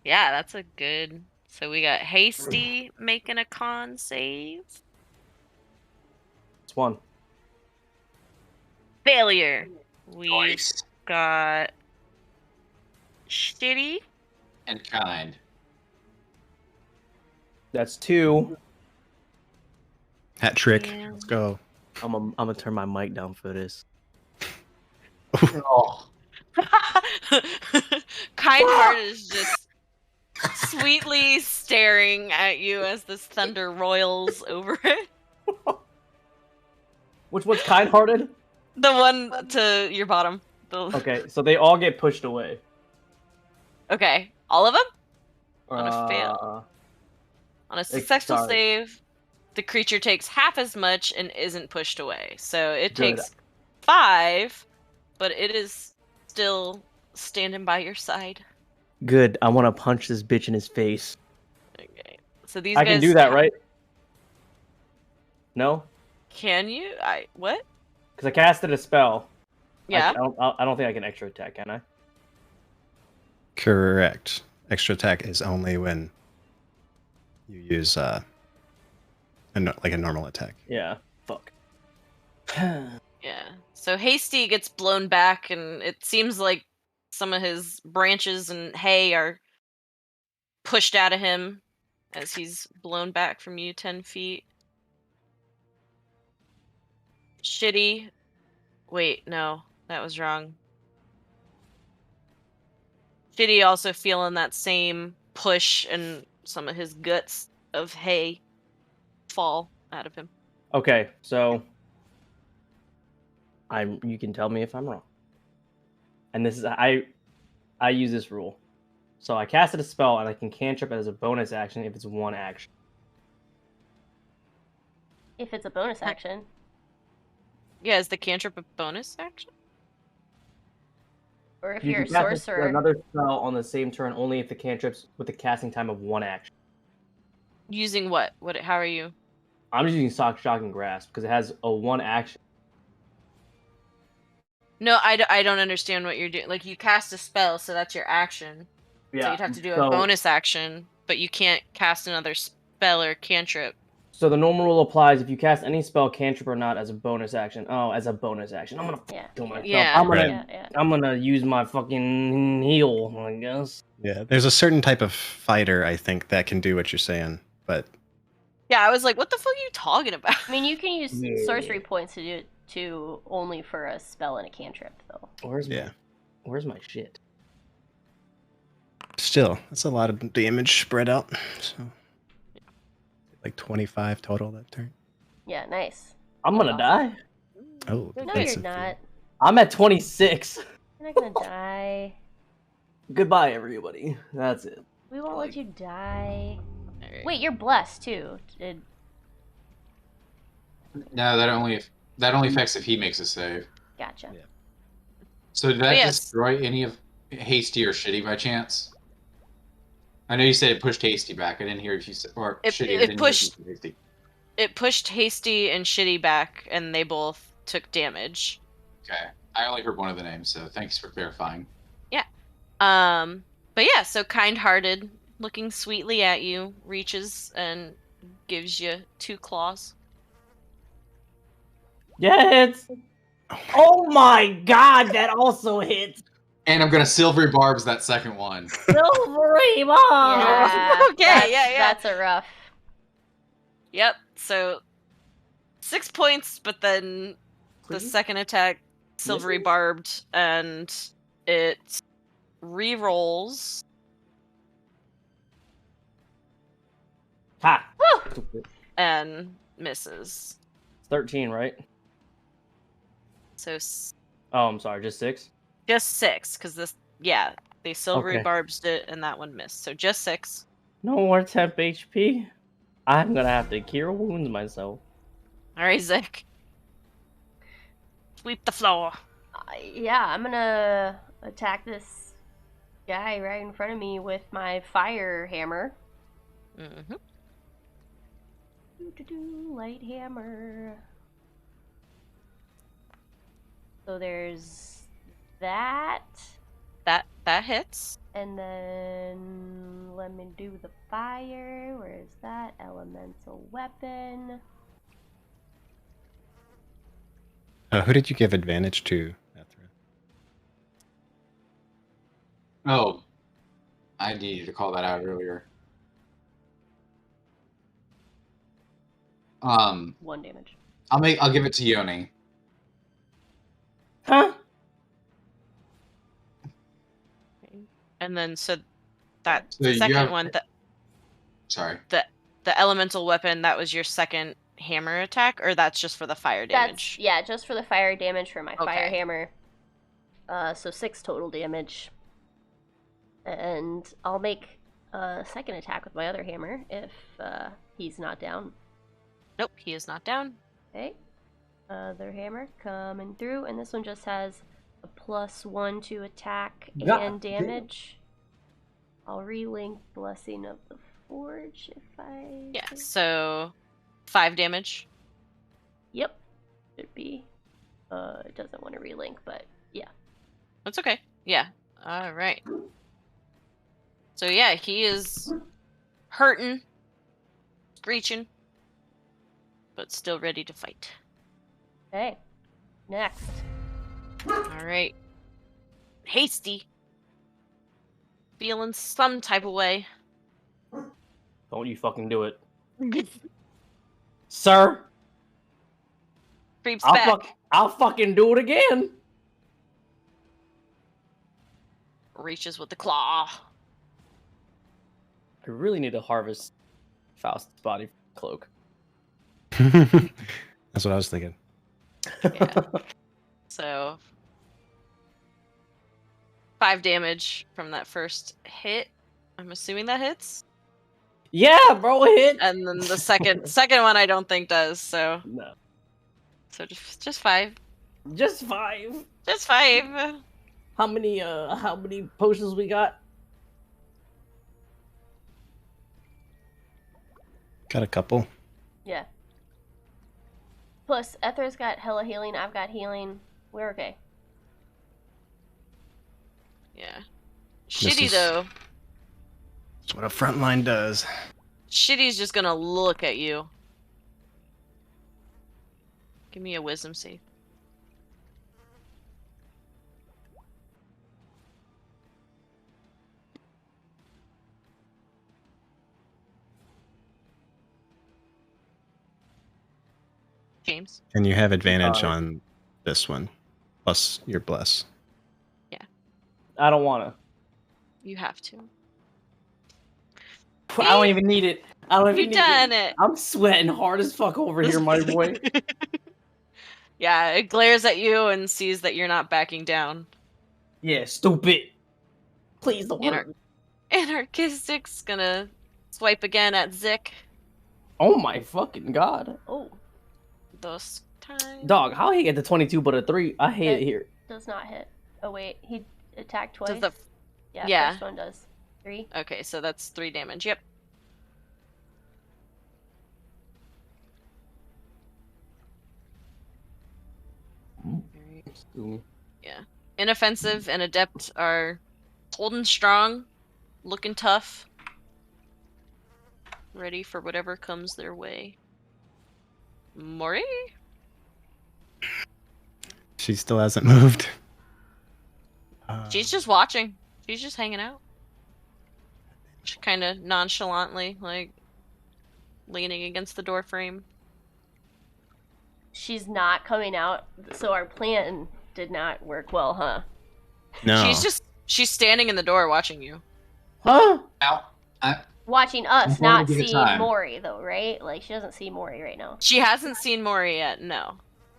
Yeah, that's a good. So we got Hasty making a con save. It's one. Failure. We've Nice. got Shitty. And kind. That's two. Hat trick. Yeah. Let's go. I'm gonna turn my mic down for this. Oh, Kind Heart is just sweetly staring at you as this thunder roils over it. Which one's kind-hearted? The one to your bottom. Okay, so they all get pushed away. Okay, all of them? On a fail. On a successful sorry. save, the creature takes half as much and isn't pushed away. So it Good. takes 5, but it is still standing by your side. Good. I want to punch this bitch in his face. Okay. So these I guys can do that, right? No, Can you? What? because I casted a spell. Yeah. I don't think I can extra attack, can I? Correct. Extra attack is only when you use like a normal attack. Yeah. Fuck. Yeah. So Hasty gets blown back, and it seems like some of his branches and hay are pushed out of him as he's blown back from you 10 feet. Shitty. Wait, no, that was wrong. Shitty also feeling that same push, and some of his guts of hay fall out of him. Okay, so you can tell me if I'm wrong. And this is I use this rule. So I casted a spell and I can cantrip it as a bonus action if it's one action. If it's a bonus action. Yeah, is the cantrip a bonus action? Or if You you're a can cast sorcerer. another spell on the same turn only if the cantrip's with the casting time of one action. Using what? How are you? I'm just using shock and grasp because it has a one action. No, I don't understand what you're doing. Like, you cast a spell, so that's your action. So you'd have to do a bonus action, but you can't cast another spell or cantrip. So the normal rule applies if you cast any spell, cantrip or not, as a bonus action. Oh, as a bonus action. I'm gonna kill myself. Yeah. I'm gonna use my fucking heal, I guess. Yeah, there's a certain type of fighter, I think, that can do what you're saying, but Yeah, I was like, what the fuck are you talking about? I mean, you can use sorcery points to do it only for a spell and a cantrip, though. Where's my shit? still, that's a lot of damage spread out. So, like 25 total that turn. Yeah, nice. I'm gonna die. Oh, No, you're not. I'm at 26. You're not gonna die. Goodbye, everybody. That's it. We won't let you die. Wait, you're blessed too. No, that only affects if he makes a save. Gotcha. Yeah. So did that destroy any of Hasty or Shitty by chance? I know you said it pushed Hasty back. I didn't hear if you said or Shitty. It pushed Hasty. It pushed Hasty and Shitty back, and they both took damage. Okay, I only heard one of the names, so thanks for clarifying. Yeah. But yeah, so kind-hearted, looking sweetly at you, reaches and gives you 2 claws. Yeah, hits. Oh my god, that also hits. And I'm gonna silvery barbs that second one. Silvery Bob. Yeah. Okay, yeah. That's a rough. Yep. So 6 points, but then the Please? second attack silvery Misses? barbed, and it re-rolls Ha. Woo! Stupid. and misses. 13, right? So Oh, I'm sorry, just 6? just 6, because they silvery Okay. barbed it, and that one missed. So just 6. No more temp HP. I'm gonna have to cure wounds myself. All right, Zick. Sweep the floor. Yeah, I'm gonna attack this guy right in front of me with my fire hammer. Mm-hmm. Light hammer. So there's that. That hits. And then let me do the fire. Where is that? Elemental weapon. Who did you give advantage to, Ethra? Oh, I needed to call that out earlier. 1 damage. I'll give it to Yoni. Huh? And then that So you second have- one, Sorry. the elemental weapon, that was your second hammer attack, or that's just for the fire damage? Yeah, just for the fire damage for my fire Okay. hammer. So 6 total damage. And I'll make a second attack with my other hammer if he's not down. Nope, he is not down. Okay. Other hammer coming through, and this one just has a +1 to attack God and damn. damage. I'll relink Blessing of the Forge if I... Yeah, so 5 damage. Yep. Should be. It doesn't want to relink, but yeah. That's okay. Yeah. All right. So yeah, he is hurting, screeching, but still ready to fight. Okay. Next. All right. Hasty. Feeling some type of way. Don't you fucking do it. Sir, Creeps back. I'll fucking do it again. Reaches with the claw. I really need to harvest Faust's body cloak. That's what I was thinking. Yeah. So 5 damage from that first hit. I'm assuming that hits. Yeah, bro, it hit. And then the second one I don't think does, so No. so just 5. Just 5. Just 5. How many potions we got? Got a couple. Yeah. Plus, Ether's got hella healing, I've got healing. We're okay. Yeah. This Shitty is- though. That's what a front line does. Shitty's just gonna look at you. Give me a wisdom save. James. And you have advantage Uh, on this one, plus your bless. I don't wanna. You have to. I don't even need it. I don't even You need done it. it. I'm sweating hard as fuck over here, my boy. Yeah, it glares at you and sees that you're not backing down. Yeah, stupid. Please don't Anar- hurt me. Anarchistic's gonna swipe again at Zick. Oh my fucking god. Oh, This time. Dog, how he get the 22 but a 3? I hate it here. does not hit. Oh wait, he attacked twice. Does the Yeah, yeah. first one does. 3. Okay, so that's 3 damage. Yep. Ooh. Inoffensive and adept are holding strong, looking tough. ready for whatever comes their way. Mori? She still hasn't moved. She's just watching. She's just hanging out. She kind of nonchalantly, like, leaning against the door frame. She's not coming out, so our plan did not work well, huh? No. She's standing in the door watching you. Huh? Ow. Watching us, I'm going not to give it seeing time. Mori, though, right? Like, she doesn't see Mori right now. She hasn't seen Mori yet, no.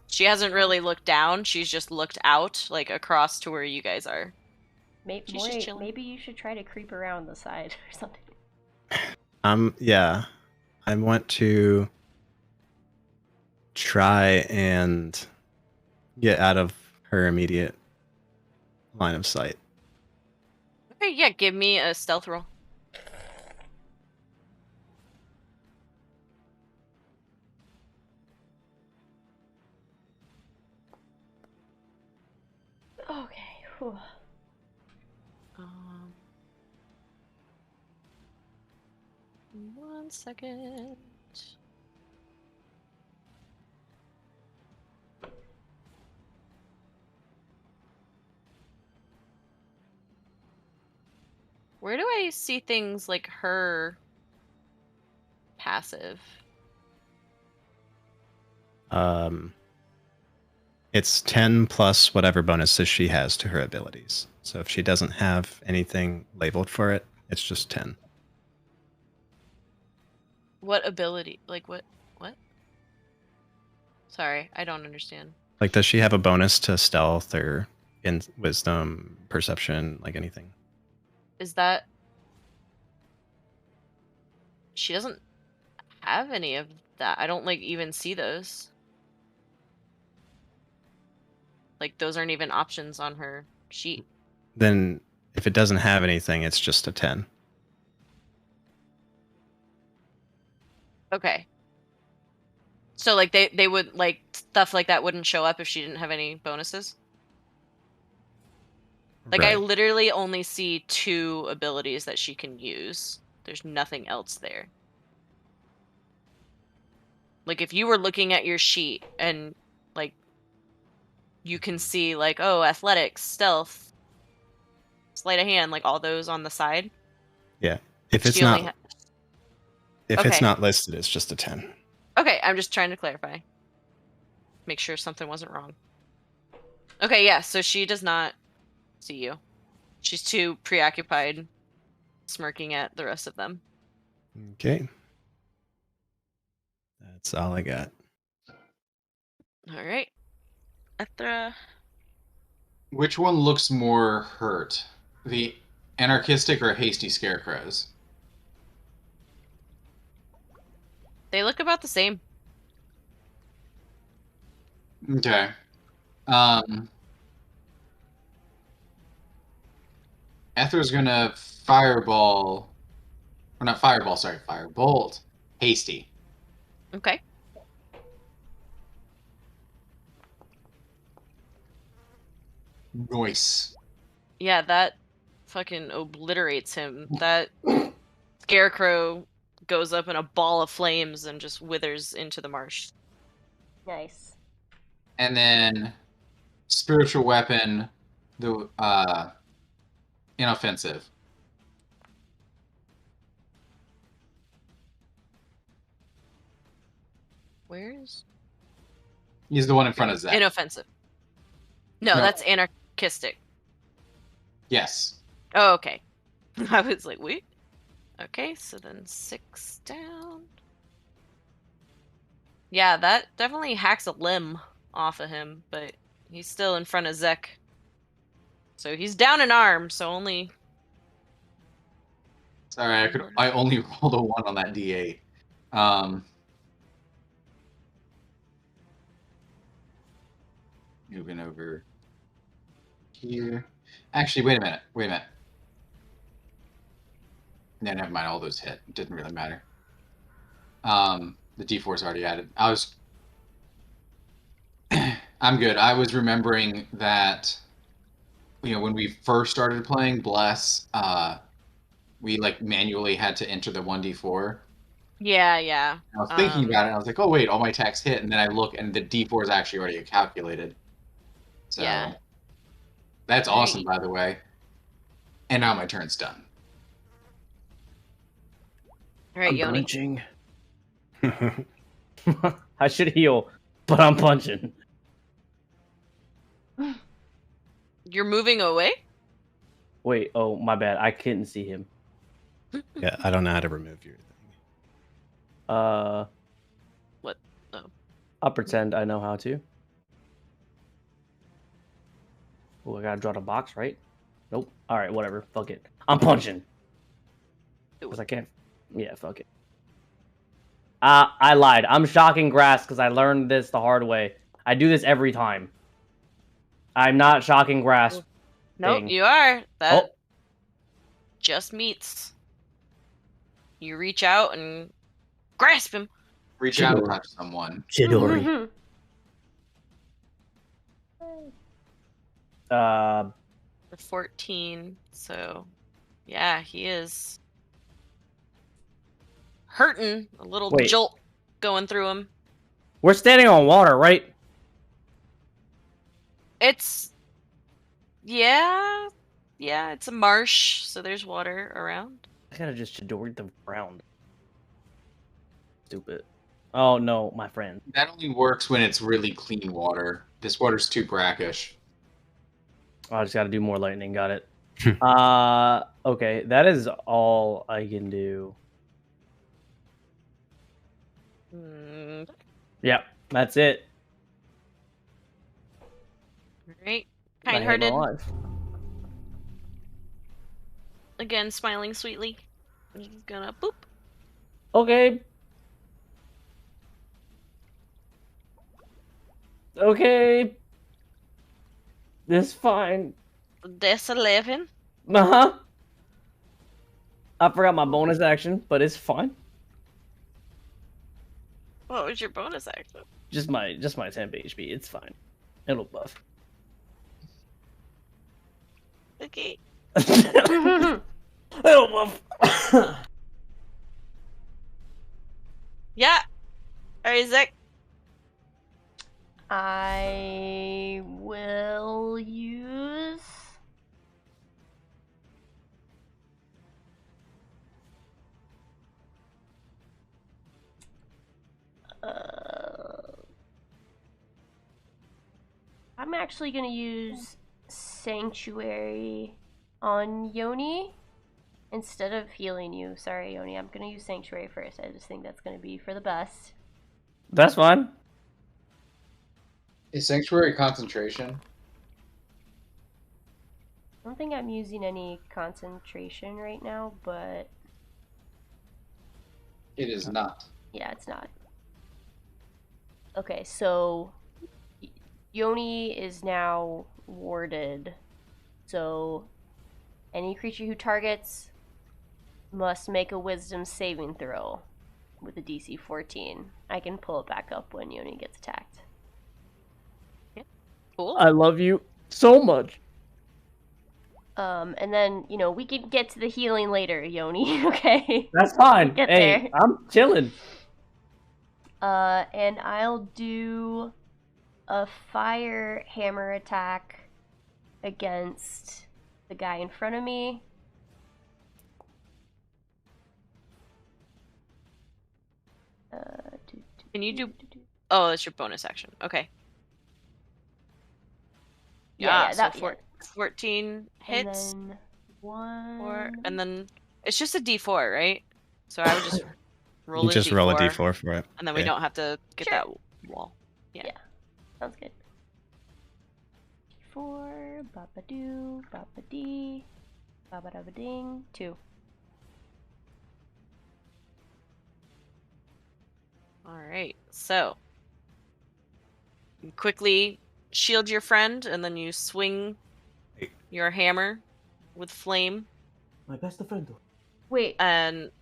She hasn't really looked down, she's just looked out, like, across to where you guys are. Maybe, She's just Mori, chilling. maybe you should try to creep around the side or something. Yeah. I want to try and get out of her immediate line of sight. Okay, yeah, give me a stealth roll. Okay. Whew. 1 second. Where do I see things like her passive? It's 10 plus whatever bonuses she has to her abilities. So if she doesn't have anything labeled for it, it's just 10. What ability? Like what? What? Sorry, I don't understand. Like, does she have a bonus to stealth or in wisdom, perception, like anything? Is that... She doesn't have any of that. I don't, like, even see those. Like, those aren't even options on her sheet. Then if it doesn't have anything, it's just a 10. Okay. So, like, they would, like, stuff like that wouldn't show up if she didn't have any bonuses? Like, I Right. literally only see 2 abilities that she can use. There's nothing else there. Like, if you were looking at your sheet and, like, you can see, like, oh, athletics, stealth, sleight of hand, like, all those on the side. Yeah. If it's She only not if it's Okay. not listed, it's just a 10. Okay, I'm just trying to clarify. Make sure something wasn't wrong. Okay, yeah, so she does not see you. She's too preoccupied smirking at the rest of them. Okay. That's all I got. All right. Ethra. Which one looks more hurt? The anarchistic or hasty scarecrows? They look about the same. Okay. Ether's gonna firebolt. Or not fireball, sorry, firebolt. Hasty. Okay. Nice. Yeah, that fucking obliterates him. That scarecrow goes up in a ball of flames and just withers into the marsh. Nice. And then spiritual weapon, the inoffensive. Where's He's the one in front of Zach. inoffensive? No, No. that's anarchistic. Yes. Oh, okay. I was like, wait. Okay, so then 6 down. Yeah, that definitely hacks a limb off of him, but he's still in front of Zek. So he's down an arm, so only... Sorry, I only rolled a 1 on that D8. Moving over here. Actually, wait a minute. No, never mind. All those hit. It didn't really matter. The D4 is already added. I'm good. I was remembering that, when we first started playing Bless, we like manually had to enter the 1d4. Yeah, yeah. I was thinking about it, and I was like, oh wait, all my attacks hit, and then I look, and the D4 is actually already calculated. So Yeah. that's Right. awesome, by the way. And now my turn's done. All right, I'm Yoni. punching. I should heal, but I'm punching. You're moving away? Wait, oh, my bad. I couldn't see him. Yeah, I don't know how to remove your thing. What? Oh. I'll pretend I know how to. Oh, I gotta draw the box, right? Nope. Alright, whatever. Fuck it. I'm punching. Because I can't. Yeah, fuck it. I lied. I'm shocking grass because I learned this the hard way. I do this every time. I'm not shocking grass. Nope, thing. you are. That Oh, just meets. You reach out and grasp him. Reach out and touch someone. Chidori. For 14, so yeah, he is hurting. A little Wait. jolt going through him. We're standing on water, right? It's yeah, it's a marsh, so there's water around. I gotta just Chidori the ground. Stupid. Oh no, my friend. That only works when it's really clean water. This water's too brackish. Oh, I just gotta do more lightning. Got it. Okay, that is all I can do. Yep, that's it. Right, I hate my kind-hearted. life. Again, smiling sweetly. He's gonna boop. Okay. Okay. This fine. That's 11. Uh-huh. I forgot my bonus action, but it's fine. What was your bonus action? Just my 10 HP. It's fine. It'll buff. Okay. It'll buff. Yeah. Isaac. I will use I'm actually gonna use Sanctuary on Yoni instead of healing you. Sorry, Yoni. I'm gonna use Sanctuary first. I just think that's gonna be for the best. That's fine. Is Sanctuary concentration? I don't think I'm using any concentration right now, but It is not. yeah, it's not. Okay, so Yoni is now warded. So any creature who targets must make a wisdom saving throw with a DC 14. I can pull it back up when Yoni gets attacked. Cool. I love you so much. And then, you know, we can get to the healing later, Yoni, okay? That's fine. Get Hey, there. I'm chilling. And I'll do a fire hammer attack against the guy in front of me. Can you do? Oh, that's your bonus action. Okay. Yeah, so that 14 hits. And then one. And then it's just a D4, right? So I would just roll You a just D4. roll a d4 for it. And then we Yeah. don't have to get Sure. that wall. Yeah. Sounds good. 4, baba-doo, baba-dee, baba-dabba-ding, 2. Alright, so you quickly shield your friend, and then you swing your hammer with flame. My best friend. Wait. And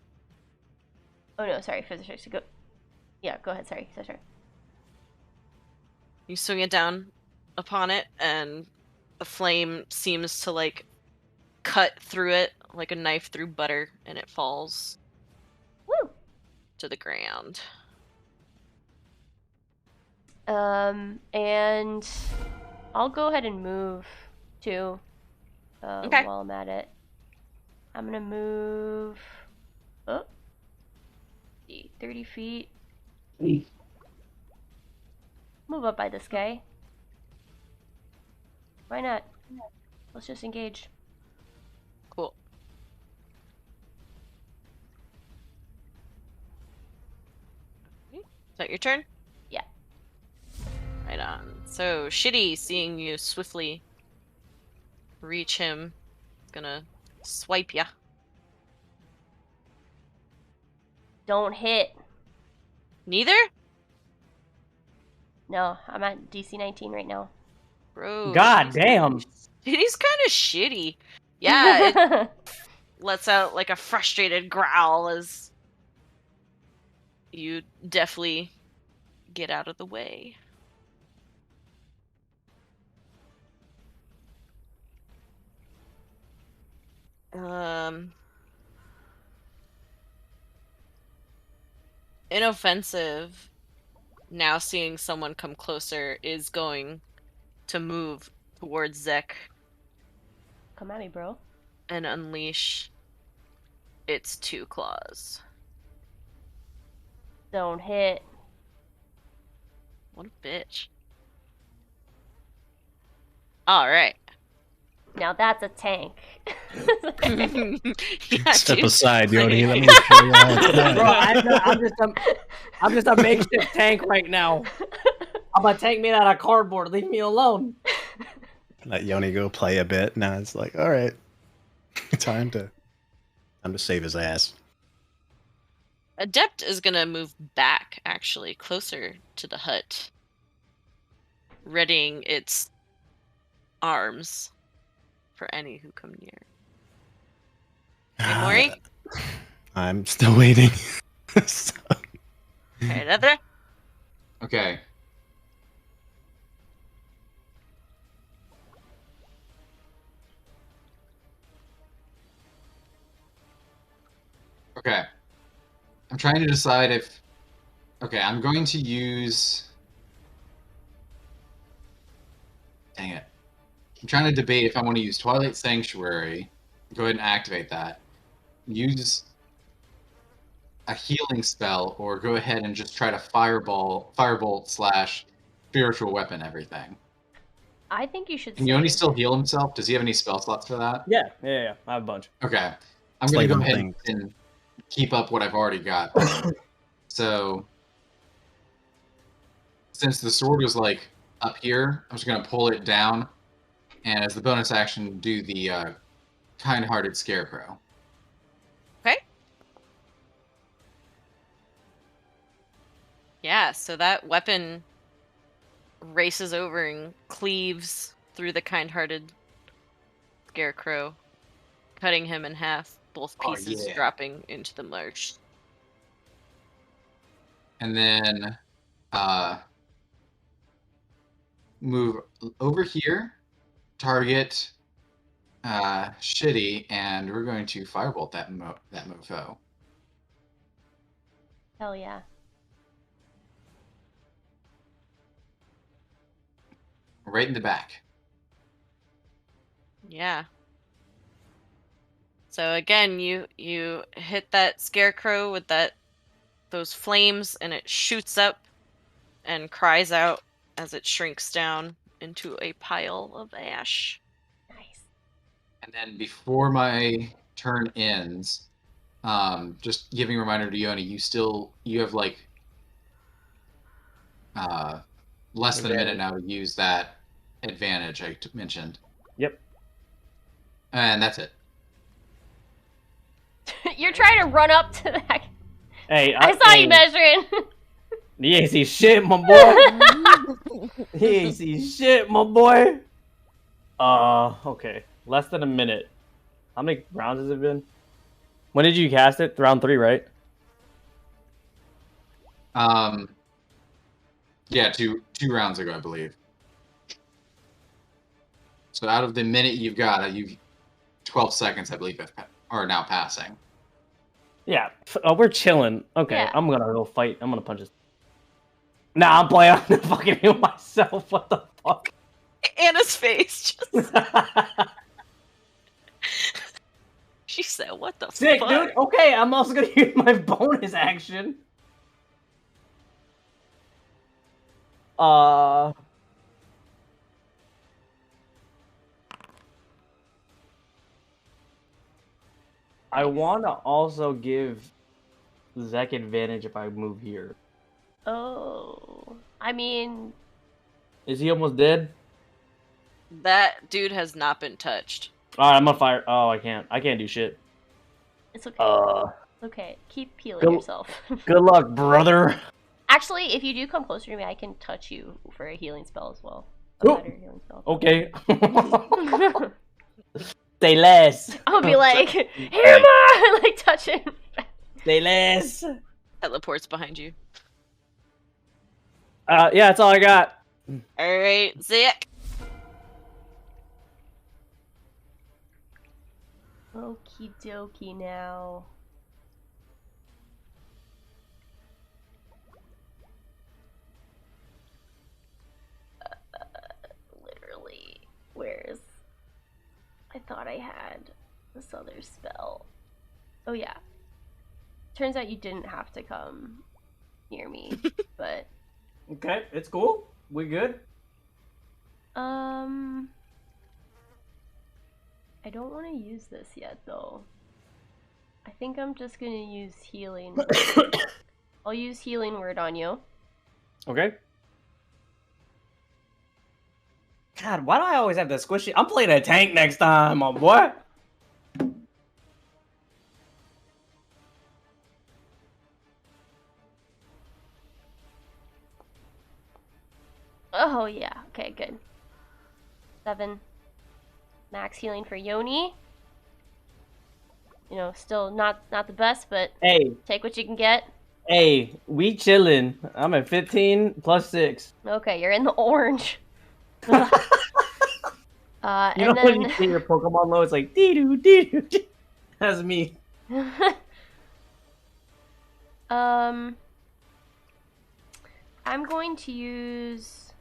Oh no, sorry, Physics. Go. Yeah, go ahead. Sorry. you swing it down upon it, and the flame seems to like cut through it like a knife through butter, and it falls Woo! to the ground. And I'll go ahead and move too. Okay. While I'm at it, I'm gonna move. Oh, 30 feet. Move up by this guy. Why not? Let's just engage. Cool. Is that your turn? Yeah. Right on. So, Shitty, seeing you swiftly reach him, is gonna swipe ya. Don't hit. Neither? No, I'm at DC 19 right now. Bro. God damn. Shitty's kind of shitty. Yeah, it lets out like a frustrated growl as you definitely get out of the way. Inoffensive, now seeing someone come closer, is going to move towards Zek Come at me, bro. and unleash its 2 claws. Don't hit. What a bitch. Alright. Now that's a tank. Yeah, Step dude. aside, Yoni. Let me show you how it's done. Bro, I'm just a makeshift tank right now. I'm a tank made out of cardboard. Leave me alone. Let Yoni go play a bit. Now it's like, all right, time to save his ass. Adept is gonna move back, actually, closer to the hut, readying its arms for any who come near. Hey, Mori? I'm still waiting. So- Alright, Edra? Okay. Okay. I'm trying to decide if... Okay, I'm going to use... Dang it. I'm trying to debate if I want to use Twilight Sanctuary. Go ahead and activate that. Use a healing spell, or go ahead and just try to firebolt slash spiritual weapon everything. I think you should Can Yoni save. still heal himself? Does he have any spell slots for that? Yeah. I have a bunch. Okay. I'm It's going to like go ahead thing. and keep up what I've already got. So, since the sword was like up here, I'm just going to pull it down, and as the bonus action, do the kind-hearted scarecrow. Okay. Yeah, so that weapon races over and cleaves through the kind-hearted scarecrow, cutting him in half, both Oh, pieces yeah. dropping into the marsh. And then move over here, target Shitty, and we're going to firebolt that mofo. Hell yeah. Right in the back. Yeah. So again, you hit that scarecrow with those flames, and it shoots up and cries out as it shrinks down into a pile of ash. Nice. And then before my turn ends, just giving a reminder to Yoni, you have like less than a minute now to use that advantage I mentioned. Yep. And that's it. You're trying to run up to that. Hey, I saw you measuring. He ain't see shit, my boy. He ain't see shit, my boy. Okay. Less than a minute. How many rounds has it been? When did you cast it? Round 3, right? Yeah, two rounds ago, I believe. So out of the minute you've got, 12 seconds, I believe, are now passing. Yeah, we're chilling. Okay, Yeah. I'm gonna go fight. I'm gonna punch this. Nah, I'm playing. I'm gonna fucking heal myself. What the fuck? Anna's face just. She said, "What the Sick, fuck?" dude. Okay, I'm also gonna use my bonus action. I want to also give Zek advantage if I move here. Oh, I mean, Is he almost dead? That dude has not been touched. Alright, I'm gonna fire. Oh, I can't. I can't do shit. it's okay. Okay, keep healing Go- yourself. Good luck, brother. Actually, if you do come closer to me, I can touch you for a healing spell as well. A Cool. better healing spell. Okay. Say less. I'll be like, hammer! Like touching. Say less. Teleports behind you. Yeah, that's all I got. Alright, Zek. Okie dokie now. Literally, where's... I thought I had this other spell. Oh yeah. Turns out you didn't have to come near me, but... Okay, it's cool. We good? I don't want to use this yet, though. I think I'm just gonna use healing. I'll use healing word on you. Okay. God, why do I always have to squish it? I'm playing a tank next time, my boy. Oh yeah, okay, good. 7. Max healing for Yoni. You know, still not the best, but Hey, take what you can get. hey, we chilling. I'm at 15 plus 6. Okay, you're in the orange. You know and when you then see your Pokemon low, it's like dee doo dee doo. That's me. I'm going to use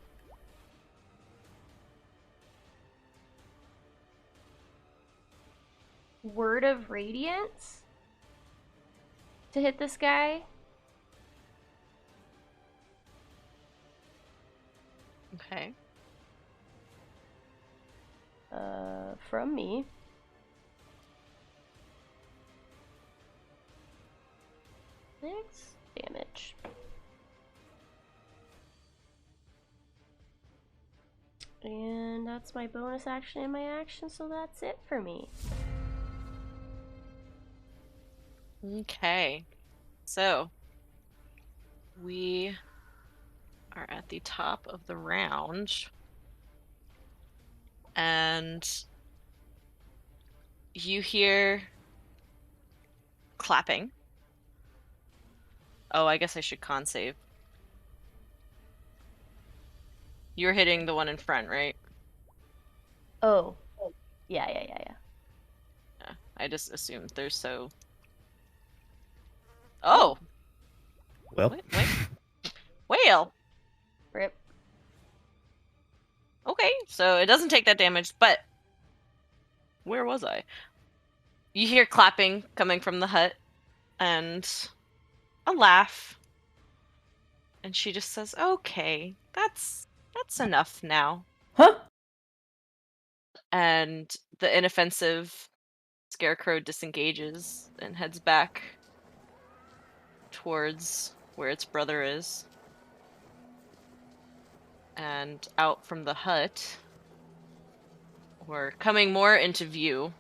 Word of Radiance to hit this guy. Okay. From me. Six damage. And that's my bonus action and my action, so that's it for me. Okay. So, we are at the top of the round. And you hear clapping. Oh, I guess I should con save. You're hitting the one in front, right? Oh. Yeah. Yeah, I just assumed they're so... Oh! Well, Wait. Whale! Rip. Okay, so it doesn't take that damage, but... Where was I? You hear clapping coming from the hut, and a laugh. And she just says, "Okay, that's enough now." Huh? And the inoffensive scarecrow disengages and heads back towards where its brother is. And out from the hut, or coming more into view,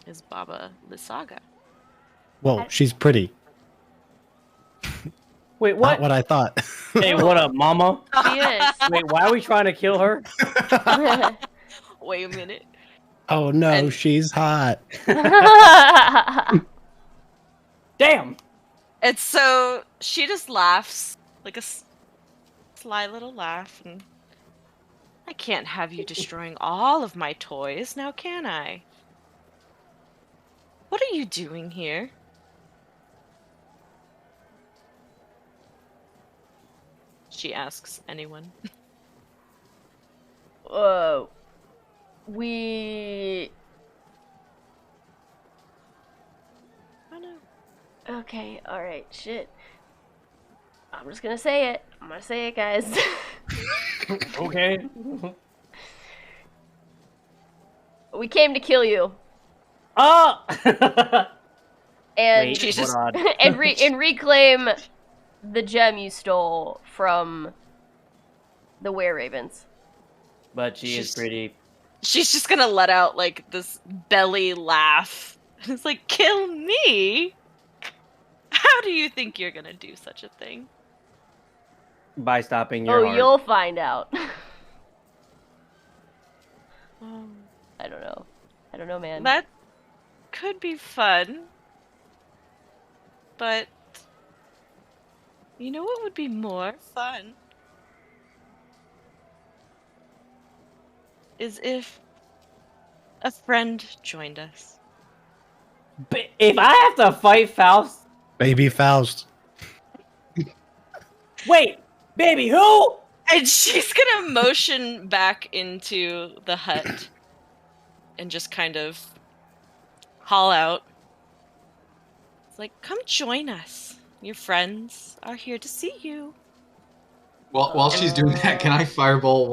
is Baba Lysaga. well, she's pretty. Wait, what? Not what I thought. Hey, what up, mama? She is. Wait, why are we trying to kill her? Wait a minute. Oh no, And- she's hot. Damn. And so she just laughs, like a sly little laugh, and I can't have you destroying all of my toys, now can I? What are you doing here? She asks anyone. We... I know. Okay, alright, shit. I'm just gonna say it. I'm gonna say it, guys. Okay. We came to kill you. Ah! And Wait, She's hold just- on. and reclaim the gem you stole from the were-ravens. But she is She's- pretty. She's just gonna let out like this belly laugh. It's like, kill me? How do you think you're gonna do such a thing? By stopping your heart. You'll find out. Oh, I don't know. I don't know, man. that could be fun. But you know what would be more fun? Is if a friend joined us. If I have to fight Faust, Baby Faust. wait, baby, who? And she's gonna motion back into the hut and just kind of call out. It's like, come join us. Your friends are here to see you. Well, while she's doing that, can I firebolt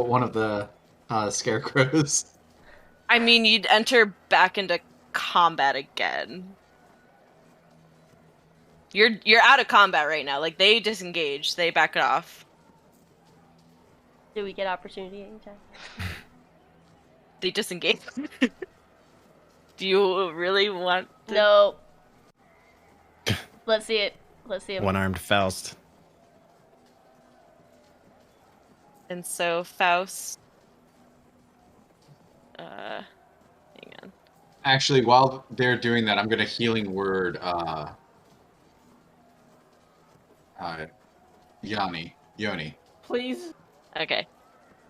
one of the scarecrows? I mean, you'd enter back into combat again. You're out of combat right now. Like, they disengage, they back it off. Do we get opportunity anytime? They disengage. Do you really want to... No. Let's see it. Let's see it. One-armed Faust. And so Faust... hang on. Actually, while they're doing that, I'm gonna healing word Yoni. Please. Okay.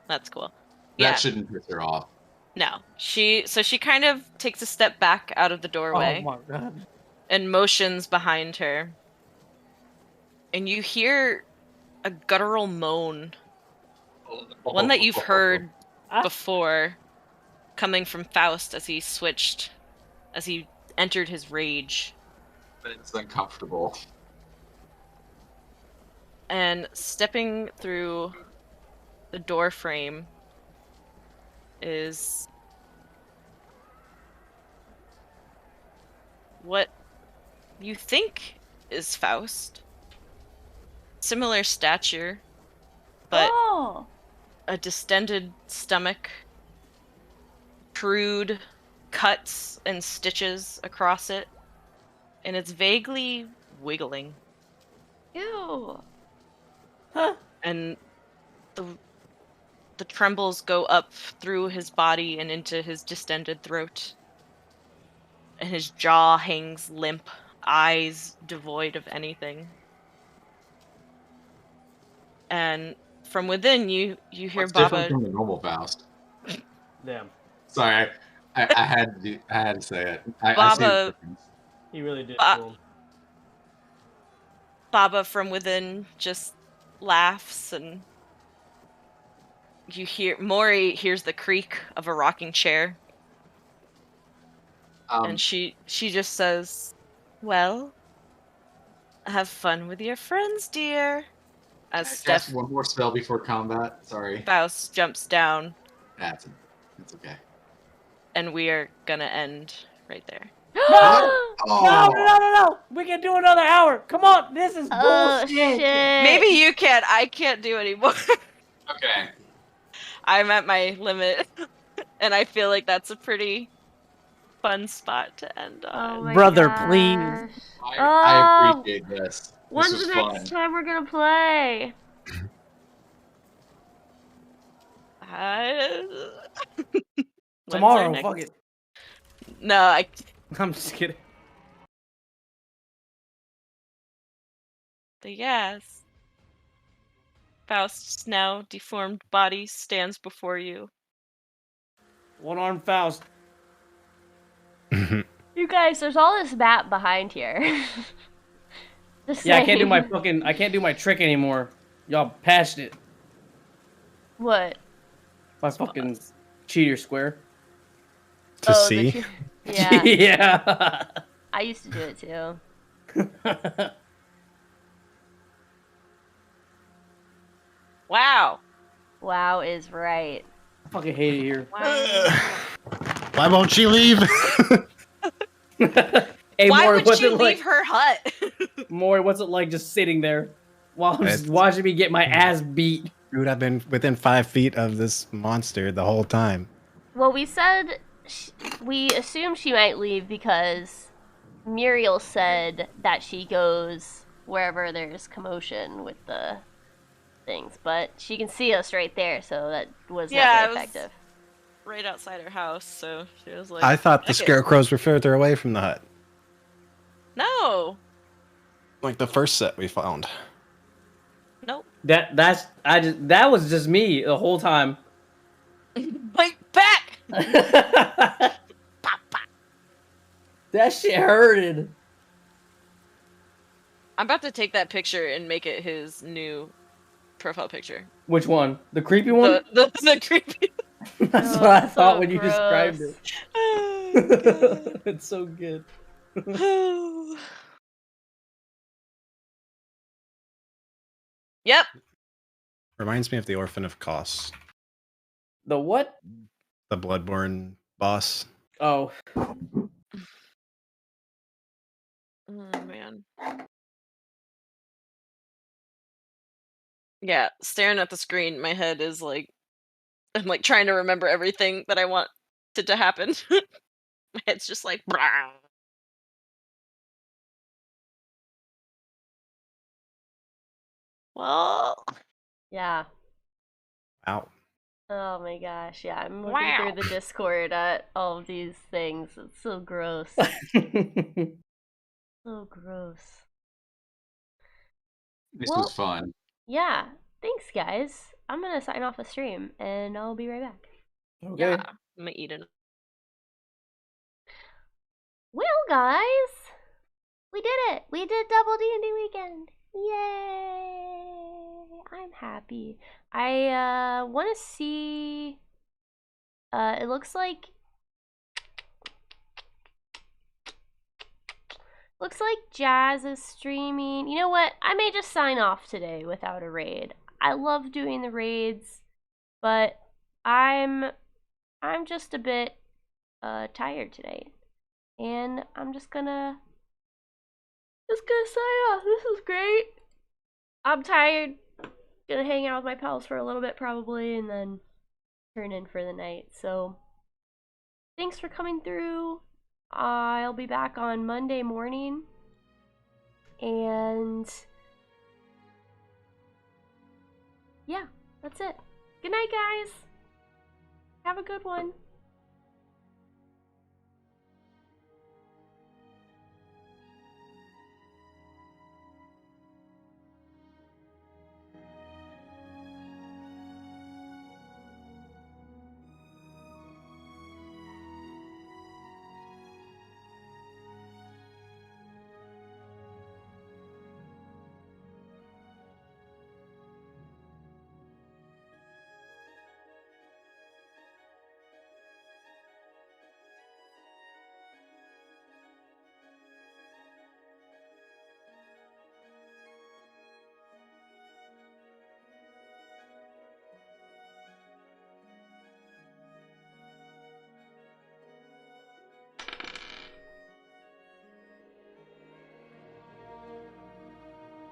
That's cool. That shouldn't piss her off. No. She kind of takes a step back out of the doorway. Oh my god. And motions behind her. And you hear a guttural moan. One that you've heard before, coming from Faust as he entered his rage. But it's uncomfortable. And stepping through the door frame is what you think is Faust. Similar stature, but a distended stomach, crude cuts and stitches across it, and it's vaguely wiggling. Ew. Huh? And the trembles go up through his body and into his distended throat. And his jaw hangs limp, eyes devoid of anything. And from within, you hear What's Baba. different from the normal Faust? Damn. Sorry, I had to say it. I see the Baba. difference. He really did. Baba from within just laughs, and you hear Mori hears the creak of a rocking chair. And she just says, "Well, have fun with your friends, dear." As Can I Steph cast one more spell before combat. Sorry. Faust jumps down, That's okay. and we are gonna end right there. No! We can do another hour. Come on, this is bullshit. Shit. Maybe you can. I can't do anymore. Okay. I'm at my limit, and I feel like that's a pretty fun spot to end on. Oh my Brother, gosh. please. I appreciate this. When's This the was next fun. time we're gonna play? When's Tomorrow, our next- fuck it. No, I'm just kidding. But yes. Faust's now deformed body stands before you. One-armed Faust. You guys, there's all this map behind here. Just Yeah, I can't do saying. I can't do my trick anymore. Y'all patched it. What? My fucking cheater square. To see? Yeah. Yeah. I used to do it too. Wow. Wow is right. I fucking hate it here. Wow. Why won't she leave? Hey, Why Maury, would what's she it leave like? her hut? Maury, what's it like just sitting there while I'm just It's- watching me get my ass beat? Dude, I've been within 5 feet of this monster the whole time. Well, we said we assumed she might leave because Muriel said that she goes wherever there's commotion with the things, but she can see us right there, so that was not Yeah, very it was- effective. Right outside her house, so she was like, I thought the "Heck it." scarecrows were further away from the hut. No. Like the first set we found. Nope. That was just me the whole time. Fight back! That Pop, pop. shit hurted. I'm about to take that picture and make it his new profile picture. Which one? The creepy one? The creepy. That's Oh, what I it's thought so when you described gross. it. Oh, It's so good. God. Yep. Reminds me of the Orphan of Kos, The what? the Bloodborne boss. Oh. Oh man. Yeah, staring at the screen, my head is like, I'm like trying to remember everything that I want to happen. My head's just like, "Brah." Well, Yeah. Wow. Oh my gosh, yeah, I'm looking Wow. through the Discord at all of these things. It's so gross. So gross. This Well- was fun. Yeah, thanks guys. I'm gonna sign off the stream and I'll be right back. Okay. yeah, I'm gonna eat it. Well guys, we did it. We did double D&D weekend. Yay! I'm happy. I want to see it looks like Jazz is streaming. You know what? I may just sign off today without a raid. I love doing the raids, but I'm just a bit tired today. And I'm just gonna sign off. This is great. I'm tired. Gonna hang out with my pals for a little bit probably and then turn in for the night. So thanks for coming through. I'll be back on Monday morning. And yeah, that's it. Good night, guys. Have a good one.